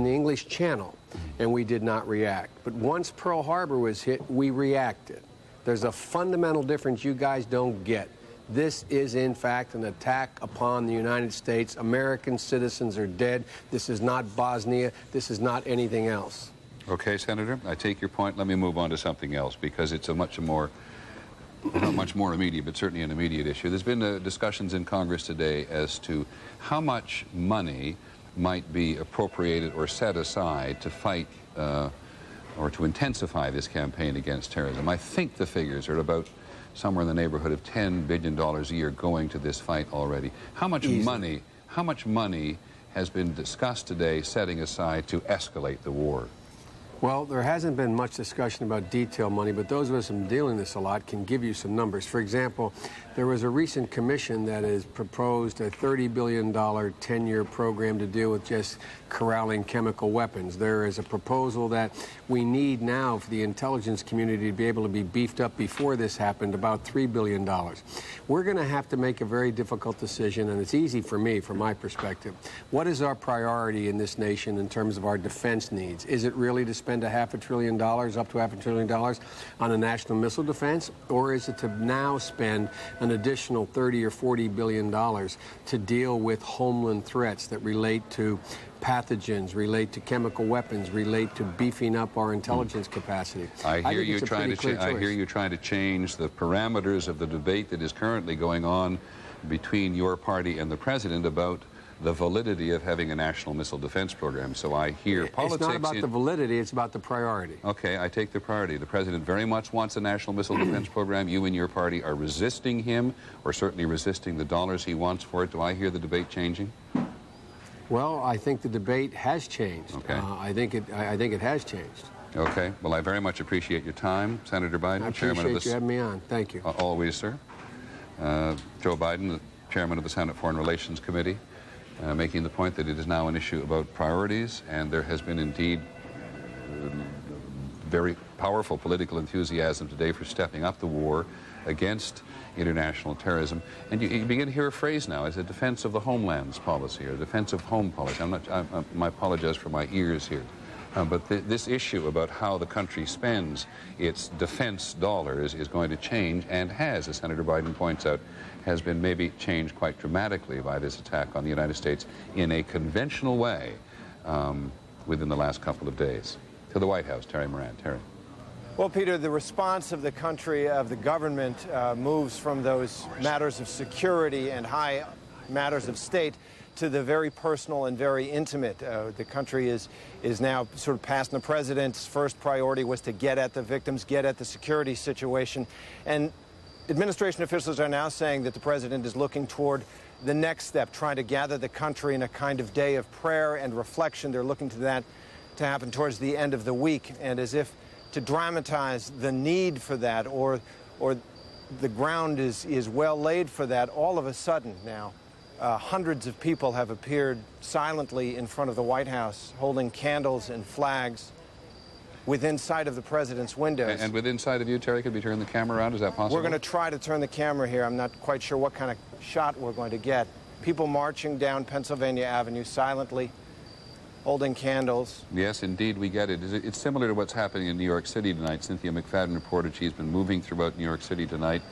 S12: English Channel, and we did not react. But once Pearl Harbor was hit, we reacted. There's a fundamental difference you guys don't get. This is, in fact, an attack upon the United States. American citizens are dead. This is not Bosnia. This is not anything else.
S1: Okay, Senator, I take your point. Let me move on to something else because it's a much more immediate, but certainly an immediate issue. There's been discussions in Congress today as to how much money might be appropriated or set aside to fight or to intensify this campaign against terrorism. I think the figures are about somewhere in the neighborhood of $10 billion a year going to this fight already. How much money has been discussed today setting aside to escalate the war?
S12: Well, there hasn't been much discussion about detail money, but those of us who have been dealing this a lot can give you some numbers. For example, there was a recent commission that has proposed a $30 billion 10-year program to deal with just corralling chemical weapons. There is a proposal that we need now for the intelligence community to be able to be beefed up before this happened, about $3 billion. We're going to have to make a very difficult decision, and it's easy for me, from my perspective. What is our priority in this nation in terms of our defense needs? Is it really to spend $500 billion, up to $500 billion on a national missile defense, or is it to now spend an additional $30 or $40 billion to deal with homeland threats that relate to pathogens, relate to chemical weapons, relate to beefing up our intelligence capacity?
S1: I hear you trying to change the parameters of the debate that is currently going on between your party and the president about the validity of having a national missile defense program. So I hear politics...
S12: It's not about the validity, it's about the priority.
S1: Okay, I take the priority. The president very much wants a national missile defense program. You and your party are resisting him, or certainly resisting the dollars he wants for it. Do I hear the debate changing?
S12: Well, I think the debate has changed. Okay. I think it has changed.
S1: Okay. Well, I very much appreciate your time, Senator Biden.
S12: I appreciate you having me on. Thank you.
S1: Always, sir. Joe Biden, the chairman of the Senate Foreign Relations Committee, making the point that it is now an issue about priorities, and there has been indeed very powerful political enthusiasm today for stepping up the war against international terrorism. And you begin to hear a phrase now as a defense of the homelands policy or defense of home policy. I apologize for my ears here. But this issue about how the country spends its defense dollars is going to change, and has, as Senator Biden points out, has been maybe changed quite dramatically by this attack on the United States in a conventional way within the last couple of days. to the White House. Terry Moran. Terry.
S11: Well, Peter, the response of the country, of the government, moves from those matters of security and high matters of state to the very personal and very intimate. The country is now sort of past. The president's first priority was to get at the victims, get at the security situation. And administration officials are now saying that the president is looking toward the next step, trying to gather the country in a kind of day of prayer and reflection. They're looking to that to happen towards the end of the week. And as if to dramatize the need for that, or the ground is well laid for that, all of a sudden now, hundreds of people have appeared silently in front of the White House, holding candles and flags within sight of the president's windows.
S1: And within sight of you, Terry, could we turn the camera around? Is that possible?
S11: We're going to try to turn the camera here. I'm not quite sure what kind of shot we're going to get. People marching down Pennsylvania Avenue silently, holding candles.
S1: Yes, indeed, we get it. It's similar to what's happening in New York City tonight. Cynthia McFadden reported she's been moving throughout New York City tonight,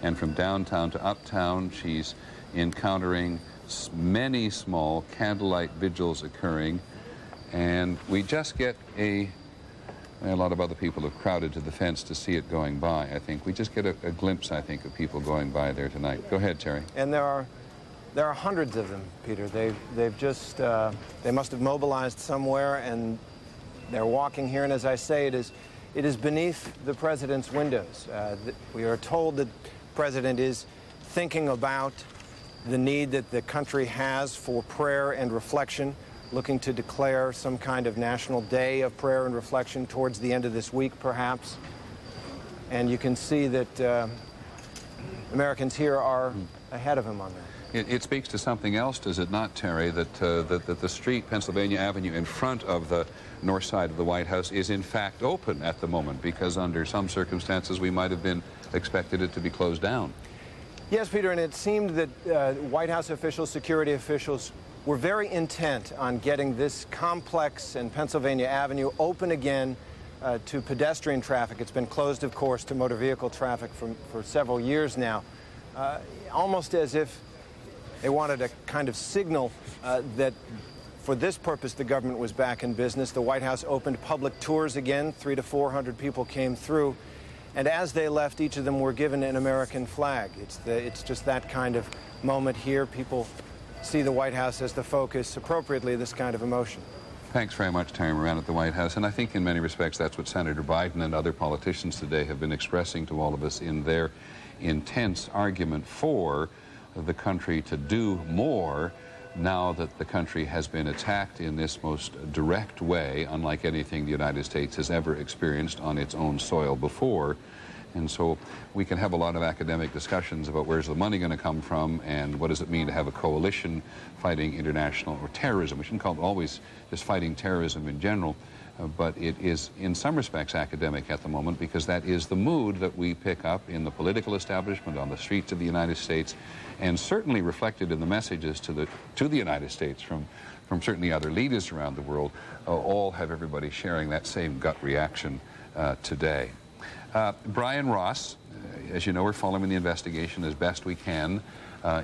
S1: and from downtown to uptown, she's encountering many small candlelight vigils occurring, and we just get a lot of other people have crowded to the fence to see it going by, I think. We just get a glimpse, I think, of people going by there tonight. Go ahead, Terry.
S11: And there are hundreds of them, Peter. They've just, they must have mobilized somewhere, and they're walking here, and as I say, it is beneath the president's windows. We are told that the president is thinking about the need that the country has for prayer and reflection, looking to declare some kind of national day of prayer and reflection towards the end of this week, perhaps. And you can see that Americans here are ahead of him on that.
S1: It speaks to something else, does it not, Terry, that the street, Pennsylvania Avenue, in front of the north side of the White House is in fact open at the moment, because under some circumstances we might have been expected it to be closed down.
S11: Yes, Peter, and it seemed that White House officials, security officials, were very intent on getting this complex and Pennsylvania Avenue open again to pedestrian traffic. It's been closed, of course, to motor vehicle traffic for several years now, almost as if they wanted a kind of signal that for this purpose the government was back in business. The White House opened public tours again. 300 to 400 people came through. And as they left, each of them were given an American flag. It's just that kind of moment here. People see the White House as the focus, appropriately, this kind of emotion.
S1: Thanks very much, Terry Moran, at the White House. And I think in many respects that's what Senator Biden and other politicians today have been expressing to all of us in their intense argument for the country to do more now that the country has been attacked in this most direct way, unlike anything the United States has ever experienced on its own soil before. And so we can have a lot of academic discussions about where's the money going to come from and what does it mean to have a coalition fighting international or terrorism. We shouldn't call it always just fighting terrorism in general, but it is in some respects academic at the moment, because that is the mood that we pick up in the political establishment on the streets of the United States, and certainly reflected in the messages to the United States from certainly other leaders around the world. All have everybody sharing that same gut reaction today. Brian Ross, as you know, we're following the investigation as best we can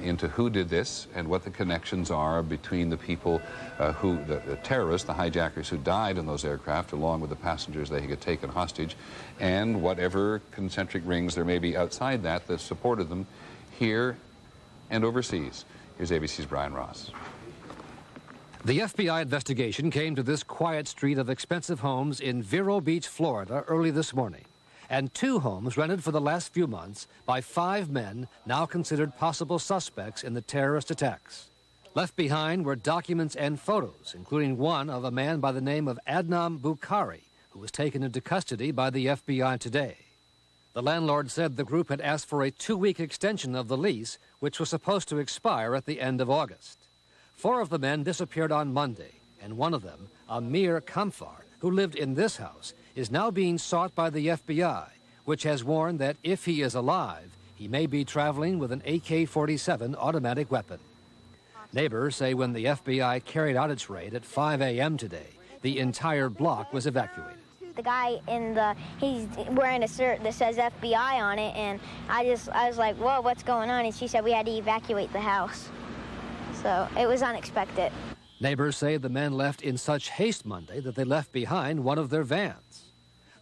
S1: into who did this and what the connections are between the people the terrorists, the hijackers who died in those aircraft, along with the passengers they had taken hostage, and whatever concentric rings there may be outside that supported them here and overseas. Here's ABC's Brian Ross.
S13: The FBI investigation came to this quiet street of expensive homes in Vero Beach, Florida, early this morning. And 2 homes rented for the last few months by 5 men now considered possible suspects in the terrorist attacks. Left behind were documents and photos, including one of a man by the name of Adnan Bukhari, who was taken into custody by the FBI today. The landlord said the group had asked for a 2-week extension of the lease, which was supposed to expire at the end of August. 4 of the men disappeared on Monday, and one of them, Amir Kamfar, who lived in this house, is now being sought by the FBI, which has warned that if he is alive, he may be traveling with an AK-47 automatic weapon. Neighbors say when the FBI carried out its raid at 5 a.m. today, the entire block was evacuated.
S14: The guy he's wearing a shirt that says FBI on it, and I was like, whoa, what's going on? And she said we had to evacuate the house. So it was unexpected.
S13: Neighbors say the men left in such haste Monday that they left behind one of their vans.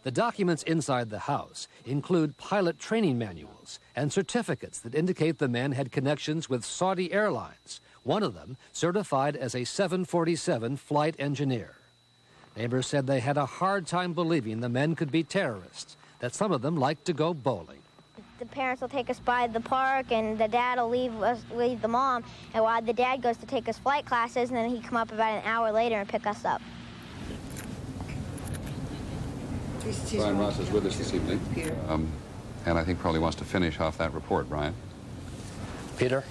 S13: The documents inside the house include pilot training manuals and certificates that indicate the men had connections with Saudi Airlines, one of them certified as a 747 flight engineer. Neighbors said they had a hard time believing the men could be terrorists, that some of them liked to go bowling.
S14: The parents will take us by the park, and the dad will leave the mom, and while the dad goes to take his flight classes, and then he'd come up about an hour later and pick us up.
S1: Brian Ross is with us this evening, and I think probably wants to finish off that report. Brian?
S13: Peter?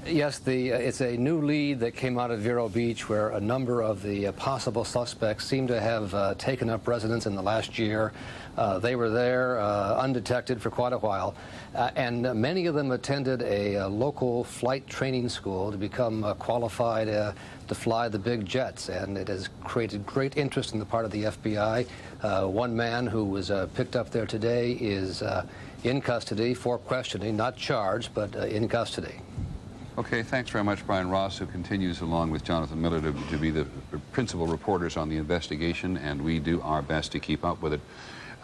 S13: Yes, it's a new lead that came out of Vero Beach where a number of the possible suspects seem to have taken up residence in the last year. They were there undetected for quite a while, and many of them attended a local flight training school to become qualified to fly the big jets, and it has created great interest on the part of the FBI. One man who was picked up there today is in custody for questioning, not charged, but in custody.
S1: Okay, thanks very much, Brian Ross, who continues along with Jonathan Miller to be the principal reporters on the investigation, and we do our best to keep up with it.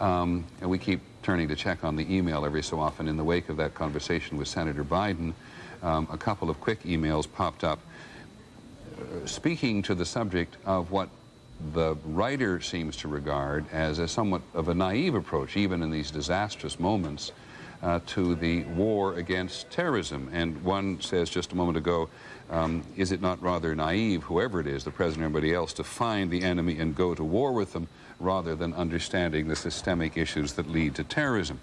S1: And we keep turning to check on the email every so often. In the wake of that conversation with Senator Biden, a couple of quick emails popped up speaking to the subject of what the writer seems to regard as a somewhat of a naive approach, even in these disastrous moments, to the war against terrorism. And one says just a moment ago, is it not rather naive, whoever it is, the president or anybody else, to find the enemy and go to war with them rather than understanding the systemic issues that lead to terrorism?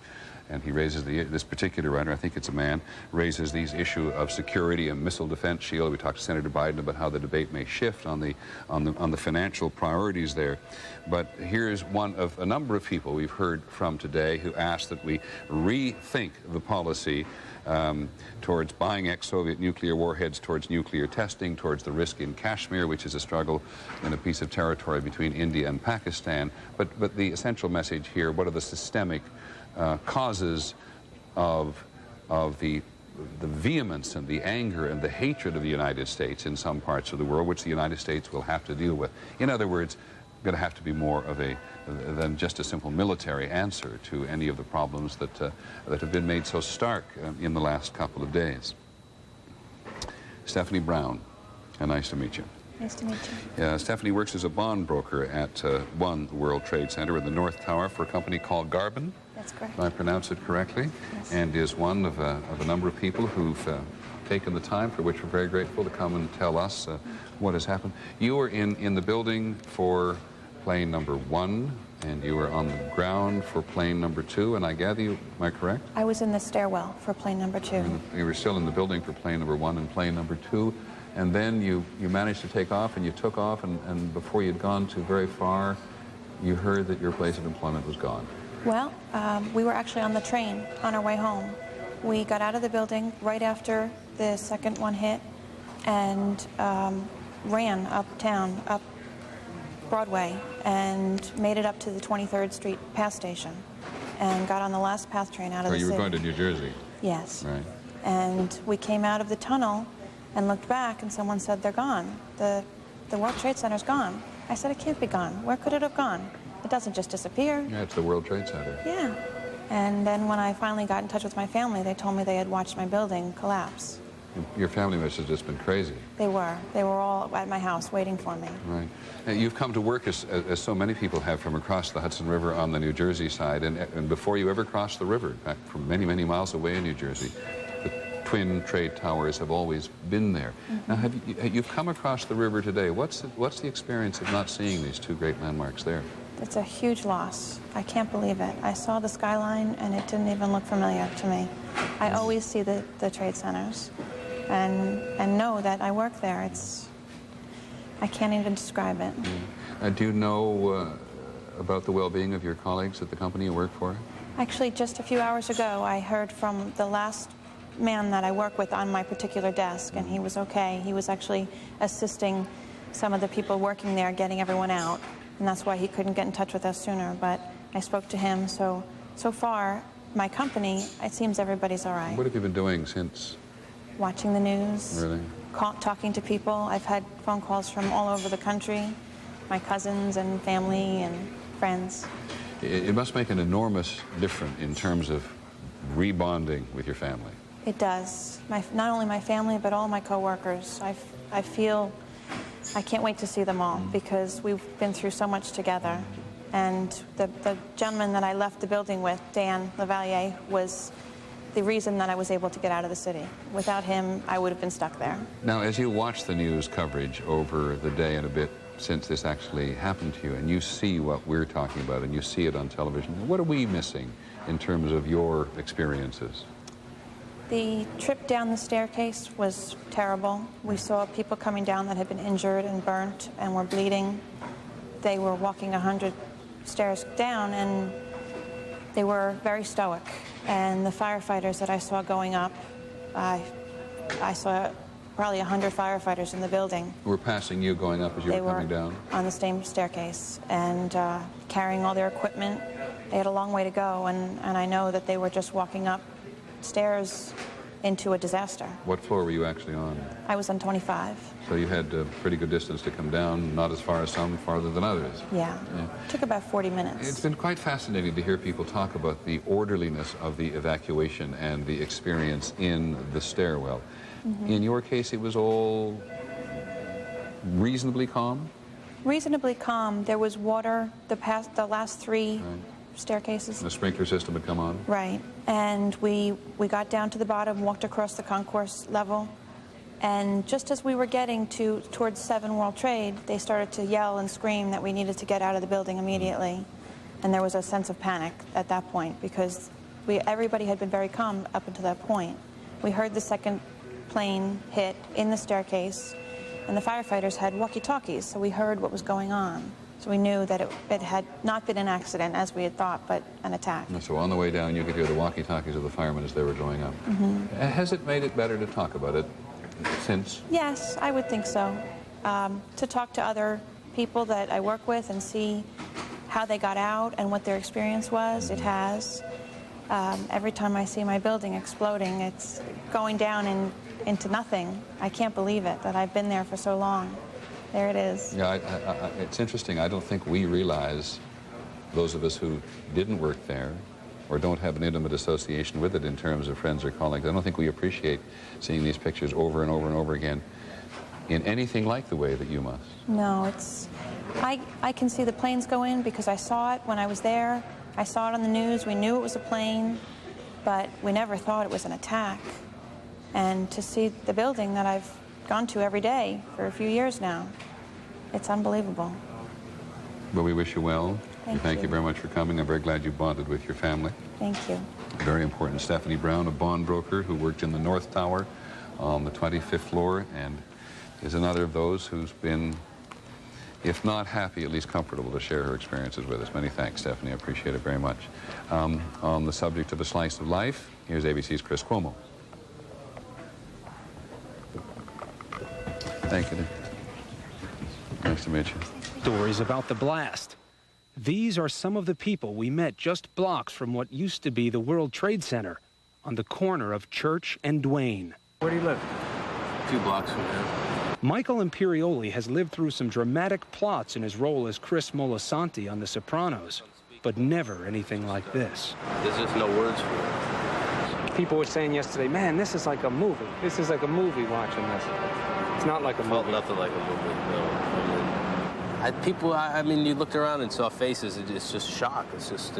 S1: And he raises this particular writer, I think it's a man, raises these issue of security and missile defense shield. We talked to Senator Biden about how the debate may shift on the financial priorities there. But here's one of a number of people we've heard from today who asked that we rethink the policy towards buying ex-Soviet nuclear warheads, towards nuclear testing, towards the risk in Kashmir, which is a struggle in a piece of territory between India and Pakistan. But the essential message here, what are the systemic causes of the vehemence and the anger and the hatred of the United States in some parts of the world, which the United States will have to deal with? In other words, going to have to be more of than just a simple military answer to any of the problems that have been made so stark in the last couple of days. Stephanie Brown, nice to meet you.
S4: Nice to meet you.
S1: Stephanie works as a bond broker at One World Trade Center in the North Tower for a company called Garban.
S4: That's correct.
S1: If I pronounce it correctly.
S4: Yes.
S1: And is one of a number of people who've taken the time, for which we're very grateful, to come and tell us what has happened. You were in the building for plane number 1, and you were on the ground for plane number 2, and I gather you, am I correct?
S4: I was in the stairwell for plane number 2.
S1: You were still in the building for plane number 1 and plane number 2, and then you managed to take off, and you took off, and before you'd gone too very far, you heard that your place of employment was gone.
S4: Well, we were actually on the train on our way home. We got out of the building right after the second one hit and ran uptown, up Broadway, and made it up to the 23rd Street PATH station and got on the last PATH train out of the city.
S1: You were going to New Jersey?
S4: Yes.
S1: Right.
S4: And we came out of the tunnel and looked back, and someone said, they're gone. The World Trade Center's gone. I said, it can't be gone. Where could it have gone? It doesn't just disappear.
S1: Yeah, it's the World Trade Center.
S4: Yeah. And then when I finally got in touch with my family, they told me they had watched my building collapse.
S1: Your family must have just been crazy.
S4: They were. They were all at my house waiting for me.
S1: Right. You've come to work, as so many people have, from across the Hudson River on the New Jersey side, and before you ever crossed the river, back from many, many miles away in New Jersey, the twin trade towers have always been there.
S4: Mm-hmm.
S1: Now, you've come across the river today. What's the experience of not seeing these two great landmarks there?
S4: It's a huge loss. I can't believe it. I saw the skyline, and it didn't even look familiar to me. I always see the trade centers and know that I work there. I can't even describe it.
S1: Do you know about the well-being of your colleagues at the company you work for?
S4: Actually, just a few hours ago, I heard from the last man that I work with on my particular desk, and he was okay. He was actually assisting some of the people working there, getting everyone out, and that's why he couldn't get in touch with us sooner. But I spoke to him, so far, my company, it seems everybody's all right.
S1: What have you been doing since?
S4: Watching the news.
S1: Really?
S4: talking to people. I've had phone calls from all over the country, my cousins and family and friends.
S1: It must make an enormous difference in terms of rebonding with your family.
S4: It does. Not only my family, but all my coworkers. I feel I can't wait to see them all because we've been through so much together. And the gentleman that I left the building with, Dan Lavalier, was the reason that I was able to get out of the city. Without him, I would have been stuck there.
S1: Now, as you watch the news coverage over the day and a bit since this actually happened to you, and you see what we're talking about, and you see it on television, what are we missing in terms of your experiences?
S4: The trip down the staircase was terrible. We saw people coming down that had been injured and burnt and were bleeding. They were walking 100 stairs down, and they were very stoic. And the firefighters that I saw going up, I saw probably 100 firefighters in the building.
S1: Who were passing you going up as you were coming down?
S4: On the same staircase and carrying all their equipment. They had a long way to go, and I know that they were just walking up stairs into a disaster.
S1: What floor were you actually on?
S4: I was on 25.
S1: So you had a pretty good distance to come down, not as far as some, farther than others.
S4: Yeah. Took about 40 minutes.
S1: It's been quite fascinating to hear people talk about the orderliness of the evacuation and the experience in the stairwell. In your case, it was all reasonably calm?
S4: Reasonably calm. There was water the last three staircases.
S1: The sprinkler system had come on?
S4: Right. And we got down to the bottom, walked across the concourse level, and just as we were getting towards 7 World Trade, they started to yell and scream that we needed to get out of the building immediately. And there was a sense of panic at that point because everybody had been very calm up until that point. We heard the second plane hit in the staircase, and the firefighters had walkie-talkies, so we heard what was going on. So we knew that it had not been an accident, as we had thought, but an attack.
S1: So on the way down, you could hear the walkie-talkies of the firemen as they were going up. Has it made it better to talk about it since?
S4: Yes, I would think so. To talk to other people that I work with and see how they got out and what their experience was, it has. Every time I see my building exploding, it's going down into nothing. I can't believe it, that I've been there for so long. There it is.
S1: Yeah, it's interesting. I don't think we realize, those of us who didn't work there or don't have an intimate association with it in terms of friends or colleagues, I don't think we appreciate seeing these pictures over and over and over again in anything like the way that you must.
S4: No, it's... I can see the planes go in because I saw it when I was there. I saw it on the news. We knew it was a plane, but we never thought it was an attack. And to see the building that I've gone to every day for a few years now, it's unbelievable.
S1: Well, we wish you well.
S4: Thank
S1: you very much for coming. I'm very glad you bonded with your family.
S4: Thank you.
S1: Very important. Stephanie Brown, a bond broker who worked in the North Tower on the 25th floor and is another of those who's been, if not happy, at least comfortable to share her experiences with us. Many thanks, Stephanie. I appreciate it very much. On the subject of a slice of life, here's ABC's Chris Cuomo. Thank you. Nice to meet you.
S15: Stories about the blast. These are some of the people we met just blocks from what used to be the World Trade Center on the corner of Church and Duane.
S19: Where do you live?
S21: 2 blocks from here.
S15: Michael Imperioli has lived through some dramatic plots in his role as Chris Molasanti on The Sopranos, but never anything like this.
S21: There's just no words for it.
S15: People were saying yesterday, man, this is like a movie. This is like a movie watching this. It's not like a movie.
S21: Felt nothing like a movie, no. I mean, you looked around and saw faces. It's just shock. It's just,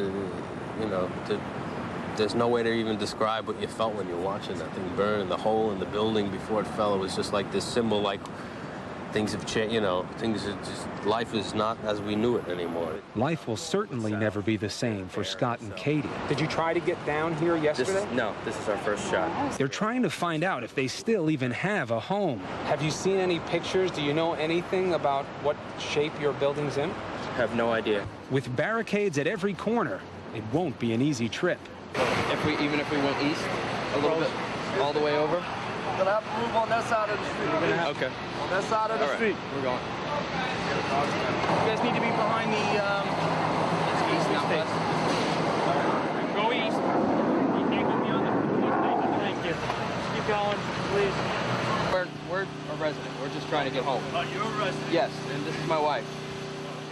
S21: there's no way to even describe what you felt when you were watching that thing burn. The hole in the building before it fell, it was just like this symbol, like things have changed, life is not as we knew it anymore.
S15: Life will certainly never be the same for Scott and Katie. Did you try to get down here yesterday?
S22: No, this is our first shot.
S15: They're trying to find out if they still even have a home. Have you seen any pictures? Do you know anything about what shape your building's in?
S22: I have no idea.
S15: With barricades at every corner, it won't be an easy trip.
S22: Even if we went east a little bit, all the way over?
S19: We're gonna have to move on that side of the street.
S22: Okay.
S19: On that side of the street.
S22: We're going.
S19: You guys need to be behind the
S22: east, not west.
S19: Go east. You can't go beyond the police station. Thank you. Keep going, please.
S22: Where We're a resident. We're just trying to get home.
S19: Oh, you're a resident?
S22: Yes, and this is my wife.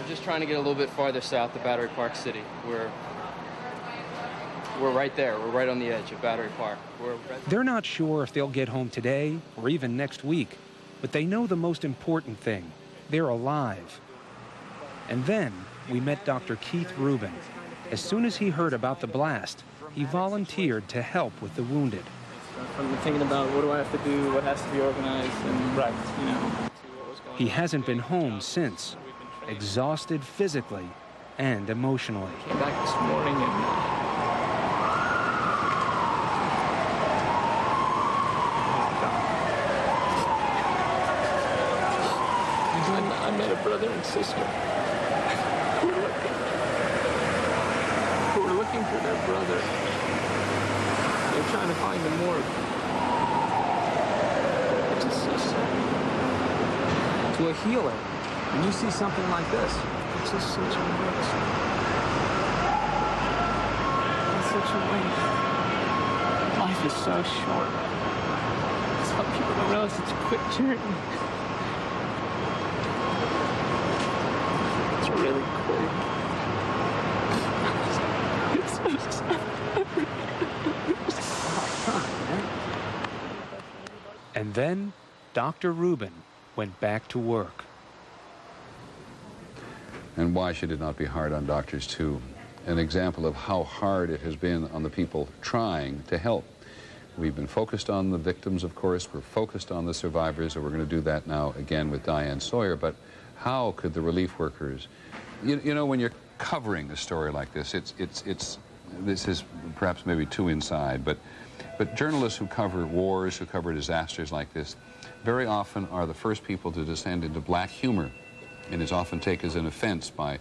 S22: We're just trying to get a little bit farther south of Battery Park City. We're right there. We're right on the edge of Battery Park.
S15: They're not sure if they'll get home today or even next week, but they know the most important thing. They're alive. And then we met Dr. Keith Rubin. As soon as he heard about the blast, he volunteered to help with the wounded.
S19: I'm thinking about what do I have to do, what has to be organized, and you know.
S15: He hasn't been home since, exhausted physically and emotionally.
S19: Came back this morning and I met a brother and sister who were looking for their brother. They're trying to find the morgue. It's just so sad.
S2: To a healer, when you see something like this,
S19: it's just such a waste. It's such a waste. Life is so short. Some people don't realize it's a quick journey. It's really quick. It's so sad.
S15: And then Dr. Rubin went back to work.
S1: And why should it not be hard on doctors, too? An example of how hard it has been on the people trying to help. We've been focused on the victims, of course. We're focused on the survivors, and we're going to do that now again with Diane Sawyer. But how could the relief workers, you know, when you're covering a story like this, this is perhaps maybe too inside, but journalists who cover wars, who cover disasters like this, very often are the first people to descend into black humor, and is often taken as an offense by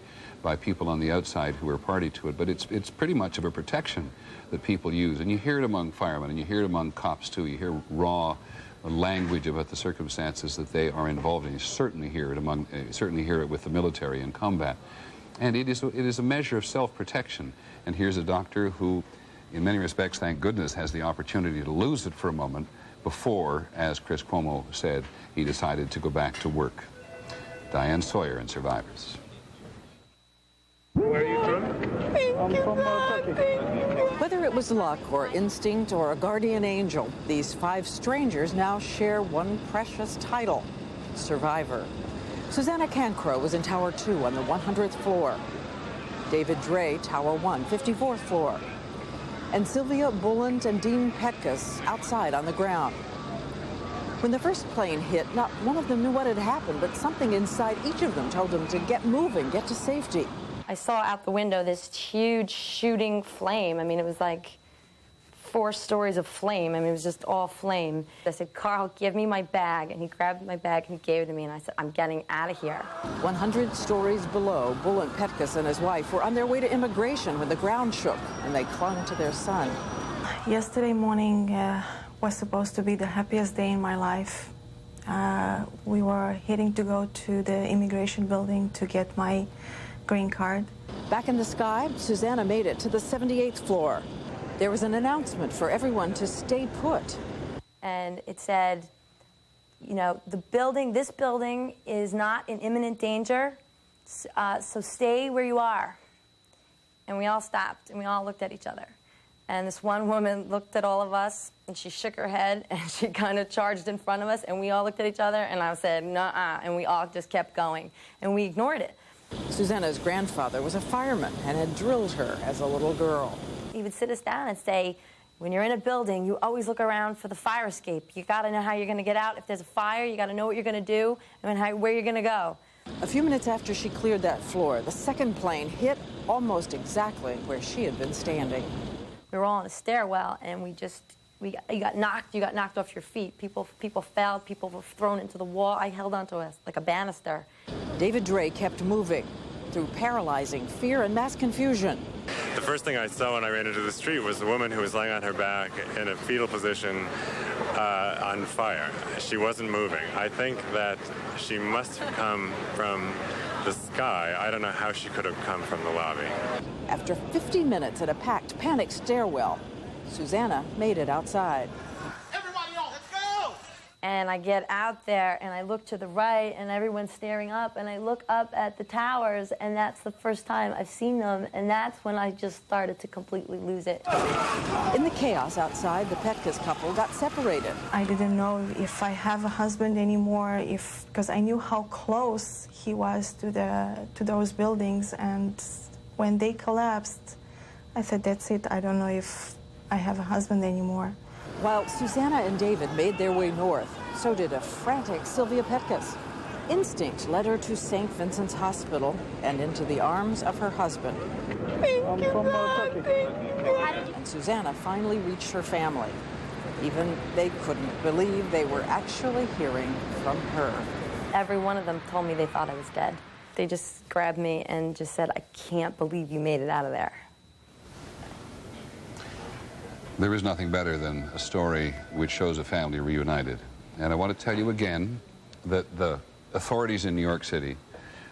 S1: people on the outside who are party to it. But it's pretty much of a protection that people use, and you hear it among firemen, and you hear it among cops too. You hear raw language about the circumstances that they are involved in. You certainly hear it with the military in combat, and it is a measure of self-protection. And here's a doctor who, in many respects, thank goodness, has the opportunity to lose it for a moment before, as Chris Cuomo said, he decided to go back to work. Diane Sawyer and Survivors.
S19: Where are you from? I'm from Turkey.
S7: Whether it was luck or instinct or a guardian angel, these 5 strangers now share one precious title, Survivor. Susanna Cancro was in Tower 2 on the 100th floor. David Dre, Tower 1, 54th floor. And Sylvia Bulland and Dean Petkus outside on the ground. When the first plane hit, not one of them knew what had happened, but something inside each of them told them to get moving, get to safety.
S23: I saw out the window this huge shooting flame. I mean, it was like 4 stories of flame. I mean, it was just all flame. I said, "Carl, give me my bag." And he grabbed my bag and he gave it to me, and I said, "I'm getting out of here."
S7: 100 stories below, Bulland Petkus and his wife were on their way to immigration when the ground shook, and they clung to their son.
S4: Yesterday morning was supposed to be the happiest day in my life. We were heading to go to the immigration building to get my green card.
S7: Back in the sky, Susanna made it to the 78th floor. There was an announcement for everyone to stay put.
S23: And it said, you know, this building is not in imminent danger, so stay where you are. And we all stopped, and we all looked at each other. And this one woman looked at all of us, and she shook her head, and she kind of charged in front of us, and we all looked at each other, and I said, "Nuh-uh," and we all just kept going, and we ignored it.
S7: Susanna's grandfather was a fireman and had drilled her as a little girl.
S23: He would sit us down and say, when you're in a building, you always look around for the fire escape. You got to know how you're going to get out. If there's a fire, you got to know what you're going to do and where you're going to go.
S7: A few minutes after she cleared that floor, the second plane hit almost exactly where she had been standing.
S23: We were all in a stairwell, and you got knocked off your feet. People fell, people were thrown into the wall. I held onto us like a banister.
S7: David Dre kept moving through paralyzing fear and mass confusion.
S24: The first thing I saw when I ran into the street was a woman who was lying on her back in a fetal position on fire. She wasn't moving. I think that she must have come from the sky. I don't know how she could have come from the lobby.
S7: After 50 minutes at a packed, panicked stairwell, Susanna made it outside.
S19: Everybody on, let's go!
S23: And I get out there and I look to the right and everyone's staring up, and I look up at the towers, and that's the first time I've seen them, and that's when I just started to completely lose it.
S7: In the chaos outside, the Petkus couple got separated.
S4: I didn't know if I have a husband anymore, because I knew how close he was to those buildings, and when they collapsed, I said, that's it, I don't know if I have a husband anymore.
S7: While Susanna and David made their way north, so did a frantic Sylvia Petkus. Instinct led her to St. Vincent's Hospital and into the arms of her husband.
S23: Thank you, God.
S7: And Susanna finally reached her family. Even they couldn't believe they were actually hearing from her.
S23: Every one of them told me they thought I was dead. They just grabbed me and just said, I can't believe you made it out of there.
S1: There is nothing better than a story which shows a family reunited. And I want to tell you again that the authorities in New York City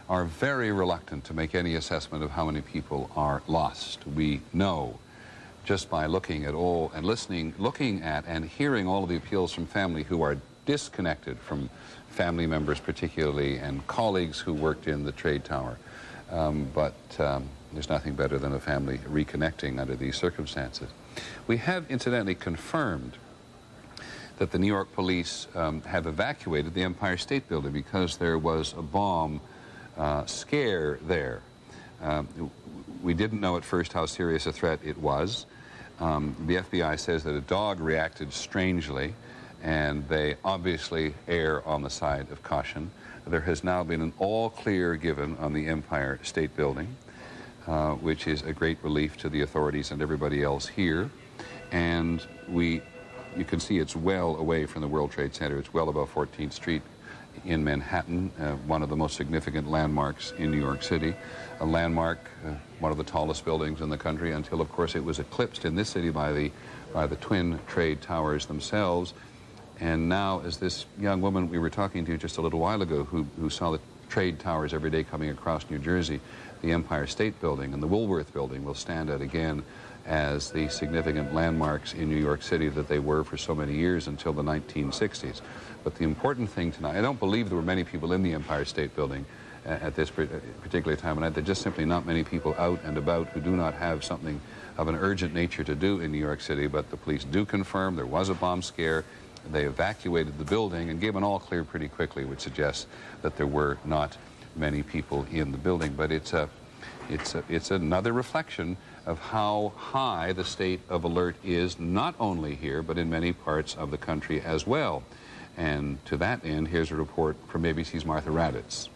S1: are very reluctant to make any assessment of how many people are lost. We know just by looking at all and looking at and hearing all of the appeals from family who are disconnected from family members particularly and colleagues who worked in the trade tower. But there's nothing better than a family reconnecting under these circumstances. We have incidentally confirmed that the New York police have evacuated the Empire State Building because there was a bomb scare there. We didn't know at first how serious a threat it was. The FBI says that a dog reacted strangely, and they obviously err on the side of caution. There has now been an all clear given on the Empire State Building, which is a great relief to the authorities and everybody else here. And you can see it's well away from the World Trade Center. It's well above 14th Street in Manhattan, one of the most significant landmarks in New York City. A landmark, one of the tallest buildings in the country, until, of course, it was eclipsed in this city by the twin trade towers themselves. And now, as this young woman we were talking to just a little while ago, who saw the trade towers every day coming across New Jersey, the Empire State Building and the Woolworth Building will stand out again as the significant landmarks in New York City that they were for so many years until the 1960s. But the important thing tonight, I don't believe there were many people in the Empire State Building at this particular time of night. There are just simply not many people out and about who do not have something of an urgent nature to do in New York City, but the police do confirm there was a bomb scare. They evacuated the building and gave an all clear pretty quickly, which suggests that there were not many people in the building. But it's another reflection of how high the state of alert is, not only here, but in many parts of the country as well. And to that end, here's a report from ABC's Martha Raddatz.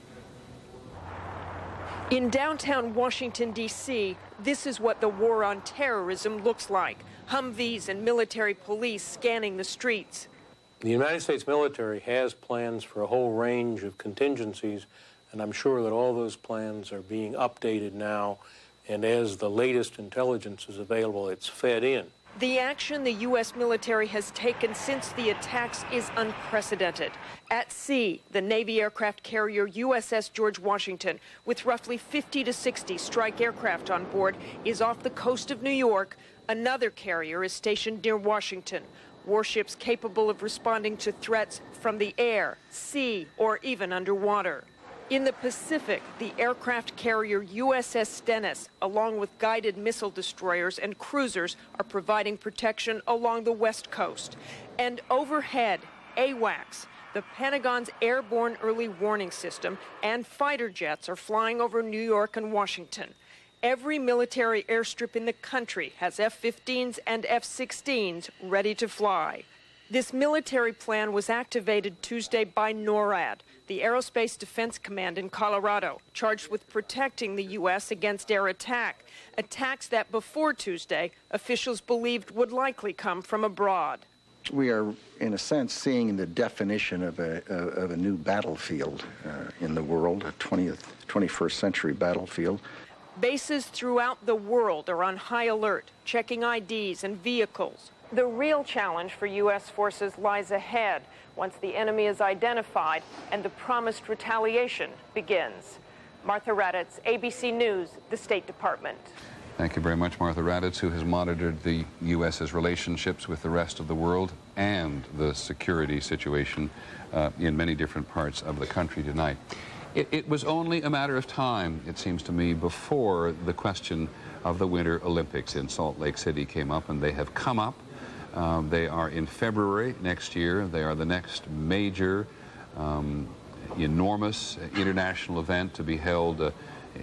S10: In downtown Washington, D.C., this is what the war on terrorism looks like. Humvees and military police scanning the streets.
S16: The United States military has plans for a whole range of contingencies, and I'm sure that all those plans are being updated now, and as the latest intelligence is available, it's fed in.
S10: The action the U.S. military has taken since the attacks is unprecedented. At sea, the Navy aircraft carrier USS George Washington, with roughly 50 to 60 strike aircraft on board, is off the coast of New York. Another carrier is stationed near Washington. Warships capable of responding to threats from the air, sea, or even underwater. In the Pacific, the aircraft carrier USS Stennis, along with guided missile destroyers and cruisers, are providing protection along the West Coast. And overhead, AWACS, the Pentagon's airborne early warning system, and fighter jets are flying over New York and Washington. Every military airstrip in the country has F-15s and F-16s ready to fly. This military plan was activated Tuesday by NORAD, the Aerospace Defense Command in Colorado, charged with protecting the U.S. against air attack, attacks that before Tuesday officials believed would likely come from abroad.
S17: We are, in a sense, seeing the definition of a new battlefield in the world, a 21st century battlefield.
S10: Bases throughout the world are on high alert, checking IDs and vehicles. The real challenge for U.S. forces lies ahead once the enemy is identified and the promised retaliation begins. Martha Raddatz, ABC News, the State Department.
S1: Thank you very much, Martha Raddatz, who has monitored the U.S.'s relationships with the rest of the world and the security situation in many different parts of the country tonight. It was only a matter of time, it seems to me, before the question of the Winter Olympics in Salt Lake City came up, and they have come up. They are in February next year. They are the next major, enormous international event to be held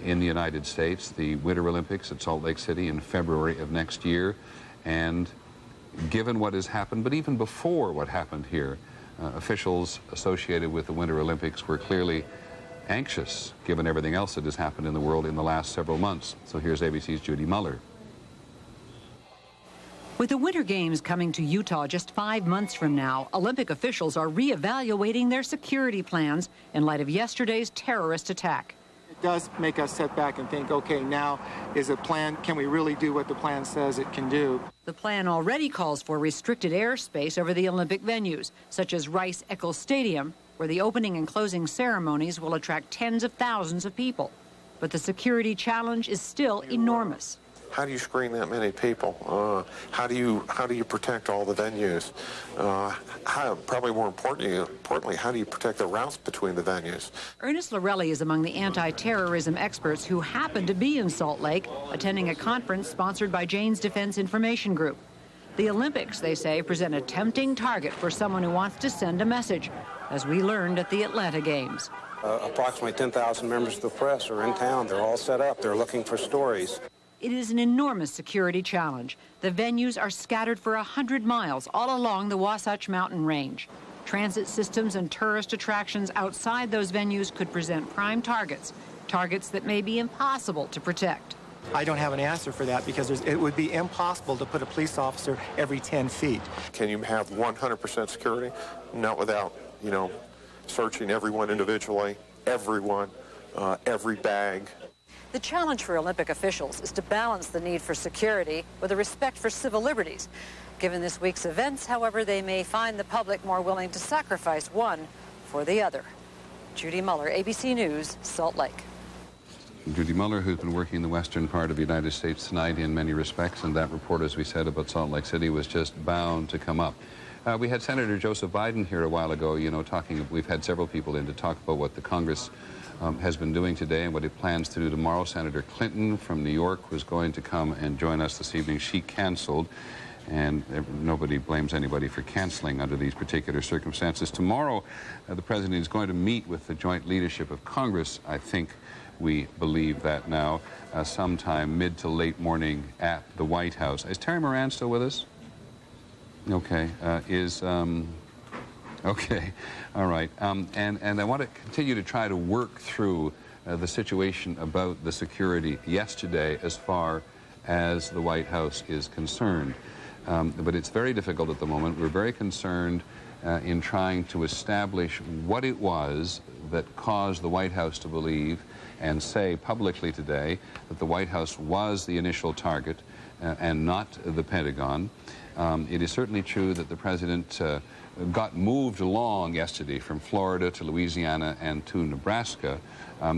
S1: in the United States, the Winter Olympics at Salt Lake City in February of next year. And given what has happened, but even before what happened here, officials associated with the Winter Olympics were clearly anxious, given everything else that has happened in the world in the last several months. So here's ABC's Judy Muller.
S3: With the Winter Games coming to Utah just 5 months from now, Olympic officials are reevaluating their security plans in light of yesterday's terrorist attack.
S5: It does make us sit back and think, okay, now is a plan, can we really do what the plan says it can do?
S3: The plan already calls for restricted airspace over the Olympic venues, such as Rice-Eccles Stadium, where the opening and closing ceremonies will attract tens of thousands of people. But the security challenge is still enormous.
S18: How do you screen that many people? How do you protect all the venues? Probably more importantly, how do you protect the routes between the venues?
S3: Ernest Lorelli is among the anti-terrorism experts who happen to be in Salt Lake, attending a conference sponsored by Jane's Defense Information Group. The Olympics, they say, present a tempting target for someone who wants to send a message, as we learned at the Atlanta Games.
S20: Approximately 10,000 members of the press are in town. They're all set up. They're looking for stories.
S3: It is an enormous security challenge. The venues are scattered for 100 miles all along the Wasatch Mountain Range. Transit systems and tourist attractions outside those venues could present prime targets that may be impossible to protect.
S5: I don't have an answer for that because it would be impossible to put a police officer every 10 feet.
S18: Can you have 100% security? Not without, searching everyone individually, everyone, every bag.
S3: The challenge for Olympic officials is to balance the need for security with a respect for civil liberties. Given this week's events, however, they may find the public more willing to sacrifice one for the other. Judy Muller, ABC News, Salt Lake.
S1: Judy Muller, who's been working in the western part of the United States tonight in many respects, and that report, as we said, about Salt Lake City was just bound to come up. We had Senator Joseph Biden here a while ago, we've had several people in to talk about what the Congress has been doing today and what it plans to do tomorrow. Senator Clinton from New York was going to come and join us this evening. She canceled, and nobody blames anybody for canceling under these particular circumstances. Tomorrow, the President is going to meet with the joint leadership of Congress. I think we believe that now, sometime mid to late morning at the White House. Is Terry Moran still with us? Okay. Okay, all right. And I want to continue to try to work through the situation about the security yesterday as far as the White House is concerned. But it's very difficult at the moment. We're very concerned in trying to establish what it was that caused the White House to believe and say publicly today that the White House was the initial target and not the Pentagon. It is certainly true that the President got moved along yesterday from Florida to Louisiana and to Nebraska.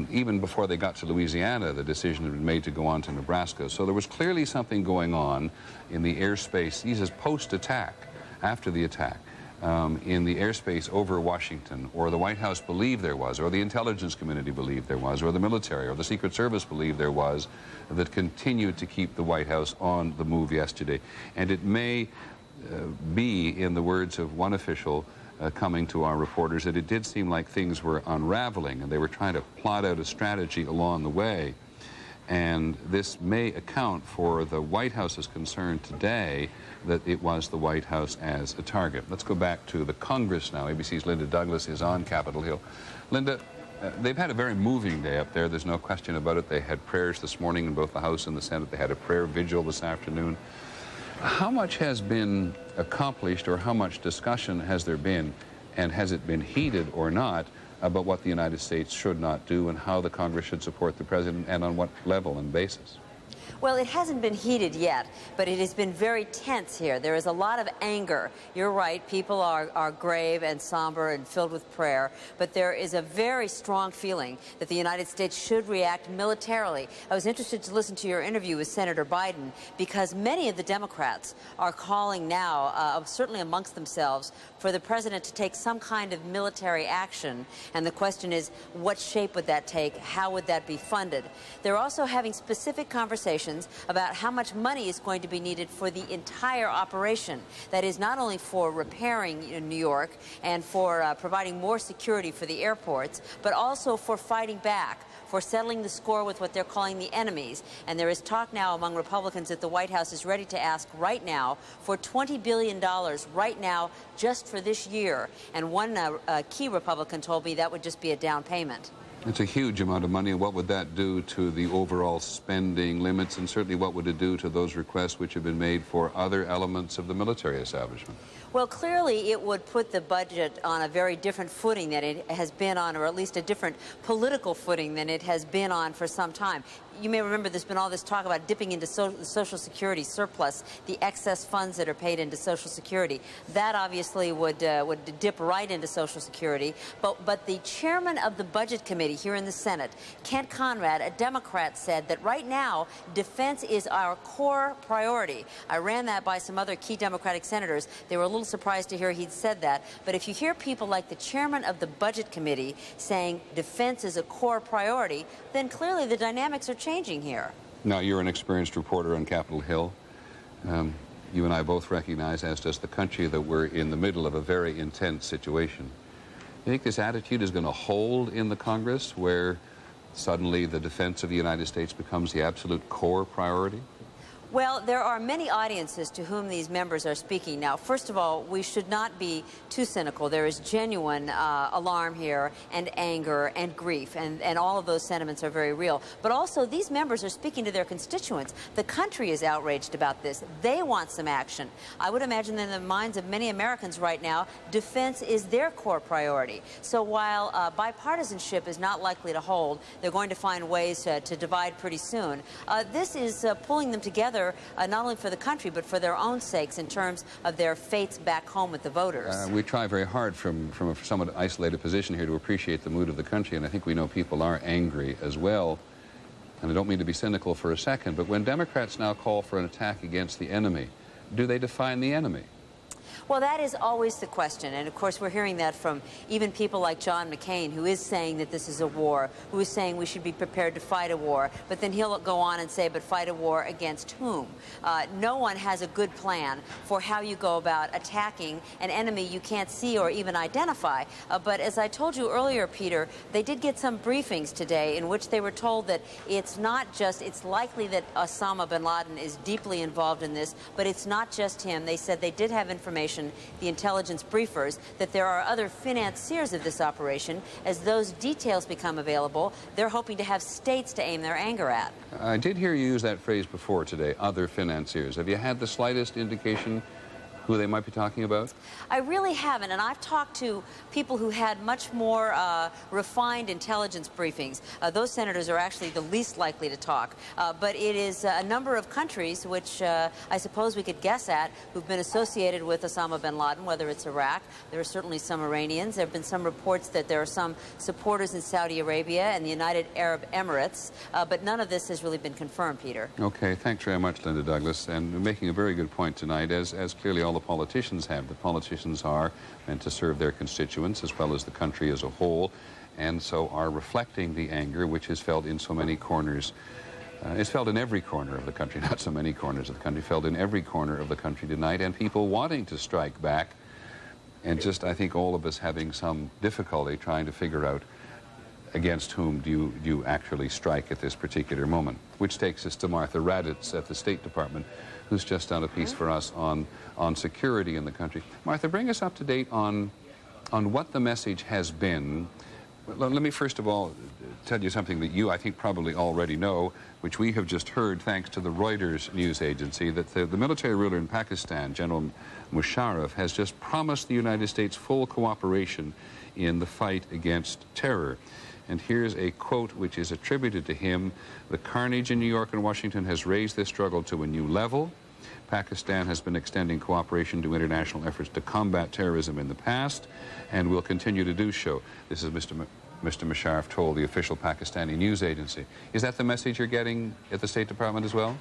S1: Even before they got to Louisiana, the decision had been made to go on to Nebraska. So there was clearly something going on in the airspace. He says post-attack, after the attack, in the airspace over Washington, or the White House believed there was, or the intelligence community believed there was, or the military or the Secret Service believed there was, that continued to keep the White House on the move yesterday. And it may be, in the words of one official coming to our reporters, that it did seem like things were unraveling and they were trying to plot out a strategy along the way. And this may account for the White House's concern today that it was the White House as a target. Let's go back to the Congress now. ABC's Linda Douglas is on Capitol Hill. Linda, they've had a very moving day up there. There's no question about it. They had prayers this morning in both the House and the Senate. They had a prayer vigil this afternoon. How much has been accomplished, or how much discussion has there been, and has it been heated or not, about what the United States should not do and how the Congress should support the President, and on what level and basis?
S6: Well, it hasn't been heated yet, but it has been very tense here. There is a lot of anger. You're right, people are grave and somber and filled with prayer, but there is a very strong feeling that the United States should react militarily. I was interested to listen to your interview with Senator Biden because many of the Democrats are calling now, certainly amongst themselves, for the president to take some kind of military action. And the question is, what shape would that take? How would that be funded? They're also having specific conversations about how much money is going to be needed for the entire operation. That is not only for repairing in New York and for providing more security for the airports, but also for fighting back, for settling the score with what they're calling the enemies. And there is talk now among Republicans that the White House is ready to ask right now for $20 billion right now just for this year. And one key Republican told me that would just be a down payment.
S1: It's a huge amount of money. What would that do to the overall spending limits, and certainly what would it do to those requests which have been made for other elements of the military establishment?
S6: Well, clearly it would put the budget on a very different footing than it has been on, or at least a different political footing than it has been on for some time. You may remember there's been all this talk about dipping into Social Security surplus, the excess funds that are paid into Social Security. That obviously would dip right into Social Security. But the chairman of the Budget Committee here in the Senate, Kent Conrad, a Democrat, said that right now defense is our core priority. I ran that by some other key Democratic senators. They were a little surprised to hear he'd said that. But if you hear people like the chairman of the Budget Committee saying defense is a core priority, then clearly the dynamics are changing here.
S1: Now, you're an experienced reporter on Capitol Hill. You and I both recognize, as does the country, that we're in the middle of a very intense situation. You think this attitude is going to hold in the Congress, where suddenly the defense of the United States becomes the absolute core priority?
S6: Well, there are many audiences to whom these members are speaking. Now, first of all, we should not be too cynical. There is genuine alarm here and anger and grief, and all of those sentiments are very real. But also, these members are speaking to their constituents. The country is outraged about this. They want some action. I would imagine that in the minds of many Americans right now, defense is their core priority. So while bipartisanship is not likely to hold, they're going to find ways to divide pretty soon. This is pulling them together not only for the country, but for their own sakes in terms of their fates back home with the voters.
S1: We try very hard from a somewhat isolated position here to appreciate the mood of the country, and I think we know people are angry as well. And I don't mean to be cynical for a second, but when Democrats now call for an attack against the enemy, do they define the enemy?
S6: Well, that is always the question. And, of course, we're hearing that from even people like John McCain, who is saying that this is a war, who is saying we should be prepared to fight a war. But then he'll go on and say, but fight a war against whom? No one has a good plan for how you go about attacking an enemy you can't see or even identify. But as I told you earlier, Peter, they did get some briefings today in which they were told that it's not just, it's likely that Osama bin Laden is deeply involved in this, but it's not just him. They said they did have information, the intelligence briefers, that there are other financiers of this operation. As those details become available, they're hoping to have states to aim their anger at.
S1: I did hear you use that phrase before today, other financiers. Have you had the slightest indication who they might be talking about?
S6: I really haven't, and I've talked to people who had much more refined intelligence briefings. Those senators are actually the least likely to talk, but it is a number of countries which I suppose we could guess at who've been associated with Osama bin Laden, whether it's Iraq. There are certainly some Iranians. There have been some reports that there are some supporters in Saudi Arabia and the United Arab Emirates, but none of this has really been confirmed, Peter.
S1: Okay, thanks very much, Linda Douglas, and making a very good point tonight, as clearly all the politicians have. The politicians are meant to serve their constituents as well as the country as a whole, and so are reflecting the anger which is felt in so many corners. It's felt in every corner of the country, not so many corners of the country, felt in every corner of the country tonight, and people wanting to strike back, and just, I think, all of us having some difficulty trying to figure out against whom do you actually strike at this particular moment. Which takes us to Martha Raddatz at the State Department, who's just done a piece for us on security in the country. Martha, bring us up to date on what the message has been. Let me first of all tell you something that you, I think, probably already know, which we have just heard thanks to the Reuters news agency, that the military ruler in Pakistan, General Musharraf, has just promised the United States full cooperation in the fight against terror. And here's a quote which is attributed to him: "The carnage in New York and Washington has raised this struggle to a new level. Pakistan has been extending cooperation to international efforts to combat terrorism in the past and will continue to do so." This is Mr. Musharraf told the official Pakistani news agency. Is that the message you're getting at the State Department as well?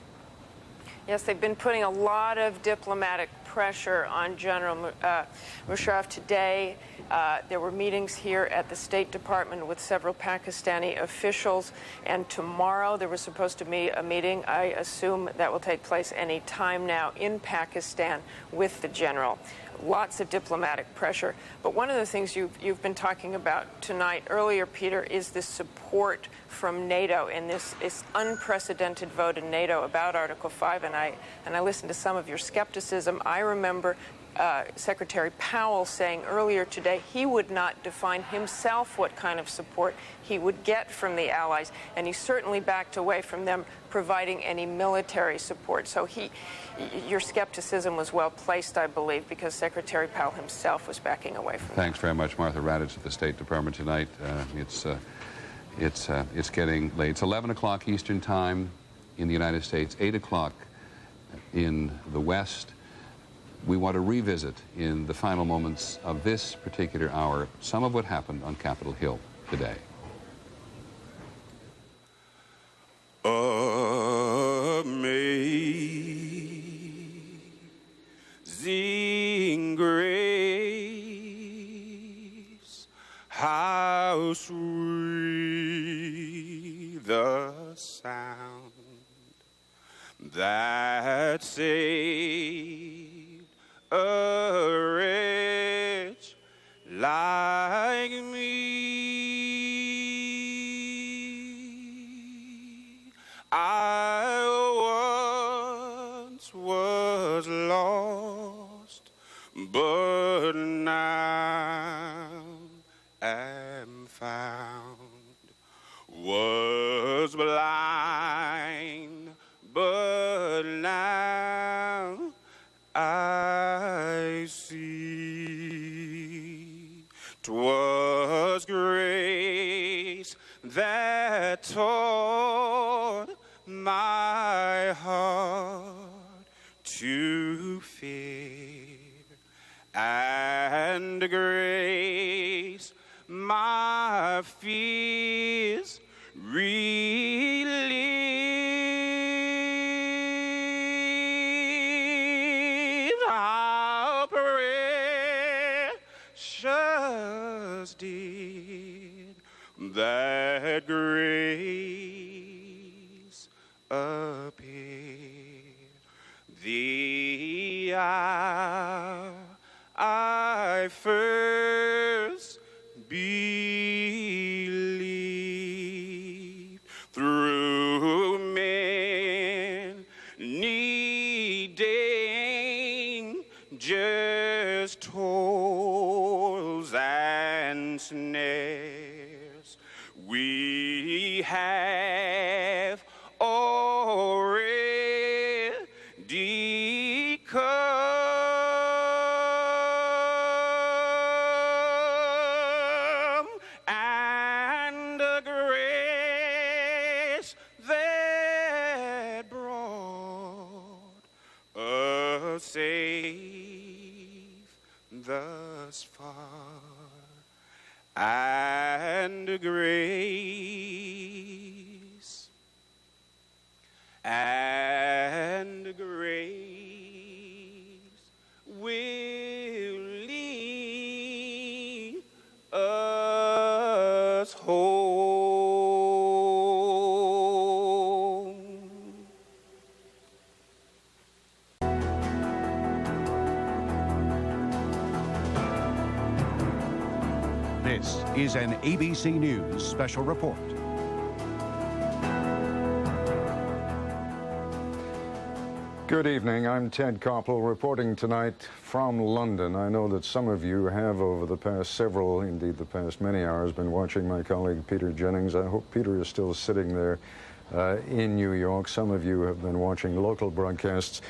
S10: Yes, they've been putting a lot of diplomatic pressure on General Musharraf today. There were meetings here at the State Department with several Pakistani officials, and tomorrow there was supposed to be a meeting. I assume that will take place any time now in Pakistan with the general. Lots of diplomatic pressure. But one of the things you've been talking about tonight earlier, Peter, is the support from NATO in this unprecedented vote in NATO about Article 5. And I listened to some of your skepticism. I remember Secretary Powell saying earlier today he would not define himself what kind of support he would get from the allies, and he certainly backed away from them providing any military support. So your skepticism was well placed, I believe, because Secretary Powell himself was backing away from them.
S1: Thanks very much, Martha Raddatz at the State Department tonight. It's getting late. It's 11 o'clock Eastern Time in the United States, 8 o'clock in the West. We want to revisit in the final moments of this particular hour some of what happened on Capitol Hill today.
S8: Amazing grace, how sweet the sound that saved a wretch like me. I once was lost, but now am found. Was blind, but now I see. 'Twas grace that taught my heart to fear, and grace my fears relieved. How precious did that grace appear the hour I first believed. Through many dangers, toils, and snares, we have already come, and the grace that brought us safe thus far, and grace will lead us home.
S9: This is an ABC News special report.
S11: Good evening. I'm Ted Koppel reporting tonight from London. I know that some of you have over the past several, indeed the past many hours, been watching my colleague Peter Jennings. I hope Peter is still sitting there in New York. Some of you have been watching local broadcasts.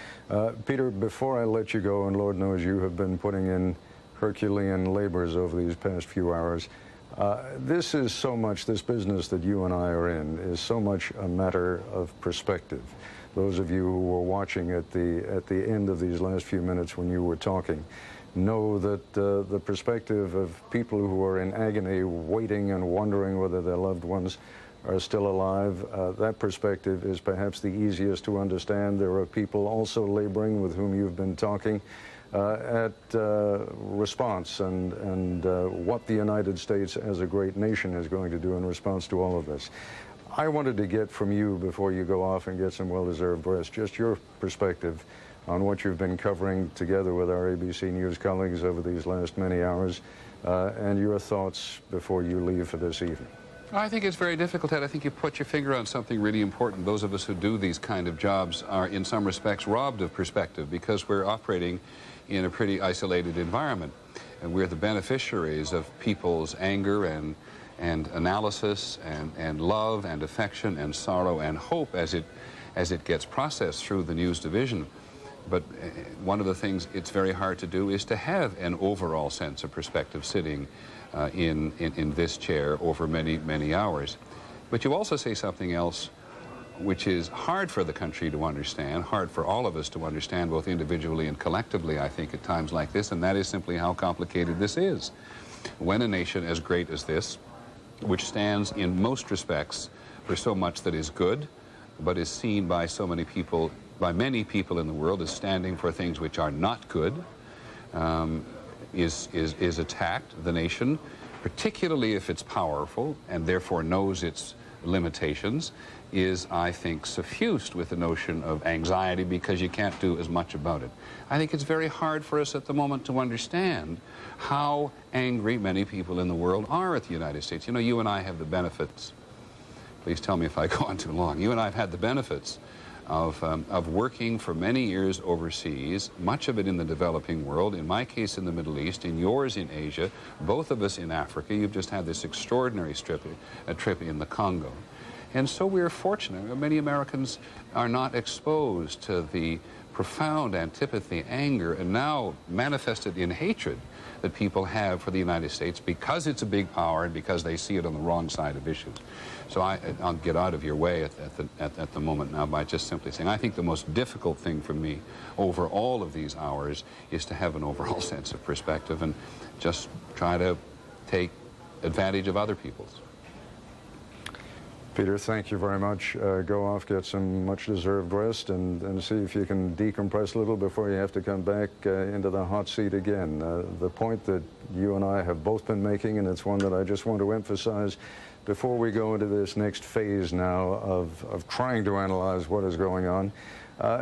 S11: Peter, before I let you go, and Lord knows you have been putting in Herculean labors over these past few hours, This is so much, this business that you and I are in is so much a matter of perspective. Those of you who were watching at the end of these last few minutes when you were talking know that the perspective of people who are in agony, waiting and wondering whether their loved ones are still alive, that perspective is perhaps the easiest to understand. There are people also laboring with whom you've been talking at response and what the United States as a great nation is going to do in response to all of this. I wanted to get from you, before you go off and get some well-deserved rest, just your perspective on what you've been covering together with our ABC News colleagues over these last many hours, and your thoughts before you leave for this evening.
S1: I think it's very difficult, Ted. I think you put your finger on something really important. Those of us who do these kind of jobs are in some respects robbed of perspective because we're operating in a pretty isolated environment. And we're the beneficiaries of people's anger and analysis and love and affection and sorrow and hope as it gets processed through the news division. But one of the things it's very hard to do is to have an overall sense of perspective sitting in this chair over many, many hours. But you also say something else which is hard for the country to understand, hard for all of us to understand, both individually and collectively, I think, at times like this, and that is simply how complicated this is. When a nation as great as this, which stands in most respects for so much that is good, but is seen by so many people, by many people in the world, as standing for things which are not good, is attacked, the nation, particularly if it's powerful and therefore knows its limitations, is, I think, suffused with the notion of anxiety because you can't do as much about it. I think it's very hard for us at the moment to understand how angry many people in the world are at the United States. You know, you and I have the benefits. Please tell me if I go on too long. You and I have had the benefits of working for many years overseas, much of it in the developing world, in my case in the Middle East, in yours in Asia, both of us in Africa. You've just had this extraordinary trip in the Congo. And so we're fortunate. Many Americans are not exposed to the profound antipathy, anger, and now manifested in hatred that people have for the United States because it's a big power and because they see it on the wrong side of issues. So I'll get out of your way at the moment now by just simply saying I think the most difficult thing for me over all of these hours is to have an overall sense of perspective and just try to take advantage of other people's.
S11: Peter, thank you very much. Go off, get some much-deserved rest, and see if you can decompress a little before you have to come back into the hot seat again. The point that you and I have both been making, and it's one that I just want to emphasize before we go into this next phase now of trying to analyze what is going on,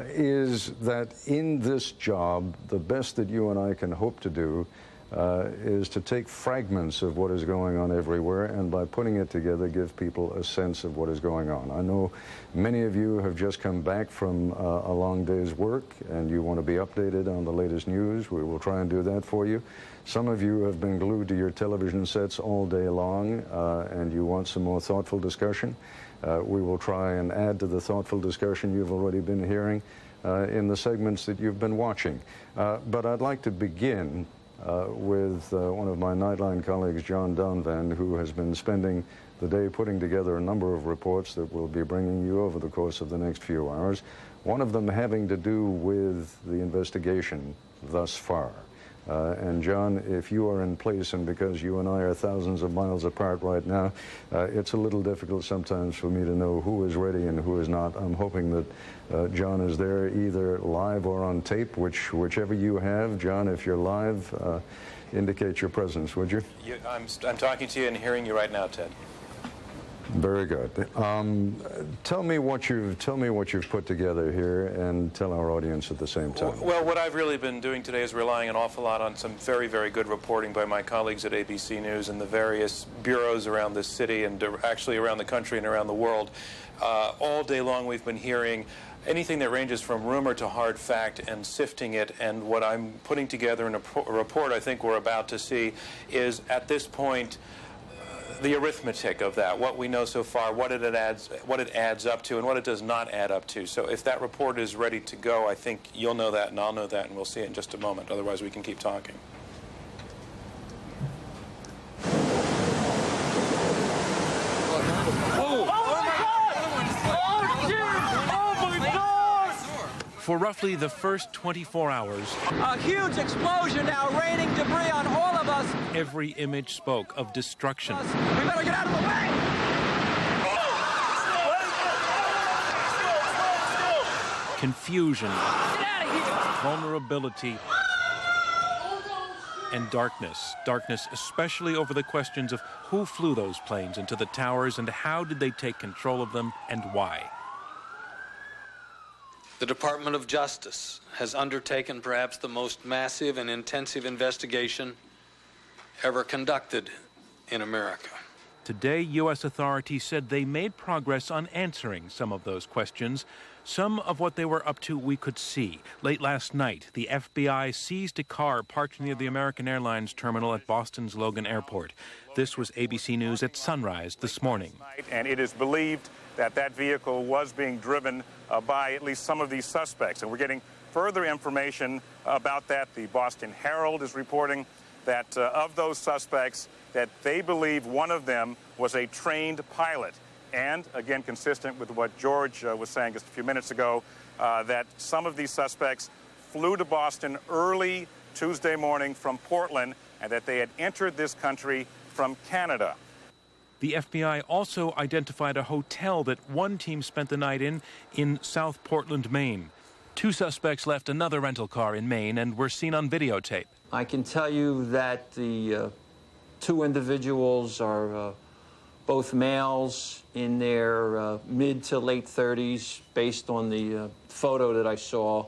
S11: is that in this job, the best that you and I can hope to do is to take fragments of what is going on everywhere and by putting it together give people a sense of what is going on. I know many of you have just come back from a long day's work and you want to be updated on the latest news. We will try and do that for you. Some of you have been glued to your television sets all day long and you want some more thoughtful discussion. We will try and add to the thoughtful discussion you've already been hearing in the segments that you've been watching. But I'd like to begin with one of my Nightline colleagues, John Donvan, who has been spending the day putting together a number of reports that we'll be bringing you over the course of the next few hours, one of them having to do with the investigation thus far. And John, if you are in place, and because you and I are thousands of miles apart right now, it's a little difficult sometimes for me to know who is ready and who is not. I'm hoping that John is there either live or on tape, whichever you have. John, if you're live, indicate your presence, would you?
S12: I'm talking to you and hearing you right now, Ted.
S11: Very good. Tell me what you've put together here, and tell our audience at the same time.
S12: Well, what I've really been doing today is relying an awful lot on some very, very good reporting by my colleagues at ABC News and the various bureaus around this city and actually around the country and around the world. All day long we've been hearing anything that ranges from rumor to hard fact and sifting it, and what I'm putting together in a report I think we're about to see is, at this point, the arithmetic of that, what we know so far, what it adds up to, and what it does not add up to. So if that report is ready to go, I think you'll know that and I'll know that, and we'll see it in just a moment. Otherwise, we can keep talking.
S15: For roughly the first 24 hours,
S2: A huge explosion now, raining debris on all of us.
S15: every image spoke of destruction.
S2: We better get out of the way.
S15: Confusion, vulnerability, and darkness. Darkness especially over the questions of who flew those planes into the towers and how did they take control of them and why.
S13: The Department of Justice has undertaken perhaps the most massive and intensive investigation ever conducted in America.
S15: Today, U.S. authorities said they made progress on answering some of those questions. Some of what they were up to we could see. Late last night, the FBI seized a car parked near the American Airlines terminal at Boston's Logan Airport. This was ABC News at sunrise this morning.
S14: And it is believed that that vehicle was being driven by at least some of these suspects. And we're getting further information about that. The Boston Herald is reporting that of those suspects, that they believe one of them was a trained pilot. And, again, consistent with what George was saying just a few minutes ago, that some of these suspects flew to Boston early Tuesday morning from Portland, and that they had entered this country from Canada.
S15: The FBI also identified a hotel that one team spent the night in South Portland, Maine. Two suspects left another rental car in Maine and were seen on videotape.
S2: I can tell you that the two individuals are both males in their mid to late 30s, based on the photo that I saw,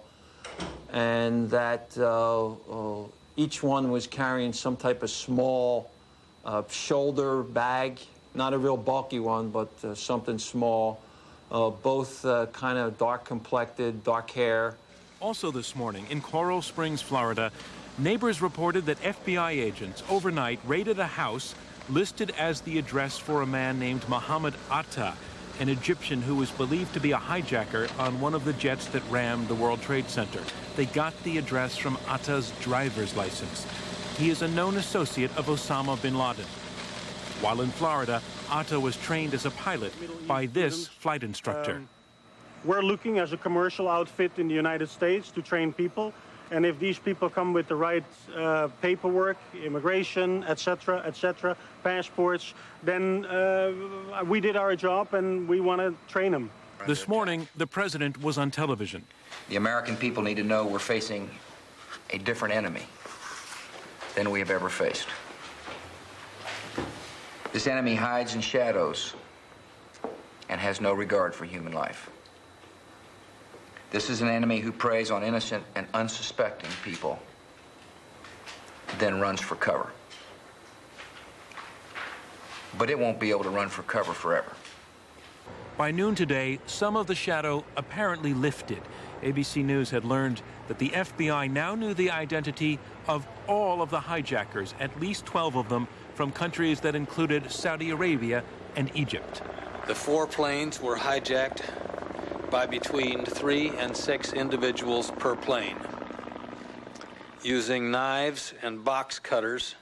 S2: and that each one was carrying some type of small shoulder bag, not a real bulky one, but something small. Both kind of dark-complected, dark hair.
S15: Also this morning in Coral Springs, Florida, neighbors reported that FBI agents overnight raided a house listed as the address for a man named Mohammed Atta, an Egyptian who was believed to be a hijacker on one of the jets that rammed the World Trade Center. They got the address from Atta's driver's license. He is a known associate of Osama bin Laden. While in Florida, Atta was trained as a pilot by this flight instructor.
S21: We're looking as a commercial outfit in the United States to train people. And if these people come with the right paperwork, immigration, etc., passports, then we did our job and we want to train them.
S15: This morning, the president was on television.
S22: The American people need to know we're facing a different enemy than we have ever faced. This enemy hides in shadows and has no regard for human life. This is an enemy who preys on innocent and unsuspecting people, then runs for cover. But it won't be able to run for cover forever.
S15: By noon today, some of the shadow apparently lifted. ABC News had learned that the FBI now knew the identity of all of the hijackers, at least 12 of them, from countries that included Saudi Arabia and Egypt.
S13: The 4 planes were hijacked by between 3 and 6 individuals per plane, using knives and box cutters,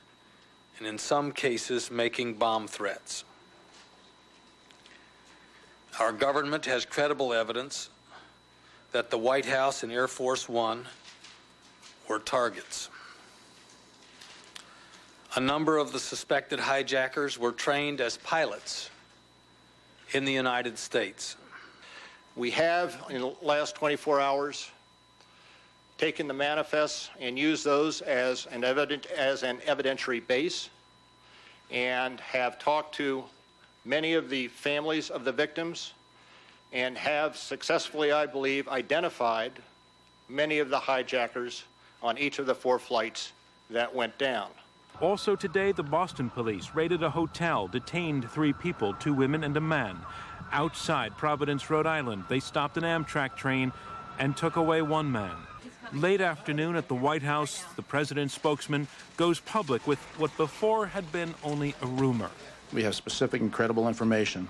S13: and in some cases making bomb threats. Our government has credible evidence that the White House and Air Force One were targets. A number of the suspected hijackers were trained as pilots in the United States.
S25: We have, in the last 24 hours, taken the manifests and used those as an evidentiary base, and have talked to many of the families of the victims, and have successfully, I believe, identified many of the hijackers on each of the 4 flights that went down.
S15: Also today, the Boston police raided a hotel, detained 3 people, 2 women and a man. Outside Providence, Rhode Island, they stopped an Amtrak train and took away 1 man. Late afternoon at the White House, the president's spokesman goes public with what before had been only a rumor.
S26: We have specific and credible information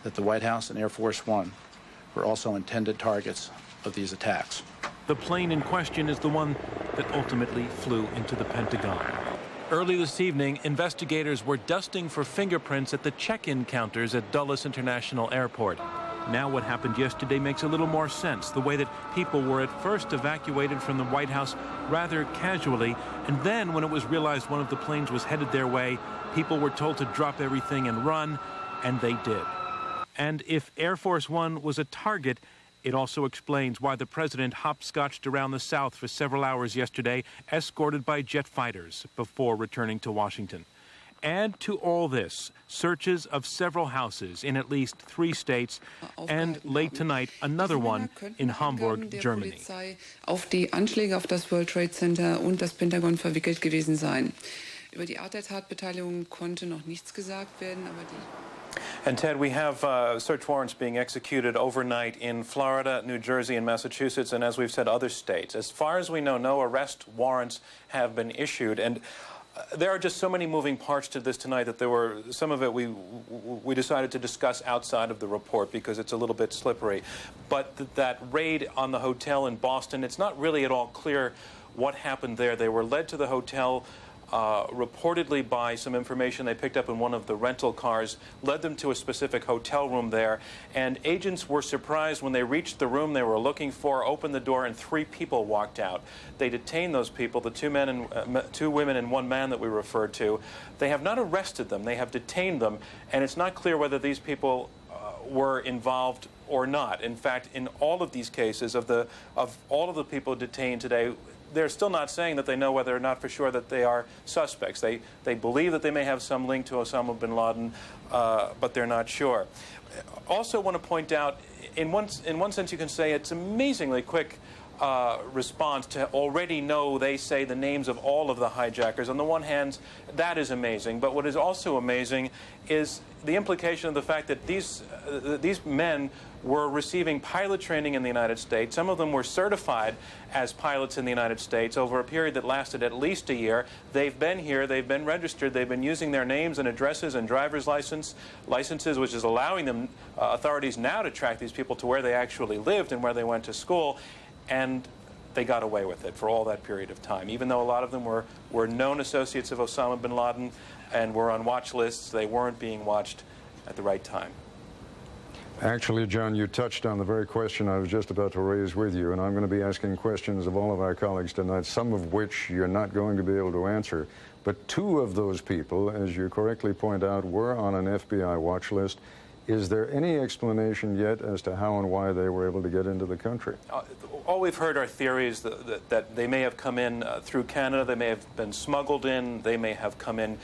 S26: that the White House and Air Force One were also intended targets of these attacks.
S15: The plane in question is the one that ultimately flew into the Pentagon. Early this evening, investigators were dusting for fingerprints at the check-in counters at Dulles International Airport.
S4: Now what happened yesterday makes a little more sense, the way that people were at first evacuated from the White House rather casually, and then when it was realized one of the planes was headed their way, people were told to drop everything and run, and they did. And if Air Force One was a target, it also explains why the president hopscotched around the South for several hours yesterday, escorted by jet fighters, before returning to Washington. Add to all this searches of several houses in at least 3 states, and late tonight, another one in Hamburg, Germany.
S7: Auf die Anschläge auf das World Trade Center und das Pentagon verwickelt gewesen sein. Über die Art der Tatbeteiligung konnte noch nichts gesagt werden, aber die...
S12: And Ted, we have search warrants being executed overnight in Florida, New Jersey, and Massachusetts, and as we've said, other states. As far as we know, no arrest warrants have been issued, and there are just so many moving parts to this tonight that there were some of it we decided to discuss outside of the report because it's a little bit slippery. But that raid on the hotel in Boston, it's not really at all clear what happened there. They were led to the hotel reportedly by some information they picked up in one of the rental cars, led them to a specific hotel room there, and agents were surprised when they reached the room they were looking for, opened the door, and 3 people walked out. They detained those people, the 2 women and 1 man that we referred to. They have not arrested them, they have detained them, and it's not clear whether these people were involved or not. In fact, in all of these cases, of all of the people detained today, they're still not saying that they know whether or not for sure that they are suspects. They believe that they may have some link to Osama bin Laden, but they're not sure. Also want to point out, in one sense you can say it's amazingly quick response to already know, they say, the names of all of the hijackers. On the one hand, that is amazing, but what is also amazing is the implication of the fact that these men were receiving pilot training in the United States. Some of them were certified as pilots in the United States over a period that lasted at least a year. They've been here, they've been registered, they've been using their names and addresses and driver's licenses, which is allowing them, authorities now, to track these people to where they actually lived and where they went to school, and they got away with it for all that period of time. Even though a lot of them were known associates of Osama bin Laden and were on watch lists, they weren't being watched at the right time.
S11: Actually, John, you touched on the very question I was just about to raise with you, and I'm going to be asking questions of all of our colleagues tonight, some of which you're not going to be able to answer. But 2 of those people, as you correctly point out, were on an FBI watch list. Is there any explanation yet as to how and why they were able to get into the country?
S12: All we've heard are theories that they may have come in through Canada, they may have been smuggled in, they may have come in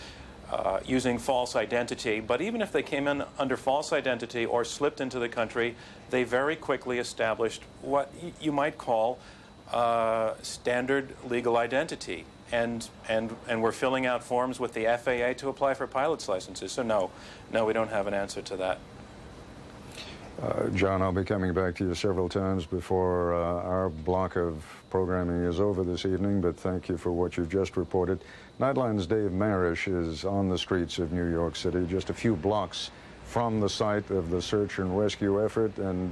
S12: using false identity. But even if they came in under false identity or slipped into the country, they very quickly established what you might call standard legal identity. And we're filling out forms with the FAA to apply for pilot's licenses. So no, we don't have an answer to that.
S11: John, I'll be coming back to you several times before our block of programming is over this evening, but thank you for what you've just reported. Nightline's Dave Marish is on the streets of New York City, just a few blocks from the site of the search and rescue effort. And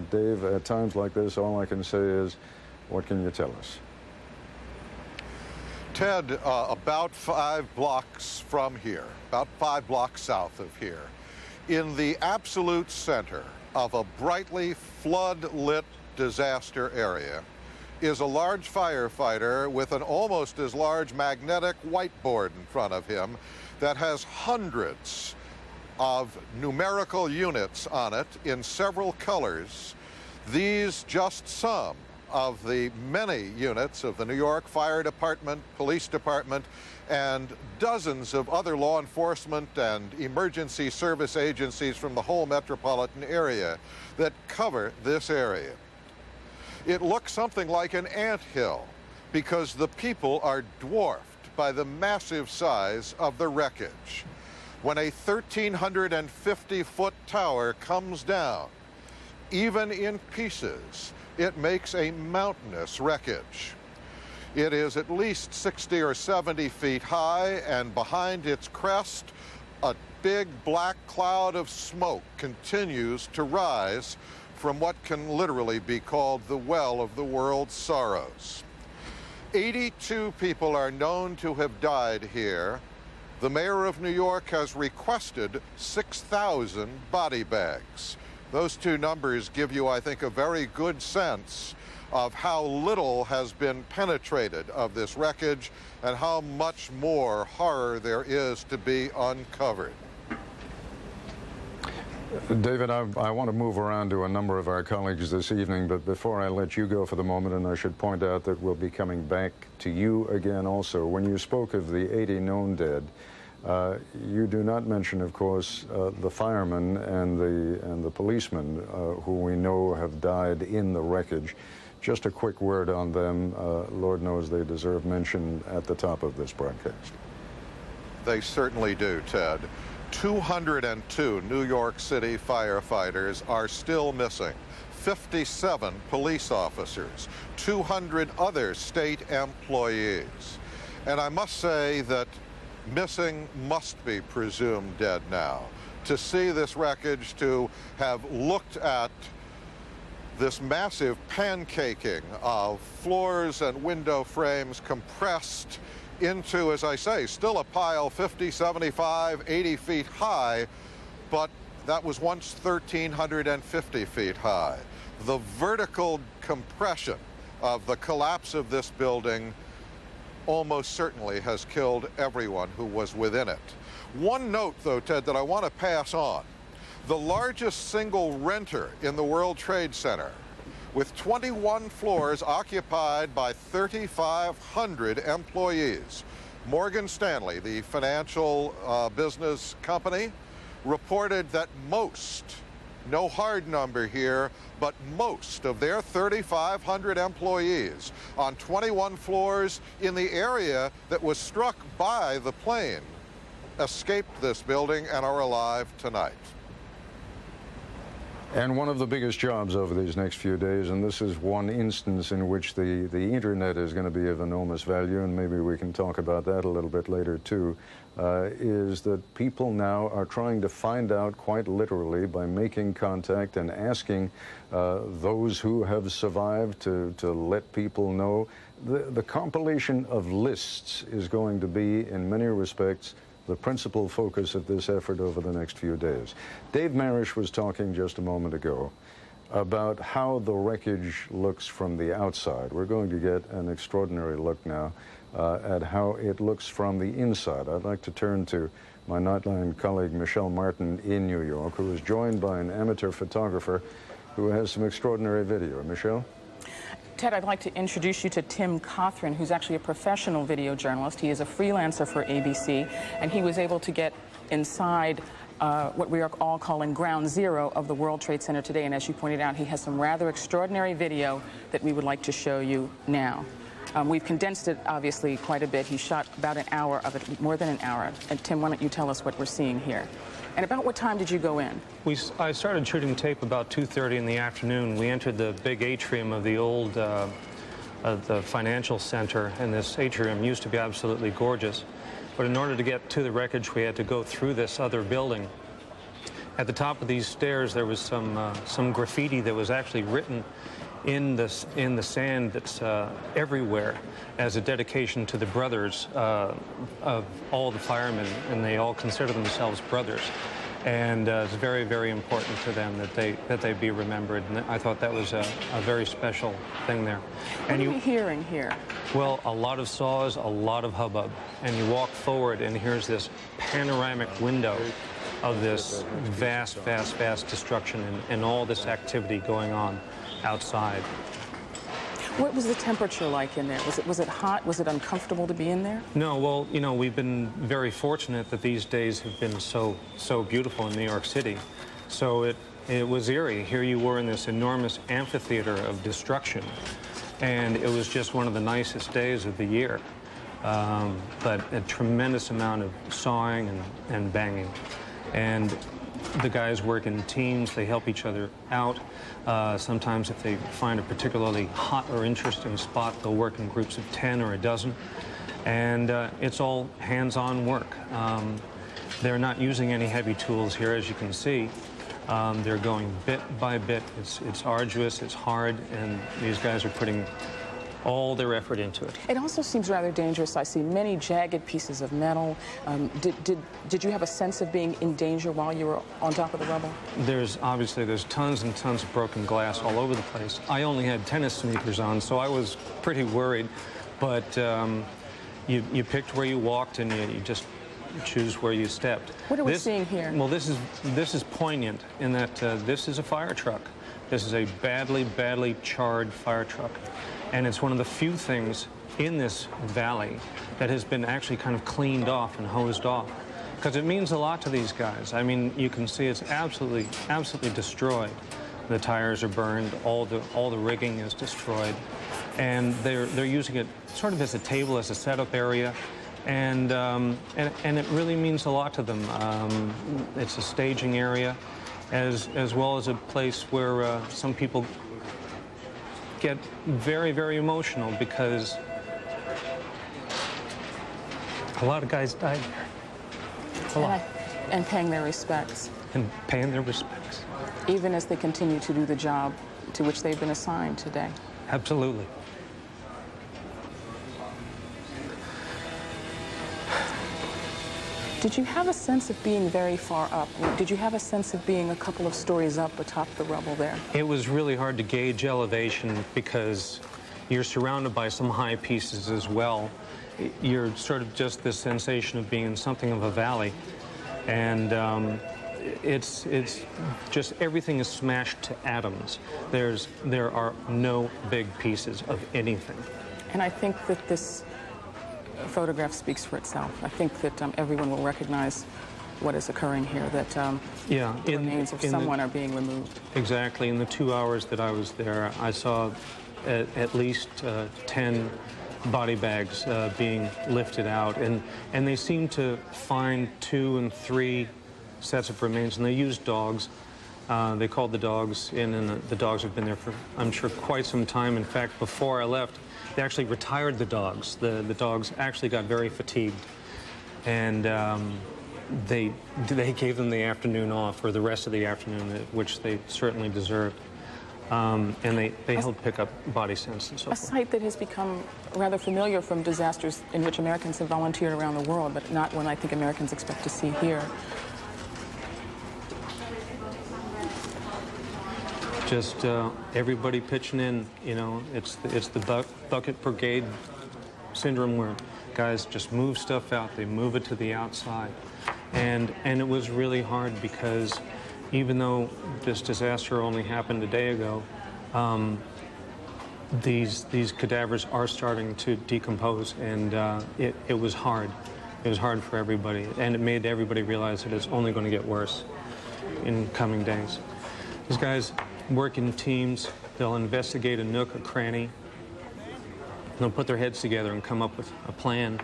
S11: Dave, at times like this, all I can say is, what can you tell us?
S16: Ted, about 5 blocks from here, about 5 blocks south of here, in the absolute center of a brightly flood-lit disaster area, is a large firefighter with an almost as large magnetic whiteboard in front of him that has hundreds of numerical units on it in several colors. These just some of the many units of the New York Fire Department, Police Department, and dozens of other law enforcement and emergency service agencies from the whole metropolitan area that cover this area. It looks something like an anthill because the people are dwarfed by the massive size of the wreckage. When a 1,350-foot tower comes down, even in pieces, it makes a mountainous wreckage. It is at least 60 or 70 feet high, and behind its crest, a big black cloud of smoke continues to rise from what can literally be called the well of the world's sorrows. 82 people are known to have died here. The mayor of New York has requested 6,000 body bags. Those two numbers give you, I think, a very good sense of how little has been penetrated of this wreckage and how much more horror there is to be uncovered.
S11: David, I want to move around to a number of our colleagues this evening, but before I let you go for the moment, and I should point out that we'll be coming back to you again also, when you spoke of the 80 known dead, you do not mention, of course, the firemen and the policemen who we know have died in the wreckage. Just a quick word on them. Lord knows they deserve mention at the top of this broadcast.
S16: They certainly do, Ted. 202 New York City firefighters are still missing. 57 police officers, 200 other state employees. And I must say that missing must be presumed dead now. To see this wreckage, to have looked at this massive pancaking of floors and window frames compressed into, as I say, still a pile 50, 75, 80 feet high, but that was once 1,350 feet high. The vertical compression of the collapse of this building almost certainly has killed everyone who was within it. One note, though, Ted, that I want to pass on. The largest single renter in the World Trade Center, with 21 floors occupied by 3,500 employees. Morgan Stanley, the financial business company, reported that most, no hard number here, but most of their 3,500 employees on 21 floors in the area that was struck by the plane escaped this building and are alive tonight.
S11: And one of the biggest jobs over these next few days, and this is one instance in which the internet is going to be of enormous value, and maybe we can talk about that a little bit later too, is that people now are trying to find out quite literally by making contact and asking those who have survived to let people know. The compilation of lists is going to be, in many respects, the principal focus of this effort over the next few days. Dave Marish was talking just a moment ago about how the wreckage looks from the outside. We're going to get an extraordinary look now at how it looks from the inside. I'd like to turn to my Nightline colleague Michelle Martin in New York, who is joined by an amateur photographer who has some extraordinary video. Michelle?
S5: Ted, I'd like to introduce you to Tim Cothran, who's actually a professional video journalist. He is a freelancer for ABC, and he was able to get inside what we are all calling ground zero of the World Trade Center today. And as you pointed out, he has some rather extraordinary video that we would like to show you now. We've condensed it, obviously, quite a bit. He shot about an hour of it, more than an hour. And Tim, why don't you tell us what we're seeing here? And about what time did you go in?
S17: I started shooting tape about 2:30 in the afternoon. We entered the big atrium of the old the financial center, and this atrium used to be absolutely gorgeous. But in order to get to the wreckage, we had to go through this other building. At the top of these stairs, there was some graffiti that was actually written in the sand that's everywhere as a dedication to the brothers of all the firemen, and they all consider themselves brothers. And it's very, very important to them that they be remembered. And I thought that was a very special thing there.
S5: What are we hearing here?
S17: Well, a lot of saws, a lot of hubbub. And you walk forward, and here's this panoramic window of this vast, vast, vast destruction and all this activity going on outside.
S5: What was the temperature like in there? Was it hot? Was it uncomfortable to be in there?
S17: No, well, you know, we've been very fortunate that these days have been so beautiful in New York City. So it was eerie. Here you were in this enormous amphitheater of destruction, and it was just one of the nicest days of the year. But a tremendous amount of sawing and banging. And the guys work in teams. They help each other out. Sometimes if they find a particularly hot or interesting spot, they'll work in groups of 10 or a dozen. And it's all hands-on work. They're not using any heavy tools here, as you can see. They're going bit by bit. It's arduous, it's hard, and these guys are putting all their effort into it.
S5: It also seems rather dangerous. I see many jagged pieces of metal. Did you have a sense of being in danger while you were on top of the rubble?
S17: There's tons and tons of broken glass all over the place. I only had tennis sneakers on, so I was pretty worried. But you picked where you walked, and you just choose where you stepped.
S5: What are we seeing here?
S17: Well, this is poignant in that this is a fire truck. This is a badly charred fire truck. And it's one of the few things in this valley that has been actually kind of cleaned off and hosed off. Because it means a lot to these guys. I mean, you can see it's absolutely destroyed. The tires are burned, all the rigging is destroyed. And they're using it sort of as a table, as a setup area. And it really means a lot to them. It's a staging area, as well as a place where some people get very emotional, because a lot of guys died there. A lot.
S5: And paying their respects.
S17: And paying their respects.
S5: Even as they continue to do the job to which they've been assigned today.
S17: Absolutely.
S5: Did you have a sense of being very far up? Did you have a sense of being a couple of stories up atop the rubble there?
S17: It was really hard to gauge elevation because you're surrounded by some high pieces as well. You're sort of just this sensation of being in something of a valley. And it's just everything is smashed to atoms. There are no big pieces of anything.
S5: And I think that this photograph speaks for itself. I think that everyone will recognize what is occurring here, that the remains of someone are being removed.
S17: Exactly. In the 2 hours that I was there, I saw at least 10 body bags being lifted out, and they seem to find 2 and 3 sets of remains, and they used dogs. They called the dogs in, and the dogs have been there for, I'm sure, quite some time. In fact, before I left, they actually retired the dogs. The dogs actually got very fatigued, and they gave them the afternoon off, or the rest of the afternoon, which they certainly deserved. And they helped pick up body scents and so forth.
S5: A sight that has become rather familiar from disasters in which Americans have volunteered around the world, but not one I think Americans expect to see here.
S17: Just everybody pitching in, you know. It's the bucket brigade syndrome, where guys just move stuff out, they move it to the outside. And it was really hard, because even though this disaster only happened a day ago, these cadavers are starting to decompose, and it was hard. It was hard for everybody, and it made everybody realize that it's only going to get worse in coming days. These guys work in teams. They'll investigate a nook, a cranny. They'll put their heads together and come up with a plan.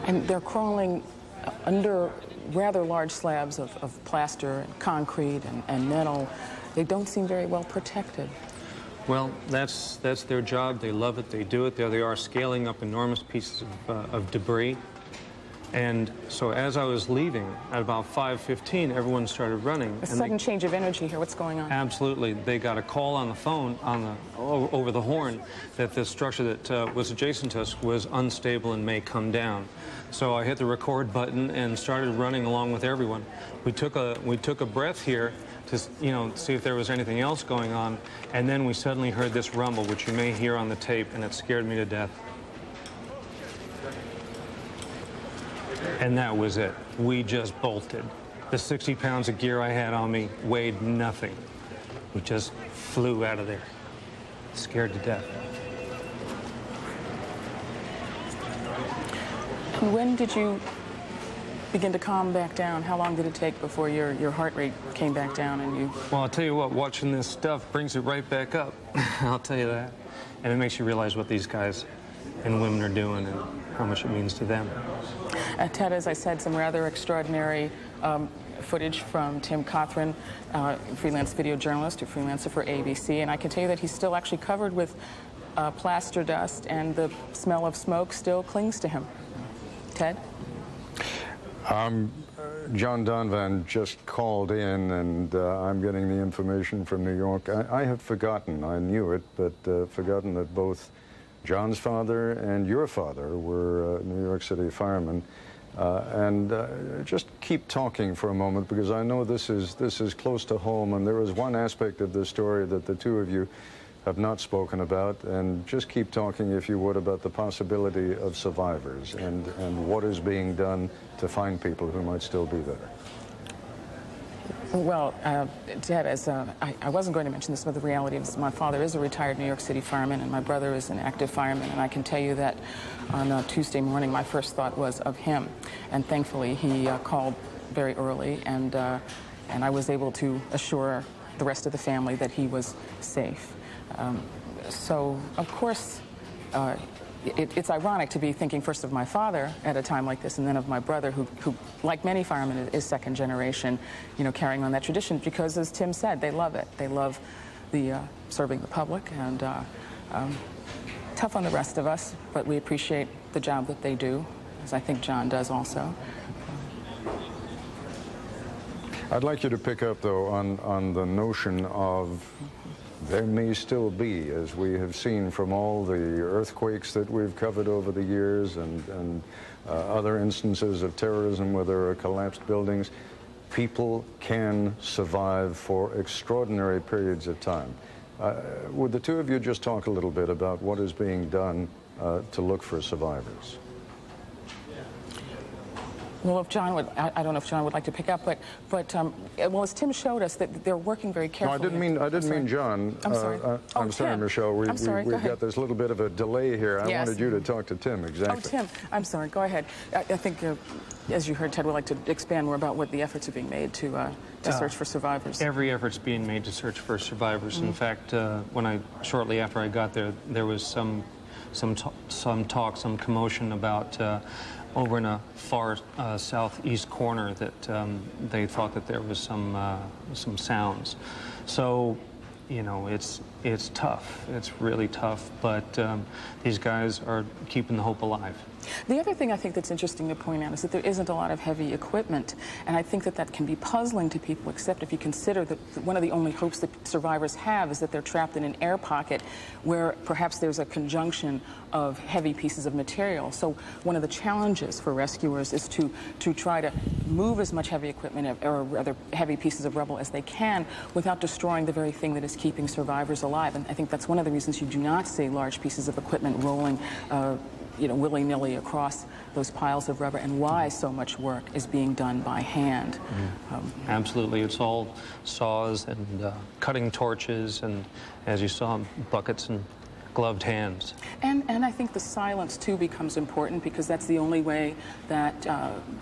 S5: And they're crawling under rather large slabs of plaster and concrete and metal. They don't seem very well protected.
S17: Well, that's their job. They love it. They do it. There they are, scaling up enormous pieces of debris. And so as I was leaving, at about 5:15, everyone started running.
S5: A sudden change of energy here. What's going on?
S17: Absolutely. They got a call on the phone, over the horn, that the structure that was adjacent to us was unstable and may come down. So I hit the record button and started running along with everyone. We took a breath here to, see if there was anything else going on, and then we suddenly heard this rumble, which you may hear on the tape, and it scared me to death. And that was it. We just bolted. The 60 pounds of gear I had on me weighed nothing. We just flew out of there, scared to death.
S5: And when did you begin to calm back down? How long did it take before your heart rate came back down and you...
S17: Well, I'll tell you what, watching this stuff brings it right back up. I'll tell you that. And it makes you realize what these guys and women are doing and how much it means to them.
S5: Ted, as I said, some rather extraordinary footage from Tim Cothran, freelance video journalist, a freelancer for ABC, and I can tell you that he's still actually covered with plaster dust, and the smell of smoke still clings to him. Ted?
S11: John Donvan just called in, and I'm getting the information from New York. I had forgotten, I knew it, but forgotten that both John's father and your father were New York City firemen. Just keep talking for a moment, because I know this is close to home, and there is one aspect of this story that the two of you have not spoken about, and just keep talking, if you would, about the possibility of survivors and what is being done to find people who might still be there.
S5: Well, Ted, I wasn't going to mention this, but the reality is my father is a retired New York City fireman, and my brother is an active fireman, and I can tell you that on Tuesday morning, my first thought was of him, and thankfully he called very early, and I was able to assure the rest of the family that he was safe. So, of course, it's ironic to be thinking first of my father at a time like this, and then of my brother, who like many firemen, is second generation, you know, carrying on that tradition, because, as Tim said, they love it. They love the serving the public, and tough on the rest of us, but we appreciate the job that they do, as I think John does also.
S11: I'd like you to pick up, though, on the notion of there may still be, as we have seen from all the earthquakes that we've covered over the years, and other instances of terrorism where there are collapsed buildings, people can survive for extraordinary periods of time. Would the two of you just talk a little bit about what is being done to look for survivors?
S5: Well, if John would, I don't know if John would like to pick up, but well, as Tim showed us, that they're working very carefully.
S11: No, I didn't mean John.
S5: I'm sorry.
S11: I'm sorry, Michelle. We've
S5: go
S11: got this little bit of a delay here. I wanted you to talk to Tim, exactly.
S5: Oh, Tim, I'm sorry. Go ahead. I think, as you heard, Ted would like to expand more about what the efforts are being made to search for survivors.
S17: Every effort's being made to search for survivors. In fact, shortly after I got there, there was some talk, some commotion about over in a far southeast corner that they thought that there was some sounds. So, you know, it's tough. It's really tough, but these guys are keeping the hope alive.
S5: The other thing I think that's interesting to point out is that there isn't a lot of heavy equipment, and I think that that can be puzzling to people, except if you consider that one of the only hopes that survivors have is that they're trapped in an air pocket where perhaps there's a conjunction of heavy pieces of material. So one of the challenges for rescuers is to try to move as much heavy equipment, or rather heavy pieces of rubble, as they can without destroying the very thing that is keeping survivors alive. And I think that's one of the reasons you do not see large pieces of equipment rolling willy-nilly across those piles of rubber, and why so much work is being done by hand.
S17: Absolutely. It's all saws and cutting torches, and, as you saw, buckets and gloved hands.
S5: And I think the silence, too, becomes important, because that's the only way that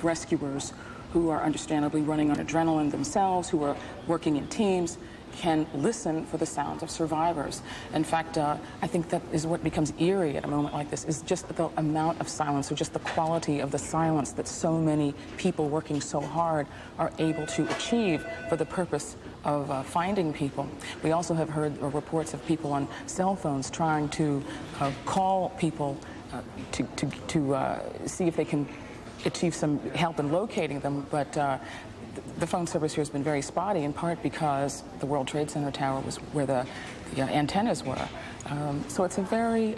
S5: rescuers, who are understandably running on adrenaline themselves, who are working in teams, can listen for the sounds of survivors. In fact, I think that is what becomes eerie at a moment like this, is just the amount of silence, or just the quality of the silence that so many people working so hard are able to achieve for the purpose of finding people. We also have heard reports of people on cell phones trying to call people to see if they can achieve some help in locating them, but the phone service here has been very spotty, in part because the World Trade Center tower was where the antennas were. So it's a very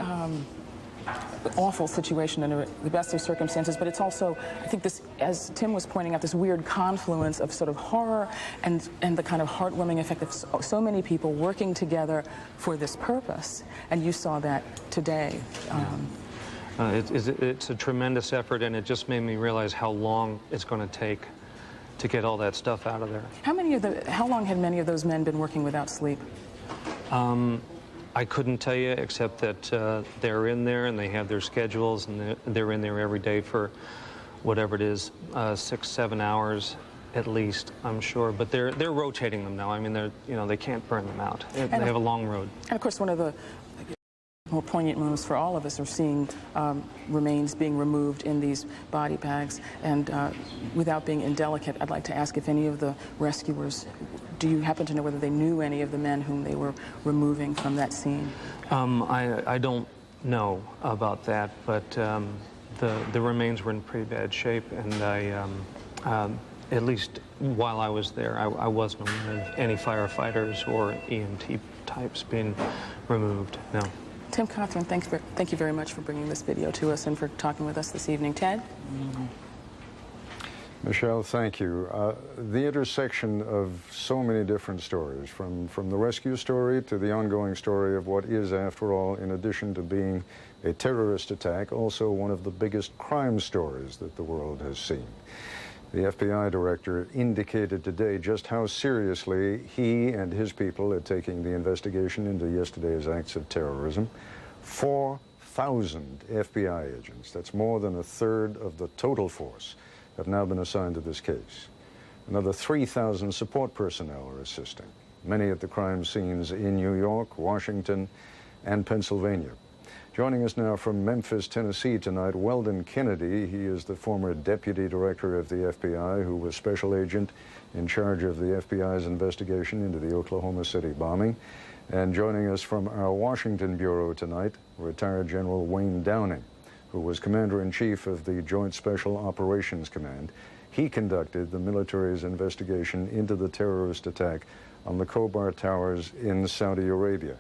S5: awful situation under the best of circumstances, but it's also, I think, this, as Tim was pointing out, this weird confluence of sort of horror and the kind of heartwarming effect of so many people working together for this purpose. And you saw that today.
S17: It's a tremendous effort, and it just made me realize how long it's going to take to get all that stuff out of there.
S5: How long had many of those men been working without sleep?
S17: I couldn't tell you, except that they're in there and they have their schedules, and they're in there every day for whatever it is, 6-7 hours at least, I'm sure. But they're rotating them now. I mean, they can't burn them out. They have a long road.
S5: And of course, one of the more poignant moments for all of us are seeing remains being removed in these body bags. And without being indelicate, I'd like to ask if any of the rescuers, do you happen to know whether they knew any of the men whom they were removing from that scene?
S17: I don't know about that, but the remains were in pretty bad shape, and at least while I was there, I wasn't aware of any firefighters or EMT types being removed, no.
S5: Tim Cothran, thank you very much for bringing this video to us and for talking with us this evening. Ted?
S11: Michelle, thank you. The intersection of so many different stories, from the rescue story to the ongoing story of what is, after all, in addition to being a terrorist attack, also one of the biggest crime stories that the world has seen. The FBI director indicated today just how seriously he and his people are taking the investigation into yesterday's acts of terrorism. 4,000 FBI agents, that's more than a third of the total force, have now been assigned to this case. Another 3,000 support personnel are assisting, many at the crime scenes in New York, Washington, and Pennsylvania. Joining us now from Memphis, Tennessee tonight, Weldon Kennedy. He is the former deputy director of the FBI who was special agent in charge of the FBI's investigation into the Oklahoma City bombing. And joining us from our Washington bureau tonight, retired General Wayne Downing, who was commander-in-chief of the Joint Special Operations Command. He conducted the military's investigation into the terrorist attack on the Khobar Towers in Saudi Arabia.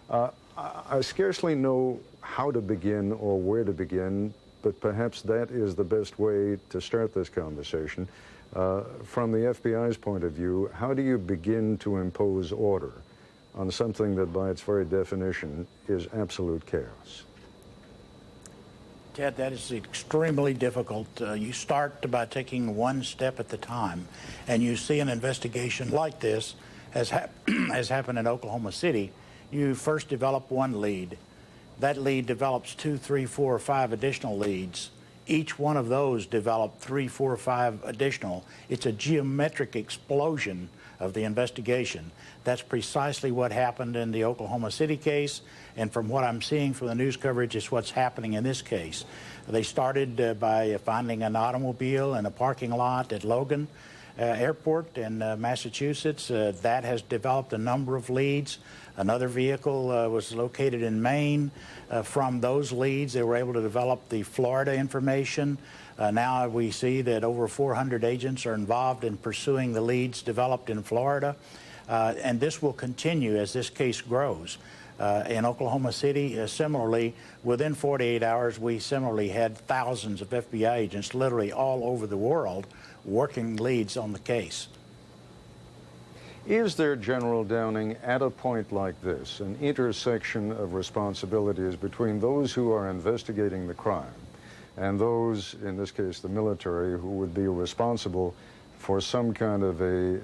S11: I scarcely know how to begin or where to begin, but perhaps that is the best way to start this conversation. From the FBI's point of view, how do you begin to impose order on something that by its very definition is absolute chaos?
S3: Ted, that is extremely difficult. You start by taking one step at the time, and you see an investigation like this has happened in Oklahoma City. You first develop one lead. That lead develops 2, 3, 4, or 5 additional leads. Each one of those developed 3, 4, or 5 additional. It's a geometric explosion of the investigation. That's precisely what happened in the Oklahoma City case, and from what I'm seeing from the news coverage, is what's happening in this case. They started by finding an automobile in a parking lot at Logan Airport in Massachusetts. That has developed a number of leads. Another vehicle was located in Maine. From those leads, they were able to develop the Florida information. Now we see that over 400 agents are involved in pursuing the leads developed in Florida. And this will continue as this case grows. In Oklahoma City, similarly, within 48 hours, we similarly had thousands of FBI agents literally all over the world working leads on the case.
S11: Is there, General Downing, at a point like this, an intersection of responsibilities between those who are investigating the crime and those, in this case the military, who would be responsible for some kind of a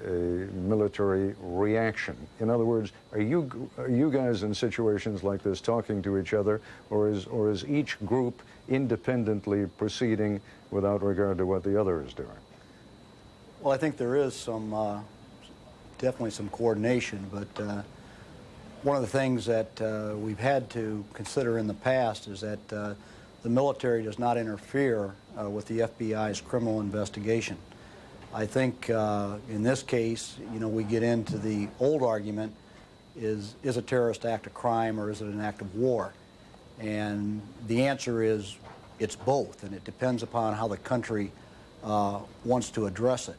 S11: military reaction? In other words, are you guys in situations like this talking to each other, or is each group independently proceeding without regard to what the other is doing?
S18: Well, I think there is some definitely some coordination, but one of the things that we've had to consider in the past is that the military does not interfere with the FBI's criminal investigation. I think in this case, you know, we get into the old argument, is a terrorist act a crime or is it an act of war? And the answer is it's both, and it depends upon how the country wants to address it.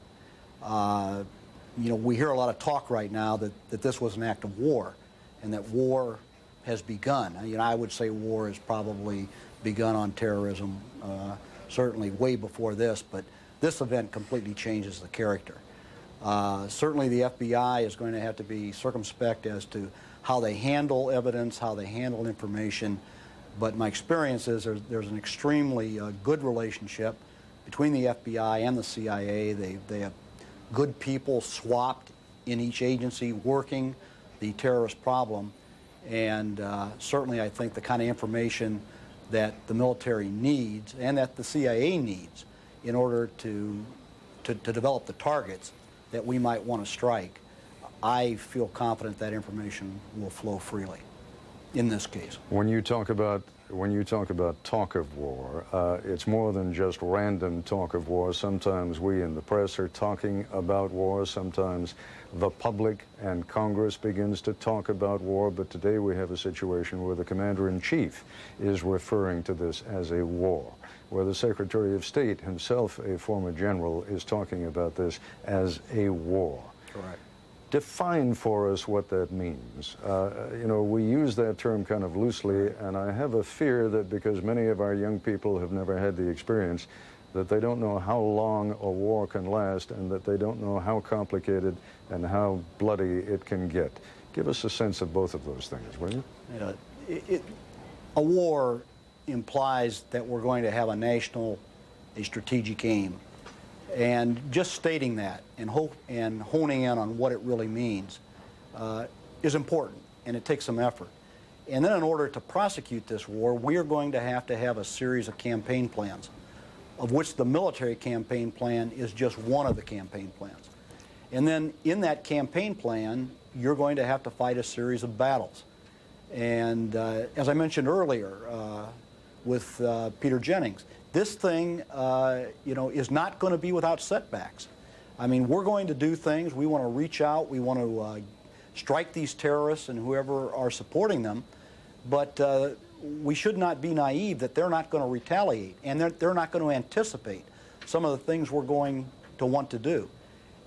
S18: You know, we hear a lot of talk right now that this was an act of war and that war has begun. You know, I would say war has probably begun on terrorism, certainly way before this, but this event completely changes the character. Certainly the FBI is going to have to be circumspect as to how they handle evidence, how they handle information, but my experience is there's an extremely good relationship between the FBI and the CIA. They have good people swapped in each agency working the terrorist problem, and certainly I think the kind of information that the military needs and that the CIA needs in order to develop the targets that we might want to strike, I feel confident that information will flow freely in this case.
S11: When you talk about when you talk about talk of war, it's more than just random talk of war. Sometimes we in the press are talking about war. Sometimes the public and Congress begins to talk about war. But today we have a situation where the Commander-in-Chief is referring to this as a war, where the Secretary of State, himself a former general, is talking about this as a war.
S18: Correct.
S11: Define for us what that means. You know, we use that term kind of loosely, and I have a fear that because many of our young people have never had the experience, that they don't know how long a war can last and that they don't know how complicated and how bloody it can get. Give us a sense of both of those things, will you?
S18: A war implies that we're going to have a strategic aim. And just stating that and honing in on what it really means is important, and it takes some effort. And then in order to prosecute this war, we are going to have a series of campaign plans, of which the military campaign plan is just one of the campaign plans. And then in that campaign plan, you're going to have to fight a series of battles. And as I mentioned earlier with Peter Jennings, this thing, you know, is not going to be without setbacks. I mean, we're going to do things. We want to reach out. We want to strike these terrorists and whoever are supporting them. But we should not be naive that they're not going to retaliate, and they're not going to anticipate some of the things we're going to want to do.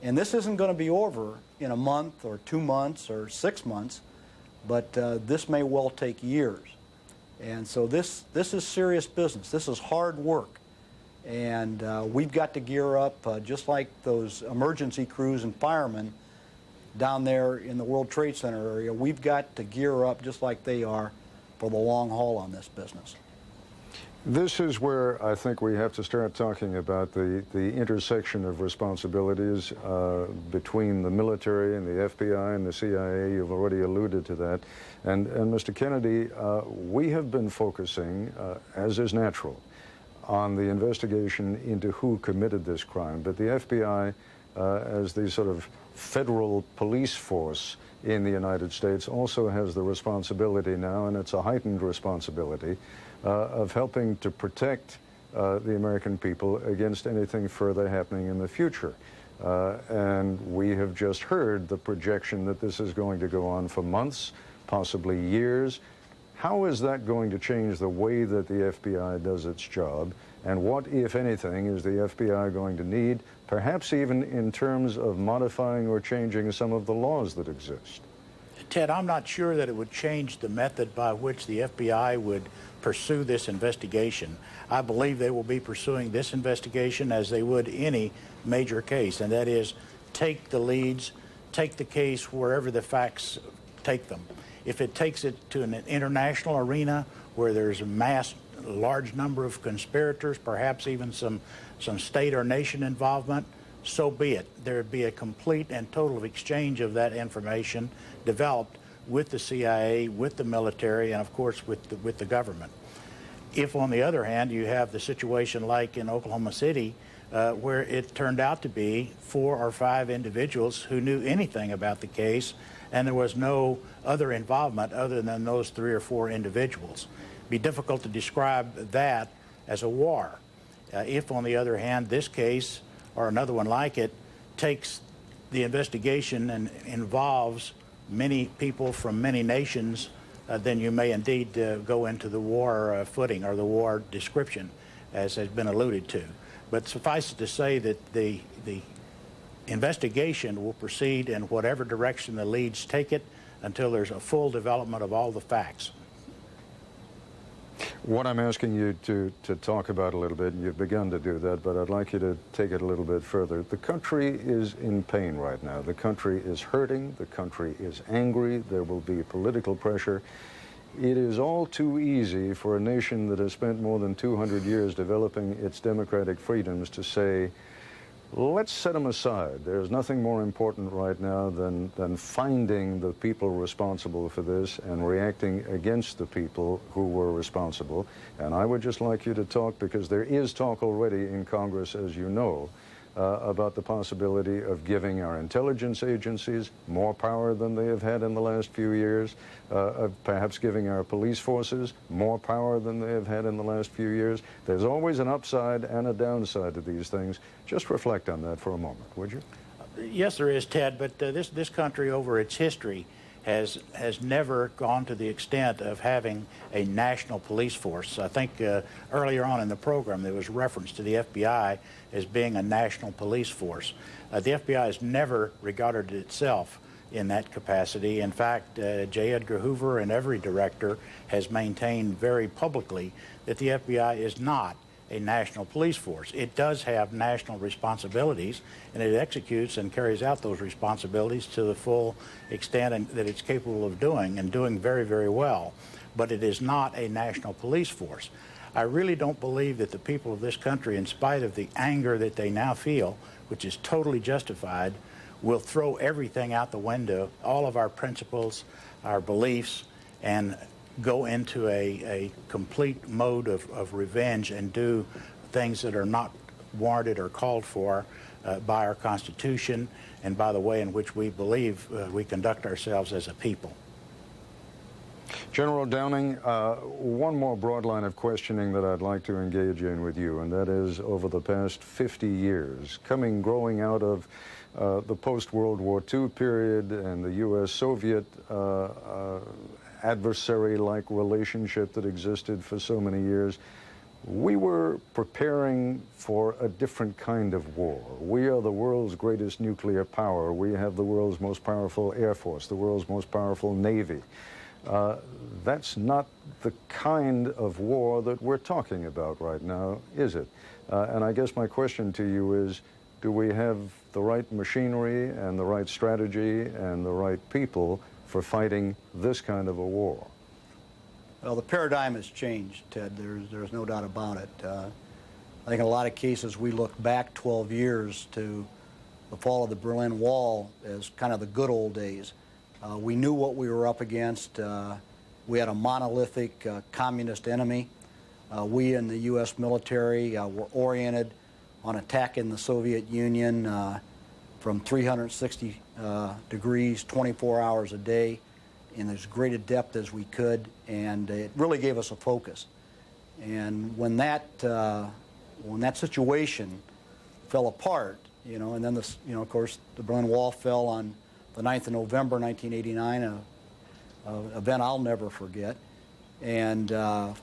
S18: And this isn't going to be over in a month or 2 months or 6 months, but this may well take years. And so this is serious business. This is hard work. And we've got to gear up just like those emergency crews and firemen down there in the World Trade Center area. We've got to gear up just like they are for the long haul on this business.
S11: This is where I think we have to start talking about the intersection of responsibilities between the military and the FBI and the CIA. You've already alluded to that. And Mr. Kennedy, we have been focusing, as is natural, on the investigation into who committed this crime. But the FBI, as the sort of federal police force in the United States, also has the responsibility now, and it's a heightened responsibility, of helping to protect the American people against anything further happening in the future. And we have just heard the projection that this is going to go on for months, possibly years. How is that going to change the way that the FBI does its job? And what, if anything, is the FBI going to need, perhaps even in terms of modifying or changing some of the laws that exist?
S3: Ted, I'm not sure that it would change the method by which the FBI would pursue this investigation. I believe they will be pursuing this investigation as they would any major case, and that is take the leads, take the case wherever the facts take them. If it takes it to an international arena where there's a large number of conspirators, perhaps even some state or nation involvement, so be it. There would be a complete and total exchange of that information developed with the CIA, with the military, and of course with the government. If, on the other hand, you have the situation like in Oklahoma City, where it turned out to be 4 or 5 individuals who knew anything about the case, and there was no other involvement other than those 3 or 4 individuals. It'd be difficult to describe that as a war. If, on the other hand, this case or another one like it takes the investigation and involves many people from many nations, then you may indeed go into the war footing or the war description, as has been alluded to. But suffice it to say that the investigation will proceed in whatever direction the leads take it until there's a full development of all the facts.
S11: What I'm asking you to talk about a little bit, and you've begun to do that, but I'd like you to take it a little bit further. The country is in pain right now. The country is hurting. The country is angry. There will be political pressure. It is all too easy for a nation that has spent more than 200 years developing its democratic freedoms to say, let's set them aside. There's nothing more important right now than finding the people responsible for this and reacting against the people who were responsible. And I would just like you to talk, because there is talk already in Congress, as you know, about the possibility of giving our intelligence agencies more power than they have had in the last few years, of perhaps giving our police forces more power than they have had in the last few years. There's always an upside and a downside to these things. Just reflect on that for a moment, would you?
S3: Yes, there is, Ted, but this country over its history has never gone to the extent of having a national police force. I think earlier on in the program there was reference to the FBI as being a national police force. The FBI has never regarded itself in that capacity. In fact, J. Edgar Hoover and every director has maintained very publicly that the FBI is not a national police force. It does have national responsibilities, and it executes and carries out those responsibilities to the full extent that it's capable of doing, and doing very, very well. But it is not a national police force. I really don't believe that the people of this country, in spite of the anger that they now feel, which is totally justified, will throw everything out the window, all of our principles, our beliefs, and go into a complete mode of revenge and do things that are not warranted or called for by our Constitution and by the way in which we believe we conduct ourselves as a people.
S11: General Downing, one more broad line of questioning that I'd like to engage in with you, and that is over the past 50 years, growing out of the post-World War II period and the U.S.-Soviet adversary-like relationship that existed for so many years, we were preparing for a different kind of war. We are the world's greatest nuclear power. We have the world's most powerful Air Force, the world's most powerful Navy. That's not the kind of war that we're talking about right now, is it? And I guess my question to you is, do we have the right machinery and the right strategy and the right people for fighting this kind of a war?
S18: Well, the paradigm has changed, Ted. There's no doubt about it. I think in a lot of cases we look back 12 years to the fall of the Berlin Wall as kind of the good old days. We knew what we were up against. We had a monolithic communist enemy. We in the U.S. military were oriented on attacking the Soviet Union from 360 degrees, 24 hours a day, in as great a depth as we could, and it really gave us a focus. And when that situation fell apart, and then this, of course, the Berlin Wall fell on the 9th of November, 1989, an event I'll never forget, and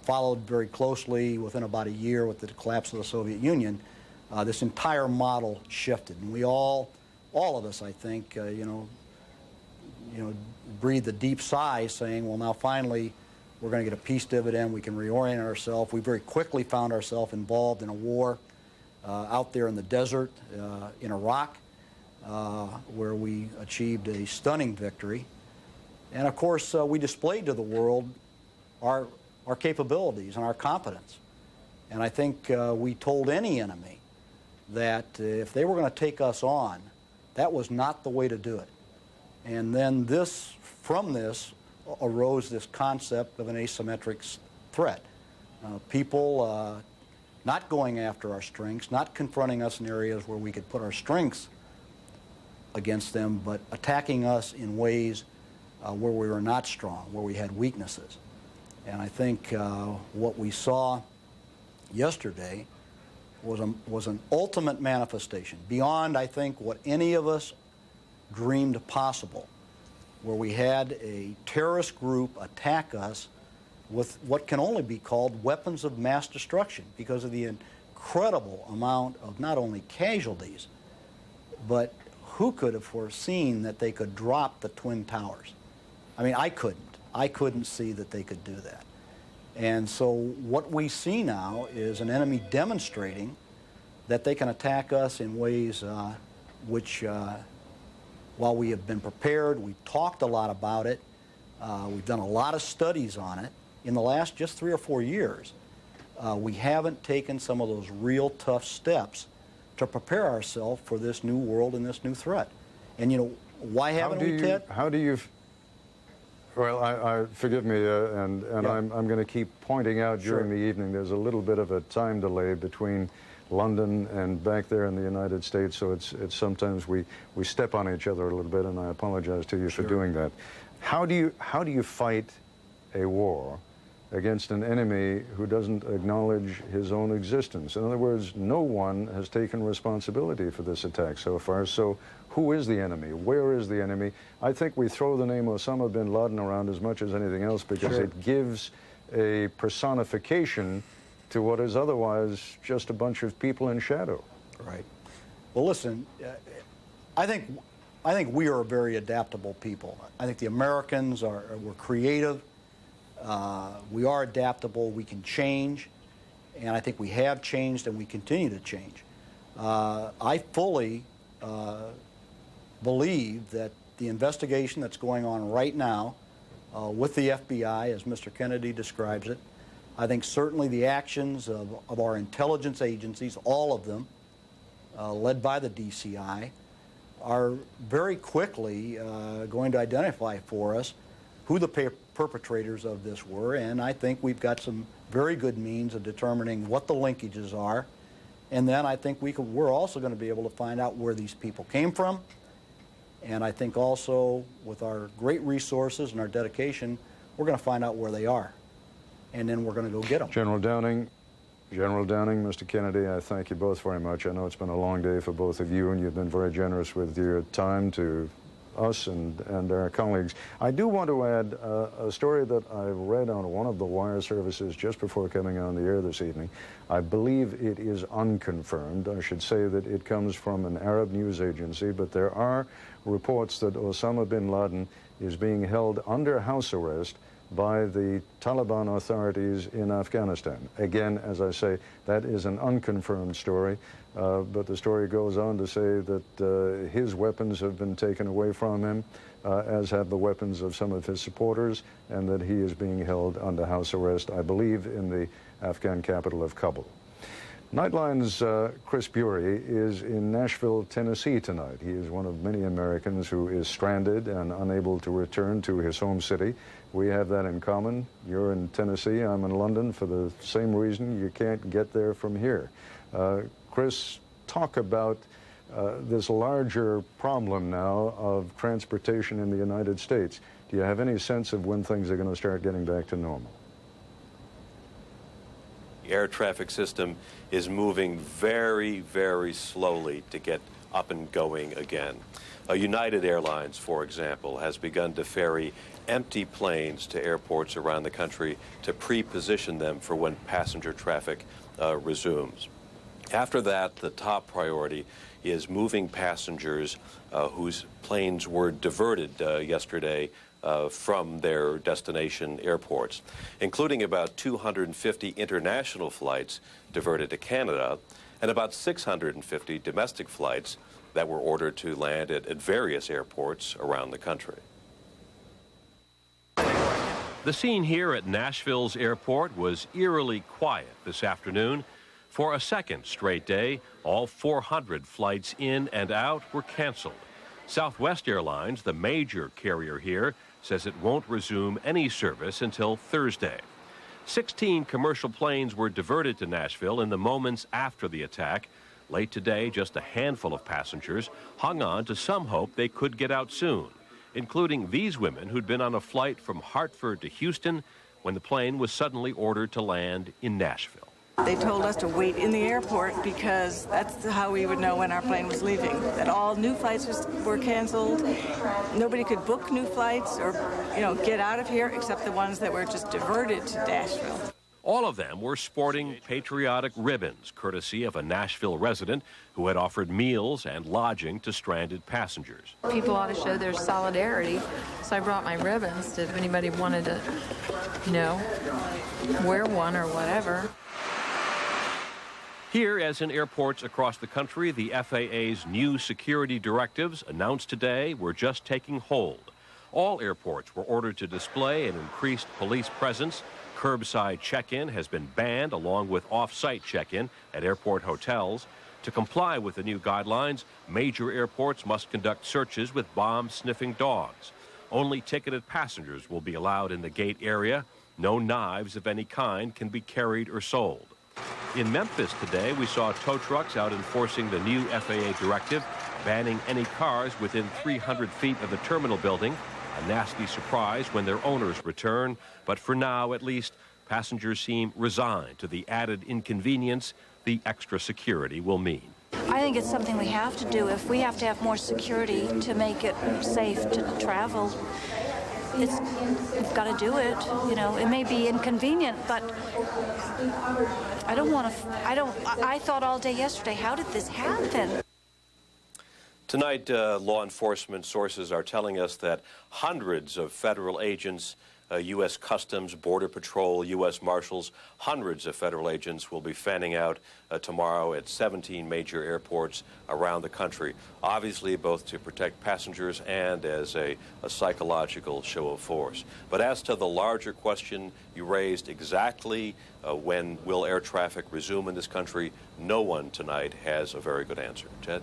S18: followed very closely within about a year with the collapse of the Soviet Union. This entire model shifted, and we all of us, I think, breathed a deep sigh, saying, well, now finally we're going to get a peace dividend, we can reorient ourselves. We very quickly found ourselves involved in a war out there in the desert in Iraq, where we achieved a stunning victory. And of course, we displayed to the world our capabilities and our competence. And I think we told any enemy that if they were going to take us on, that was not the way to do it. And then from this arose this concept of an asymmetric threat. People not going after our strengths, not confronting us in areas where we could put our strengths against them, but attacking us in ways where we were not strong, where we had weaknesses. And I think what we saw yesterday was an ultimate manifestation, beyond, I think, what any of us dreamed possible, where we had a terrorist group attack us with what can only be called weapons of mass destruction because of the incredible amount of not only casualties, but who could have foreseen that they could drop the Twin Towers? I mean, I couldn't see that they could do that. And so what we see now is an enemy demonstrating that they can attack us in ways which, while we have been prepared, we've talked a lot about it, we've done a lot of studies on it, in the last just 3 or 4 years, we haven't taken some of those real tough steps to prepare ourselves for this new world and this new threat. And why haven't we, Ted?
S11: How do you Well, forgive me, and
S18: Yeah.
S11: I'm going to keep pointing out during the evening there's a little bit of a time delay between London and back there in the United States, so it's sometimes we step on each other a little bit, and I apologize to you for doing that. How do you fight a war against an enemy who doesn't acknowledge his own existence? In other words, no one has taken responsibility for this attack so far, so who is the enemy? Where is the enemy? I think we throw the name Osama bin Laden around as much as anything else because it gives a personification to what is otherwise just a bunch of people in shadow.
S18: Right. Well, listen, I think we are a very adaptable people. I think the Americans we're creative. We are adaptable. We can change, and I think we have changed, and we continue to change. I fully believe that the investigation that's going on right now with the FBI, as Mr. Kennedy describes it, I think certainly the actions of our intelligence agencies, all of them, led by the DCI, are very quickly going to identify for us who the perpetrators of this were, and I think we've got some very good means of determining what the linkages are, and then I think we're also going to be able to find out where these people came from, and I think also with our great resources and our dedication, we're going to find out where they are, and then we're going to go get them.
S11: General Downing, Mr. Kennedy, I thank you both very much. I know it's been a long day for both of you, and you've been very generous with your time to us and our colleagues. I do want to add a story that I read on one of the wire services just before coming on the air this evening. I believe it is unconfirmed. I should say that it comes from an Arab news agency, but there are reports that Osama bin Laden is being held under house arrest by the Taliban authorities in Afghanistan. Again, as I say, that is an unconfirmed story, but the story goes on to say that his weapons have been taken away from him, as have the weapons of some of his supporters, and that he is being held under house arrest, I believe, in the Afghan capital of Kabul. Nightline's Chris Bury is in Nashville, Tennessee tonight. He is one of many Americans who is stranded and unable to return to his home city. We have that in common. You're in Tennessee, I'm in London for the same reason. You can't get there from here. Chris, talk about this larger problem now of transportation in the United States. Do you have any sense of when things are going to start getting back to normal?
S6: The air traffic system is moving very, very slowly to get up and going again. United Airlines, for example, has begun to ferry empty planes to airports around the country to pre-position them for when passenger traffic resumes. After that, the top priority is moving passengers whose planes were diverted yesterday from their destination airports, including about 250 international flights diverted to Canada and about 650 domestic flights that were ordered to land at various airports around the country.
S10: The scene here at Nashville's airport was eerily quiet this afternoon. For a second straight day, all 400 flights in and out were canceled. Southwest Airlines, the major carrier here, says it won't resume any service until Thursday. 16 commercial planes were diverted to Nashville in the moments after the attack. Late today, just a handful of passengers hung on to some hope they could get out soon, including these women who'd been on a flight from Hartford to Houston when the plane was suddenly ordered to land in Nashville.
S19: They told us to wait in the airport because that's how we would know when our plane was leaving, that all new flights were canceled. Nobody could book new flights or, get out of here except the ones that were just diverted to Nashville.
S10: All of them were sporting patriotic ribbons, courtesy of a Nashville resident who had offered meals and lodging to stranded passengers.
S20: People ought to show their solidarity, so I brought my ribbons if anybody wanted to, wear one or whatever.
S10: Here, as in airports across the country, the FAA's new security directives announced today were just taking hold. All airports were ordered to display an increased police presence. Curbside check-in has been banned, along with off-site check-in at airport hotels. To comply with the new guidelines, major airports must conduct searches with bomb-sniffing dogs. Only ticketed passengers will be allowed in the gate area. No knives of any kind can be carried or sold. In Memphis today, we saw tow trucks out enforcing the new FAA directive, banning any cars within 300 feet of the terminal building. A nasty surprise when their owners return, but for now, at least, passengers seem resigned to the added inconvenience the extra security will mean.
S1: I think it's something we have to do. If we have to have more security to make it safe to travel, we've got to do it. You know, it may be inconvenient, but I don't want to. I thought all day yesterday, how did this happen?
S6: Tonight, law enforcement sources are telling us that hundreds of federal agents, U.S. Customs, Border Patrol, U.S. Marshals, hundreds of federal agents will be fanning out tomorrow at 17 major airports around the country, obviously both to protect passengers and as a psychological show of force. But as to the larger question you raised, exactly when will air traffic resume in this country, no one tonight has a very good answer. Ted?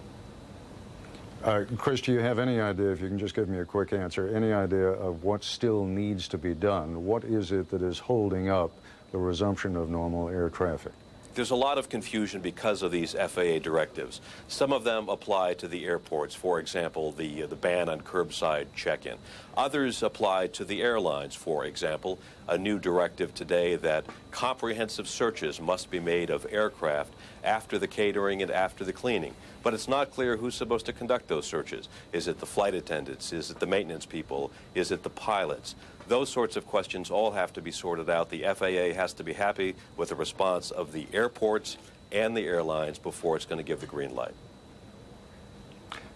S11: Chris, do you have any idea, if you can just give me a quick answer, any idea of what still needs to be done? What is it that is holding up the resumption of normal air traffic?
S6: There's a lot of confusion because of these FAA directives. Some of them apply to the airports, for example, the ban on curbside check-in. Others apply to the airlines, for example, a new directive today that comprehensive searches must be made of aircraft after the catering and after the cleaning. But it's not clear who's supposed to conduct those searches. Is it the flight attendants? Is it the maintenance people? Is it the pilots? Those sorts of questions all have to be sorted out. The FAA has to be happy with the response of the airports and the airlines before it's going to give the green light.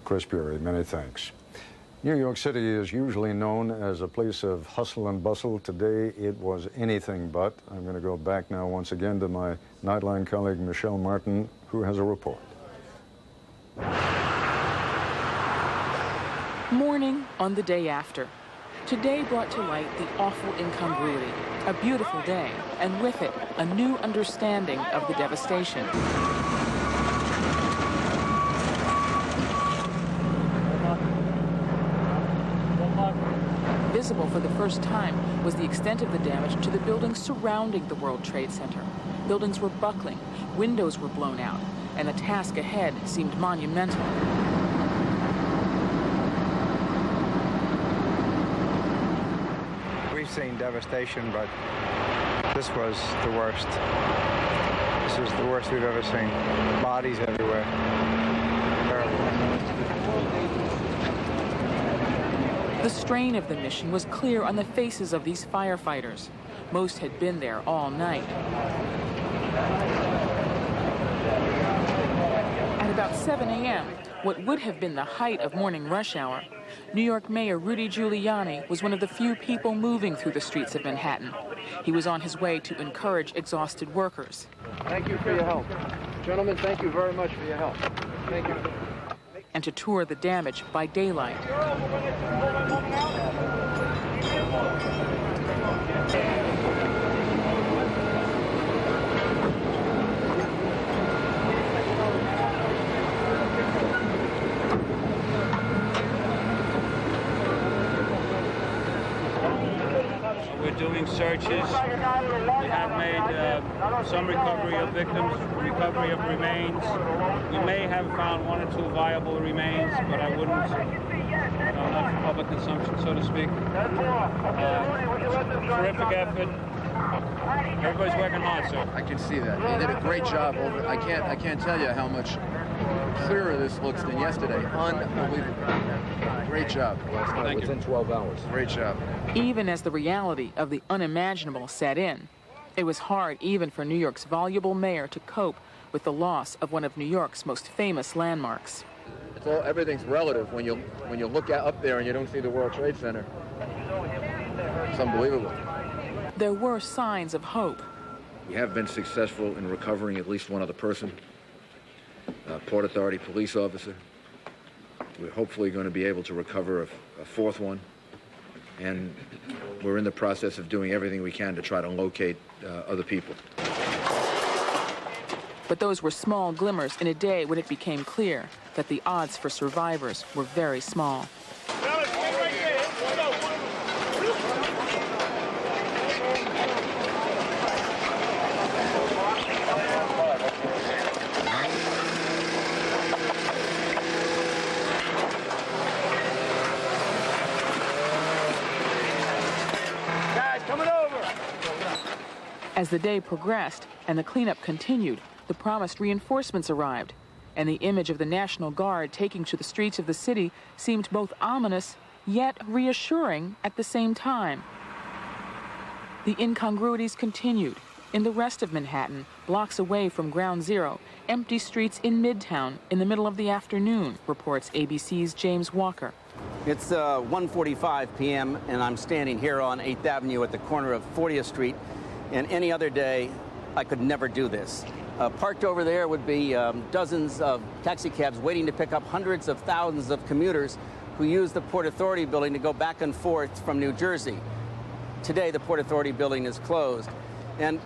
S11: Chris Bury, many thanks. New York City is usually known as a place of hustle and bustle. Today it was anything but. I'm going to go back now once again to my Nightline colleague Michelle Martin, who has a report.
S5: Morning on the day after. Today brought to light the awful incongruity. A beautiful day, and with it, a new understanding of the devastation. Visible for the first time was the extent of the damage to the buildings surrounding the World Trade Center. Buildings were buckling, windows were blown out, and the task ahead seemed monumental.
S8: We've seen devastation, but this was the worst. This was the worst we've ever seen. Bodies everywhere. Terrible.
S5: The strain of the mission was clear on the faces of these firefighters. Most had been there all night. At about 7 a.m., what would have been the height of morning rush hour, New York Mayor Rudy Giuliani was one of the few people moving through the streets of Manhattan. He was on his way to encourage exhausted workers.
S9: Thank you for your help. Gentlemen, thank you very much for your help. Thank you.
S5: And to tour the damage by daylight.
S14: We're doing searches. We have made some recovery of victims, recovery of remains. We may have found one or two viable remains, but I wouldn't, not for public consumption, so to speak. Terrific effort. Everybody's working hard, sir.
S9: I can see that. They did a great job. I can't tell you how much clearer this looks than yesterday. Unbelievable. Great job.
S14: Within
S9: 12 hours. Great job.
S5: Even as the reality of the unimaginable set in, it was hard even for New York's voluble mayor to cope with the loss of one of New York's most famous landmarks.
S9: Everything's relative when you look up there and you don't see the World Trade Center. It's unbelievable.
S5: There were signs of hope.
S9: We have been successful in recovering at least one other person, Port Authority police officer. We're hopefully going to be able to recover a fourth one, and we're in the process of doing everything we can to try to locate other people.
S5: But those were small glimmers in a day when it became clear that the odds for survivors were very small. As the day progressed and the cleanup continued, the promised reinforcements arrived, and the image of the National Guard taking to the streets of the city seemed both ominous yet reassuring at the same time. The incongruities continued. In the rest of Manhattan, blocks away from Ground Zero, empty streets in Midtown in the middle of the afternoon, reports ABC's James Walker.
S2: It's 1:45 p.m. and I'm standing here on 8th Avenue at the corner of 40th Street. And any other day, I could never do this. Parked over there would be dozens of taxi cabs waiting to pick up hundreds of thousands of commuters who use the Port Authority building to go back and forth from New Jersey. Today, the Port Authority building is closed. And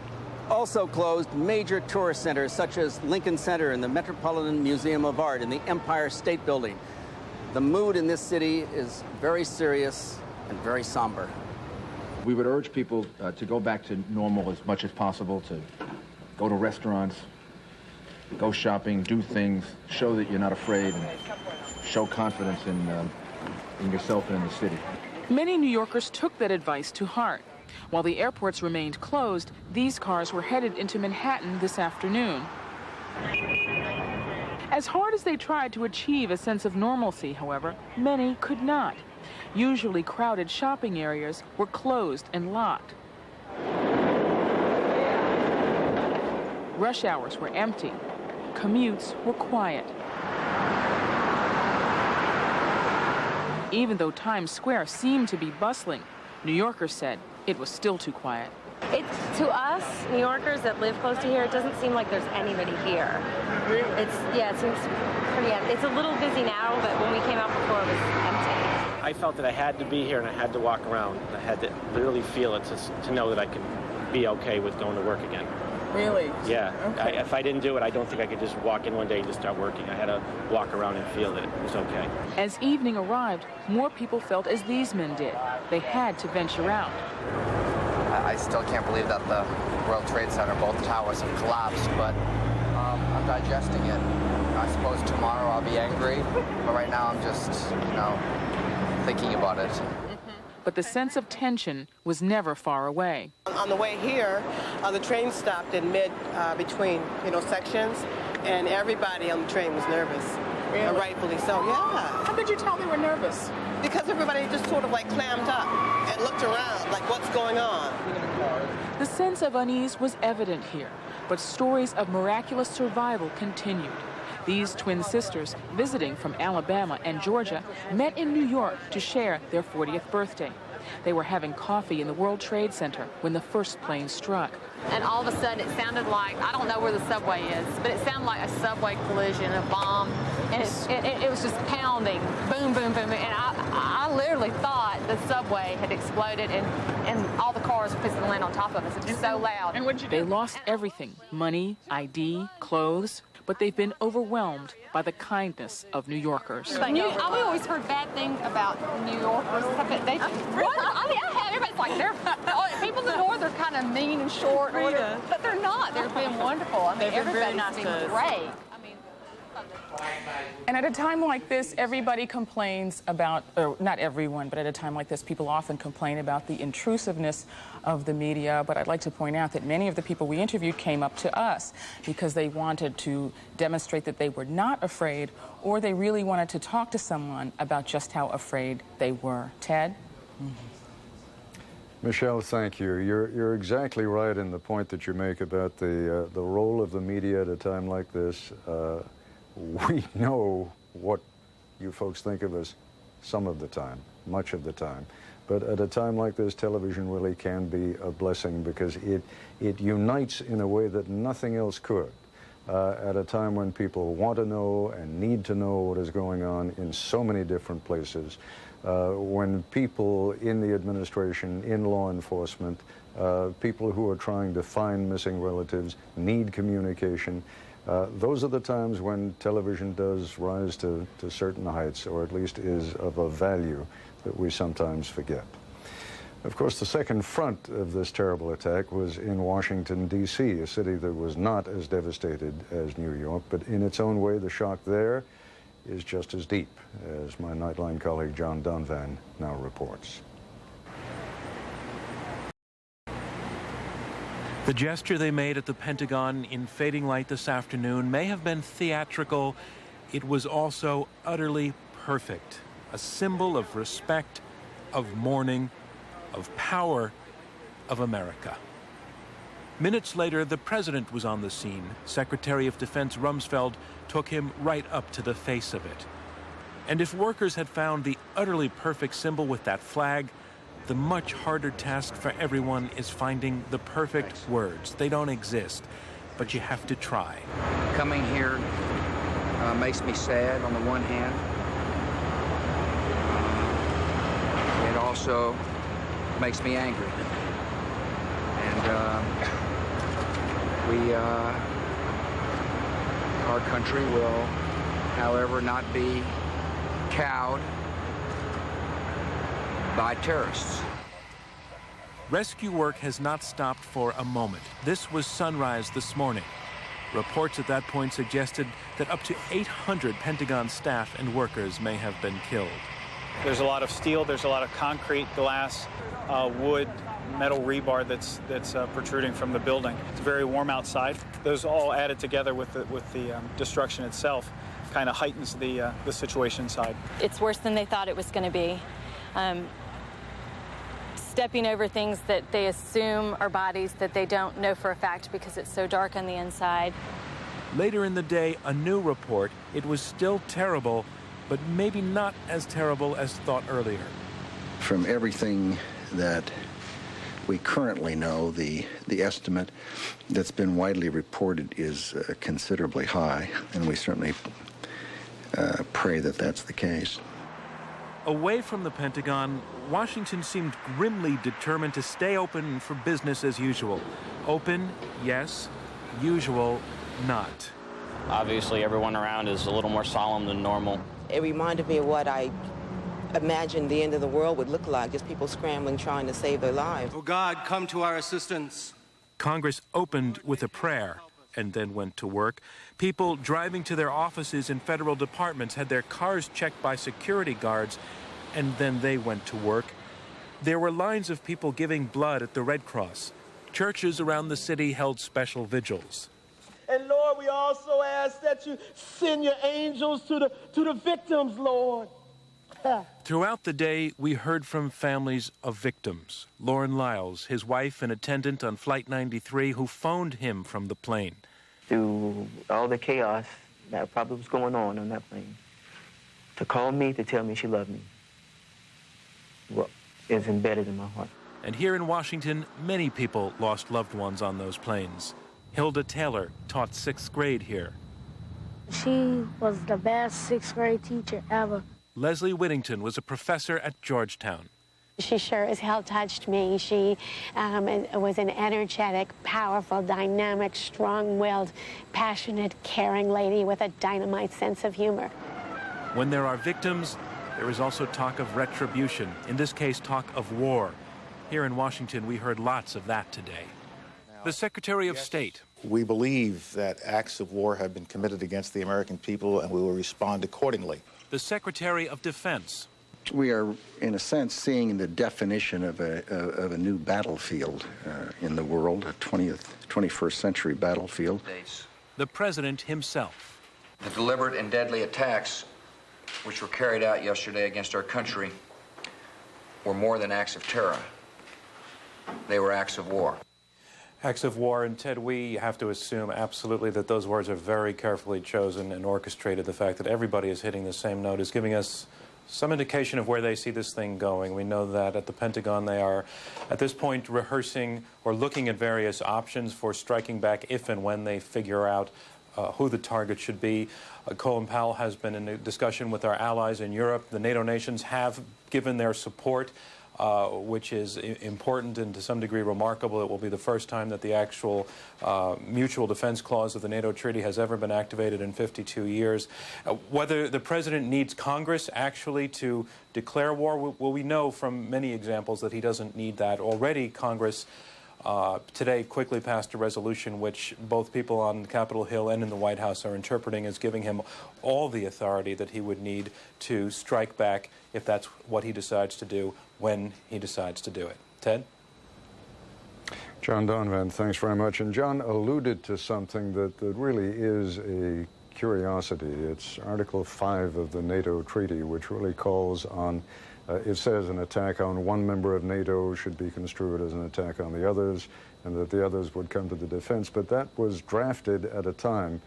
S2: also closed major tourist centers such as Lincoln Center and the Metropolitan Museum of Art and the Empire State Building. The mood in this city is very serious and very somber.
S9: We would urge people to go back to normal as much as possible, to go to restaurants, go shopping, do things, show that you're not afraid, and show confidence in yourself and in the city.
S5: Many New Yorkers took that advice to heart. While the airports remained closed, these cars were headed into Manhattan this afternoon. As hard as they tried to achieve a sense of normalcy, however, many could not. Usually crowded shopping areas were closed and locked. Rush hours were empty. Commutes were quiet. Even though Times Square seemed to be bustling, New Yorkers said it was still too quiet.
S13: To us, New Yorkers that live close to here, it doesn't seem like there's anybody here. It seems pretty empty. It's a little busy now, but when we came out before, it was empty.
S21: I felt that I had to be here and I had to walk around. I had to literally feel it to know that I could be okay with going to work again.
S5: Really?
S21: Yeah.
S5: Okay.
S21: If I didn't do it, I don't think I could just walk in one day and just start working. I had to walk around and feel that it was okay.
S5: As evening arrived, more people felt as these men did. They had to venture out.
S22: I still can't believe that the World Trade Center, both towers have collapsed, but I'm digesting it. I suppose tomorrow I'll be angry, but right now I'm just, thinking about it.
S5: But the sense of tension was never far away.
S23: On the way here, the train stopped in between, sections, and everybody on the train was nervous.
S5: Really?
S23: Rightfully so, yeah.
S5: How could you tell they were nervous?
S23: Because everybody just sort of clammed up and looked around like, what's going on?
S5: The sense of unease was evident here, but stories of miraculous survival continued. These twin sisters, visiting from Alabama and Georgia, met in New York to share their 40th birthday. They were having coffee in the World Trade Center when the first plane struck.
S20: And all of a sudden it sounded like, I don't know where the subway is, but it sounded like a subway collision, a bomb, and it was just pounding, boom, boom, boom, and I literally thought the subway had exploded and all the cars were supposed to land on top of us. It was so loud.
S5: And what'd you do? They lost everything, money, ID, clothes, but they've been overwhelmed by the kindness of New Yorkers.
S20: I've always heard bad things about New Yorkers. Everybody's like, people in the north are kind of mean and short, but they're not. They're being wonderful. Everybody's been great.
S5: And at a time like this, everybody complains about, or not everyone, but at a time like this, people often complain about the intrusiveness of the media. But I'd like to point out that many of the people we interviewed came up to us because they wanted to demonstrate that they were not afraid, or they really wanted to talk to someone about just how afraid they were. Ted?
S11: Michelle, thank you. You're exactly right in the point that you make about the role of the media at a time like this. We know what you folks think of us some of the time, much of the time. But at a time like this, television really can be a blessing because it unites in a way that nothing else could. At a time when people want to know and need to know what is going on in so many different places, when people in the administration, in law enforcement, people who are trying to find missing relatives need communication. Those are the times when television does rise to certain heights, or at least is of a value that we sometimes forget. Of course, the second front of this terrible attack was in Washington, D.C., a city that was not as devastated as New York, but in its own way, the shock there is just as deep, as my Nightline colleague John Dunvan now reports.
S4: The gesture they made at the Pentagon in fading light this afternoon may have been theatrical. It was also utterly perfect. A symbol of respect, of mourning, of power, of America. Minutes later, the president was on the scene. Secretary of Defense Rumsfeld took him right up to the face of it. And if workers had found the utterly perfect symbol with that flag, the much harder task for everyone is finding the perfect words. They don't exist, but you have to try.
S7: Coming here makes me sad on the one hand. It also makes me angry. And our country will, however, not be cowed by terrorists.
S4: Rescue work has not stopped for a moment. This was sunrise this morning. Reports at that point suggested that up to 800 Pentagon staff and workers may have been killed.
S15: There's a lot of steel, there's a lot of concrete, glass, wood, metal rebar that's protruding from the building. It's very warm outside. Those all added together with the destruction itself kind of heightens the situation inside.
S24: It's worse than they thought it was going to be. Stepping over things that they assume are bodies that they don't know for a fact because it's so dark on the inside.
S4: Later in the day, a new report. It was still terrible, but maybe not as terrible as thought earlier.
S25: From everything that we currently know, the estimate that's been widely reported is considerably high, and we certainly pray that that's the case.
S4: Away from the Pentagon, Washington seemed grimly determined to stay open for business as usual. Open, yes. Usual, not.
S26: Obviously, everyone around is a little more solemn than normal.
S27: It reminded me of what I imagined the end of the world would look like, just people scrambling, trying to save their lives.
S28: Oh, God, come to our assistance.
S4: Congress opened with a prayer and then went to work. People driving to their offices in federal departments had their cars checked by security guards, and then they went to work. There were lines of people giving blood at the Red Cross. Churches around the city held special vigils.
S28: And Lord, we also ask that you send your angels to the victims, Lord.
S4: Throughout the day, we heard from families of victims. Lauren Lyles, his wife and attendant on Flight 93, who phoned him from the plane.
S29: Through all the chaos that probably was going on that plane, to call me to tell me she loved me, well, is embedded in my heart.
S4: And here in Washington, many people lost loved ones on those planes. Hilda Taylor taught 6th grade here.
S30: She was the best 6th grade teacher ever.
S4: Leslie Whittington was a professor at Georgetown.
S31: She sure as hell touched me. She was an energetic, powerful, dynamic, strong-willed, passionate, caring lady with a dynamite sense of humor.
S4: When there are victims, there is also talk of retribution. In this case, talk of war. Here in Washington, we heard lots of that today. The Secretary of State.
S32: We believe that acts of war have been committed against the American people, and we will respond accordingly.
S4: The Secretary of Defense.
S25: We are, in a sense, seeing the definition of a new battlefield in the world, a 21st century battlefield.
S4: The President himself.
S7: The deliberate and deadly attacks which were carried out yesterday against our country were more than acts of terror. They were acts of war.
S12: Acts of war, and Ted, we have to assume absolutely that those words are very carefully chosen and orchestrated. The fact that everybody is hitting the same note is giving us some indication of where they see this thing going. We know that at the Pentagon they are, at this point, rehearsing or looking at various options for striking back if and when they figure out who the target should be. Colin Powell has been in a discussion with our allies in Europe. The NATO nations have given their support, which is important and to some degree remarkable. It will be the first time that the actual mutual defense clause of the NATO treaty has ever been activated in 52 years. Whether the president needs Congress actually to declare war, well, we know from many examples that he doesn't need that. Already Congress today quickly passed a resolution which both people on Capitol Hill and in the White House are interpreting as giving him all the authority that he would need to strike back if that's what he decides to do, when he decides to do it. Ted?
S11: John Donvan, thanks very much. And John alluded to something that really is a curiosity. It's Article 5 of the NATO treaty, which really calls on, it says an attack on one member of NATO should be construed as an attack on the others, and that the others would come to the defense. But that was drafted at a time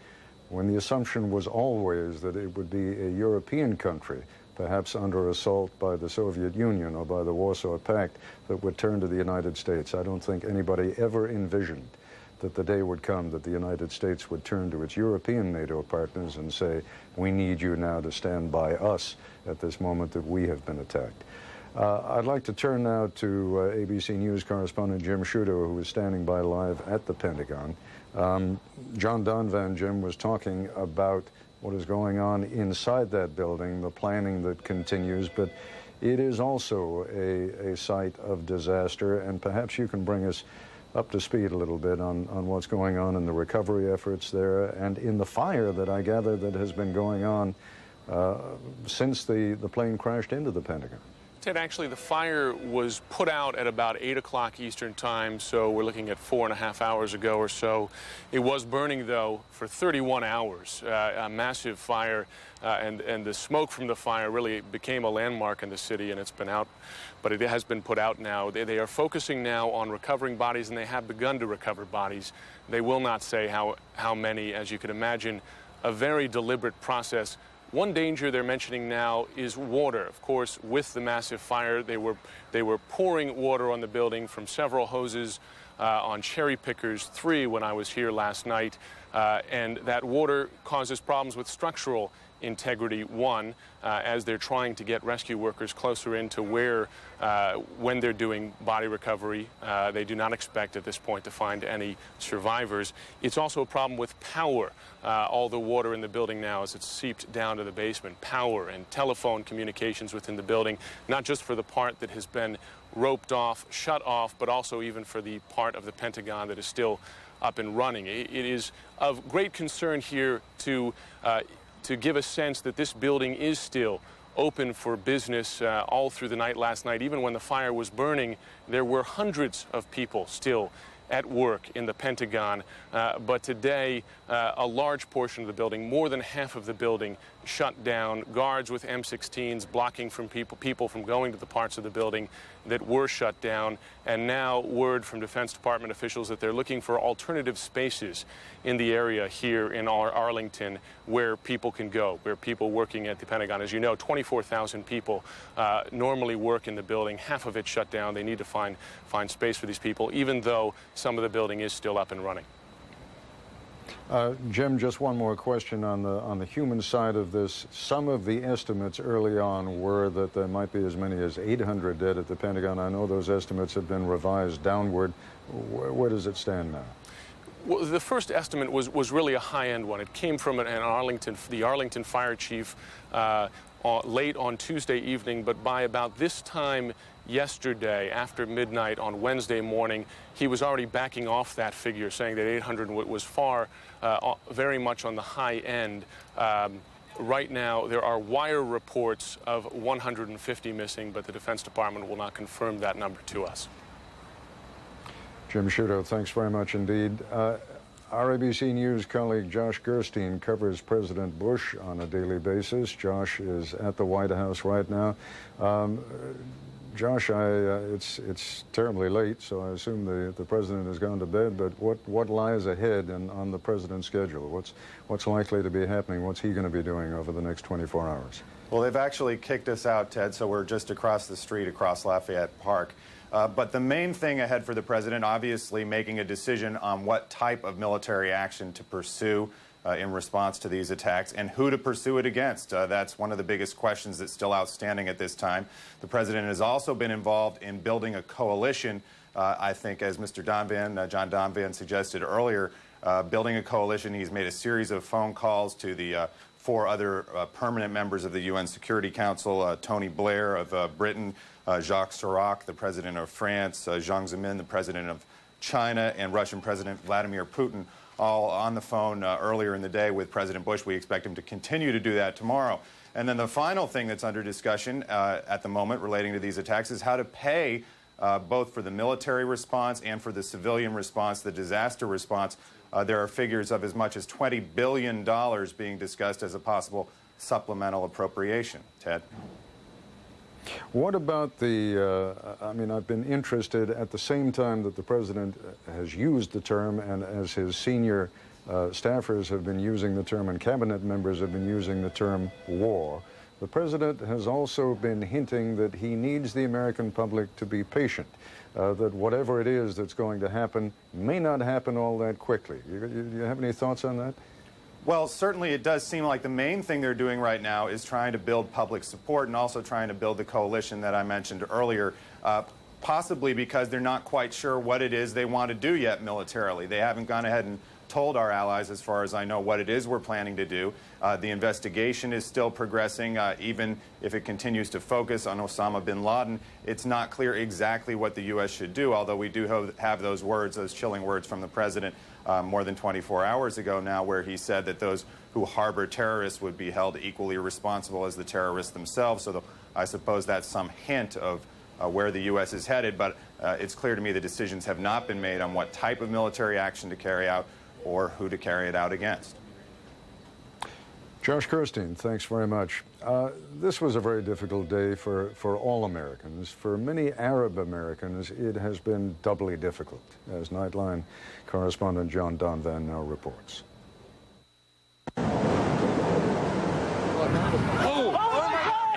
S11: when the assumption was always that it would be a European country, perhaps under assault by the Soviet Union or by the Warsaw Pact, that would turn to the United States. I don't think anybody ever envisioned that the day would come that the United States would turn to its European NATO partners and say, we need you now to stand by us at this moment that we have been attacked. I'd like to turn now to ABC News correspondent Jim Sciutto, who is standing by live at the Pentagon. John Donvan, Jim, was talking about what is going on inside that building, the planning that continues, but it is also a site of disaster, and perhaps you can bring us up to speed a little bit on what's going on in the recovery efforts there and in the fire that I gather that has been going on since the plane crashed into the Pentagon.
S12: Ted, actually, the fire was put out at about 8 o'clock Eastern time, so we're looking at 4.5 hours ago or so. It was burning, though, for 31 hours, a massive fire, and the smoke from the fire really became a landmark in the city, and it's been out, but it has been put out now. They are focusing now on recovering bodies, and they have begun to recover bodies. They will not say how many, as you can imagine, a very deliberate process. One danger they're mentioning now is water. Of course, with the massive fire, they were pouring water on the building from several hoses on cherry pickers, 3 when I was here last night, and that water causes problems with structural integrity, 1, as they're trying to get rescue workers closer into where, when they're doing body recovery, they do not expect at this point to find any survivors. It's also a problem with power. All the water in the building now as it's seeped down to the basement. Power and telephone communications within the building, not just for the part that has been roped off, shut off, but also even for the part of the Pentagon that is still up and running. It is of great concern here to give a sense that this building is still open for business all through the night last night. Even when the fire was burning, there were hundreds of people still at work in the Pentagon. But today, a large portion of the building, more than half of the building, shut down. Guards with M16s blocking from people from going to the parts of the building that were shut down. And now word from Defense Department officials that they're looking for alternative spaces in the area here in Arlington where people can go, where people working at the Pentagon. As you know, 24,000 people normally work in the building. Half of it shut down. They need to find space for these people, even though some of the building is still up and running.
S11: Jim, just one more question on the human side of this. Some of the estimates early on were that there might be as many as 800 dead at the Pentagon. I know those estimates have been revised downward. Where does it stand now?
S12: Well, the first estimate was really a high-end one. It came from the Arlington fire chief late on Tuesday evening, but by about this time yesterday, after midnight on Wednesday morning, he was already backing off that figure, saying that 800 was very much on the high end. Right now, there are wire reports of 150 missing, but the Defense Department will not confirm that number to us.
S11: Jim Sciutto, thanks very much indeed. Our ABC News colleague Josh Gerstein covers President Bush on a daily basis. Josh is at the White House right now. Josh, it's terribly late, so I assume the president has gone to bed, but what lies ahead on the president's schedule? What's likely to be happening? What's he going to be doing over the next 24 hours?
S1: Well, they've actually kicked us out, Ted, so we're just across the street, across Lafayette Park. But the main thing ahead for the president, obviously, making a decision on what type of military action to pursue in response to these attacks and who to pursue it against. That's one of the biggest questions that's still outstanding at this time. The president has also been involved in building a coalition, I think, as Mr. John Donvan suggested earlier, building a coalition. He's made a series of phone calls to the 4 other permanent members of the UN Security Council, Tony Blair of Britain, Jacques Chirac, the president of France, Jiang Zemin, the president of China, and Russian President Vladimir Putin, all on the phone earlier in the day with President Bush. We expect him to continue to do that tomorrow. And then the final thing that's under discussion at the moment relating to these attacks is how to pay both for the military response and for the civilian response, the disaster response. There are figures of as much as $20 billion being discussed as a possible supplemental appropriation. Ted?
S11: What about the, I mean, I've been interested at the same time that the president has used the term, and as his senior staffers have been using the term and cabinet members have been using the term war, the president has also been hinting that he needs the American public to be patient, that whatever it is that's going to happen may not happen all that quickly. You have any thoughts on that?
S1: Well, certainly it does seem like the main thing they're doing right now is trying to build public support and also trying to build the coalition that I mentioned earlier, possibly because they're not quite sure what it is they want to do yet militarily. They haven't gone ahead and told our allies, as far as I know, what it is we're planning to do. The investigation is still progressing. Even if it continues to focus on Osama bin Laden, it's not clear exactly what the U.S. should do, although we do have those words, those chilling words from the president more than 24 hours ago now, where he said that those who harbor terrorists would be held equally responsible as the terrorists themselves. So I suppose that's some hint of where the U.S. is headed, but it's clear to me the decisions have not been made on what type of military action to carry out or who to carry it out against.
S11: Josh Kirstein, thanks very much. This was a very difficult day for all Americans. For many Arab Americans, it has been doubly difficult, as Nightline correspondent John Donvan now reports.
S4: An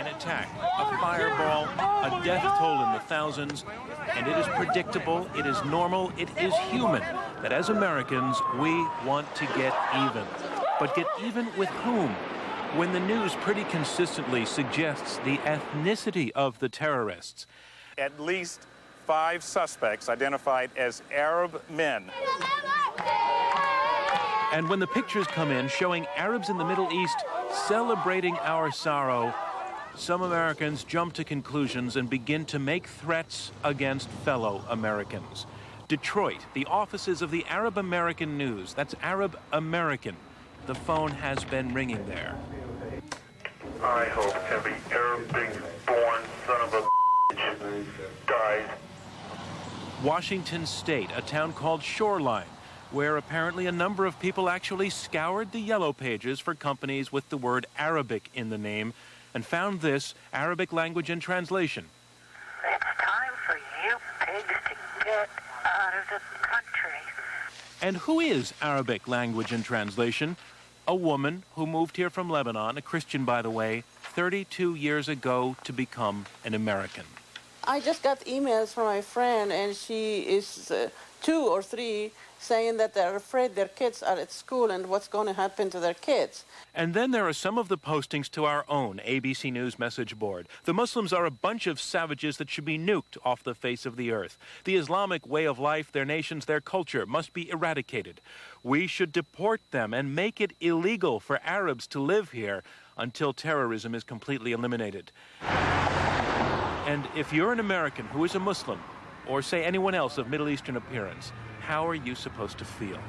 S4: attack, a fireball, a death toll in the thousands, and it is predictable, it is normal, it is human that as Americans we want to get even. But get even with whom? When the news pretty consistently suggests the ethnicity of the terrorists.
S2: At least 5 suspects identified as Arab men.
S4: And when the pictures come in showing Arabs in the Middle East celebrating our sorrow, some Americans jump to conclusions and begin to make threats against fellow Americans. Detroit, the offices of the Arab American News, that's Arab American. The phone has been ringing there.
S3: I hope every Arabic-born son of a bitch dies.
S4: Washington State, a town called Shoreline, where apparently a number of people actually scoured the yellow pages for companies with the word Arabic in the name and found this, Arabic language and translation.
S3: It's time for you pigs to get out of the country.
S4: And who is Arabic language and translation? A woman who moved here from Lebanon, a Christian by the way, 32 years ago to become an American.
S6: I just got emails from my friend, and she is 2 or 3 saying that they're afraid their kids are at school and what's going to happen to their kids.
S4: And then there are some of the postings to our own ABC News message board. The Muslims are a bunch of savages that should be nuked off the face of the earth. The Islamic way of life, their nations, their culture must be eradicated. We should deport them and make it illegal for Arabs to live here until terrorism is completely eliminated. And if you're an American who is a Muslim, or say anyone else of Middle Eastern appearance, how are you supposed to feel?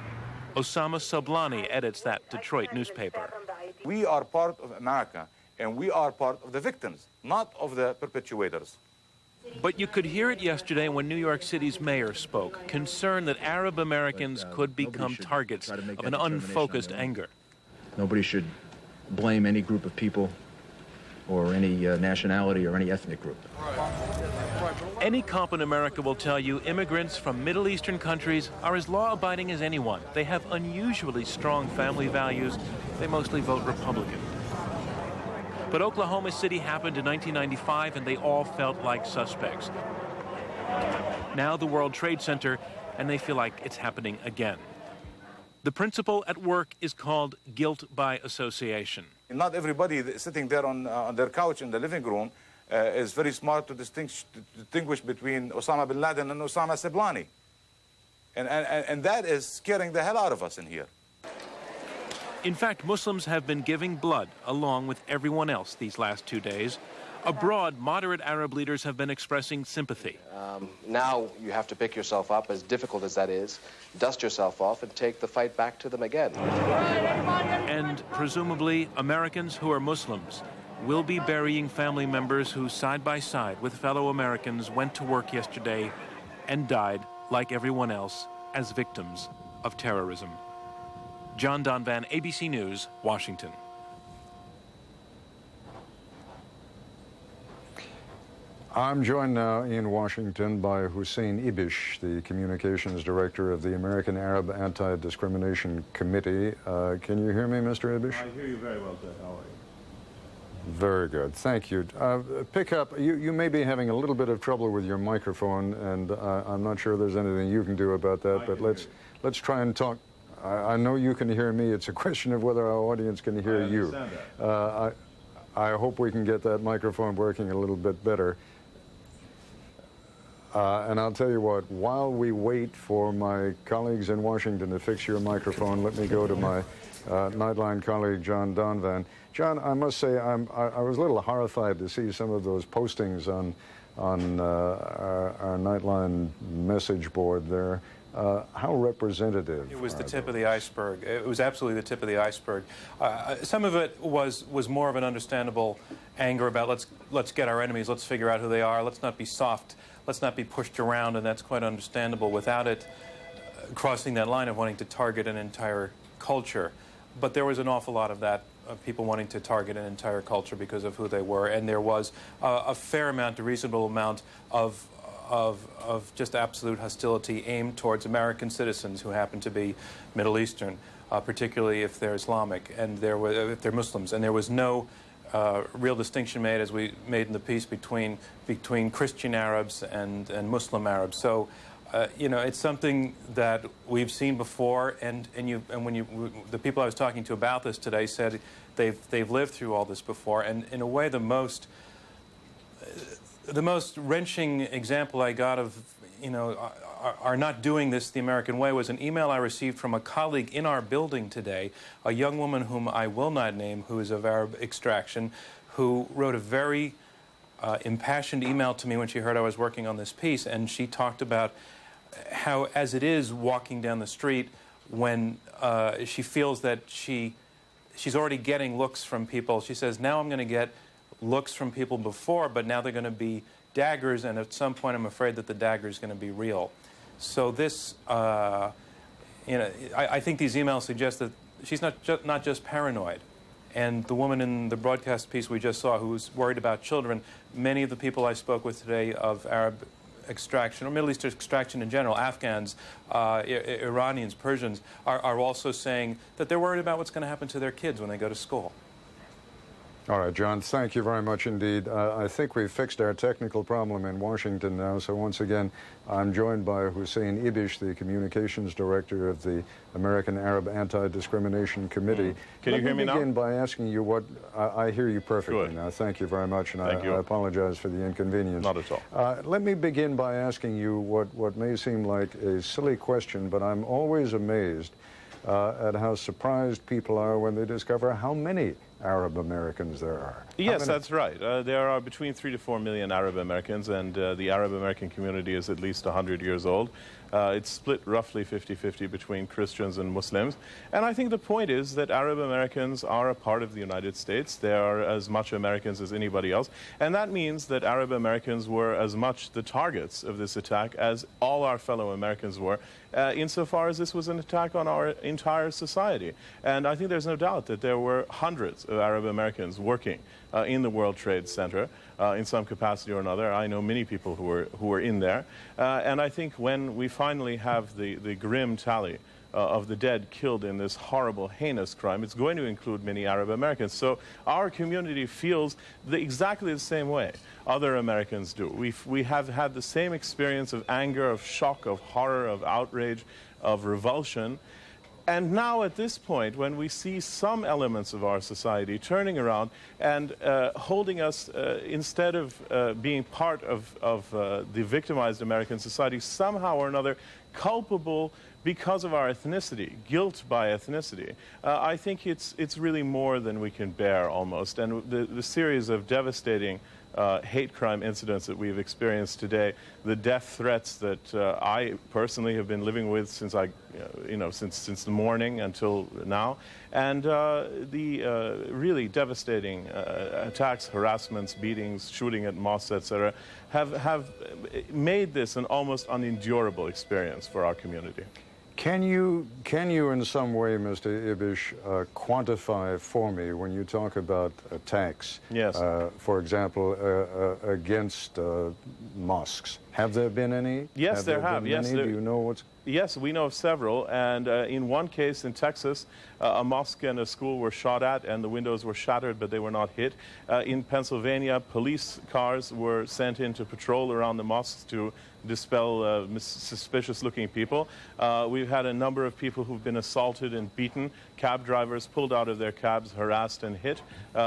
S4: Osama Soblani edits that Detroit newspaper.
S8: We are part of America, and we are part of the victims, not of the perpetuators.
S4: But you could hear it yesterday when New York City's mayor spoke, concerned that Arab Americans could become targets of an unfocused anger.
S9: Nobody should blame any group of people or any nationality or any ethnic group.
S4: Any cop in America will tell you immigrants from Middle Eastern countries are as law-abiding as anyone. They have unusually strong family values. They mostly vote Republican. But Oklahoma City happened in 1995, and they all felt like suspects. Now the World Trade Center, and they feel like it's happening again. The principle at work is called guilt by association.
S8: Not everybody sitting there on their couch in the living room is very smart to distinguish between Osama bin Laden and Osama Soblani. And that is scaring the hell out of us in here.
S4: In fact, Muslims have been giving blood along with everyone else these last 2 days. Abroad, moderate Arab leaders have been expressing sympathy.
S10: Now you have to pick yourself up, as difficult as that is, dust yourself off and take the fight back to them again.
S4: And presumably Americans who are Muslims will be burying family members who, side by side with fellow Americans, went to work yesterday and died, like everyone else, as victims of terrorism. John Donvan, ABC News, Washington.
S11: I'm joined now in Washington by Hussein Ibish, the communications director of the American Arab Anti-Discrimination Committee. Can you hear me, Mr. Ibish?
S5: I hear you very well, sir. How are you?
S11: Very good. Thank you. Pick up. You may be having a little bit of trouble with your microphone, and I'm not sure there's anything you can do about that, but let's try and talk. I know you can hear me. It's a question of whether our audience can hear you. I hope we can get that microphone working a little bit better. And I'll tell you what, while we wait for my colleagues in Washington to fix your microphone, let me go to my Nightline colleague, John Donvan. John, I must say, I was a little horrified to see some of those postings on our Nightline message board there. How representative?
S12: It was the tip of the iceberg. It was absolutely the tip of the iceberg. Some of it was more of an understandable anger about let's get our enemies, let's figure out who they are, let's not be soft, let's not be pushed around, and that's quite understandable without it crossing that line of wanting to target an entire culture. But there was an awful lot of that, of people wanting to target an entire culture because of who they were, and there was a fair amount, a reasonable amount of just absolute hostility aimed towards American citizens who happen to be Middle Eastern, particularly if they're Islamic and if they're Muslims. And there was no real distinction made, as we made in the piece, between Christian Arabs and Muslim Arabs. So, you know, it's something that we've seen before, and the people I was talking to about this today said they've lived through all this before, and in a way the most wrenching example I got of, you know, are not doing this the American way was an email I received from a colleague in our building today, a young woman whom I will not name, who is of Arab extraction, who wrote a very impassioned email to me when she heard I was working on this piece, and she talked about how, as it is walking down the street, when she feels that she's already getting looks from people, she says, now I'm going to get looks from people before, but now they're going to be daggers, and at some point I'm afraid that the dagger is going to be real. So this, you know, I think these emails suggest that she's not just paranoid. And the woman in the broadcast piece we just saw who was worried about children, many of the people I spoke with today of Arab extraction, or Middle Eastern extraction in general, Afghans, Iranians, Persians, are also saying that they're worried about what's going to happen to their kids when they go to school.
S11: All right, John, thank you very much indeed. I think we've fixed our technical problem in Washington now, so once again, I'm joined by Hussein Ibish, the communications director of the American Arab Anti-Discrimination Committee.
S5: Can you hear me now?
S11: Let me begin by asking you what... I hear you perfectly now. Thank you very much, and I apologize for the inconvenience.
S5: Not at all.
S11: Let me begin by asking you what may seem like a silly question, but I'm always amazed at how surprised people are when they discover how many Arab Americans there are.
S5: Yes, that's right. There are between 3 to 4 million Arab Americans, and the Arab American community is at least 100 years old. It's split roughly 50-50 between Christians and Muslims. And I think the point is that Arab Americans are a part of the United States. They are as much Americans as anybody else. And that means that Arab Americans were as much the targets of this attack as all our fellow Americans were, insofar as this was an attack on our entire society. And I think there's no doubt that there were hundreds of Arab Americans working in the World Trade Center in some capacity or another. I know many people who were in there. And I think when we finally have the grim tally of the dead killed in this horrible, heinous crime, it's going to include many Arab Americans. So our community feels exactly the same way other Americans do. We have had the same experience of anger, of shock, of horror, of outrage, of revulsion. And now at this point, when we see some elements of our society turning around and holding us, instead of being part of the victimized American society, somehow or another culpable because of our ethnicity, guilt by ethnicity, I think it's really more than we can bear almost. And the series of devastating hate crime incidents that we've experienced today, the death threats that I personally have been living with since since the morning until now, and the really devastating attacks, harassments, beatings, shooting at mosques, etc., have made this an almost unendurable experience for our community.
S11: Can you in some way, Mr. Ibish, quantify for me when you talk about attacks,
S5: yes,
S11: for example, against mosques? Have there been any?
S5: Yes, there have. Yes,
S11: do you know what's?
S5: Yes, we know of several, and in one case in Texas, a mosque and a school were shot at, and the windows were shattered, but they were not hit. In Pennsylvania, police cars were sent in to patrol around the mosques to dispel suspicious-looking people. We've had a number of people who've been assaulted and beaten, cab drivers pulled out of their cabs, harassed and hit.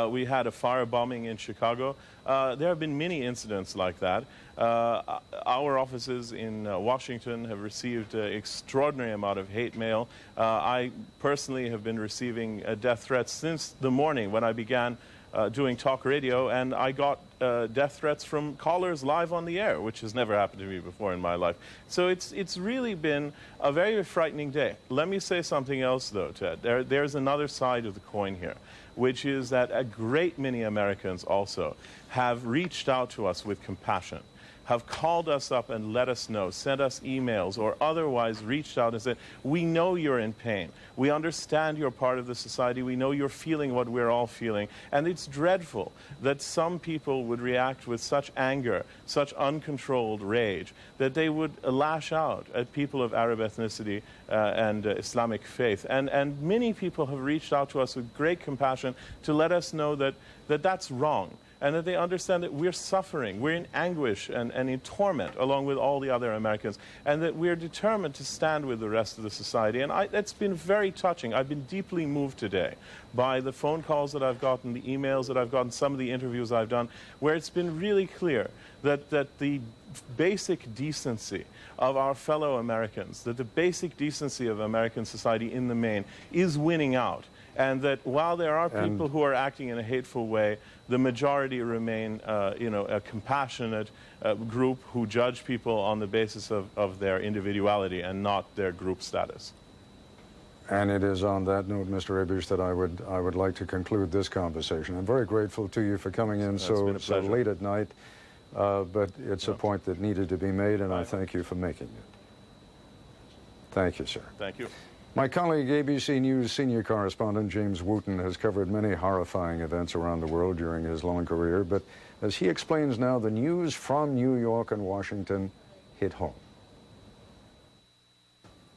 S5: We had a firebombing in Chicago. There have been many incidents like that. Our offices in Washington have received an extraordinary amount of hate mail. I personally have been receiving death threats since the morning when I began doing talk radio, and I got death threats from callers live on the air, which has never happened to me before in my life. So it's really been a very frightening day. Let me say something else, though, Ted. There's another side of the coin here, which is that a great many Americans also have reached out to us with compassion, have called us up and let us know, sent us emails, or otherwise reached out and said, we know you're in pain. We understand you're part of the society. We know you're feeling what we're all feeling. And it's dreadful that some people would react with such anger, such uncontrolled rage, that they would lash out at people of Arab ethnicity and Islamic faith. And many people have reached out to us with great compassion to let us know that that's wrong, and that they understand that we're suffering, we're in anguish and in torment along with all the other Americans, and that we're determined to stand with the rest of the society. And it's been very touching. I've been deeply moved today by the phone calls that I've gotten, the emails that I've gotten, some of the interviews I've done, where it's been really clear that the basic decency of our fellow Americans, that the basic decency of American society in the main is winning out. And that while there are people who are acting in a hateful way, the majority remain, a compassionate group who judge people on the basis of their individuality and not their group status.
S11: And it is on that note, Mr. Ibish, that I would like to conclude this conversation. I'm very grateful to you for coming in so late at night, but it's a point that needed to be made, and I thank you for making it. Thank you, sir.
S5: Thank you.
S11: My colleague, ABC News senior correspondent James Wooten, has covered many horrifying events around the world during his long career, but as he explains now, the news from New York and Washington hit home.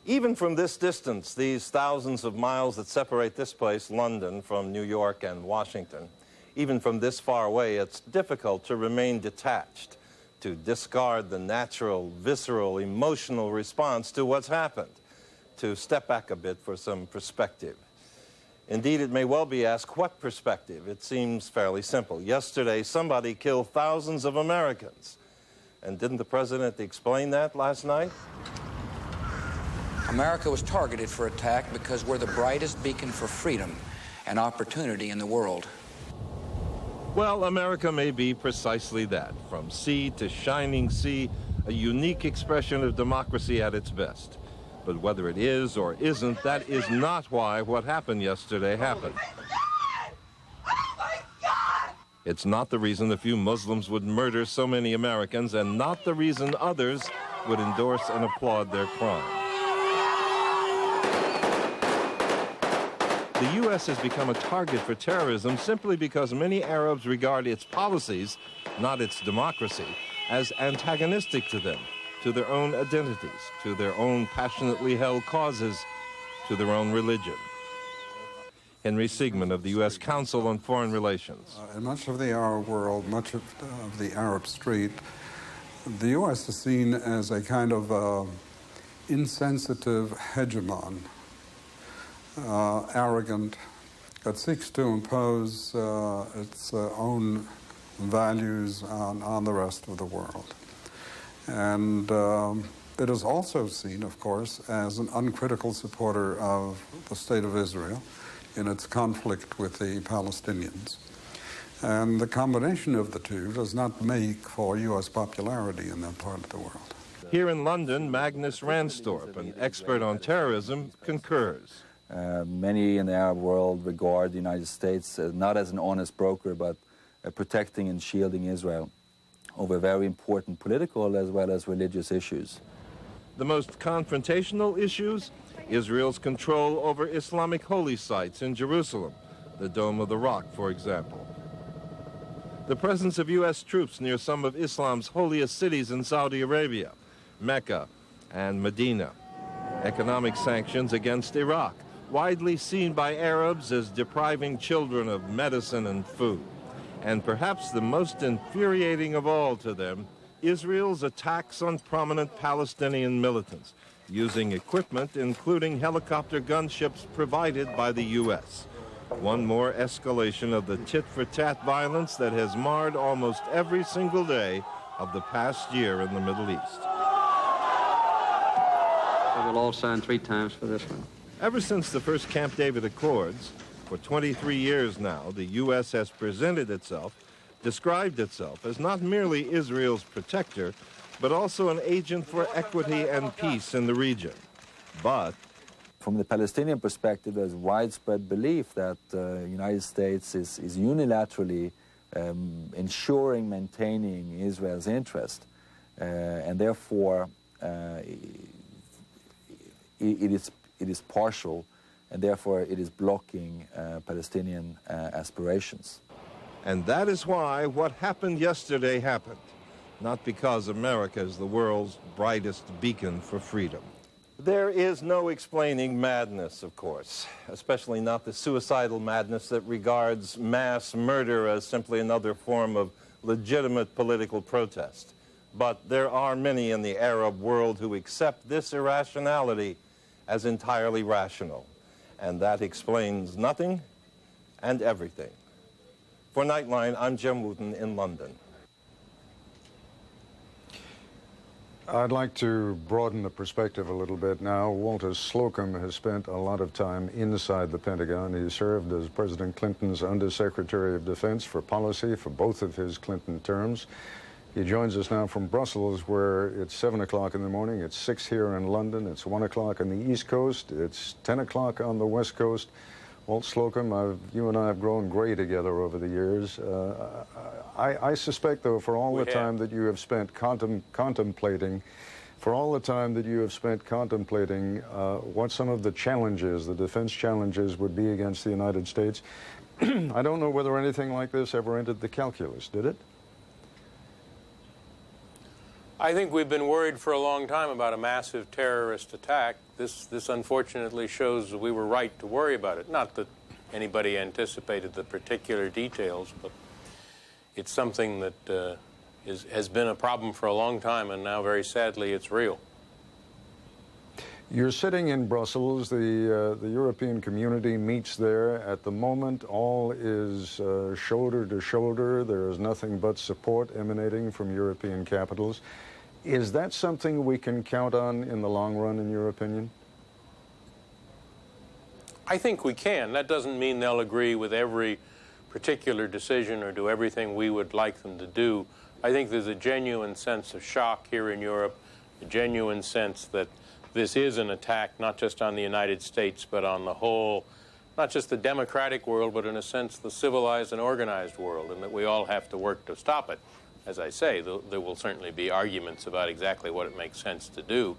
S13: Even from this distance, these thousands of miles that separate this place, London, from New York and Washington, even from this far away, it's difficult to remain detached, to discard the natural, visceral, emotional response to what's happened, to step back a bit for some perspective. Indeed, it may well be asked, what perspective? It seems fairly simple. Yesterday, somebody killed thousands of Americans. And didn't the president explain that last night?
S7: America was targeted for attack because we're the brightest beacon for freedom and opportunity in the world.
S13: Well, America may be precisely that. From sea to shining sea, a unique expression of democracy at its best. But whether it is or isn't, that is not why what happened yesterday happened. It's not the reason a few Muslims would murder so many Americans, and not the reason others would endorse and applaud their crime. The U.S. has become a target for terrorism simply because many Arabs regard its policies, not its democracy, as antagonistic to them, to their own identities, to their own passionately held causes, to their own religion. Henry Siegman of the U.S. Council on Foreign Relations.
S14: In much of the Arab world, much of the Arab street, the U.S. is seen as a kind of insensitive hegemon, arrogant, that seeks to impose its own values on the rest of the world. And it is also seen, of course, as an uncritical supporter of the State of Israel in its conflict with the Palestinians. And the combination of the two does not make for U.S. popularity in that part of the world.
S13: Here in London, Magnus Ranstorp, an expert on terrorism, concurs.
S15: Many in the Arab world regard the United States not as an honest broker, but protecting and shielding Israel over very important political as well as religious issues.
S13: The most confrontational issues? Israel's control over Islamic holy sites in Jerusalem, the Dome of the Rock, for example. The presence of U.S. troops near some of Islam's holiest cities in Saudi Arabia, Mecca and Medina. Economic sanctions against Iraq, widely seen by Arabs as depriving children of medicine and food. And perhaps the most infuriating of all to them, Israel's attacks on prominent Palestinian militants, using equipment including helicopter gunships provided by the U.S. One more escalation of the tit-for-tat violence that has marred almost every single day of the past year in the Middle East.
S16: We'll all sign 3 times for this one.
S13: Ever since the first Camp David Accords, for 23 years now, the U.S. has presented itself, described itself as not merely Israel's protector, but also an agent for equity and peace in the region. But
S15: from the Palestinian perspective, there's widespread belief that the United States is unilaterally ensuring, maintaining Israel's interest, and therefore it is partial, and therefore it is blocking Palestinian aspirations.
S13: And that is why what happened yesterday happened, not because America is the world's brightest beacon for freedom. There is no explaining madness, of course, especially not the suicidal madness that regards mass murder as simply another form of legitimate political protest. But there are many in the Arab world who accept this irrationality as entirely rational, and that explains nothing and everything. For Nightline, I'm Jim Wooten in London.
S11: I'd like to broaden the perspective a little bit now. Walter Slocum has spent a lot of time inside the Pentagon. He served as President Clinton's Undersecretary of Defense for Policy for both of his Clinton terms. He joins us now from Brussels, where it's 7 o'clock in the morning. It's 6 here in London. It's 1 o'clock on the East Coast. It's 10 o'clock on the West Coast. Walt Slocum, you and I have grown gray together over the years. I suspect, though, for all the time that you have spent contemplating, what some of the challenges, the defense challenges, would be against the United States, I don't know whether anything like this ever entered the calculus, did it?
S12: I think we've been worried for a long time about a massive terrorist attack. This unfortunately shows that we were right to worry about it. Not that anybody anticipated the particular details, but it's something that has been a problem for a long time, and now, very sadly, it's real.
S11: You're sitting in Brussels. The European community meets there. At the moment, all is shoulder to shoulder. There is nothing but support emanating from European capitals. Is that something we can count on in the long run, in your opinion?
S12: I think we can. That doesn't mean they'll agree with every particular decision or do everything we would like them to do. I think there's a genuine sense of shock here in Europe, a genuine sense that this is an attack not just on the United States, but on the whole, not just the democratic world, but in a sense the civilized and organized world, and that we all have to work to stop it. As I say, there will certainly be arguments about exactly what it makes sense to do.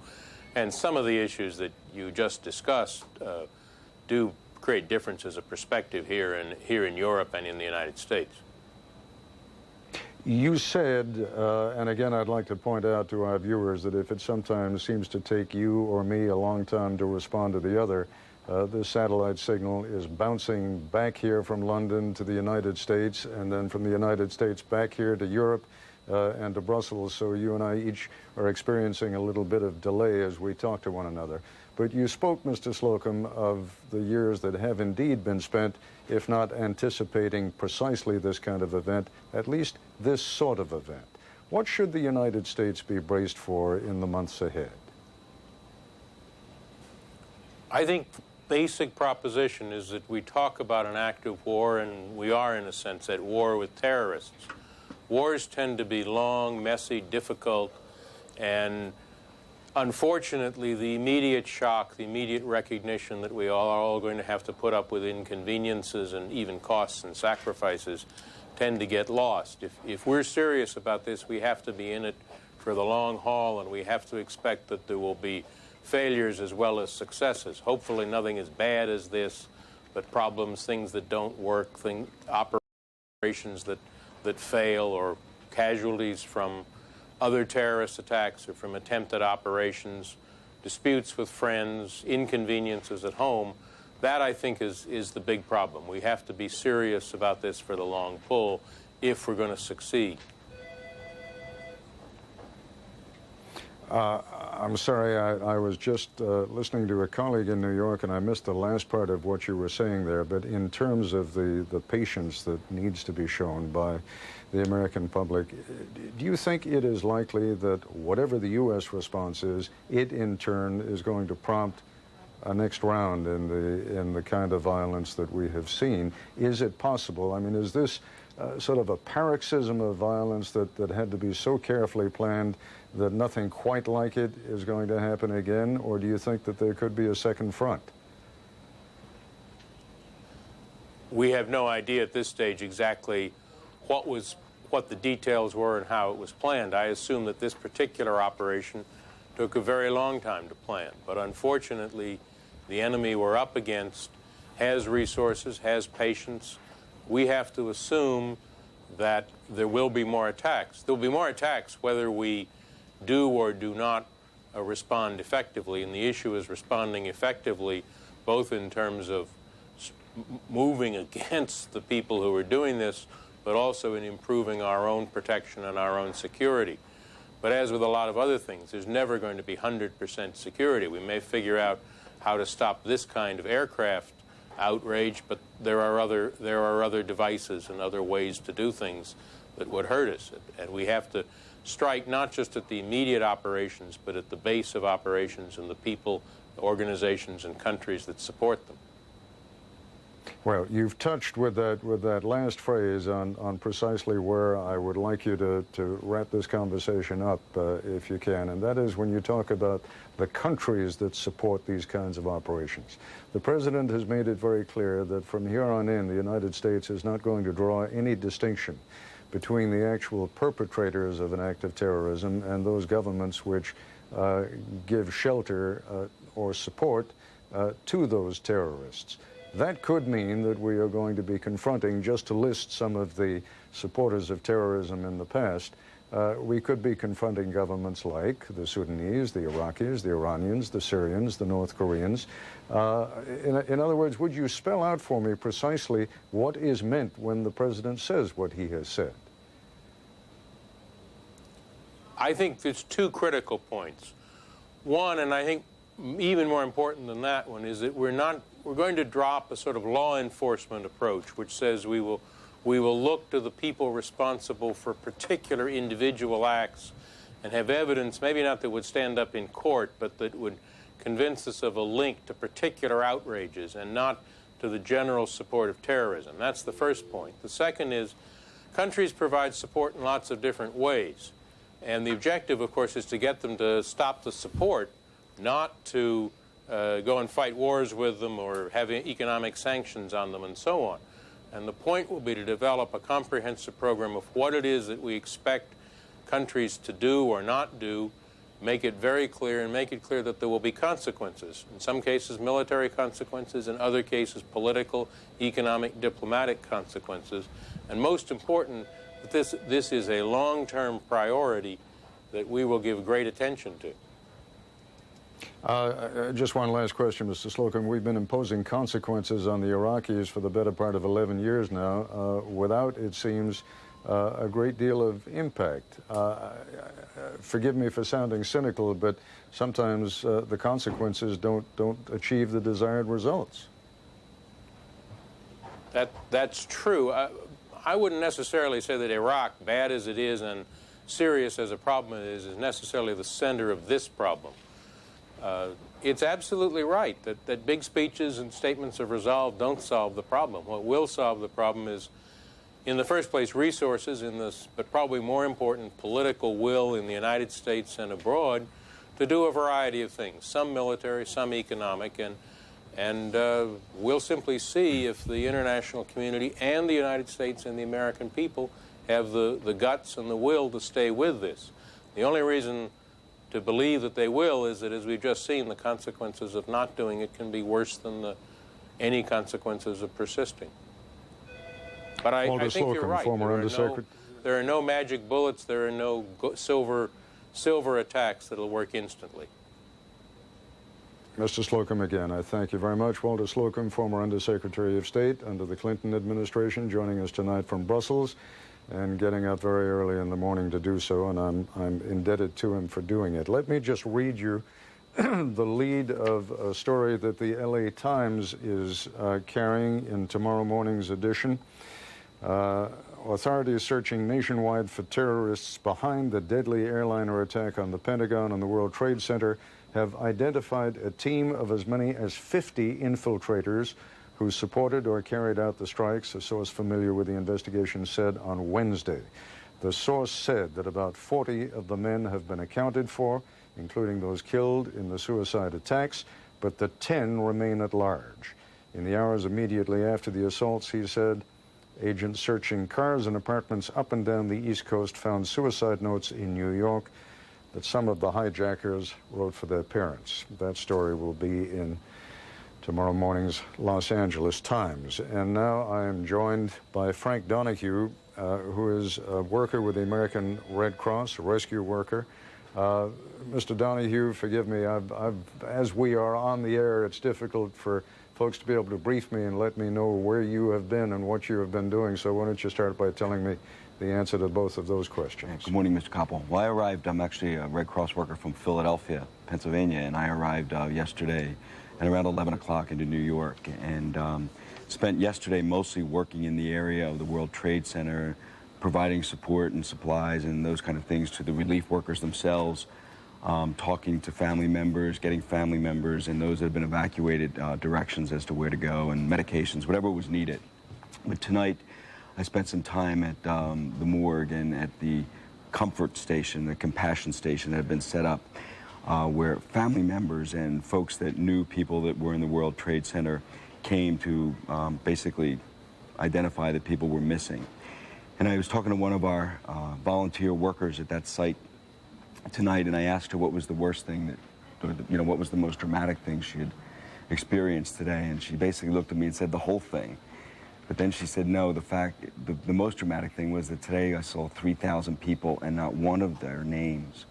S12: And some of the issues that you just discussed do create differences of perspective here in Europe and in the United States.
S11: You said, and again I'd like to point out to our viewers that if it sometimes seems to take you or me a long time to respond to the other, this satellite signal is bouncing back here from London to the United States, and then from the United States back here to Europe and to Brussels, so you and I each are experiencing a little bit of delay as we talk to one another. But you spoke, Mr. Slocum, of the years that have indeed been spent, if not anticipating precisely this kind of event, at least this sort of event. What should the United States be braced for in the months ahead?
S12: I think basic proposition is that we talk about an act of war, and we are, in a sense, at war with terrorists. Wars tend to be long, messy, difficult, and unfortunately, the immediate shock, the immediate recognition that we are all going to have to put up with inconveniences and even costs and sacrifices tend to get lost. If we're serious about this, we have to be in it for the long haul, and we have to expect that there will be failures as well as successes. Hopefully nothing as bad as this, but problems, things that don't work, operations that fail, or casualties from other terrorist attacks or from attempted operations, disputes with friends, inconveniences at home. That, I think, is the big problem. We have to be serious about this for the long pull if we're going to succeed.
S11: I'm sorry, I was just listening to a colleague in New York, and I missed the last part of what you were saying there, but in terms of the patience that needs to be shown by the American public, do you think it is likely that whatever the U.S. response is, it in turn is going to prompt a next round in the kind of violence that we have seen? Is it possible? I mean, is this sort of a paroxysm of violence that had to be so carefully planned that nothing quite like it is going to happen again, or do you think that there could be a second front?
S12: We have no idea at this stage exactly what the details were and how it was planned. I assume that this particular operation took a very long time to plan, but unfortunately the enemy we're up against has resources, has patience. We have to assume that there will be more attacks. There will be more attacks whether we do or do not respond effectively, and the issue is responding effectively both in terms of moving against the people who are doing this, but also in improving our own protection and our own security. But as with a lot of other things, there's never going to be 100% security. We may figure out how to stop this kind of aircraft outrage, but there are other devices and other ways to do things that would hurt us. And we have to strike not just at the immediate operations, but at the base of operations and the people, organizations, and countries that support them.
S11: Well, you've touched with that last phrase on precisely where I would like you to wrap this conversation up, if you can, and that is when you talk about the countries that support these kinds of operations. The President has made it very clear that from here on in, the United States is not going to draw any distinction between the actual perpetrators of an act of terrorism and those governments which give shelter or support to those terrorists. That could mean that we are going to be confronting, just to list some of the supporters of terrorism in the past, we could be confronting governments like the Sudanese, the Iraqis, the Iranians, the Syrians, the North Koreans. In other words, would you spell out for me precisely what is meant when the President says what he has said?
S12: I think there's two critical points. One, and I think even more important than that one, is that we're going to drop a sort of law enforcement approach, which says we will look to the people responsible for particular individual acts and have evidence, maybe not that would stand up in court, but that would convince us of a link to particular outrages and not to the general support of terrorism. That's the first point. The second is countries provide support in lots of different ways. And the objective, of course, is to get them to stop the support, not to go and fight wars with them or have economic sanctions on them and so on. And the point will be to develop a comprehensive program of what it is that we expect countries to do or not do, make it very clear, and make it clear that there will be consequences. In some cases, military consequences. In other cases, political, economic, diplomatic consequences. And most important, that this is a long-term priority that we will give great attention to.
S11: Just one last question, Mr. Slocum. We've been imposing consequences on the Iraqis for the better part of 11 years now, without, it seems, a great deal of impact. Forgive me for sounding cynical, but sometimes the consequences don't achieve the desired results.
S12: That's true. I wouldn't necessarily say that Iraq, bad as it is and serious as a problem it is necessarily the center of this problem.
S17: it's absolutely right that big speeches and statements of resolve don't solve the problem. What will solve the problem is, in the first place, resources in this, but probably more important, political will in the United States and abroad to do a variety of things, some military, some economic, and we'll simply see if the international community and the United States and the American people have the guts and the will to stay with this. The only reason to believe that they will is that, as we've just seen, the consequences of not doing it can be worse than any consequences of persisting. But I think you're right. There are no magic bullets. There are no silver attacks that'll work instantly.
S11: Mr. Slocum, again, I thank you very much. Walter Slocum, former Undersecretary of State under the Clinton administration, joining us tonight from Brussels and getting up very early in the morning to do so, and I'm indebted to him for doing it. Let me just read you the lead of a story that the LA Times is carrying in tomorrow morning's edition. Authorities searching nationwide for terrorists behind the deadly airliner attack on the Pentagon and the World Trade Center have identified a team of as many as 50 infiltrators who supported or carried out the strikes, a source familiar with the investigation said on Wednesday. The source said that about 40 of the men have been accounted for, including those killed in the suicide attacks, but the 10 remain at large. In the hours immediately after the assaults, he said, agents searching cars and apartments up and down the East Coast found suicide notes in New York that some of the hijackers wrote for their parents. That story will be in tomorrow morning's Los Angeles Times. And now I am joined by Frank Donahue, who is a worker with the American Red Cross, a rescue worker. Mr. Donahue, forgive me, as we are on the air, it's difficult for folks to be able to brief me and let me know where you have been and what you have been doing. So why don't you start by telling me the answer to both of those questions.
S18: Good morning, Mr. Koppel. Well, I arrived, I'm actually a Red Cross worker from Philadelphia, Pennsylvania, and I arrived yesterday at around 11 o'clock into New York, and spent yesterday mostly working in the area of the World Trade Center, providing support and supplies and those kind of things to the relief workers themselves, talking to family members, getting family members and those that have been evacuated directions as to where to go and medications, whatever was needed. But tonight, I spent some time at the morgue and at the comfort station, the compassion station that had been set up, where family members and folks that knew people that were in the World Trade Center came to basically identify that people were missing. And I was talking to one of our volunteer workers at that site tonight, and I asked her what was the worst thing that, what was the most dramatic thing she had experienced today, and she basically looked at me and said the whole thing. But then she said, no, the most dramatic thing was that today I saw 3,000 people and not one of their names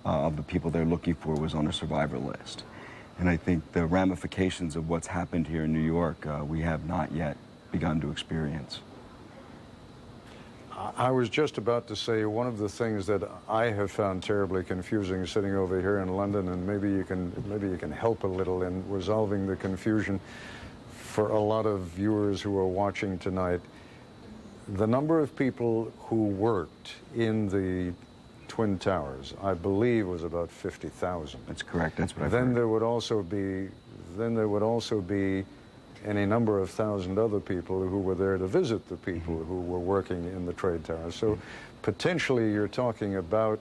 S18: of the people they're looking for was on a survivor list. And I think the ramifications of what's happened here in New York, we have not yet begun to experience.
S11: I was just about to say one of the things that I have found terribly confusing sitting over here in London, and maybe you can help a little in resolving the confusion for a lot of viewers who are watching tonight. The number of people who worked in the Twin Towers, I believe, was about 50,000.
S18: That's correct. That's what I've
S11: heard. There would also be any number of thousand other people who were there to visit the people who were working in the trade towers. So potentially you're talking about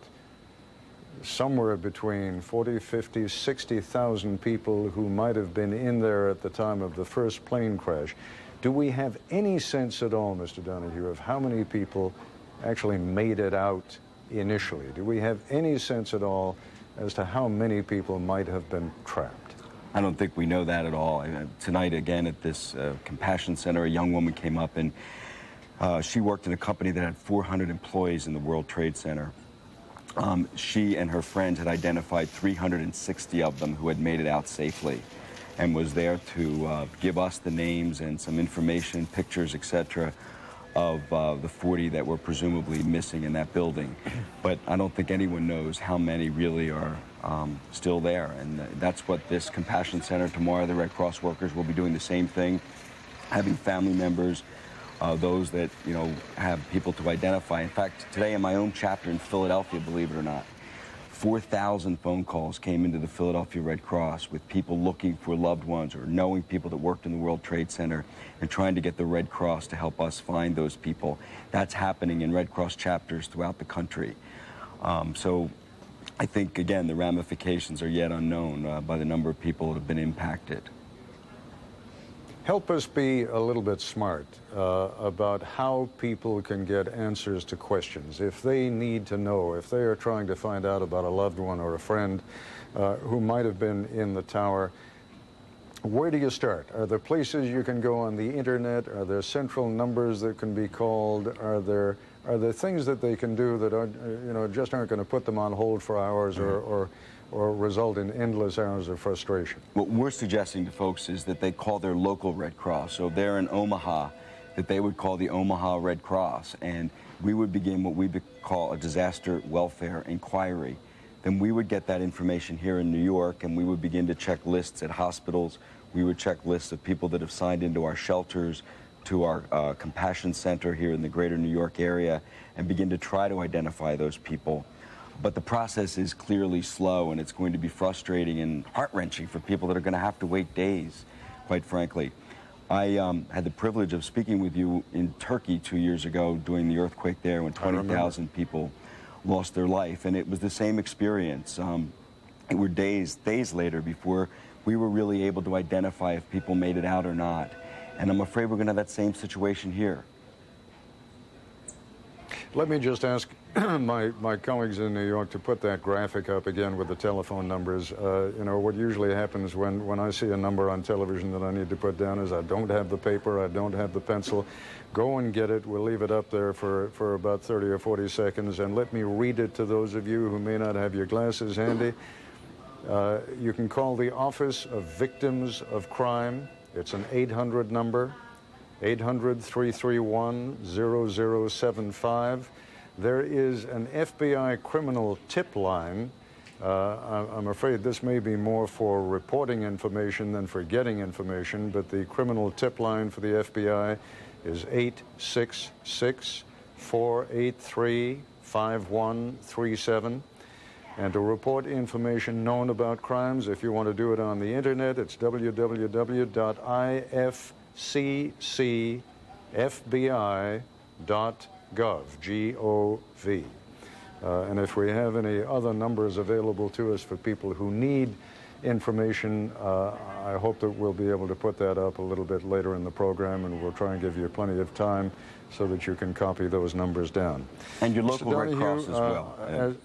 S11: somewhere between 40, 50, 60,000 people who might have been in there at the time of the first plane crash. Do we have any sense at all, Mr. Donahue, of how many people actually made it out initially? Do we have any sense at all as to how many people might have been trapped?
S18: I don't think we know that at all. Tonight, again, at this Compassion Center, a young woman came up, and she worked in a company that had 400 employees in the World Trade Center. She and her friend had identified 360 of them who had made it out safely and was there to give us the names and some information, pictures, etc., of the 40 that were presumably missing in that building. But I don't think anyone knows how many really are still there. And that's what this Compassion Center tomorrow, the Red Cross workers will be doing the same thing, having family members, those that, have people to identify. In fact, today in my own chapter in Philadelphia, believe it or not, 4,000 phone calls came into the Philadelphia Red Cross with people looking for loved ones or knowing people that worked in the World Trade Center and trying to get the Red Cross to help us find those people. That's happening in Red Cross chapters throughout the country. So I think, again, the ramifications are yet unknown by the number of people that have been impacted.
S11: Help us be a little bit smart about how people can get answers to questions. If they need to know, if they are trying to find out about a loved one or a friend who might have been in the tower, where do you start? Are there places you can go on the internet? Are there central numbers that can be called? Are there things that they can do that are, just aren't going to put them on hold for hours or result in endless hours of frustration?
S18: What we're suggesting to folks is that they call their local Red Cross. So if they're in Omaha, that they would call the Omaha Red Cross, and we would begin what we call a disaster welfare inquiry. Then we would get that information here in New York, and we would begin to check lists at hospitals. We would check lists of people that have signed into our shelters, to our compassion center here in the greater New York area, and begin to try to identify those people. But the process is clearly slow, and it's going to be frustrating and heart-wrenching for people that are going to have to wait days, quite frankly. I had the privilege of speaking with you in Turkey 2 years ago during the earthquake there when 20,000 people lost their life, and it was the same experience. It were days later before we were really able to identify if people made it out or not. And I'm afraid we're going to have that same situation here.
S11: Let me just ask my colleagues in New York to put that graphic up again with the telephone numbers. What usually happens when I see a number on television that I need to put down is I don't have the paper, I don't have the pencil. Go and get it. We'll leave it up there for about 30 or 40 seconds, and let me read it to those of you who may not have your glasses handy. You can call the Office of Victims of Crime. It's an 800 number, 800-331-0075. There is an FBI criminal tip line. I'm afraid this may be more for reporting information than for getting information, but the criminal tip line for the FBI is 866-483-5137. And to report information known about crimes, if you want to do it on the internet, it's www.ifccfbi.gov, G-O-V. And if we have any other numbers available to us for people who need information, I hope that we'll be able to put that up a little bit later in the program, and we'll try and give you plenty of time so that you can copy those numbers down.
S18: And your local Red Cross as well.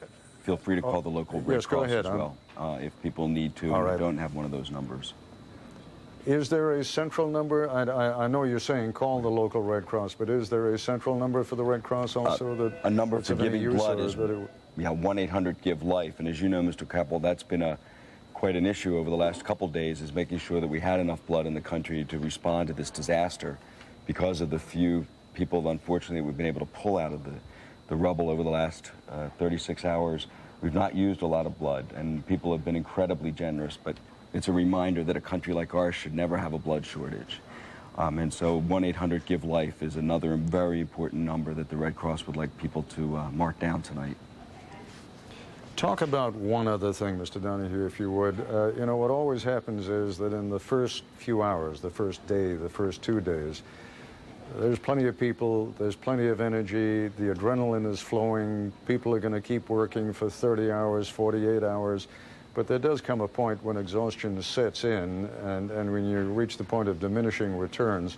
S18: Feel free to call the local Red Cross as well if people need to and don't have one of those numbers.
S11: Is there a central number? I know you're saying call the local Red Cross, but is there a central number for the Red Cross also?
S18: A number for giving blood is 1-800-GIVE-LIFE. And as you know, Mr. Kappel, that's been quite an issue over the last couple days, is making sure that we had enough blood in the country to respond to this disaster because of the few people, unfortunately, we've been able to pull out of the rubble over the last 36 hours. We've not used a lot of blood, and people have been incredibly generous, but it's a reminder that a country like ours should never have a blood shortage. And so 1-800-GIVE-LIFE is another very important number that the Red Cross would like people to mark down tonight.
S11: Talk about one other thing, Mr. Donahue, if you would. What always happens is that in the first few hours, the first day, the first 2 days, there's plenty of people, there's plenty of energy, the adrenaline is flowing, people are going to keep working for 30 hours, 48 hours, but there does come a point when exhaustion sets in, and when you reach the point of diminishing returns.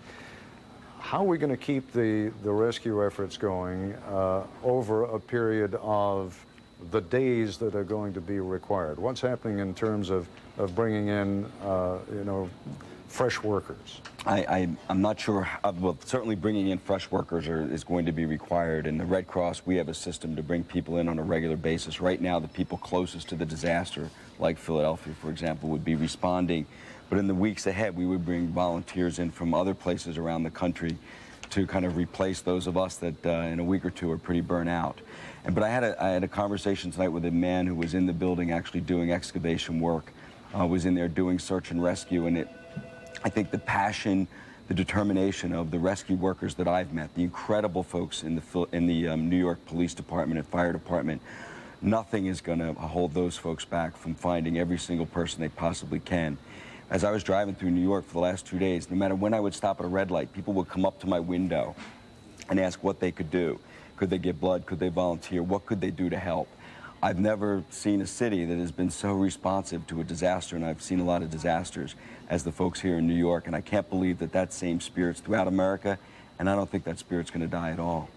S11: How are we going to keep the rescue efforts going over a period of the days that are going to be required? What's happening in terms of bringing in, fresh workers?
S18: I'm not sure. Well, certainly bringing in fresh workers is going to be required. In the Red Cross, we have a system to bring people in on a regular basis. Right now, the people closest to the disaster, like Philadelphia, for example, would be responding. But in the weeks ahead, we would bring volunteers in from other places around the country to kind of replace those of us that in a week or two are pretty burnt out. But I had a conversation tonight with a man who was in the building actually doing excavation work, was in there doing search and rescue, and I think the passion, the determination of the rescue workers that I've met, the incredible folks in the New York Police Department and Fire Department, Nothing is going to hold those folks back from finding every single person they possibly can. As I was driving through New York for the last 2 days, no matter when I would stop at a red light, people would come up to my window and ask what they could do. Could they give blood? Could they volunteer? What could they do to help? I've never seen a city that has been so responsive to a disaster, and I've seen a lot of disasters, as the folks here in New York, and I can't believe that that same spirit's throughout America, and I don't think that spirit's going to die at all.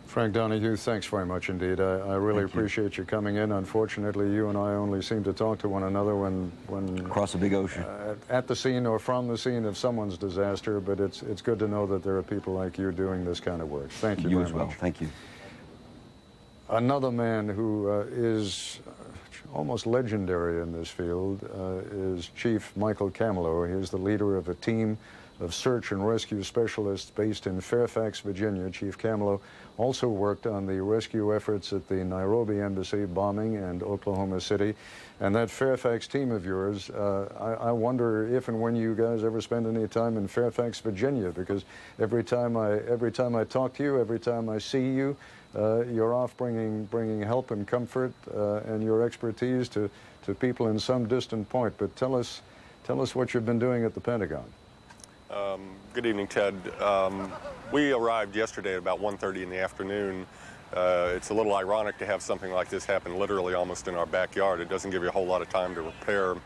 S11: Frank Donahue, thanks very much indeed. I really appreciate you coming in. Unfortunately, you and I only seem to talk to one another when
S18: across a big ocean,
S11: at the scene or from the scene of someone's disaster. But it's good to know that there are people like you doing this kind of work. Thank you.
S18: You
S11: very
S18: as well.
S11: much.
S18: Thank you.
S11: Another man who is almost legendary in this field is Chief Michael Camelot. He is the leader of a team of search and rescue specialists based in Fairfax, Virginia. Chief Camelot also worked on the rescue efforts at the Nairobi embassy bombing and Oklahoma City. And that Fairfax team of yours, I wonder if and when you guys ever spend any time in Fairfax, Virginia, because every time I talk to you, every time I see you, you're off bringing help and comfort and your expertise to people in some distant point. But tell us what you've been doing at the Pentagon.
S19: Good evening, Ted. We arrived yesterday at about 1:30 in the afternoon. It's a little ironic to have something like this happen literally almost in our backyard. It doesn't give you a whole lot of time to prepare.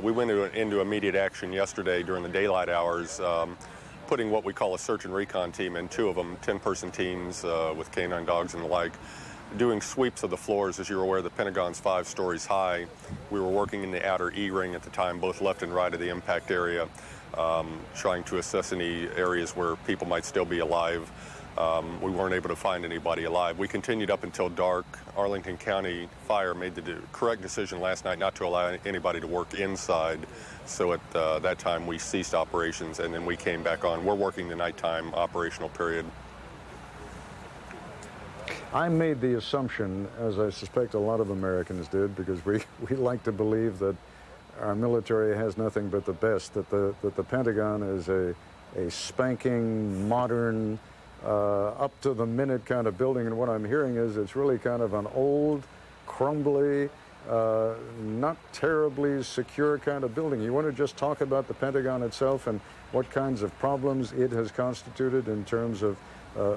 S19: We went into immediate action yesterday during the daylight hours, putting what we call a search and recon team in, 2 of them, 10-person teams with canine dogs and the like, doing sweeps of the floors. As you're aware, the Pentagon's 5 stories high. We were working in the outer E-ring at the time, both left and right of the impact area, trying to assess any areas where people might still be alive. We weren't able to find anybody alive. We continued up until dark. Arlington County Fire made the correct decision last night not to allow anybody to work inside. So at that time, we ceased operations, and then we came back on. We're working the nighttime operational period.
S11: I made the assumption, as I suspect a lot of Americans did, because we like to believe that our military has nothing but the best, that the Pentagon is a spanking, modern, up-to-the-minute kind of building. And what I'm hearing is it's really kind of an old, crumbly, not terribly secure kind of building. You want to just talk about the Pentagon itself and what kinds of problems it has constituted in terms of,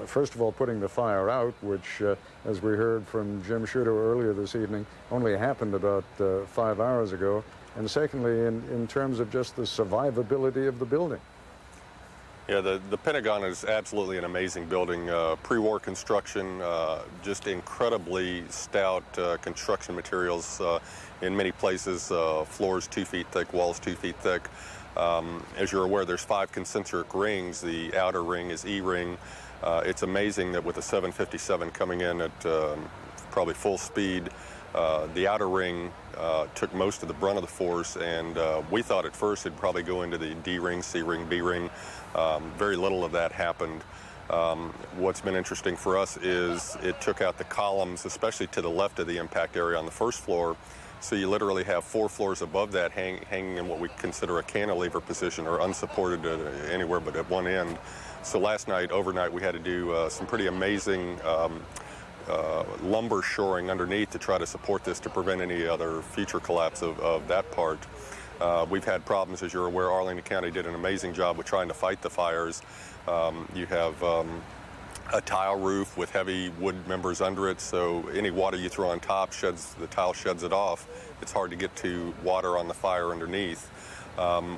S11: first of all, putting the fire out, which, as we heard from Jim Sciutto earlier this evening, only happened about 5 hours ago. And secondly, in terms of just the survivability of the building.
S19: Yeah, the Pentagon is absolutely an amazing building. Pre-war construction, just incredibly stout construction materials in many places, floors 2 feet thick, walls 2 feet thick. As you're aware, there's 5 concentric rings. The outer ring is E-ring. It's amazing that with a 757 coming in at probably full speed, the outer ring took most of the brunt of the force, and we thought at first it'd probably go into the D ring, C ring, B ring. Very little of that happened. What's been interesting for us is it took out the columns, especially to the left of the impact area on the first floor. So you literally have 4 floors above that hanging in what we consider a cantilever position, or unsupported anywhere but at one end. So last night, overnight, we had to do some pretty amazing lumber shoring underneath to try to support this to prevent any other future collapse of that part. We've had problems, as you're aware. Arlington County did an amazing job with trying to fight the fires. You have a tile roof with heavy wood members under it, so any water you throw on top the tile sheds it off. It's hard to get to water on the fire underneath.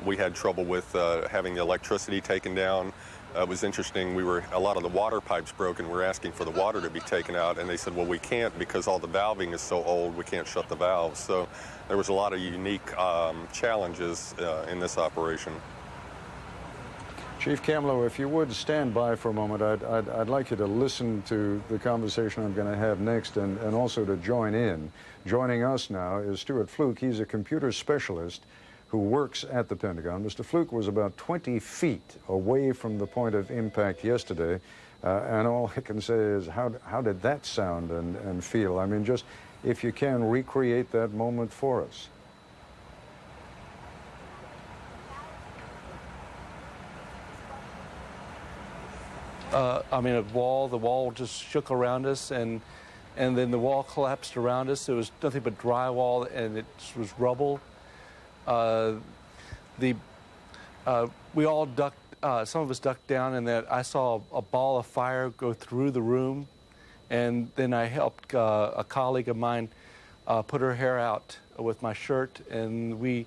S19: We had trouble with having the electricity taken down. It was interesting. A lot of the water pipes broken. We're asking for the water to be taken out, and they said, well, we can't because all the valving is so old, we can't shut the valves. So there was a lot of unique challenges in this operation.
S11: Chief Camelot, if you would stand by for a moment, I'd like you to listen to the conversation I'm going to have next, and also to join in. Joining us now is Stuart Fluke. He's a computer specialist who works at the Pentagon. Mr. Fluke was about 20 feet away from the point of impact yesterday, and all I can say is, how did that sound and feel? I mean, just if you can recreate that moment for us.
S20: I mean, the wall just shook around us, and and then the wall collapsed around us. There was nothing but drywall, and it was rubble. We all ducked. Some of us ducked down, and then I saw a ball of fire go through the room, and then I helped a colleague of mine put her hair out with my shirt, and we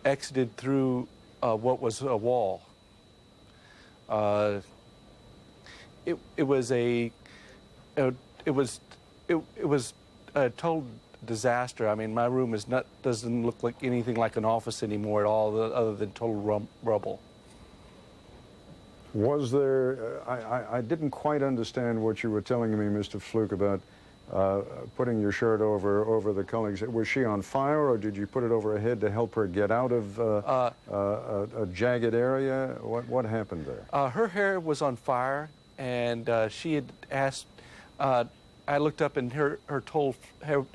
S20: exited through what was a wall. It was a total disaster. I mean, my room doesn't look like anything like an office anymore at all, other than total rubble.
S11: Was there, I didn't quite understand what you were telling me, Mr. Fluke, about putting your shirt over the colleagues. Was she on fire, or did you put it over her head to help her get out of a jagged area? What happened there?
S20: Her hair was on fire, and she had asked, I looked up, and her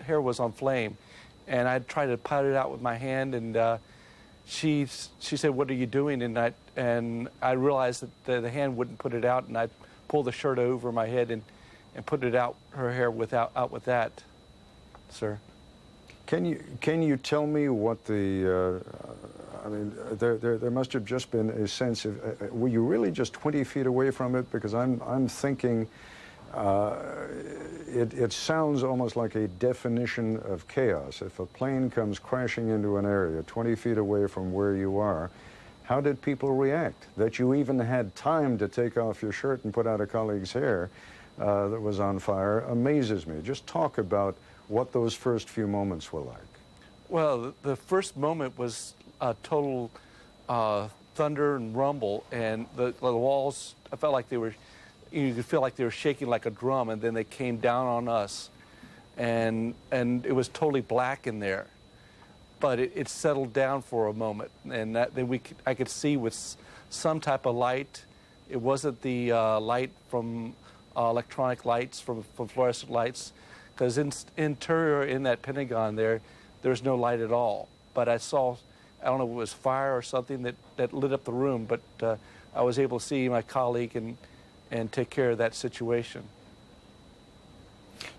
S20: hair was on flame, and I tried to put it out with my hand, and she said, "What are you doing?" And I realized that the hand wouldn't put it out, and I pulled the shirt over my head and put it out, her hair out with that, sir.
S11: Can you tell me what the I mean, there must have just been a sense of were you really just 20 feet away from it? Because I'm thinking it sounds almost like a definition of chaos. If a plane comes crashing into an area 20 feet away from where you are, how did people react? That you even had time to take off your shirt and put out a colleague's hair that was on fire amazes me. Just talk about what those first few moments were like.
S20: Well, the first moment was total thunder and rumble, and the walls, I felt like they were, you could feel like they were shaking like a drum, and then they came down on us, and it was totally black in there. But it settled down for a moment, and then I could see with some type of light. It wasn't the light from electronic lights, from fluorescent lights, because interior in that Pentagon there's no light at all. But I saw, I don't know if it was fire or something that lit up the room, but I was able to see my colleague and take care of that situation.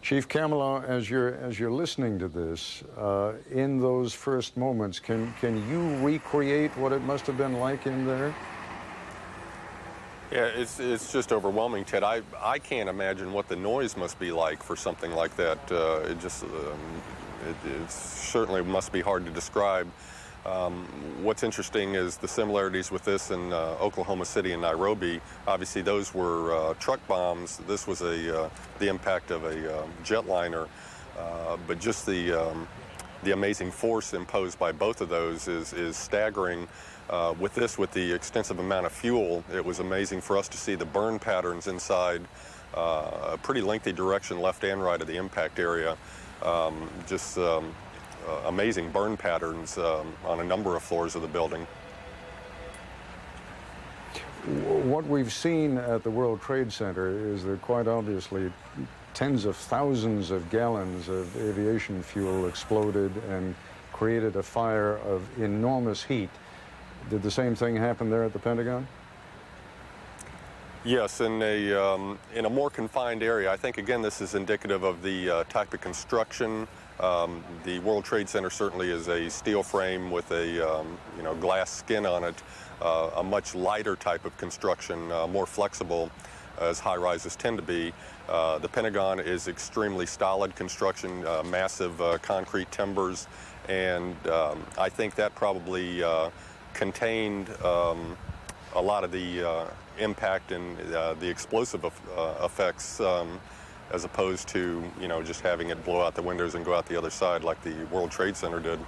S11: Chief Camelot, as you're listening to this, in those first moments, can you recreate what it must have been like in there?
S19: Yeah, it's just overwhelming, Ted. I can't imagine what the noise must be like for something like that. It certainly must be hard to describe. What's interesting is the similarities with this in Oklahoma City and Nairobi. Obviously, those were truck bombs. This was the impact of a jetliner. But just the amazing force imposed by both of those is staggering. With the extensive amount of fuel, it was amazing for us to see the burn patterns inside a pretty lengthy direction, left and right of the impact area. Amazing burn patterns on a number of floors of the building.
S11: What we've seen at the World Trade Center is that quite obviously tens of thousands of gallons of aviation fuel exploded and created a fire of enormous heat. Did the same thing happen there at the Pentagon?
S19: Yes, in a more confined area. I think, again, this is indicative of the type of construction. The World Trade Center certainly is a steel frame with a glass skin on it, a much lighter type of construction, more flexible, as high-rises tend to be. The Pentagon is extremely stolid construction, massive concrete timbers, and I think that probably contained a lot of the impact and the explosive effects, as opposed to just having it blow out the windows and go out the other side like the World Trade Center did.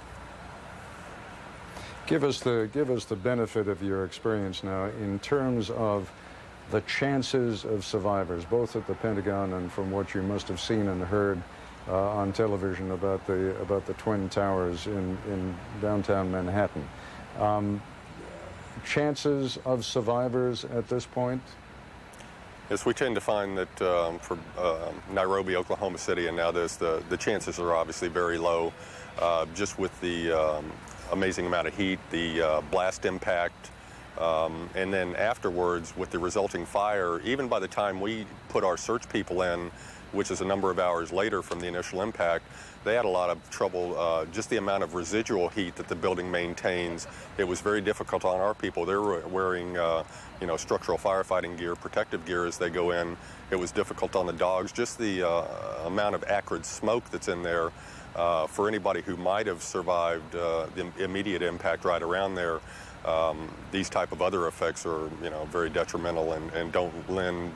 S11: Give us the benefit of your experience now in terms of the chances of survivors, both at the Pentagon and from what you must have seen and heard on television about the Twin Towers in downtown Manhattan. Chances of survivors at this point?
S19: Yes, we tend to find that for Nairobi, Oklahoma City, and now this, the chances are obviously very low, just with the amazing amount of heat, the blast impact, And then afterwards, with the resulting fire, even by the time we put our search people in, which is a number of hours later from the initial impact, they had a lot of trouble, just the amount of residual heat that the building maintains. It was very difficult on our people. They were wearing, structural firefighting gear, protective gear as they go in. It was difficult on the dogs. Just the amount of acrid smoke that's in there for anybody who might have survived the immediate impact right around there. These type of other effects are, very detrimental and don't lend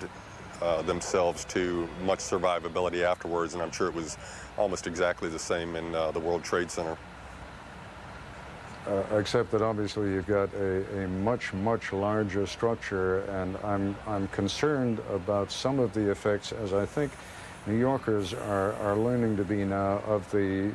S19: themselves to much survivability afterwards, and I'm sure it was almost exactly the same in the World Trade Center.
S11: Except that obviously you've got a much, much larger structure, and I'm concerned about some of the effects, as I think New Yorkers are learning to be now, of the,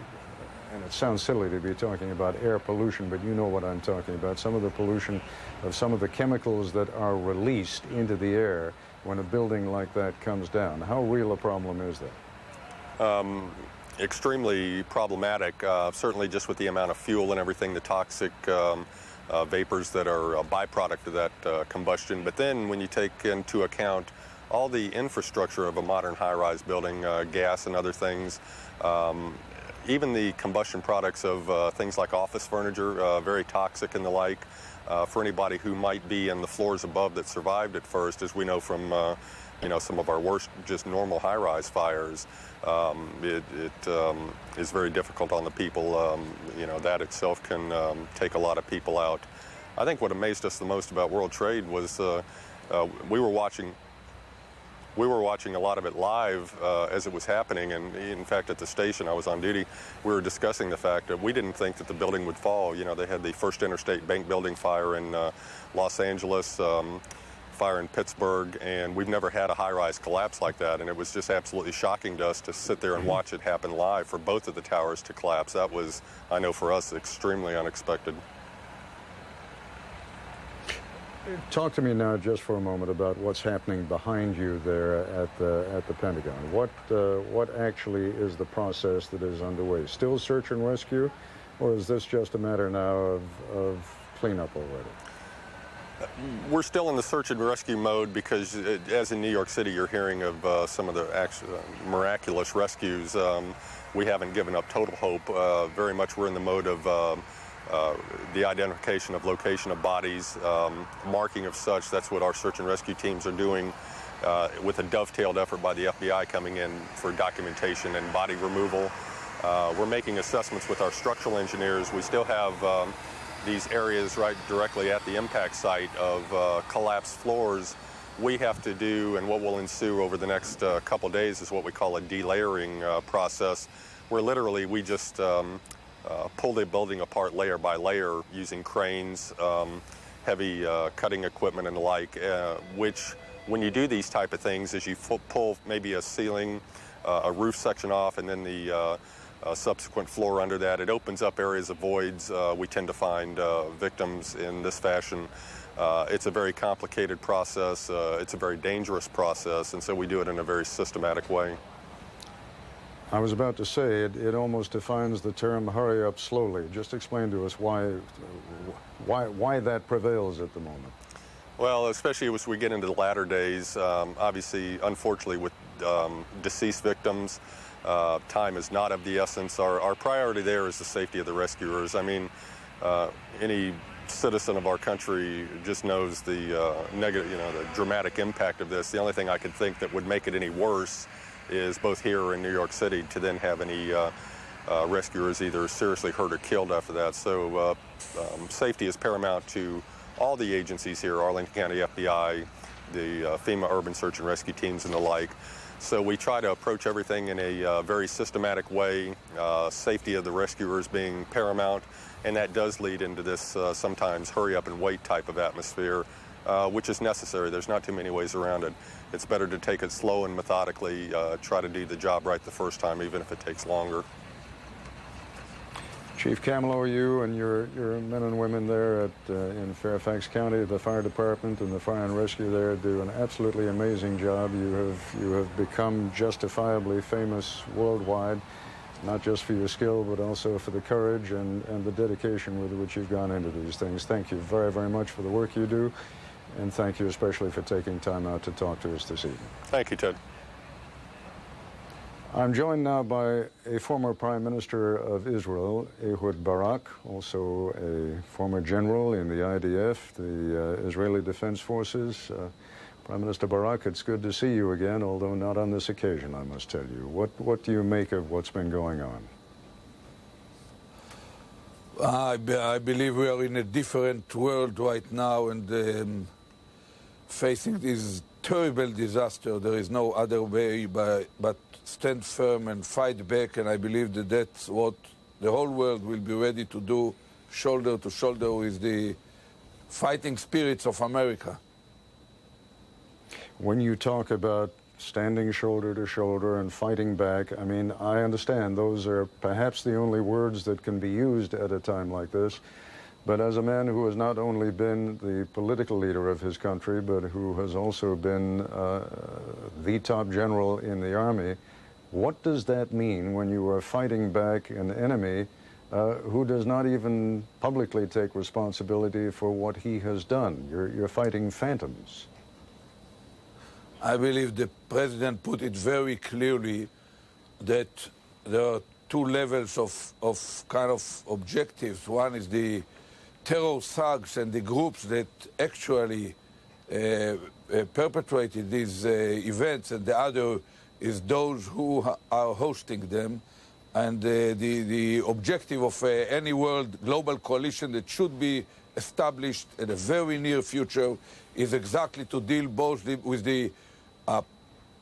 S11: and it sounds silly to be talking about air pollution, but you know what I'm talking about, some of the pollution of some of the chemicals that are released into the air when a building like that comes down. How real a problem is that?
S19: Extremely problematic, certainly just with the amount of fuel and everything, the toxic vapors that are a byproduct of that combustion. But then when you take into account all the infrastructure of a modern high-rise building, gas and other things, even the combustion products of things like office furniture, very toxic and the like. For anybody who might be in the floors above that survived at first, as we know from some of our worst just normal high-rise fires, it is very difficult on the people. That itself can take a lot of people out. I think what amazed us the most about World Trade was we were watching a lot of it live as it was happening, and in fact at the station, I was on duty, we were discussing the fact that we didn't think that the building would fall. They had the First Interstate Bank building fire in Los Angeles, fire in Pittsburgh, and we've never had a high-rise collapse like that, and it was just absolutely shocking to us to sit there and watch it happen live for both of the towers to collapse. That was, I know for us, extremely unexpected.
S11: Talk to me now just for a moment about what's happening behind you there at the Pentagon. What actually is the process that is underway? Still search and rescue, or is this just a matter now of cleanup already?
S19: We're still in the search and rescue mode because, as in New York City, you're hearing of some of the miraculous rescues. We haven't given up total hope. Very much we're in the mode of the identification of location of bodies, marking of such. That's what our search and rescue teams are doing with a dovetailed effort by the FBI coming in for documentation and body removal. We're making assessments with our structural engineers. We still have these areas right directly at the impact site of collapsed floors. We have to do, and what will ensue over the next couple days is what we call a delayering process, where literally we just pull the building apart layer by layer using cranes, heavy cutting equipment and the like, which when you do these type of things, as you pull maybe a ceiling, a roof section off, and then the subsequent floor under that, it opens up areas of voids. We tend to find victims in this fashion. It's a very complicated process. It's a very dangerous process, and so we do it in a very systematic way.
S11: I was about to say, it almost defines the term hurry up slowly. Just explain to us why that prevails at the moment.
S19: Well, especially as we get into the latter days, obviously, unfortunately, with deceased victims, time is not of the essence. Our priority there is the safety of the rescuers. I mean, any citizen of our country just knows the negative, the dramatic impact of this. The only thing I could think that would make it any worse is both here in New York City to then have any rescuers either seriously hurt or killed after that. So safety is paramount to all the agencies here, Arlington County FBI, the FEMA Urban Search and Rescue teams and the like. So we try to approach everything in a very systematic way, safety of the rescuers being paramount, and that does lead into this sometimes hurry up and wait type of atmosphere, which is necessary. There's not too many ways around it. It's better to take it slow and methodically, try to do the job right the first time, even if it takes longer.
S11: Chief Camelo, you and your men and women there in Fairfax County, the fire department and the fire and rescue there do an absolutely amazing job. You have become justifiably famous worldwide. not just for your skill, but also for the courage and the dedication with which you've gone into these things. Thank you very, very much for the work you do, and thank you especially for taking time out to talk to us this evening.
S19: Thank you, Ted.
S11: I'm joined now by a former Prime Minister of Israel, Ehud Barak, also a former general in the IDF, the Israeli Defense Forces. Prime Minister Barak, it's good to see you again, although not on this occasion, I must tell you. What do you make of what's been going on?
S21: I believe we are in a different world right now and facing this terrible disaster. There is no other way but stand firm and fight back, and I believe that that's what the whole world will be ready to do, shoulder to shoulder with the fighting spirits of America.
S11: When you talk about standing shoulder to shoulder and fighting back, I mean, I understand those are perhaps the only words that can be used at a time like this. But as a man who has not only been the political leader of his country, but who has also been the top general in the army, what does that mean when you are fighting back an enemy who does not even publicly take responsibility for what he has done? You're fighting phantoms.
S21: I believe the president put it very clearly that there are two levels of kind of objectives. One is the terror thugs and the groups that actually perpetrated these events, and the other is those who are hosting them. And the objective of any world global coalition that should be established in a very near future is exactly to deal both with the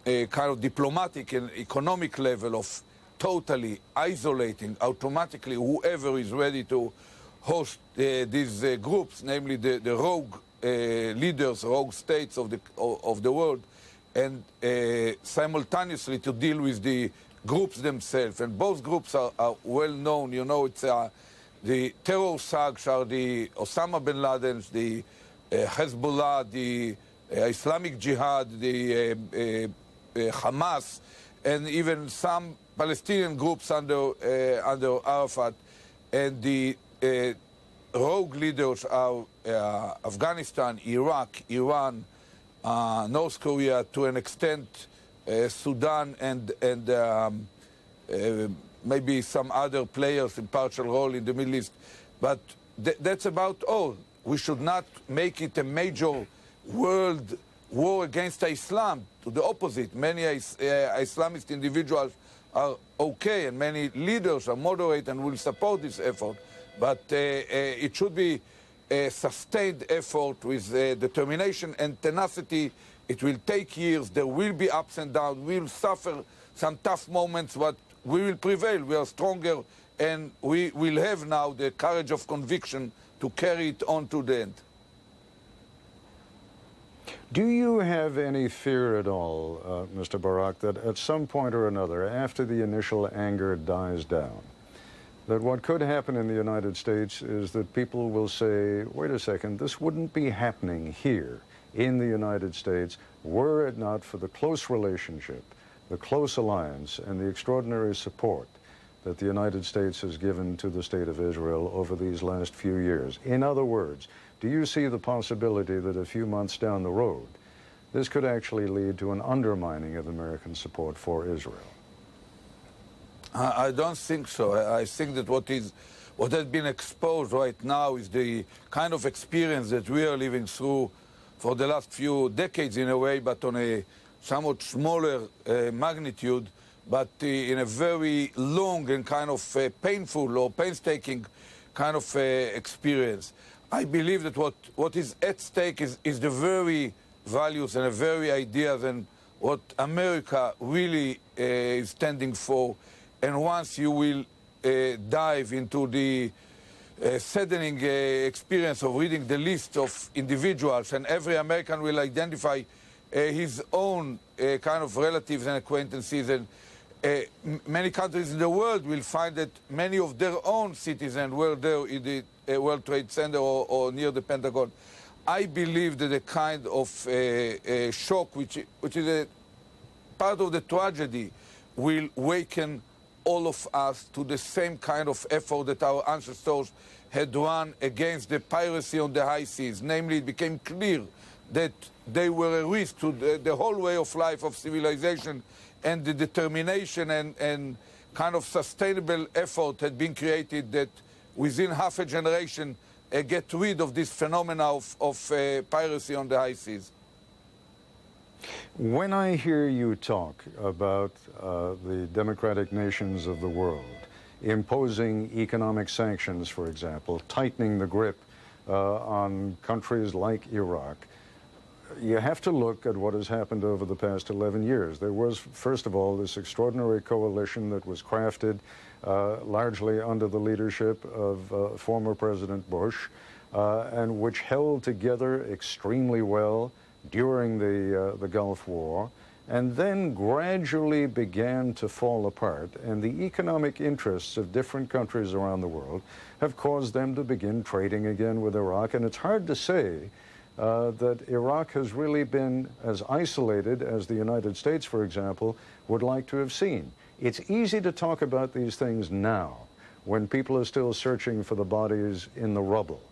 S21: kind of diplomatic and economic level of totally isolating automatically whoever is ready to host these groups, namely the rogue leaders, rogue states of the world, and simultaneously to deal with the groups themselves. And both groups are well known. You know, it's the terror thugs are the Osama bin Laden, the Hezbollah, the Islamic Jihad, the Hamas, and even some Palestinian groups under Arafat. And the rogue leaders are Afghanistan, Iraq, Iran, North Korea, to an extent Sudan, and maybe some other players in partial role in the Middle East. But that's about all. We should not make it a major world war against Islam. To the opposite, many Islamist individuals are okay, and many leaders are moderate and will support this effort. But it should be a sustained effort with determination and tenacity. It will take years. There will be ups and downs. We will suffer some tough moments, but we will prevail. We are stronger, and we will have now the courage of conviction to carry it on to the end.
S11: Do you have any fear at all, Mr. Barak, that at some point or another, after the initial anger dies down, that what could happen in the United States is that people will say, wait a second, this wouldn't be happening here in the United States were it not for the close relationship, the close alliance, and the extraordinary support that the United States has given to the State of Israel over these last few years? In other words, do you see the possibility that a few months down the road, this could actually lead to an undermining of American support for Israel?
S21: I don't think so. I think that what has been exposed right now is the kind of experience that we are living through for the last few decades in a way, but on a somewhat smaller magnitude, but in a very long and kind of painful or painstaking kind of experience. I believe that what is at stake is the very values and the very ideas and what America really is standing for. And once you will dive into the saddening experience of reading the list of individuals, and every American will identify his own kind of relatives and acquaintances, and many countries in the world will find that many of their own citizens were there in the World Trade Center or near the Pentagon. I believe that the kind of shock, which is a part of the tragedy, will waken all of us to the same kind of effort that our ancestors had run against the piracy on the high seas. Namely, it became clear that they were a risk to the whole way of life of civilization, and the determination and kind of sustainable effort had been created that within half a generation get rid of this phenomena of piracy on the high seas.
S11: When I hear you talk about the democratic nations of the world imposing economic sanctions, for example, tightening the grip on countries like Iraq, you have to look at what has happened over the past 11 years. There was, first of all, this extraordinary coalition that was crafted largely under the leadership of former President Bush, and which held together extremely well during the Gulf War, and then gradually began to fall apart. And the economic interests of different countries around the world have caused them to begin trading again with Iraq. And it's hard to say that Iraq has really been as isolated as the United States, for example, would like to have seen. It's easy to talk about these things now, when people are still searching for the bodies in the rubble.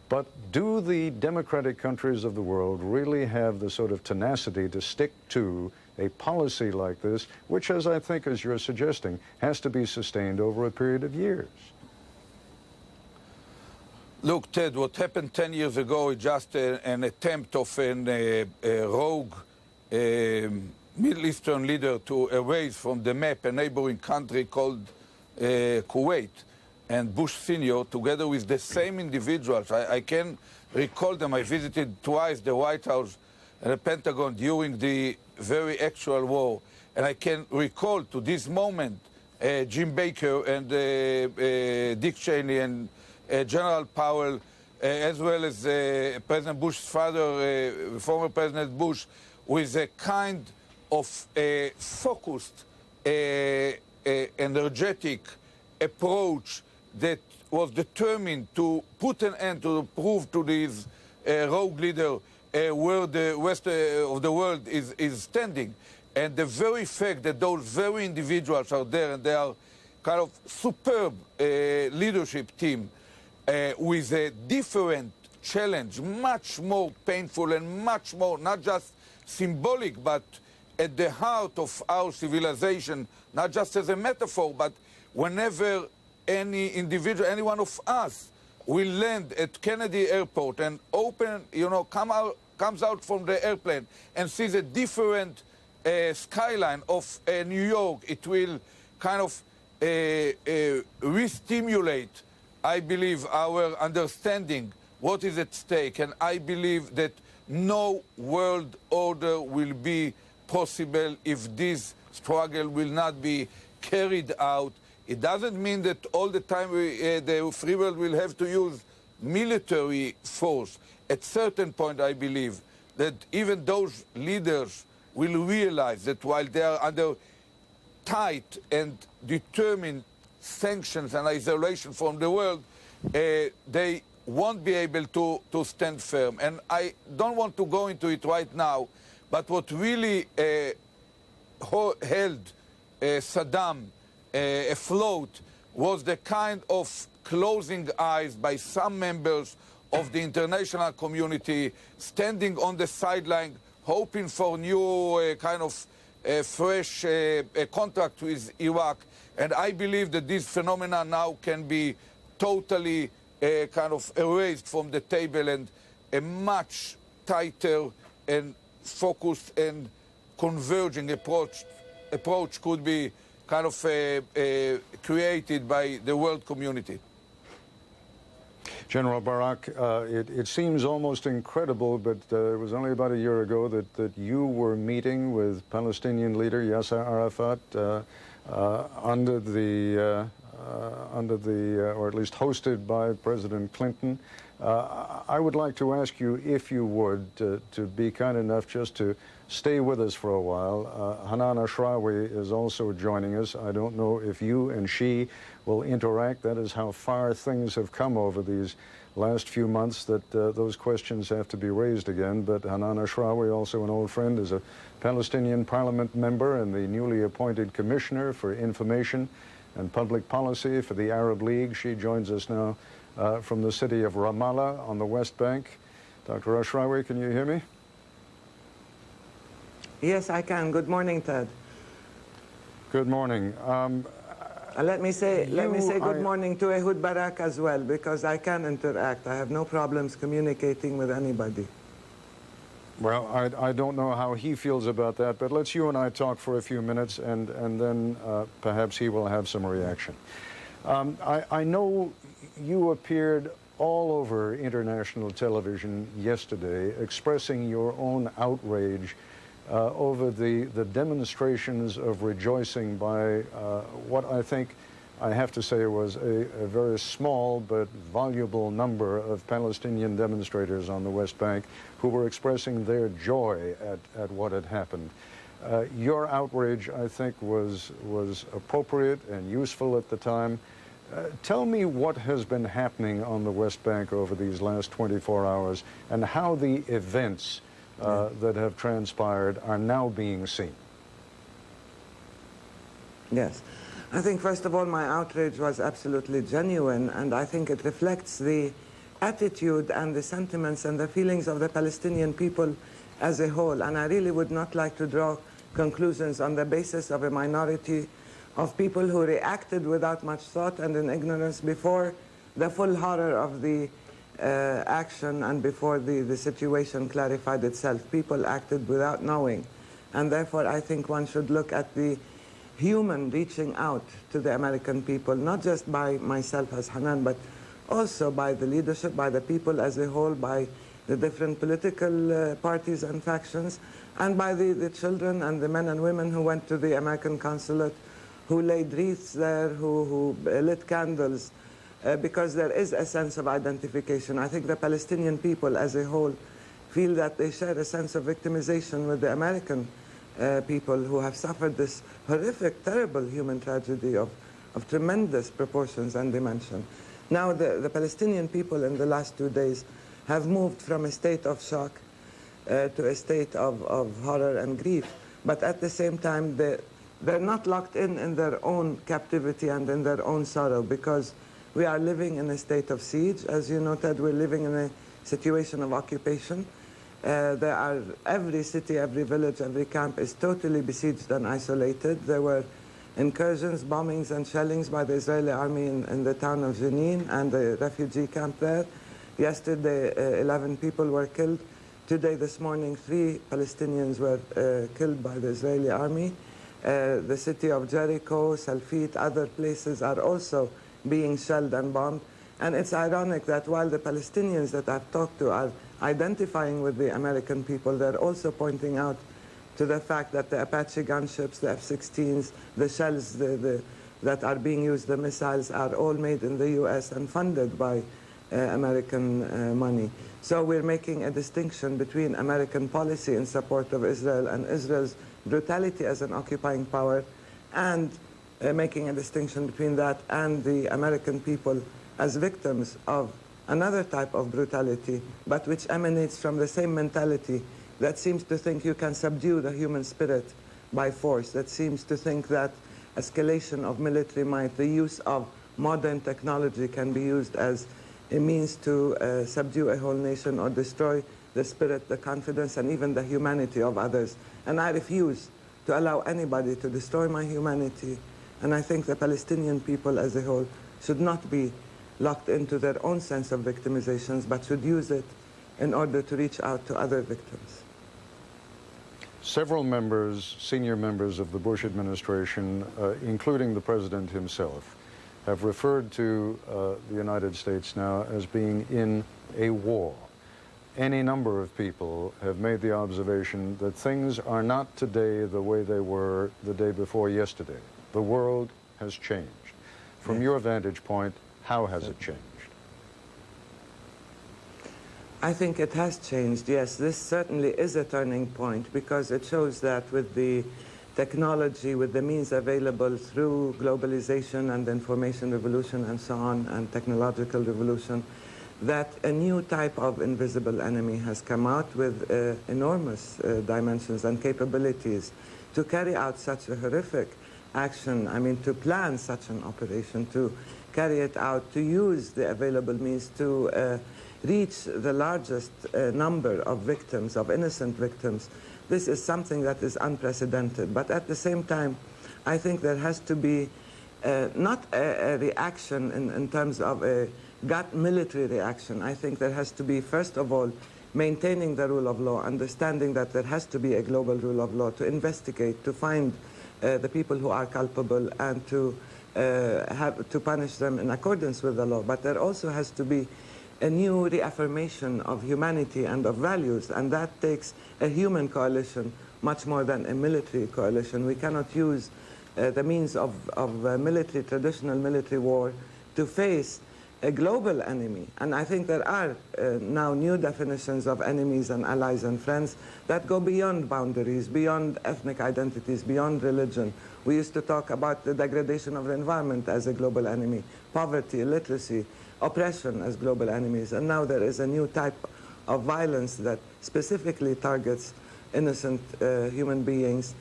S11: But do the democratic countries of the world really have the sort of tenacity to stick to a policy like this, which, as I think, as you're suggesting, has to be sustained over a period of years?
S21: Look, Ted, what happened 10 years ago is just an attempt of a rogue Middle Eastern leader to erase from the map a neighboring country called Kuwait. And Bush Sr., together with the same individuals, I can recall them. I visited twice the White House and the Pentagon during the very actual war. And I can recall to this moment Jim Baker and Dick Cheney and General Powell, as well as President Bush's father, former President Bush, with a kind of focused, energetic approach that was determined to put an end to prove to this rogue leader where the rest of the world is standing. And the very fact that those very individuals are there, and they are kind of superb leadership team with a different challenge, much more painful and much more, not just symbolic, but at the heart of our civilization, not just as a metaphor, but whenever any individual, any one of us will land at Kennedy Airport and comes out from the airplane and sees a different skyline of New York, it will kind of re-stimulate, I believe, our understanding what is at stake. And I believe that no world order will be possible if this struggle will not be carried out. It doesn't mean that all the time the free world will have to use military force. At certain point, I believe that even those leaders will realize that while they are under tight and determined sanctions and isolation from the world, they won't be able to stand firm. And I don't want to go into it right now, but what really held Saddam afloat was the kind of closing eyes by some members of the international community, standing on the sideline, hoping for new kind of fresh contract with Iraq. And I believe that this phenomena now can be totally kind of erased from the table, and a much tighter and focused and converging approach could be kind of created by the world community.
S11: General Barak, it seems almost incredible, but it was only about a year ago that you were meeting with Palestinian leader Yasser Arafat under the, or at least hosted by President Clinton. I would like to ask you, if you would, to be kind enough just to stay with us for a while. Hanan Ashrawi is also joining us. I don't know if you and she will interact. That is how far things have come over these last few months that those questions have to be raised again. But Hanan Ashrawi, also an old friend, is a Palestinian parliament member and the newly appointed commissioner for information and public policy for the Arab League. She joins us now from the city of Ramallah on the West Bank. Dr. Ashrawi, can you hear me?
S1: Yes, I can. Good morning, Ted.
S11: Good morning.
S1: Let me say good morning to Ehud Barak as well, because I can interact. I have no problems communicating with anybody.
S11: Well, I don't know how he feels about that, but let's you and I talk for a few minutes, and then perhaps he will have some reaction. I know you appeared all over international television yesterday expressing your own outrage over the demonstrations of rejoicing by what I think, I have to say, was a very small but voluble number of Palestinian demonstrators on the West Bank who were expressing their joy at what had happened. Your outrage, I think, was appropriate and useful at the time. Tell me what has been happening on the West Bank over these last 24 hours and how the events that have transpired are now being seen.
S1: Yes. I think, first of all, my outrage was absolutely genuine, and I think it reflects the attitude and the sentiments and the feelings of the Palestinian people as a whole. And I really would not like to draw conclusions on the basis of a minority of people who reacted without much thought and in ignorance before the full horror of the action and before the situation clarified itself. People acted without knowing. And therefore, I think one should look at the human reaching out to the American people, not just by myself as Hanan, but also by the leadership, by the people as a whole, by the different political parties and factions, and by the children and the men and women who went to the American consulate, who laid wreaths there, who lit candles, because there is a sense of identification. I think the Palestinian people as a whole feel that they share a sense of victimization with the American people who have suffered this horrific, terrible human tragedy of tremendous proportions and dimension. Now the Palestinian people in the last 2 days have moved from a state of shock to a state of horror and grief. But at the same time, they're not locked in their own captivity and in their own sorrow, because we are living in a state of siege. As you noted, we're living in a situation of occupation. Every city, every village, every camp is totally besieged and isolated. There were incursions, bombings, and shellings by the Israeli army in the town of Jenin and the refugee camp there. Yesterday, 11 people were killed. Today, this morning, 3 Palestinians were killed by the Israeli army. The city of Jericho, Salfit, other places are also being shelled and bombed. And it's ironic that while the Palestinians that I've talked to are identifying with the American people, they're also pointing out to the fact that the Apache gunships, the F-16s, the shells that are being used, the missiles, are all made in the U.S. and funded by American money. So we're making a distinction between American policy in support of Israel and Israel's brutality as an occupying power, and making a distinction between that and the American people as victims of another type of brutality, but which emanates from the same mentality that seems to think you can subdue the human spirit by force, that seems to think that escalation of military might, the use of modern technology, can be used as a means to subdue a whole nation or destroy the spirit, the confidence, and even the humanity of others. And I refuse to allow anybody to destroy my humanity. And I think the Palestinian people as a whole should not be locked into their own sense of victimizations, but should use it in order to reach out to other victims.
S11: Several members, senior members of the Bush administration, including the president himself, have referred to the United States now as being in a war. Any number of people have made the observation that things are not today the way they were the day before yesterday. The world has changed. From your vantage point, how has it changed?
S1: I think it has changed, yes. This certainly is a turning point, because it shows that with the technology, with the means available through globalization and information revolution and so on, and technological revolution, that a new type of invisible enemy has come out with enormous dimensions and capabilities to carry out such a horrific action, I mean, to plan such an operation, to carry it out, to use the available means to reach the largest number of victims, of innocent victims. This is something that is unprecedented. But at the same time, I think there has to be not a reaction in terms of a gut military reaction. I think there has to be, first of all, maintaining the rule of law, understanding that there has to be a global rule of law, to investigate, to find the people who are culpable and to punish them in accordance with the law. But there also has to be a new reaffirmation of humanity and of values, and that takes a human coalition much more than a military coalition. We cannot use the means of military, traditional military war to face a global enemy. And I think there are now new definitions of enemies and allies and friends that go beyond boundaries, beyond ethnic identities, beyond religion. We used to talk about the degradation of the environment as a global enemy, poverty, illiteracy, oppression as global enemies. And now there is a new type of violence that specifically targets innocent human beings,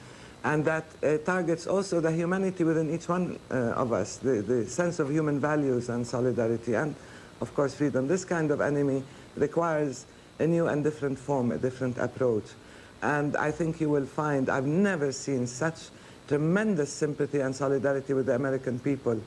S1: and that targets also the humanity within each one of us, the sense of human values and solidarity and, of course, freedom. This kind of enemy requires a new and different form, a different approach. And I think you will find, I've never seen such tremendous sympathy and solidarity with the American people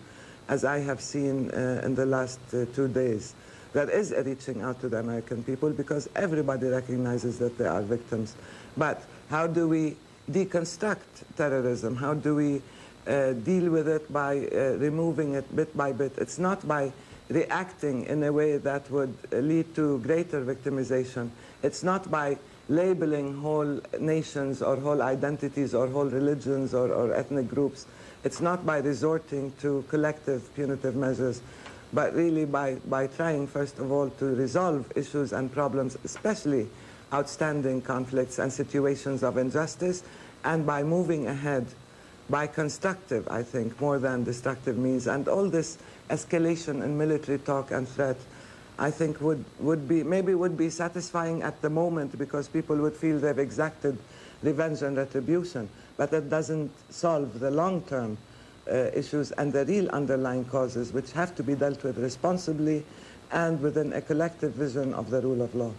S1: as I have seen in the last 2 days. There is a reaching out to the American people because everybody recognizes that they are victims. But how do we deconstruct terrorism? How do we deal with it by removing it bit by bit? It's not by reacting in a way that would lead to greater victimization. It's not by labeling whole nations or whole identities or whole religions or ethnic groups. It's not by resorting to collective punitive measures, but really by trying, first of all, to resolve issues and problems, especially outstanding conflicts and situations of injustice, and by moving ahead by constructive, I think, more than destructive means. And all this escalation in military talk and threat, I think would be satisfying at the moment because people would feel they've exacted revenge and retribution, but that doesn't solve the long-term issues and the real underlying causes, which have to be dealt with responsibly and within a collective vision of the rule of law.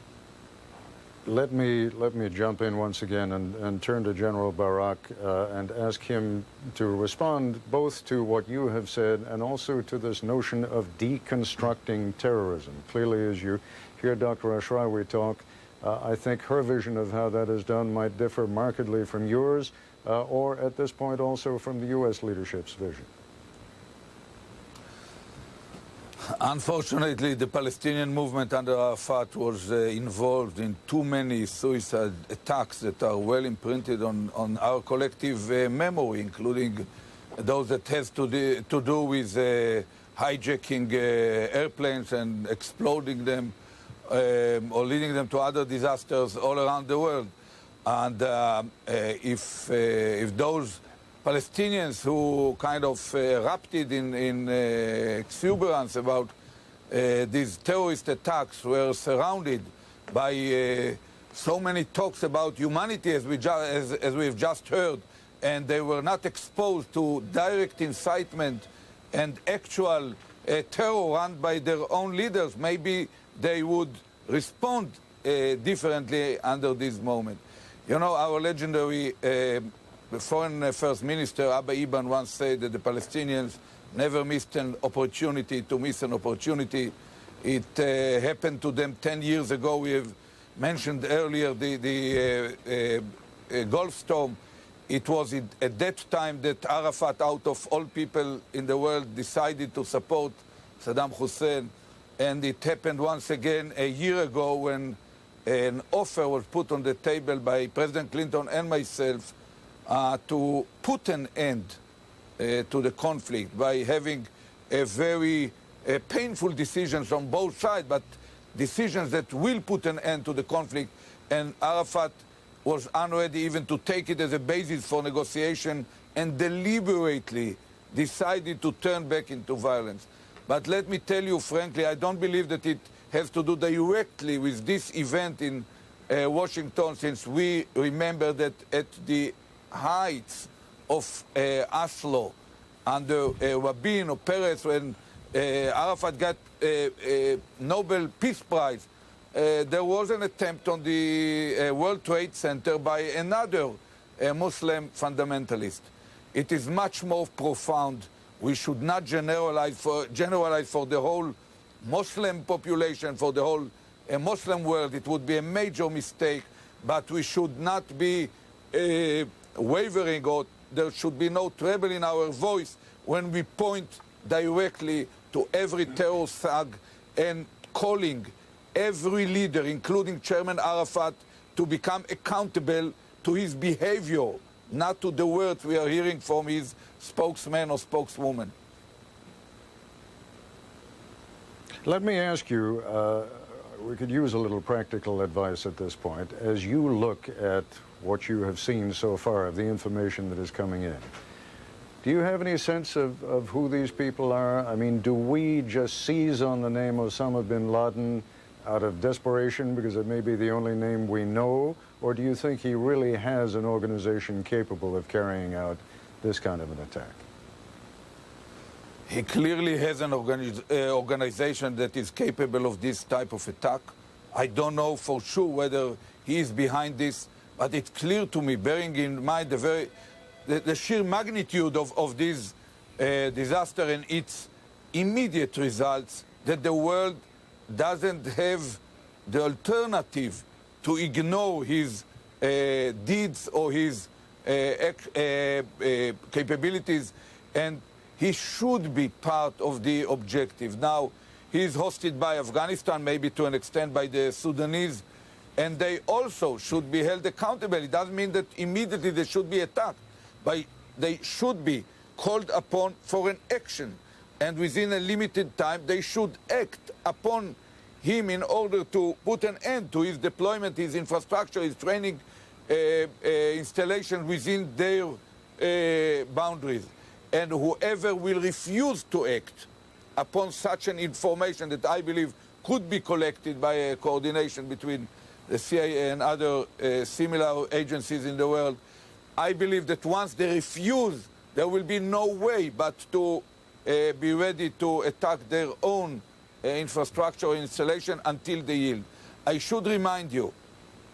S11: Let me jump in once again and turn to General Barak and ask him to respond both to what you have said and also to this notion of deconstructing terrorism. Clearly, as you hear Dr. Ashrawi talk, I think her vision of how that is done might differ markedly from yours, or at this point also from the U.S. leadership's vision.
S21: Unfortunately, the Palestinian movement under Arafat was involved in too many suicide attacks that are well imprinted on our collective memory, including those that has to do with hijacking airplanes and exploding them or leading them to other disasters all around the world. And if those Palestinians who kind of erupted in exuberance about these terrorist attacks were surrounded by so many talks about humanity, as we've just heard, and they were not exposed to direct incitement and actual terror run by their own leaders, maybe they would respond differently under this moment. You know, our legendary foreign first minister, Abba Eban, once said that the Palestinians never missed an opportunity to miss an opportunity. It happened to them 10 years ago. We have mentioned earlier the Gulf Storm. It was at that time that Arafat, out of all people in the world, decided to support Saddam Hussein. And it happened once again a year ago when an offer was put on the table by President Clinton and myself to put an end to the conflict by having a very painful decisions on both sides, but decisions that will put an end to the conflict. And Arafat was unready even to take it as a basis for negotiation and deliberately decided to turn back into violence. But let me tell you frankly, I don't believe that it has to do directly with this event in Washington, since we remember that at the heights of Oslo, under Rabin or Peres, when Arafat got a Nobel Peace Prize, there was an attempt on the World Trade Center by another Muslim fundamentalist. It is much more profound. We should not generalize for the whole Muslim population, for the whole Muslim world. It would be a major mistake, but we should not be wavering, or there should be no treble in our voice when we point directly to every terror thug and calling every leader, including Chairman Arafat, to become accountable to his behavior, not to the words we are hearing from his spokesman or spokeswoman.
S11: Let me ask you, we could use a little practical advice at this point. As you look at what you have seen so far of the information that is coming in, do you have any sense of who these people are? I mean, do we just seize on the name Osama bin Laden out of desperation because it may be the only name we know? Or do you think he really has an organization capable of carrying out this kind of an attack?
S21: He clearly has an organization that is capable of this type of attack. I don't know for sure whether he is behind this, but it's clear to me, bearing in mind the sheer magnitude of this disaster and its immediate results, that the world doesn't have the alternative to ignore his deeds or his capabilities, and he should be part of the objective. Now, he is hosted by Afghanistan, maybe to an extent by the Sudanese, and they also should be held accountable. It doesn't mean that immediately they should be attacked, but they should be called upon for an action, and within a limited time they should act upon him in order to put an end to his deployment, his infrastructure, his training installation within their boundaries. And whoever will refuse to act upon such an information that I believe could be collected by a coordination between the CIA and other similar agencies in the world, I believe that once they refuse, there will be no way but to be ready to attack their own infrastructure or installation until they yield. I should remind you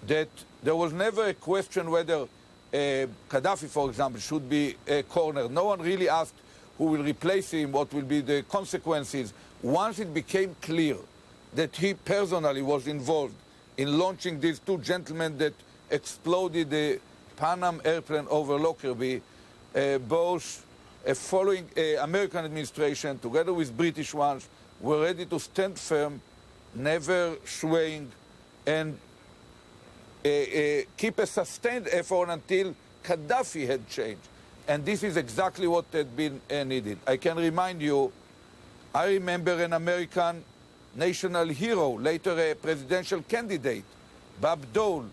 S21: that there was never a question whether Gaddafi, for example, should be cornered. No one really asked who will replace him, what will be the consequences. Once it became clear that he personally was involved in launching these two gentlemen that exploded the Pan Am airplane over Lockerbie, both following American administration, together with British ones, were ready to stand firm, never swaying, and keep a sustained effort until Gaddafi had changed. And this is exactly what had been needed. I can remind you, I remember an American national hero, later a presidential candidate, Bob Dole,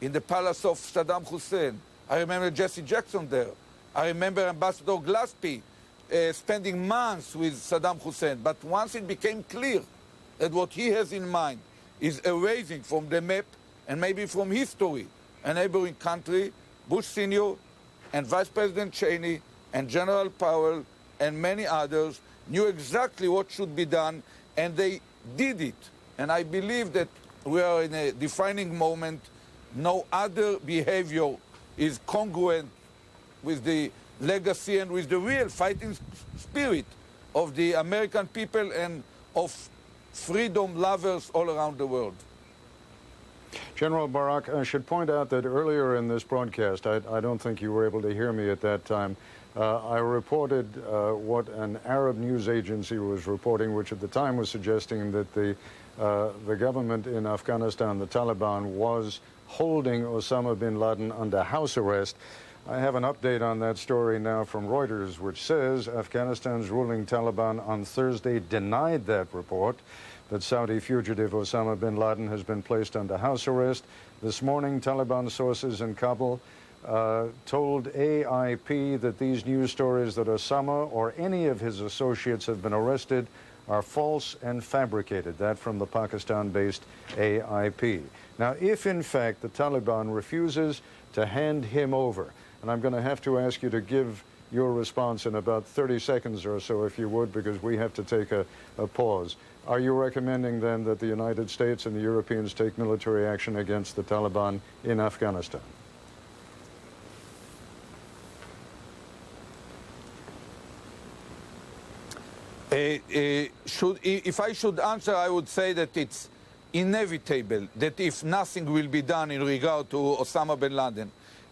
S21: in the palace of Saddam Hussein. I remember Jesse Jackson there. I remember Ambassador Gillespie spending months with Saddam Hussein. But once it became clear that what he has in mind is erasing from the map and maybe from history a neighboring country, Bush Sr. and Vice President Cheney and General Powell and many others knew exactly what should be done, and they did it. And I believe that we are in a defining moment. No other behavior is congruent with the legacy and with the real fighting spirit of the American people and of freedom lovers all around the world.
S11: General Barak, I should point out that earlier in this broadcast, I don't think you were able to hear me at that time, I reported what an Arab news agency was reporting, which at the time was suggesting that the government in Afghanistan, the Taliban, was holding Osama bin Laden under house arrest. I have an update on that story now from Reuters, which says Afghanistan's ruling Taliban on Thursday denied that report, that Saudi fugitive Osama bin Laden has been placed under house arrest. This morning, Taliban sources in Kabul told AIP that these news stories that Osama or any of his associates have been arrested are false and fabricated. That from the Pakistan-based AIP. Now, if in fact the Taliban refuses to hand him over, and I'm going to have to ask you to give your response in about 30 seconds or so, if you would, because we have to take a pause. Are you recommending then that the United States and the Europeans take military action against the Taliban in Afghanistan?
S21: If I should answer, I would say that it's inevitable that if nothing will be done in regard to Osama bin Laden,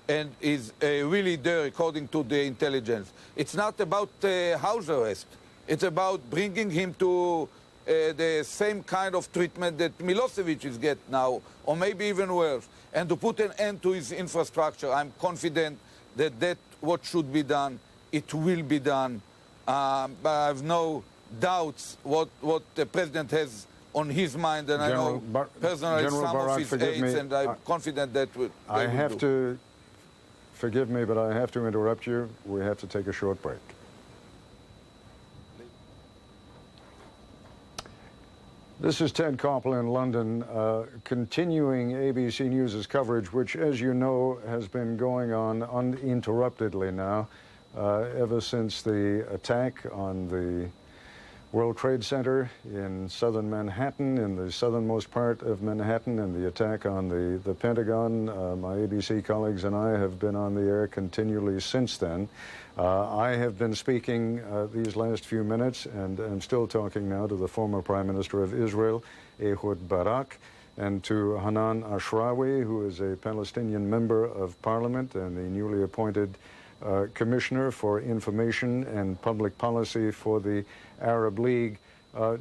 S21: and is really there according to the intelligence, it's not about house arrest. It's about bringing him to the same kind of treatment that Milosevic is getting now, or maybe even worse, and to put an end to his infrastructure. I'm confident that that's what should be done. It will be done. But I have no doubts what the president has on his mind, and
S11: General
S21: I know personally
S11: General
S21: some
S11: Barak,
S21: of his
S11: forgive
S21: aides,
S11: me.
S21: and I'm confident that
S11: I have to, forgive me, but I have to interrupt you. We have to take a short break. This is Ted Koppel in London, continuing ABC News' coverage, which, as you know, has been going on uninterruptedly now, ever since the attack on the World Trade Center in southern Manhattan, in the southernmost part of Manhattan, and the attack on the Pentagon. My ABC colleagues and I have been on the air continually since then. I have been speaking these last few minutes, and I'm still talking now to the former Prime Minister of Israel, Ehud Barak, and to Hanan Ashrawi, who is a Palestinian member of Parliament and the newly appointed Commissioner for Information and Public Policy for the Arab League.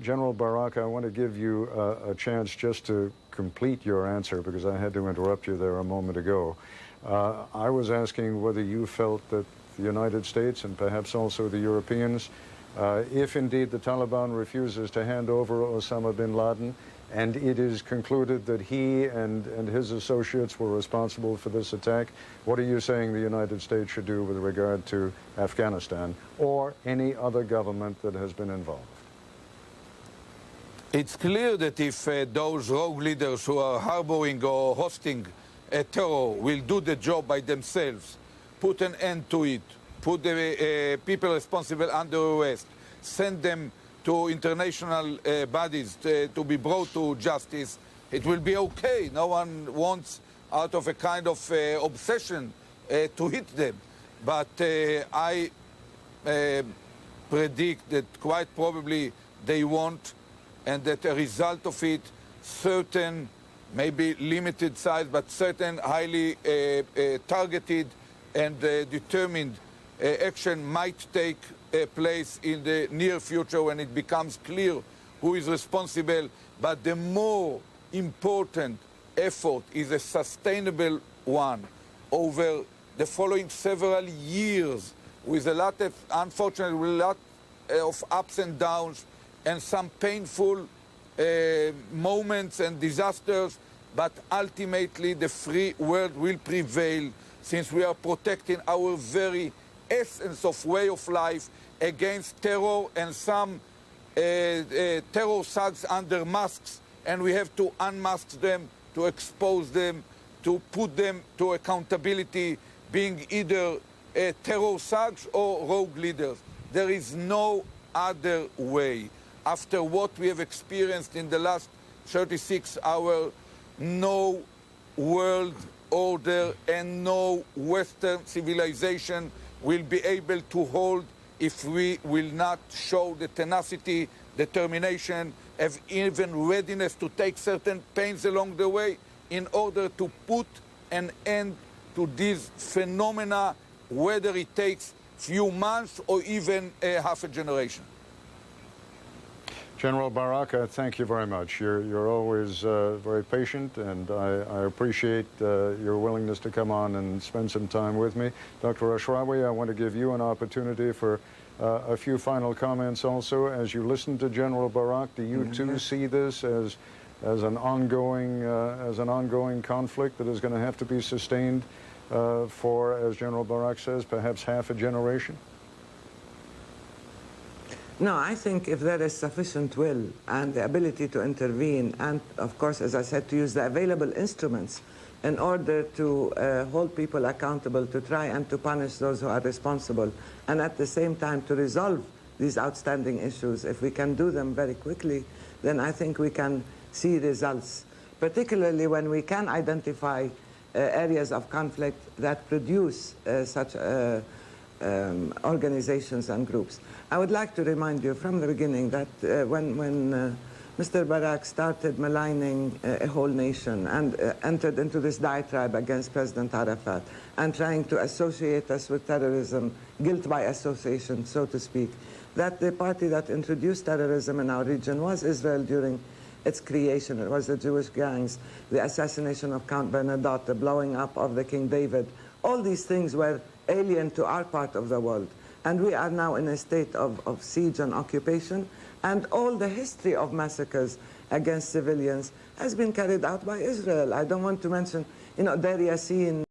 S11: General Barak, I want to give you a chance just to complete your answer, because I had to interrupt you there a moment ago. I was asking whether you felt that the United States and perhaps also the Europeans, if indeed the Taliban refuses to hand over Osama bin Laden, and it is concluded that he and his associates were responsible for this attack, what are you saying the United States should do with regard to Afghanistan or any other government that has been involved?
S21: It's clear that if those rogue leaders who are harboring or hosting terror will do the job by themselves, put an end to it, put the people responsible under arrest, send them to international bodies to be brought to justice, it will be okay. No one wants, out of a kind of obsession, to hit them. But I predict that quite probably they won't, and that a result of it, certain, maybe limited size, but certain highly targeted and determined action might take place in the near future when it becomes clear who is responsible. But the more important effort is a sustainable one over the following several years, with a lot of, unfortunately, a lot of ups and downs and some painful moments and disasters, but ultimately the free world will prevail, since we are protecting our very essence of way of life against terror and some terror thugs under masks, and we have to unmask them, to expose them, to put them to accountability, being either terror thugs or rogue leaders. There is no other way. After what we have experienced in the last 36 hours, no world order and no Western civilization will be able to hold if we will not show the tenacity, determination, have even readiness to take certain pains along the way in order to put an end to these phenomena, whether it takes few months or even half a generation.
S11: General Barak, thank you very much. You're always very patient, and I appreciate your willingness to come on and spend some time with me. Dr. Ashrawi, I want to give you an opportunity for a few final comments also. As you listen to General Barak, do you too see this as an ongoing conflict that is going to have to be sustained for, as General Barak says, perhaps half a generation?
S1: No, I think if there is sufficient will and the ability to intervene and, of course, as I said, to use the available instruments in order to hold people accountable, to try and to punish those who are responsible, and at the same time to resolve these outstanding issues, if we can do them very quickly, then I think we can see results, particularly when we can identify areas of conflict that produce such organizations and groups. I would like to remind you from the beginning that when Mr. Barak started maligning a whole nation and entered into this diatribe against President Arafat and trying to associate us with terrorism, guilt by association, so to speak, that the party that introduced terrorism in our region was Israel during its creation. It was the Jewish gangs, the assassination of Count Bernadotte, the blowing up of the King David. All these things were alien to our part of the world. And we are now in a state of siege and occupation, and all the history of massacres against civilians has been carried out by Israel. I don't want to mention, Deir Yassin,